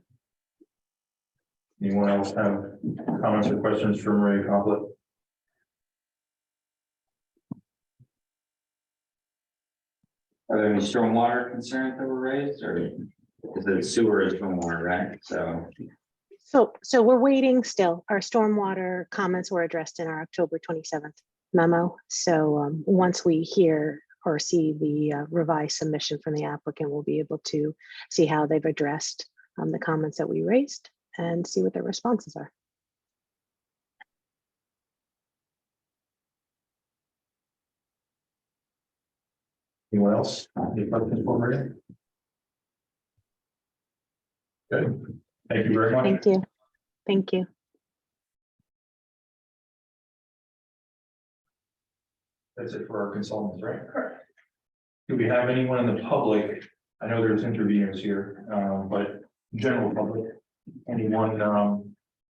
Anyone else have comments or questions for Maria Complet? Are there any stormwater concerns that were raised, or is it sewer is stormwater, right? So we're waiting still. Our stormwater comments were addressed in our October 27th memo. So once we hear or see the revised submission from the applicant, we'll be able to see how they've addressed the comments that we raised and see what their responses are. Anyone else? Any questions for Maria? Good. Thank you very much. Thank you. Thank you. That's it for our consultants, right? Do we have anyone in the public? I know there's interveners here, but general public, anyone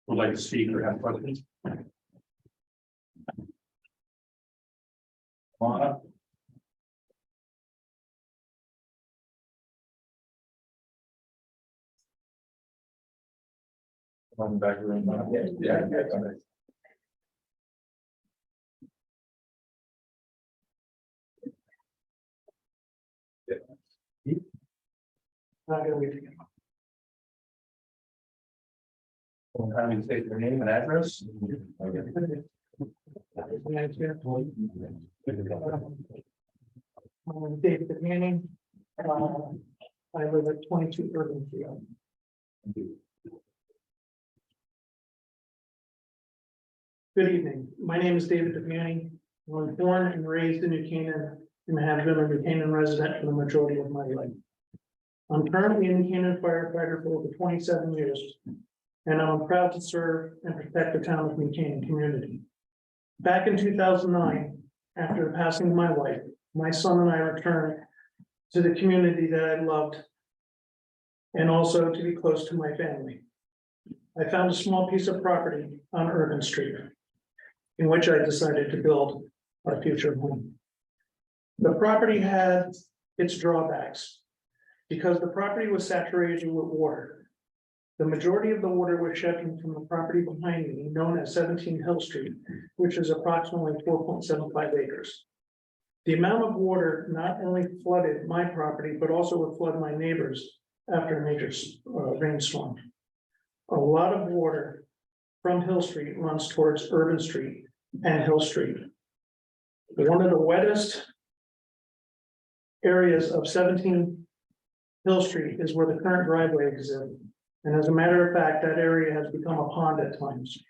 would like to speak or have questions? Come on up. On the back room. Yeah. Not gonna wait. Have you state your name and address? David Manning. I live at 22 Urban Field. Good evening. My name is David Manning. I was born and raised in New Canaan and have been a New Canaan resident for the majority of my life. I'm currently a New Canaan firefighter for over 27 years, and I'm proud to serve and protect the town of New Canaan community. Back in 2009, after the passing of my wife, my son and I returned to the community that I loved and also to be close to my family. I found a small piece of property on Urban Street in which I decided to build our future home. The property had its drawbacks because the property was saturated with water. The majority of the water was shipping from the property behind me, known as 17 Hill Street, which is approximately 4.75 acres. The amount of water not only flooded my property, but also would flood my neighbors after a major rainstorm. A lot of water from Hill Street runs towards Urban Street and Hill Street. One of the wettest areas of 17 Hill Street is where the current driveway exists. And as a matter of fact, that area has become a pond at times.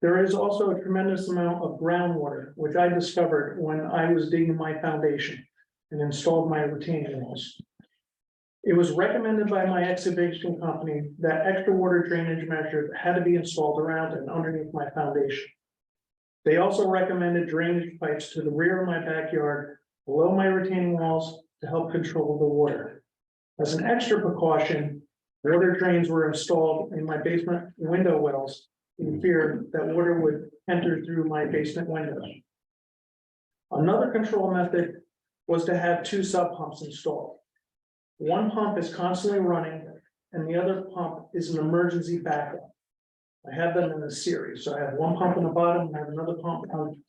There is also a tremendous amount of groundwater, which I discovered when I was digging my foundation and installed my retaining walls. It was recommended by my excavation company that extra water drainage measures had to be installed around and underneath my foundation. They also recommended drainage pipes to the rear of my backyard, below my retaining walls, to help control the water. As an extra precaution, water drains were installed in my basement window wells in fear that water would enter through my basement windows. Another control method was to have 2 sub pumps installed. One pump is constantly running and the other pump is an emergency backup. I have them in a series, so I have one pump on the bottom and I have another pump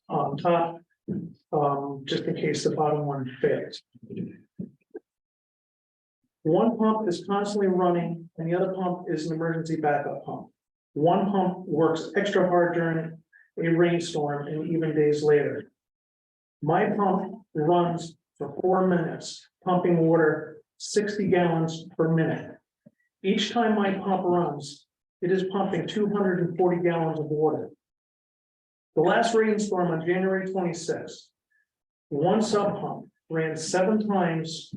on top, just in case the bottom one fails. One pump is constantly running and the other pump is an emergency backup pump. One pump works extra hard during a rainstorm and even days later. My pump runs for 4 minutes, pumping water 60 gallons per minute. Each time my pump runs, it is pumping 240 gallons of water. The last rainstorm on January 26th, one sub pump ran 7 times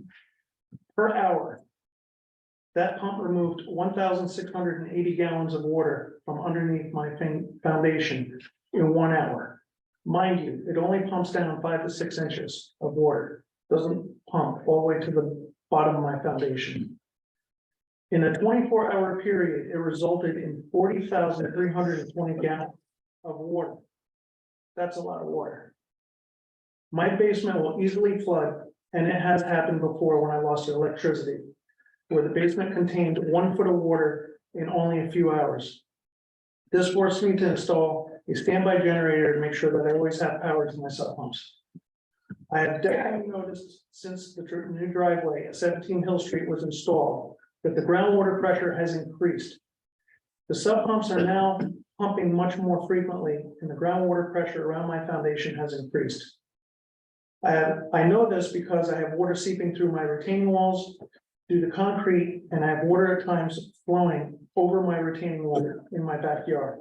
per hour. That pump removed 1,680 gallons of water from underneath my foundation in 1 hour. Mind you, it only pumps down 5 to 6 inches of water, doesn't pump all the way to the bottom of my foundation. In a 24-hour period, it resulted in 40,320 gallons of water. That's a lot of water. My basement will easily flood, and it has happened before when I lost electricity, where the basement contained 1 foot of water in only a few hours. This forced me to install a standby generator to make sure that I always have power to my sub pumps. I have definitely noticed since the new driveway at 17 Hill Street was installed that the groundwater pressure has increased. The sub pumps are now pumping much more frequently and the groundwater pressure around my foundation has increased. I know this because I have water seeping through my retaining walls, through the concrete, and I have water at times flowing over my retaining wall in my backyard.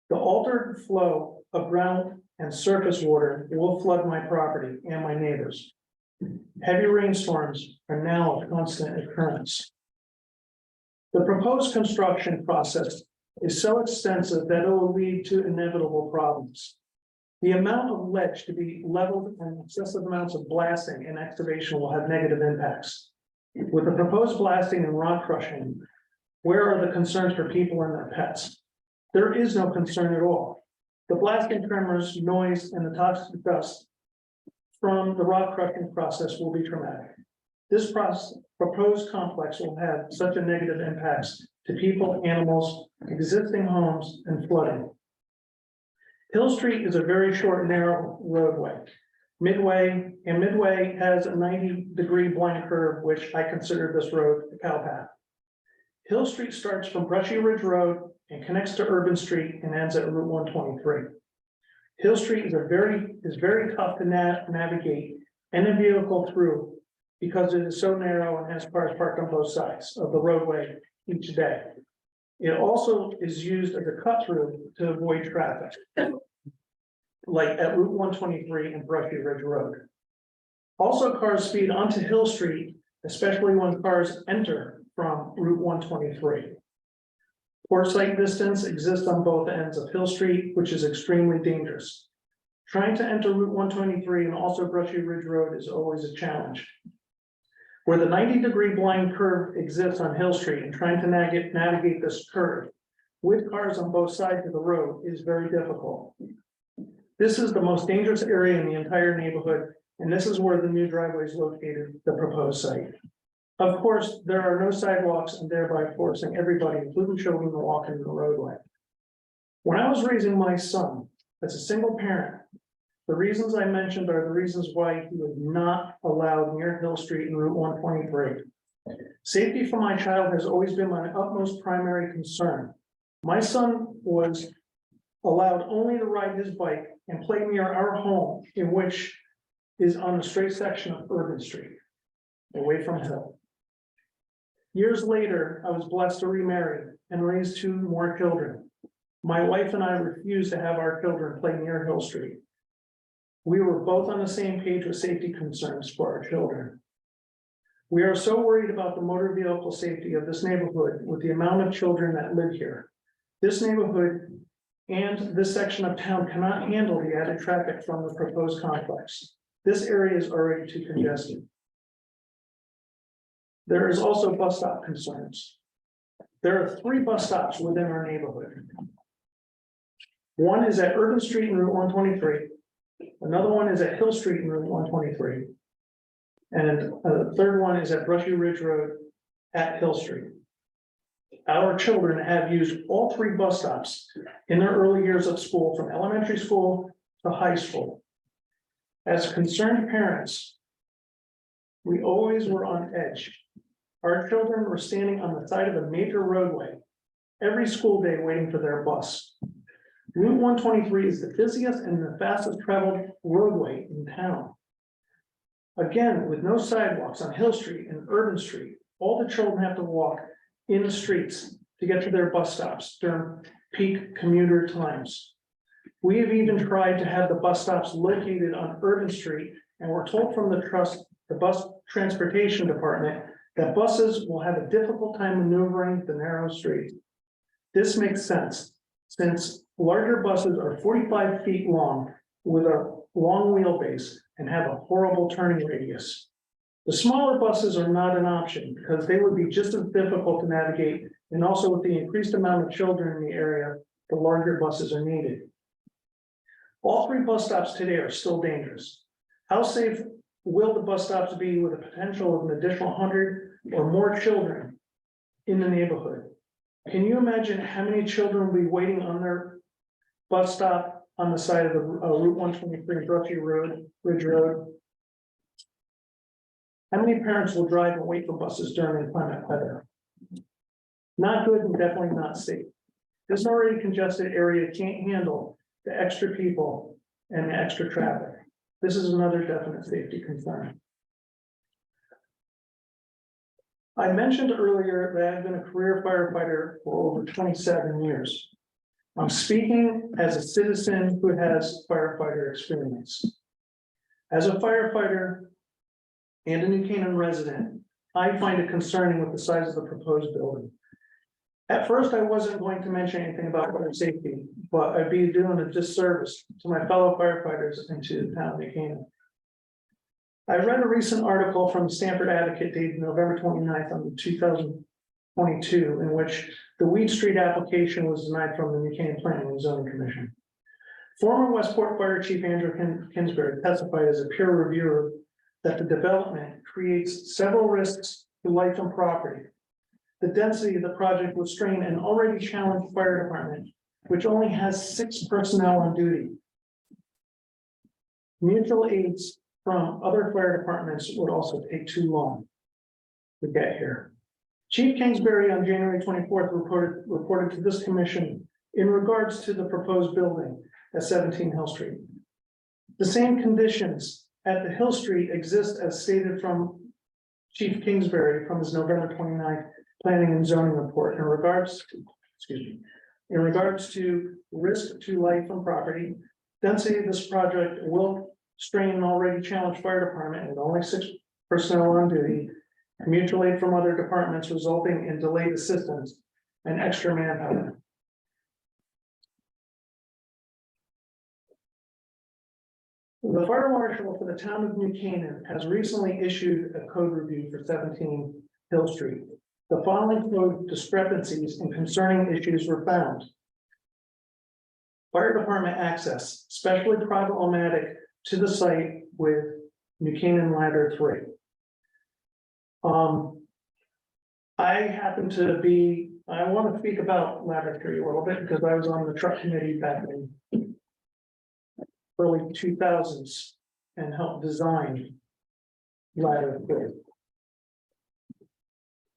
The altered flow of ground and surface water will flood my property and my neighbors. Heavy rainstorms are now a constant occurrence. The proposed construction process is so extensive that it will lead to inevitable problems. The amount of ledge to be leveled and excessive amounts of blasting and excavation will have negative impacts. With the proposed blasting and rock crushing, where are the concerns for people and their pets? There is no concern at all. The blasting tremors, noise, and the toxic dust from the rock crushing process will be traumatic. This proposed complex will have such a negative impacts to people, animals, existing homes, and flooding. Hill Street is a very short, narrow roadway. Midway has a 90-degree blind curve, which I consider this road a cow path. Hill Street starts from Brushy Ridge Road and connects to Urban Street and ends at Route 123. Hill Street is very tough to navigate any vehicle through because it is so narrow and has cars parked on both sides of the roadway each day. It also is used as a cut through to avoid traffic, like at Route 123 and Brushy Ridge Road. Also, cars speed onto Hill Street, especially when cars enter from Route 123. Poor sight distance exists on both ends of Hill Street, which is extremely dangerous. Trying to enter Route 123 and also Brushy Ridge Road is always a challenge. Where the 90-degree blind curve exists on Hill Street and trying to navigate this curve with cars on both sides of the road is very difficult. This is the most dangerous area in the entire neighborhood, and this is where the new driveway is located, the proposed site. Of course, there are no sidewalks and thereby forcing everybody, including children, to walk into the roadway. When I was raising my son as a single parent, the reasons I mentioned are the reasons why he was not allowed near Hill Street and Route 123. Safety for my child has always been my utmost primary concern. My son was allowed only to ride his bike and play near our home, in which is on the straight section of Urban Street, away from Hill. Years later, I was blessed to remarry and raise 2 more children. My wife and I refused to have our children play near Hill Street. We were both on the same page with safety concerns for our children. We are so worried about the motor vehicle safety of this neighborhood with the amount of children that live here. This neighborhood and this section of town cannot handle the added traffic from the proposed complex. This area is already too congested. There is also bus stop concerns. There are 3 bus stops within our neighborhood. One is at Urban Street and Route 123. Another one is at Hill Street and Route 123. And a third one is at Brushy Ridge Road at Hill Street. Our children have used all 3 bus stops in their early years of school, from elementary school to high school. As concerned parents, we always were on edge. Our children were standing on the side of a major roadway every school day waiting for their bus. Route 123 is the busiest and the fastest traveled roadway in town. Again, with no sidewalks on Hill Street and Urban Street, all the children have to walk in the streets to get to their bus stops during peak commuter times. We have even tried to have the bus stops located on Urban Street, and we're told from the bus transportation department that buses will have a difficult time maneuvering the narrow streets. This makes sense, since larger buses are 45 feet long with a long wheelbase and have a horrible turning radius. The smaller buses are not an option because they would be just as difficult to navigate, and also with the increased amount of children in the area, the larger buses are needed. All 3 bus stops today are still dangerous. How safe will the bus stops be with a potential of an additional 100 or more children in the neighborhood? Can you imagine how many children will be waiting on their bus stop on the side of the Route 123 Brushy Ridge Road? How many parents will drive and wait for buses during inclement weather? Not good and definitely not safe. This already congested area can't handle the extra people and the extra traffic. This is another definite safety concern. I mentioned earlier that I've been a career firefighter for over 27 years. I'm speaking as a citizen who has firefighter experience. As a firefighter and a New Canaan resident, I find it concerning with the size of the proposed building. At first, I wasn't going to mention anything about fire safety, but I'd be doing a disservice to my fellow firefighters and to the town of New Canaan. I read a recent article from the Stanford Advocate dated November 29th on 2022, in which the Weed Street application was denied from the New Canaan Planning and Zoning Commission. Former Westport Fire Chief Andrew Kinsberg testified as a peer reviewer that the development creates several risks to life and property. The density of the project would strain an already challenged fire department, which only has 6 personnel on duty. Mutual aids from other fire departments would also take too long to get here. Chief Kingsbury on January 24th reported to this commission in regards to the proposed building at 17 Hill Street. The same conditions at the Hill Street exist as stated from Chief Kingsbury from his November 29th Planning and Zoning report in regards to risk to life and property. Density of this project will strain an already challenged fire department with only 6 personnel on duty, mutual aid from other departments resulting in delayed assistance and extra manpower. The fire marshal for the town of New Canaan has recently issued a code review for 17 Hill Street. The following code discrepancies and concerning issues were found. Fire department access, especially problematic to the site with New Canaan Ladder 3. I want to speak about Ladder 3 a little bit because I was on the truck committee back in early 2000s and helped design Ladder 3.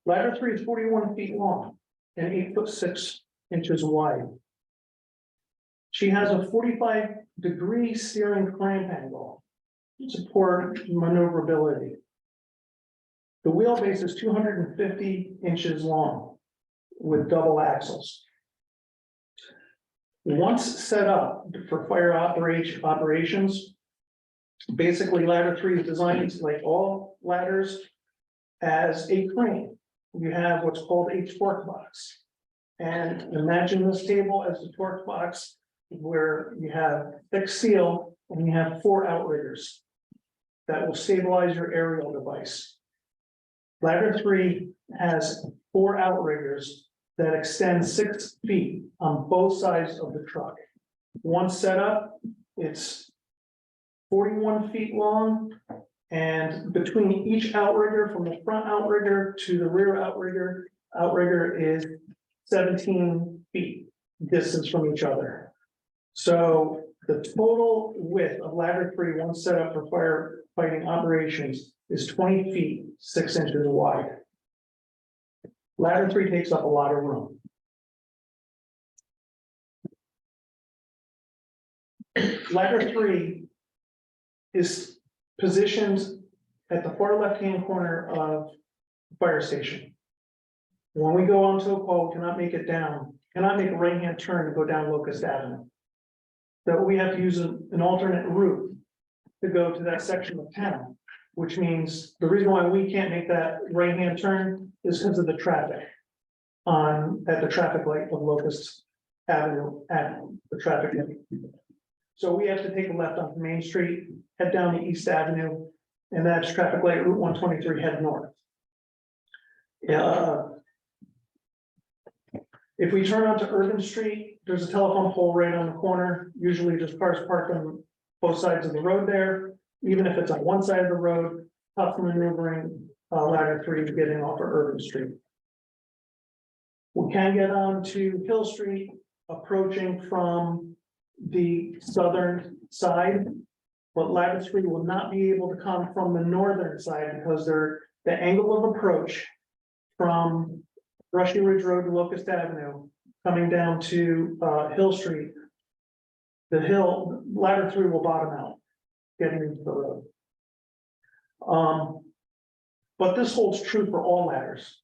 Ladder 3 is 41 feet long and 8'6" wide. She has a 45-degree steering clamp angle to support maneuverability. The wheelbase is 250 inches long with double axles. Once set up for fire operations, basically ladder 3 is designed like all ladders as a crane. You have what's called a torque box. And imagine this table as a torque box where you have thick steel and you have 4 outriggers that will stabilize your aerial device. Ladder 3 has 4 outriggers that extend 6 feet on both sides of the truck. Once set up, it's 41 feet long, and between each outrigger, from the front outrigger to the rear outrigger is 17 feet distance from each other. So the total width of ladder 3, once set up for firefighting operations, is 20 feet, 6 inches wide. Ladder 3 takes up a lot of room. Ladder 3 is positioned at the far left-hand corner of the fire station. When we go onto a call, we cannot make it down, cannot make a right-hand turn to go down Locust Avenue. So we have to use an alternate route to go to that section of town, which means the reason why we can't make that right-hand turn is because of the traffic at the traffic light of Locust Avenue, the traffic. So we have to take a left onto Main Street, head down to East Avenue, and that's traffic light Route 123, head north. If we turn onto Urban Street, there's a telephone pole right on the corner. Usually there's cars parked on both sides of the road there. Even if it's on one side of the road, tough maneuvering ladder 3 to get in off of Urban Street. We can get on to Hill Street, approaching from the southern side, but ladder 3 will not be able to come from the northern side because the angle of approach from Brushy Ridge Road to Locust Avenue, coming down to Hill Street. Ladder 3 will bottom out, getting into the road. But this holds true for all ladders.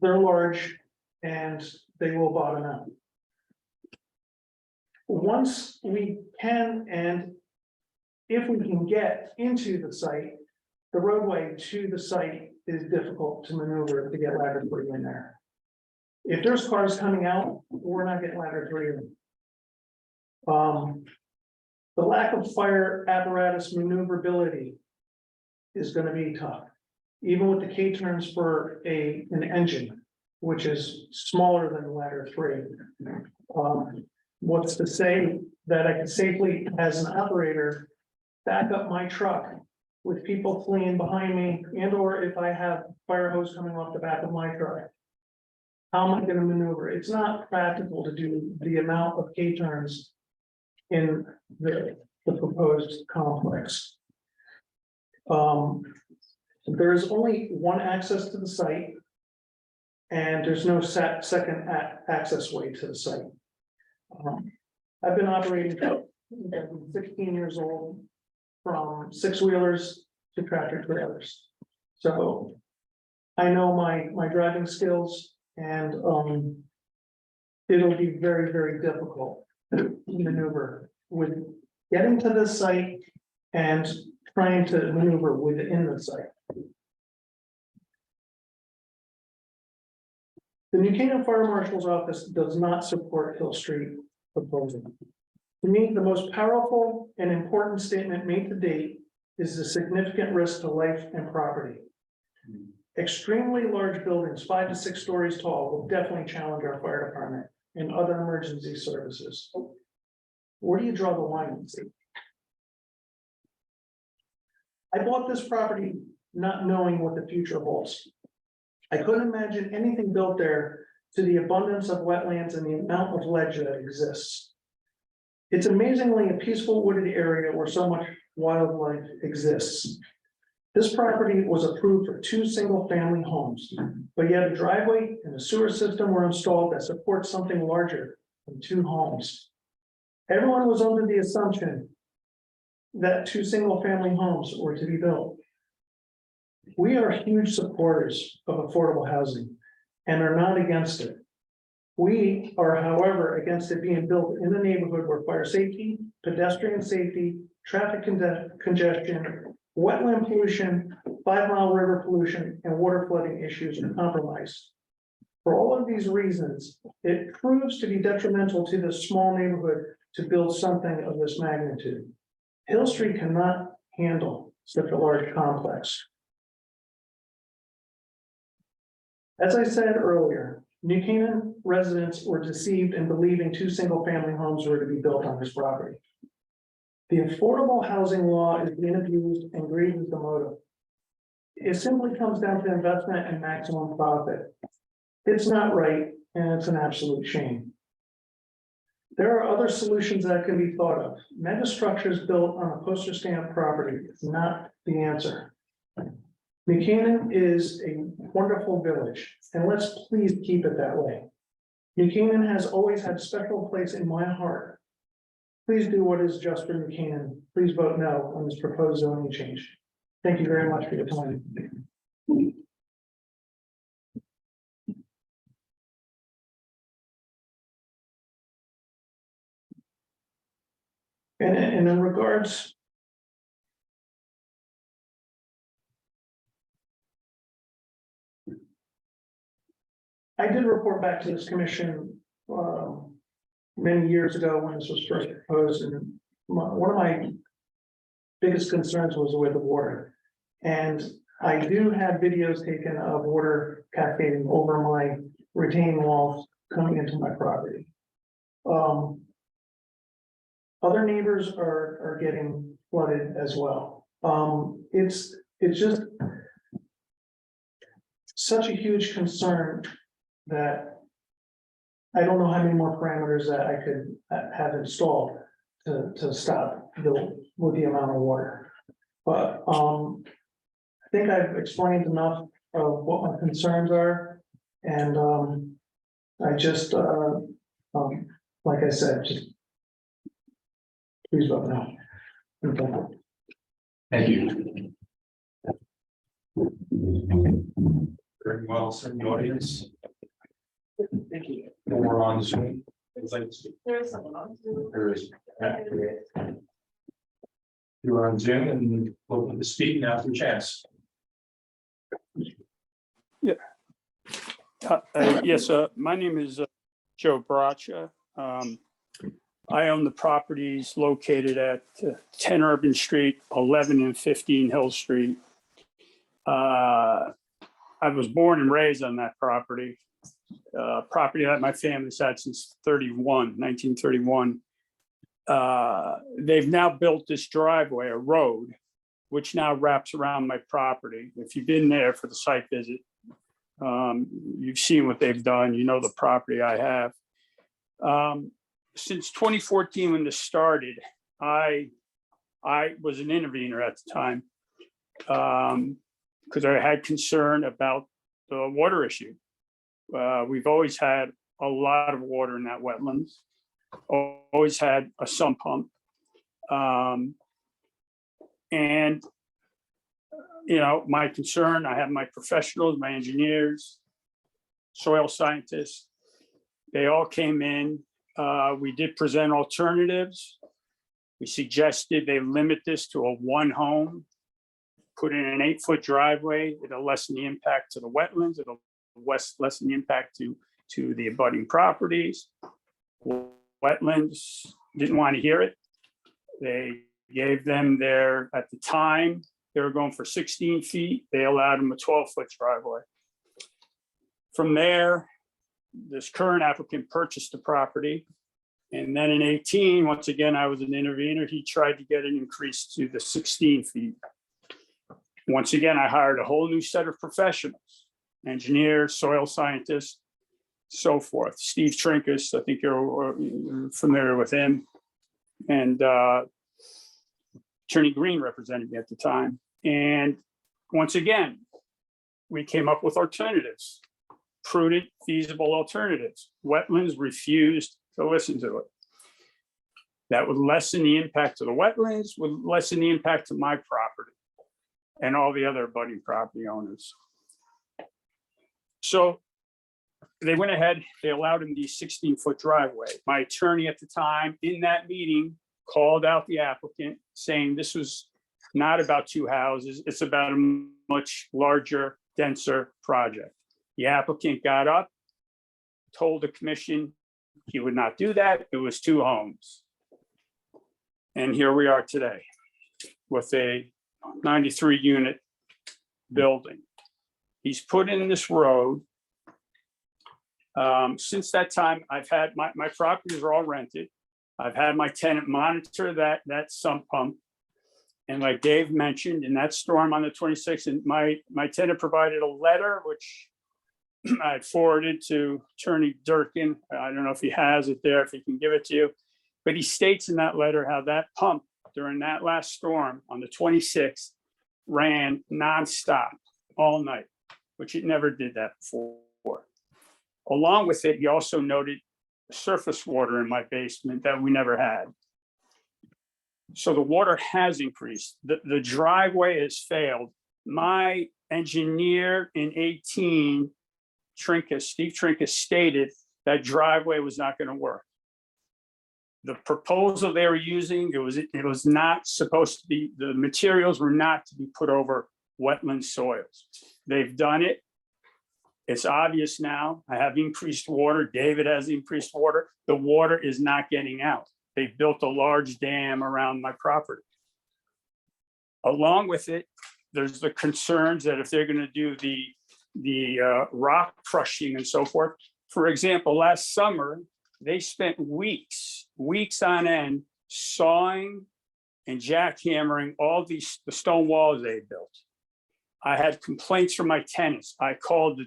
They're large and they will bottom out. Once we can, and if we can get into the site, the roadway to the site is difficult to maneuver to get ladder 3 in there. If there's cars coming out, we're not getting ladder 3 in. The lack of fire apparatus maneuverability is going to be tough, even with the K-turns for an engine, which is smaller than ladder 3. What's to say that I can safely, as an operator, back up my truck with people fleeing behind me, and or if I have fire hose coming off the back of my truck? How am I going to maneuver? It's not practical to do the amount of K-turns in the proposed complex. There is only one access to the site, and there's no second access way to the site. I've been operating 16 years old, from 6-wheelers to tractor trailers. So I know my driving skills, and it'll be very, very difficult to maneuver with getting to this site and trying to maneuver within the site. The New Canaan Fire Marshal's Office does not support Hill Street proposal. To me, the most powerful and important statement made to date is the significant risk to life and property. Extremely large buildings, 5 to 6 stories tall, will definitely challenge our fire department and other emergency services. Where do you draw the line? I bought this property not knowing what the future holds. I couldn't imagine anything built there to the abundance of wetlands and the amount of ledge that exists. It's amazingly a peaceful wooded area where so much wildlife exists. This property was approved for 2 single-family homes, but yet a driveway and a sewer system were installed that supports something larger than 2 homes. Everyone was under the assumption that 2 single-family homes were to be built. We are huge supporters of affordable housing and are not against it. We are, however, against it being built in a neighborhood where fire safety, pedestrian safety, traffic congestion, wetland pollution, 5 Mile River pollution, and water flooding issues are compromised. For all of these reasons, it proves to be detrimental to this small neighborhood to build something of this magnitude. Hill Street cannot handle such a large complex. As I said earlier, New Canaan residents were deceived in believing 2 single-family homes were to be built on this property. The affordable housing law is being abused and greed is the motive. It simply comes down to investment and maximum profit. It's not right, and it's an absolute shame. There are other solutions that can be thought of. Mega structures built on a poster stamp property is not the answer. New Canaan is a wonderful village, and let's please keep it that way. New Canaan has always had a special place in my heart. Please do what is just for New Canaan. Please vote no on this proposed zoning change. Thank you very much for your time. And in regards. I did report back to this commission many years ago when this was first proposed, and one of my biggest concerns was with the water. And I do have videos taken of water cascading over my retaining walls coming into my property. Other neighbors are getting flooded as well. It's just such a huge concern that I don't know how many more parameters that I could have installed to stop with the amount of water. But I think I've explained enough of what my concerns are, and I just like I said, just please vote no. Okay. Thank you. Very well, sir, in the audience. Thank you. We're on Zoom. There is someone on Zoom. There is. You're on Zoom and open to speak now for chance. Yeah. Yes, my name is Joe Bracha. I own the properties located at 10 Urban Street, 11 and 15 Hill Street. I was born and raised on that property. Property that my family's had since 1931. They've now built this driveway, a road, which now wraps around my property. If you've been there for the site visit, you've seen what they've done. You know the property I have. Since 2014, when this started, I was an intervener at the time because I had concern about the water issue. We've always had a lot of water in that wetlands, always had a sump pump. And, you know, my concern, I have my professionals, my engineers, soil scientists, they all came in. We did present alternatives. We suggested they limit this to a 1 home, put in an 8-foot driveway. It'll lessen the impact to the wetlands. It'll lessen the impact to the abutting properties. Wetlands didn't want to hear it. They gave them at the time, they were going for 16 feet. They allowed them a 12-foot driveway. From there, this current applicant purchased the property. And then in 18, once again, I was an intervener. He tried to get an increase to the 16 feet. Once again, I hired a whole new set of professionals, engineers, soil scientists, so forth. Steve Trinkus, I think you're familiar with him. And Attorney Green represented me at the time. And once again, we came up with alternatives, prudent, feasible alternatives. Wetlands refused to listen to it. That would lessen the impact to the wetlands, would lessen the impact to my property. and all the other abutting property owners. So they went ahead, they allowed him the 16-foot driveway. My attorney at the time in that meeting called out the applicant saying this was not about two houses, it's about a much larger, denser project. The applicant got up, told the commission he would not do that, it was two homes. And here we are today with a 93 unit building. He's put in this road. Since that time, I've had my properties are all rented. I've had my tenant monitor that sump pump. And like Dave mentioned, in that storm on the 26th, and my tenant provided a letter, which I forwarded to Attorney Durkin. I don't know if he has it there, if he can give it to you. But he states in that letter how that pump during that last storm on the 26th ran nonstop all night, which it never did that before. Along with it, he also noted surface water in my basement that we never had. So the water has increased. The driveway has failed. My engineer in 18, Steve Trinkus stated that driveway was not going to work. The proposal they were using, it was not supposed to be, the materials were not to be put over wetland soils. They've done it. It's obvious now. I have increased water. David has increased water. The water is not getting out. They've built a large dam around my property. Along with it, there's the concerns that if they're going to do the rock crushing and so forth. For example, last summer, they spent weeks on end sawing and jackhammering all the stone walls they built. I had complaints from my tenants. I called the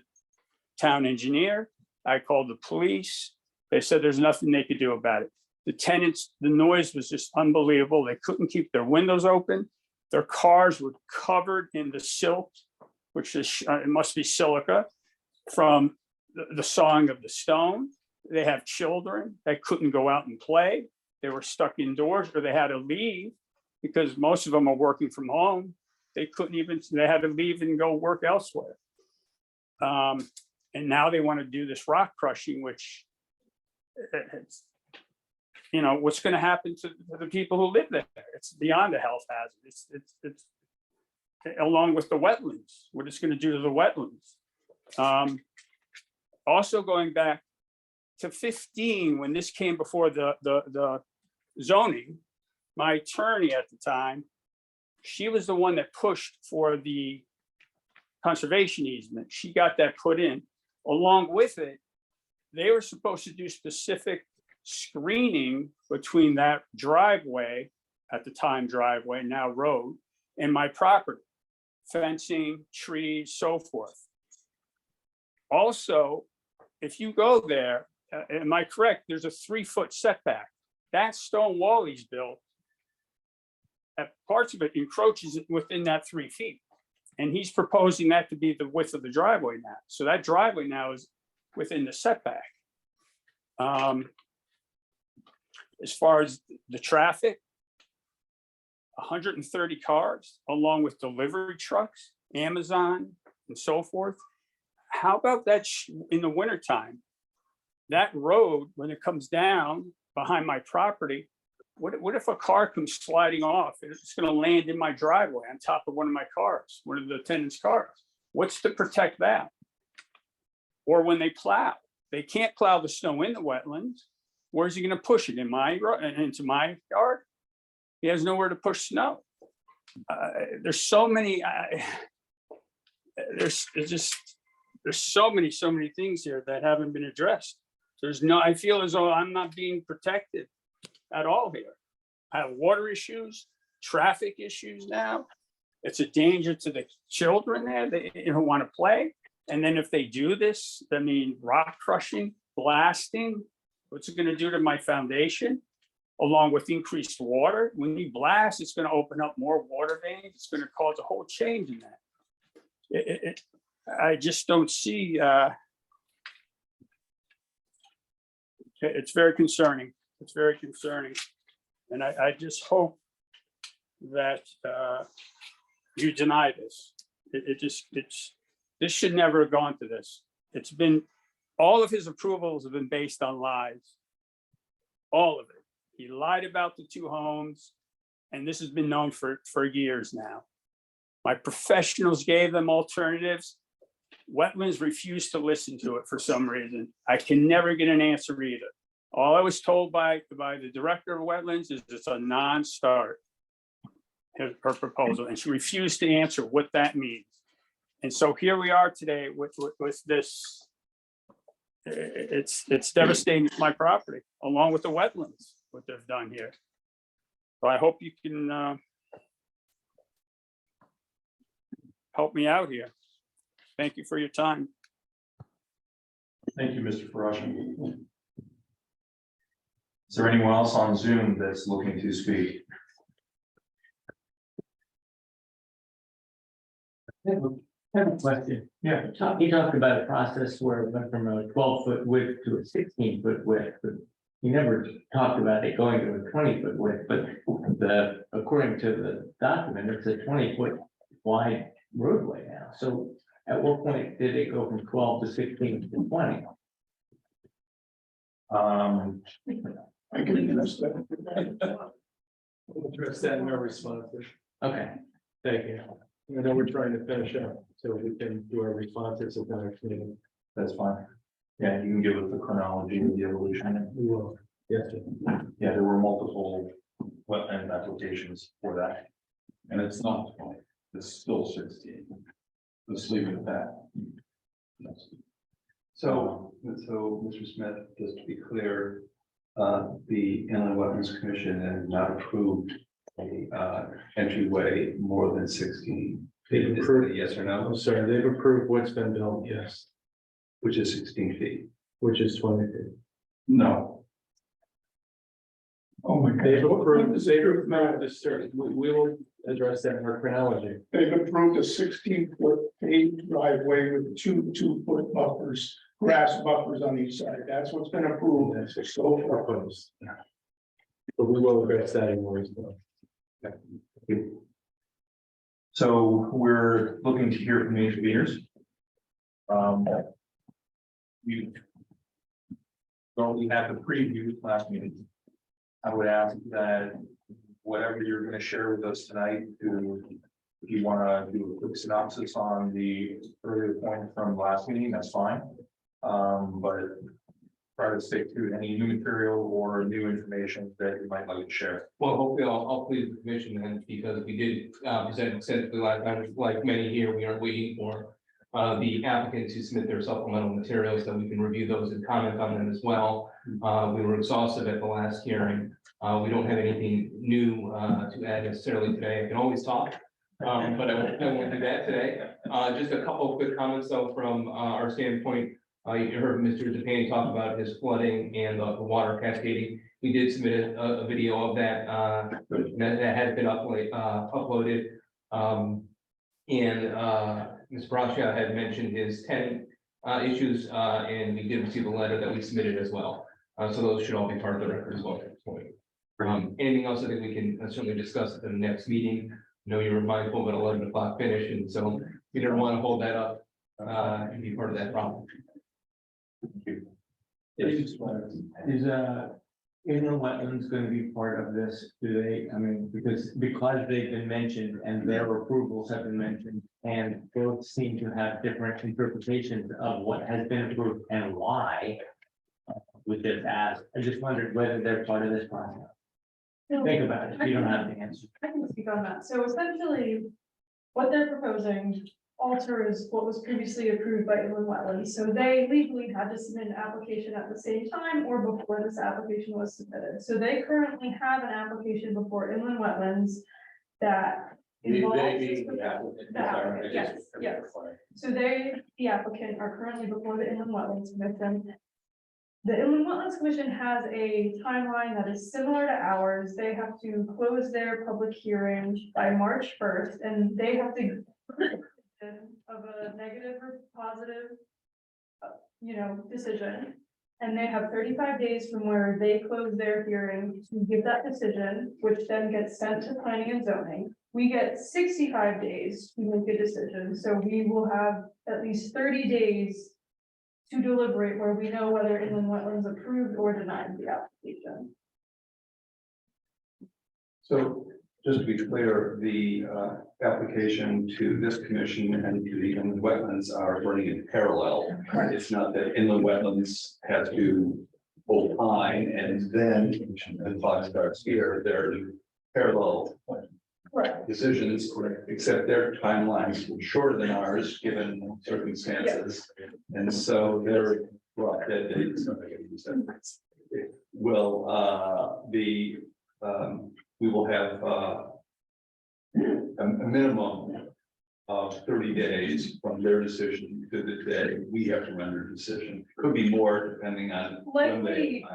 town engineer. I called the police. They said there's nothing they could do about it. The tenants, the noise was just unbelievable. They couldn't keep their windows open. Their cars were covered in the silt, which is, it must be silica, from the sawing of the stone. They have children that couldn't go out and play. They were stuck indoors, or they had to leave because most of them are working from home. They had to leave and go work elsewhere. And now they want to do this rock crushing, which, what's going to happen to the people who live there? It's beyond a health hazard. It's along with the wetlands, what it's going to do to the wetlands. Also going back to 15, when this came before the zoning, my attorney at the time, she was the one that pushed for the conservation easement. She got that put in. Along with it, they were supposed to do specific screening between that driveway, at the time driveway, now road, and my property, fencing, trees, so forth. Also, if you go there, am I correct? There's a 3-foot setback. That stone wall he's built, parts of it encroaches within that 3 feet. And he's proposing that to be the width of the driveway now. So that driveway now is within the setback. As far as the traffic, 130 cars, along with delivery trucks, Amazon, and so forth. How about that in the wintertime? That road, when it comes down behind my property, what if a car comes sliding off? It's going to land in my driveway on top of one of my cars, one of the tenants' cars. What's to protect that? Or when they plow, they can't plow the snow in the wetlands. Where's he going to push it? Into my yard? He has nowhere to push snow. There's so many. There's so many things here that haven't been addressed. I feel as though I'm not being protected at all here. I have water issues, traffic issues now. It's a danger to the children there. They want to play. And then if they do this, rock crushing, blasting, what's it going to do to my foundation? Along with increased water. When you blast, it's going to open up more water veins. It's going to cause a whole change in that. I just don't see. It's very concerning. It's very concerning. And I just hope that you deny this. This should never have gone to this. It's been, all of his approvals have been based on lies. All of it. He lied about the 2 homes, and this has been known for years now. My professionals gave them alternatives. Wetlands refused to listen to it for some reason. I can never get an answer either. All I was told by the director of wetlands is it's a non-start. Her proposal, and she refused to answer what that means. And so here we are today with this. It's devastating to my property, along with the wetlands, what they've done here. So I hope you can help me out here. Thank you for your time. Thank you, Mr. Farasha. Is there anyone else on Zoom that's looking to speak? I have a question. Yeah. He talked about a process where it went from a 12-foot width to a 16-foot width, but he never talked about it going to a 20-foot width, but according to the document, it's a 20-foot wide roadway now. So at what point did it go from 12 to 16 to 20? I can address that. We'll address that in our responses. Okay. Thank you. I know we're trying to finish up, so we can do our responses at the next meeting. That's fine. Yeah, you can give us the chronology of the evolution. We will. Yes, sir. Yeah, there were multiple wetland applications for that. And it's not 20, it's still 16. Let's leave it at that. So, Mr. Smith, just to be clear, the Inland Wetlands Commission has not approved a entryway more than 16 feet. Is it a yes or no? I'm sorry, they've approved what's been built, yes, Which is 16 feet. which is 20 feet. No. Oh my God. They've approved this, sir. We will address that in our chronology. They've approved a 16-foot paved driveway with 2 foot buffers, grass buffers on each side. That's what's been approved. That's what's so proposed. But we will address that in more as well. So we're looking to hear from the interveners. We had the preview last meeting. I would ask that whatever you're going to share with us tonight, if you want to do a quick synopsis on the earlier point from last meeting, that's fine. But try to stick to any new material or new information that you might like to share. Well, hopefully I'll please the commission then, because we did present extensively last time, like many here, we are waiting for the applicant to submit their supplemental materials, so we can review those and comment on them as well. We were exhaustive at the last hearing. We don't have anything new to add necessarily today. I can always talk, but I won't do that today. Just a couple of quick comments though from our standpoint. You heard Mr. DePayne talk about his flooding and the water cascading. We did submit a video of that that has been uploaded. Ms. Brascia had mentioned his tenant issues, and we did receive a letter that we submitted as well. So those should all be part of the record as well at this point. Anything else I think we can certainly discuss at the next meeting. I know you were mindful of an 11 o'clock finish, and so we didn't want to hold that up and be part of that problem. Is inland wetlands going to be part of this? Do they, I mean, because they've been mentioned and their approvals have been mentioned, and both seem to have different interpretations of what has been approved and why. With this ask, I just wondered whether they're part of this process. Think about it, if you don't have the answer. I can speak on that. So essentially, what they're proposing alters what was previously approved by inland wetlands. So they legally had to submit an application at the same time or before this application was submitted. So they currently have an application before inland wetlands that involves. Yes. So they, the applicant, are currently before the inland wetlands commission. The Inland Wetlands Commission has a timeline that is similar to ours. They have to close their public hearing by March 1st, and they have to of a negative or positive, decision. and they have 35 days from where they close their hearing to give that decision, which then gets sent to planning and zoning. We get 65 days to make a decision, so we will have at least 30 days to deliberate where we know whether inland wetlands approved or denied the application. So just to be clear, the application to this commission and to the inland wetlands are running in parallel. It's not that inland wetlands has to opine and then the clock starts here. They're parallel Right. decisions, except their timelines were shorter than ours, given circumstances. And so they're, well, we will have a minimum of 30 days from their decision to the day we have to render a decision. Could be more depending on when they. Likely,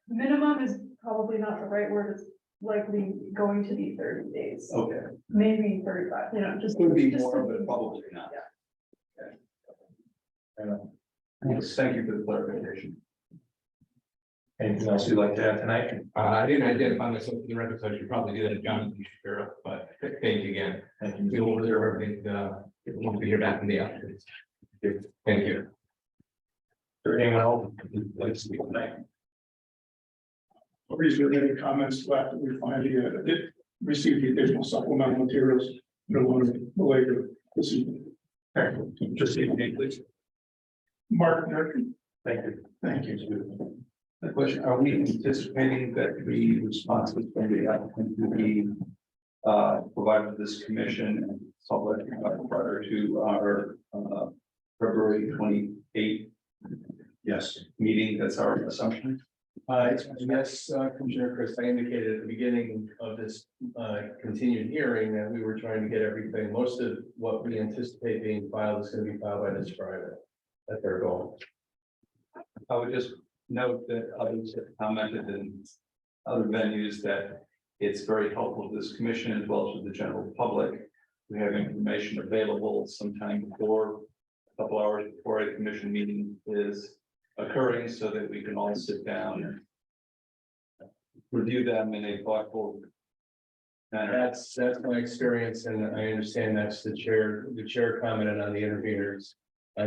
minimum is probably not the right word, it's likely going to be 30 days, Okay, maybe 35, just. could be just more, to but be- probably not. Thank you for the clarification. Anything else you'd like to add tonight? I didn't identify myself in the record, so I should probably do that, Jonathan Shapiro, but thank you again. Thank you. We will reserve everything, once we hear back from the applicants. Thank you. Is there anyone else who'd like to speak tonight? Nobody's really any comments left. We finally received the additional supplemental materials. No one later this evening. Okay, just say your name, please. Mark Durkee. Thank you. Thank you. The question, are we anticipating that the responses from the applicant will be provided to this commission and public prior to our February 28th? Yes. Meeting, that's our assumption. Yes, Commissioner Chris, I indicated at the beginning of this continued hearing that we were trying to get everything, most of what we anticipate being filed is going to be filed by this Friday. That's their goal. I would just note that others have commented in other venues that it's very helpful to this commission as well as to the general public. We have information available sometime before, a couple hours before a commission meeting is occurring so that we can all sit down and review them in a thoughtful manner. That's my experience, and I understand that's the chair commented on the interveners.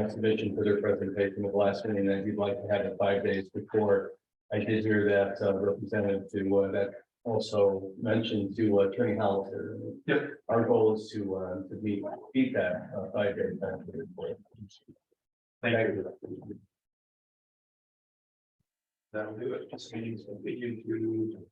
Submission for their presentation of last meeting that you'd like to have it 5 days before. I did hear that representative to that also mentioned to Attorney Hollister. Yep. Our goal is to beat that 5 day time. Thank you. That'll do it. This meeting's continued to.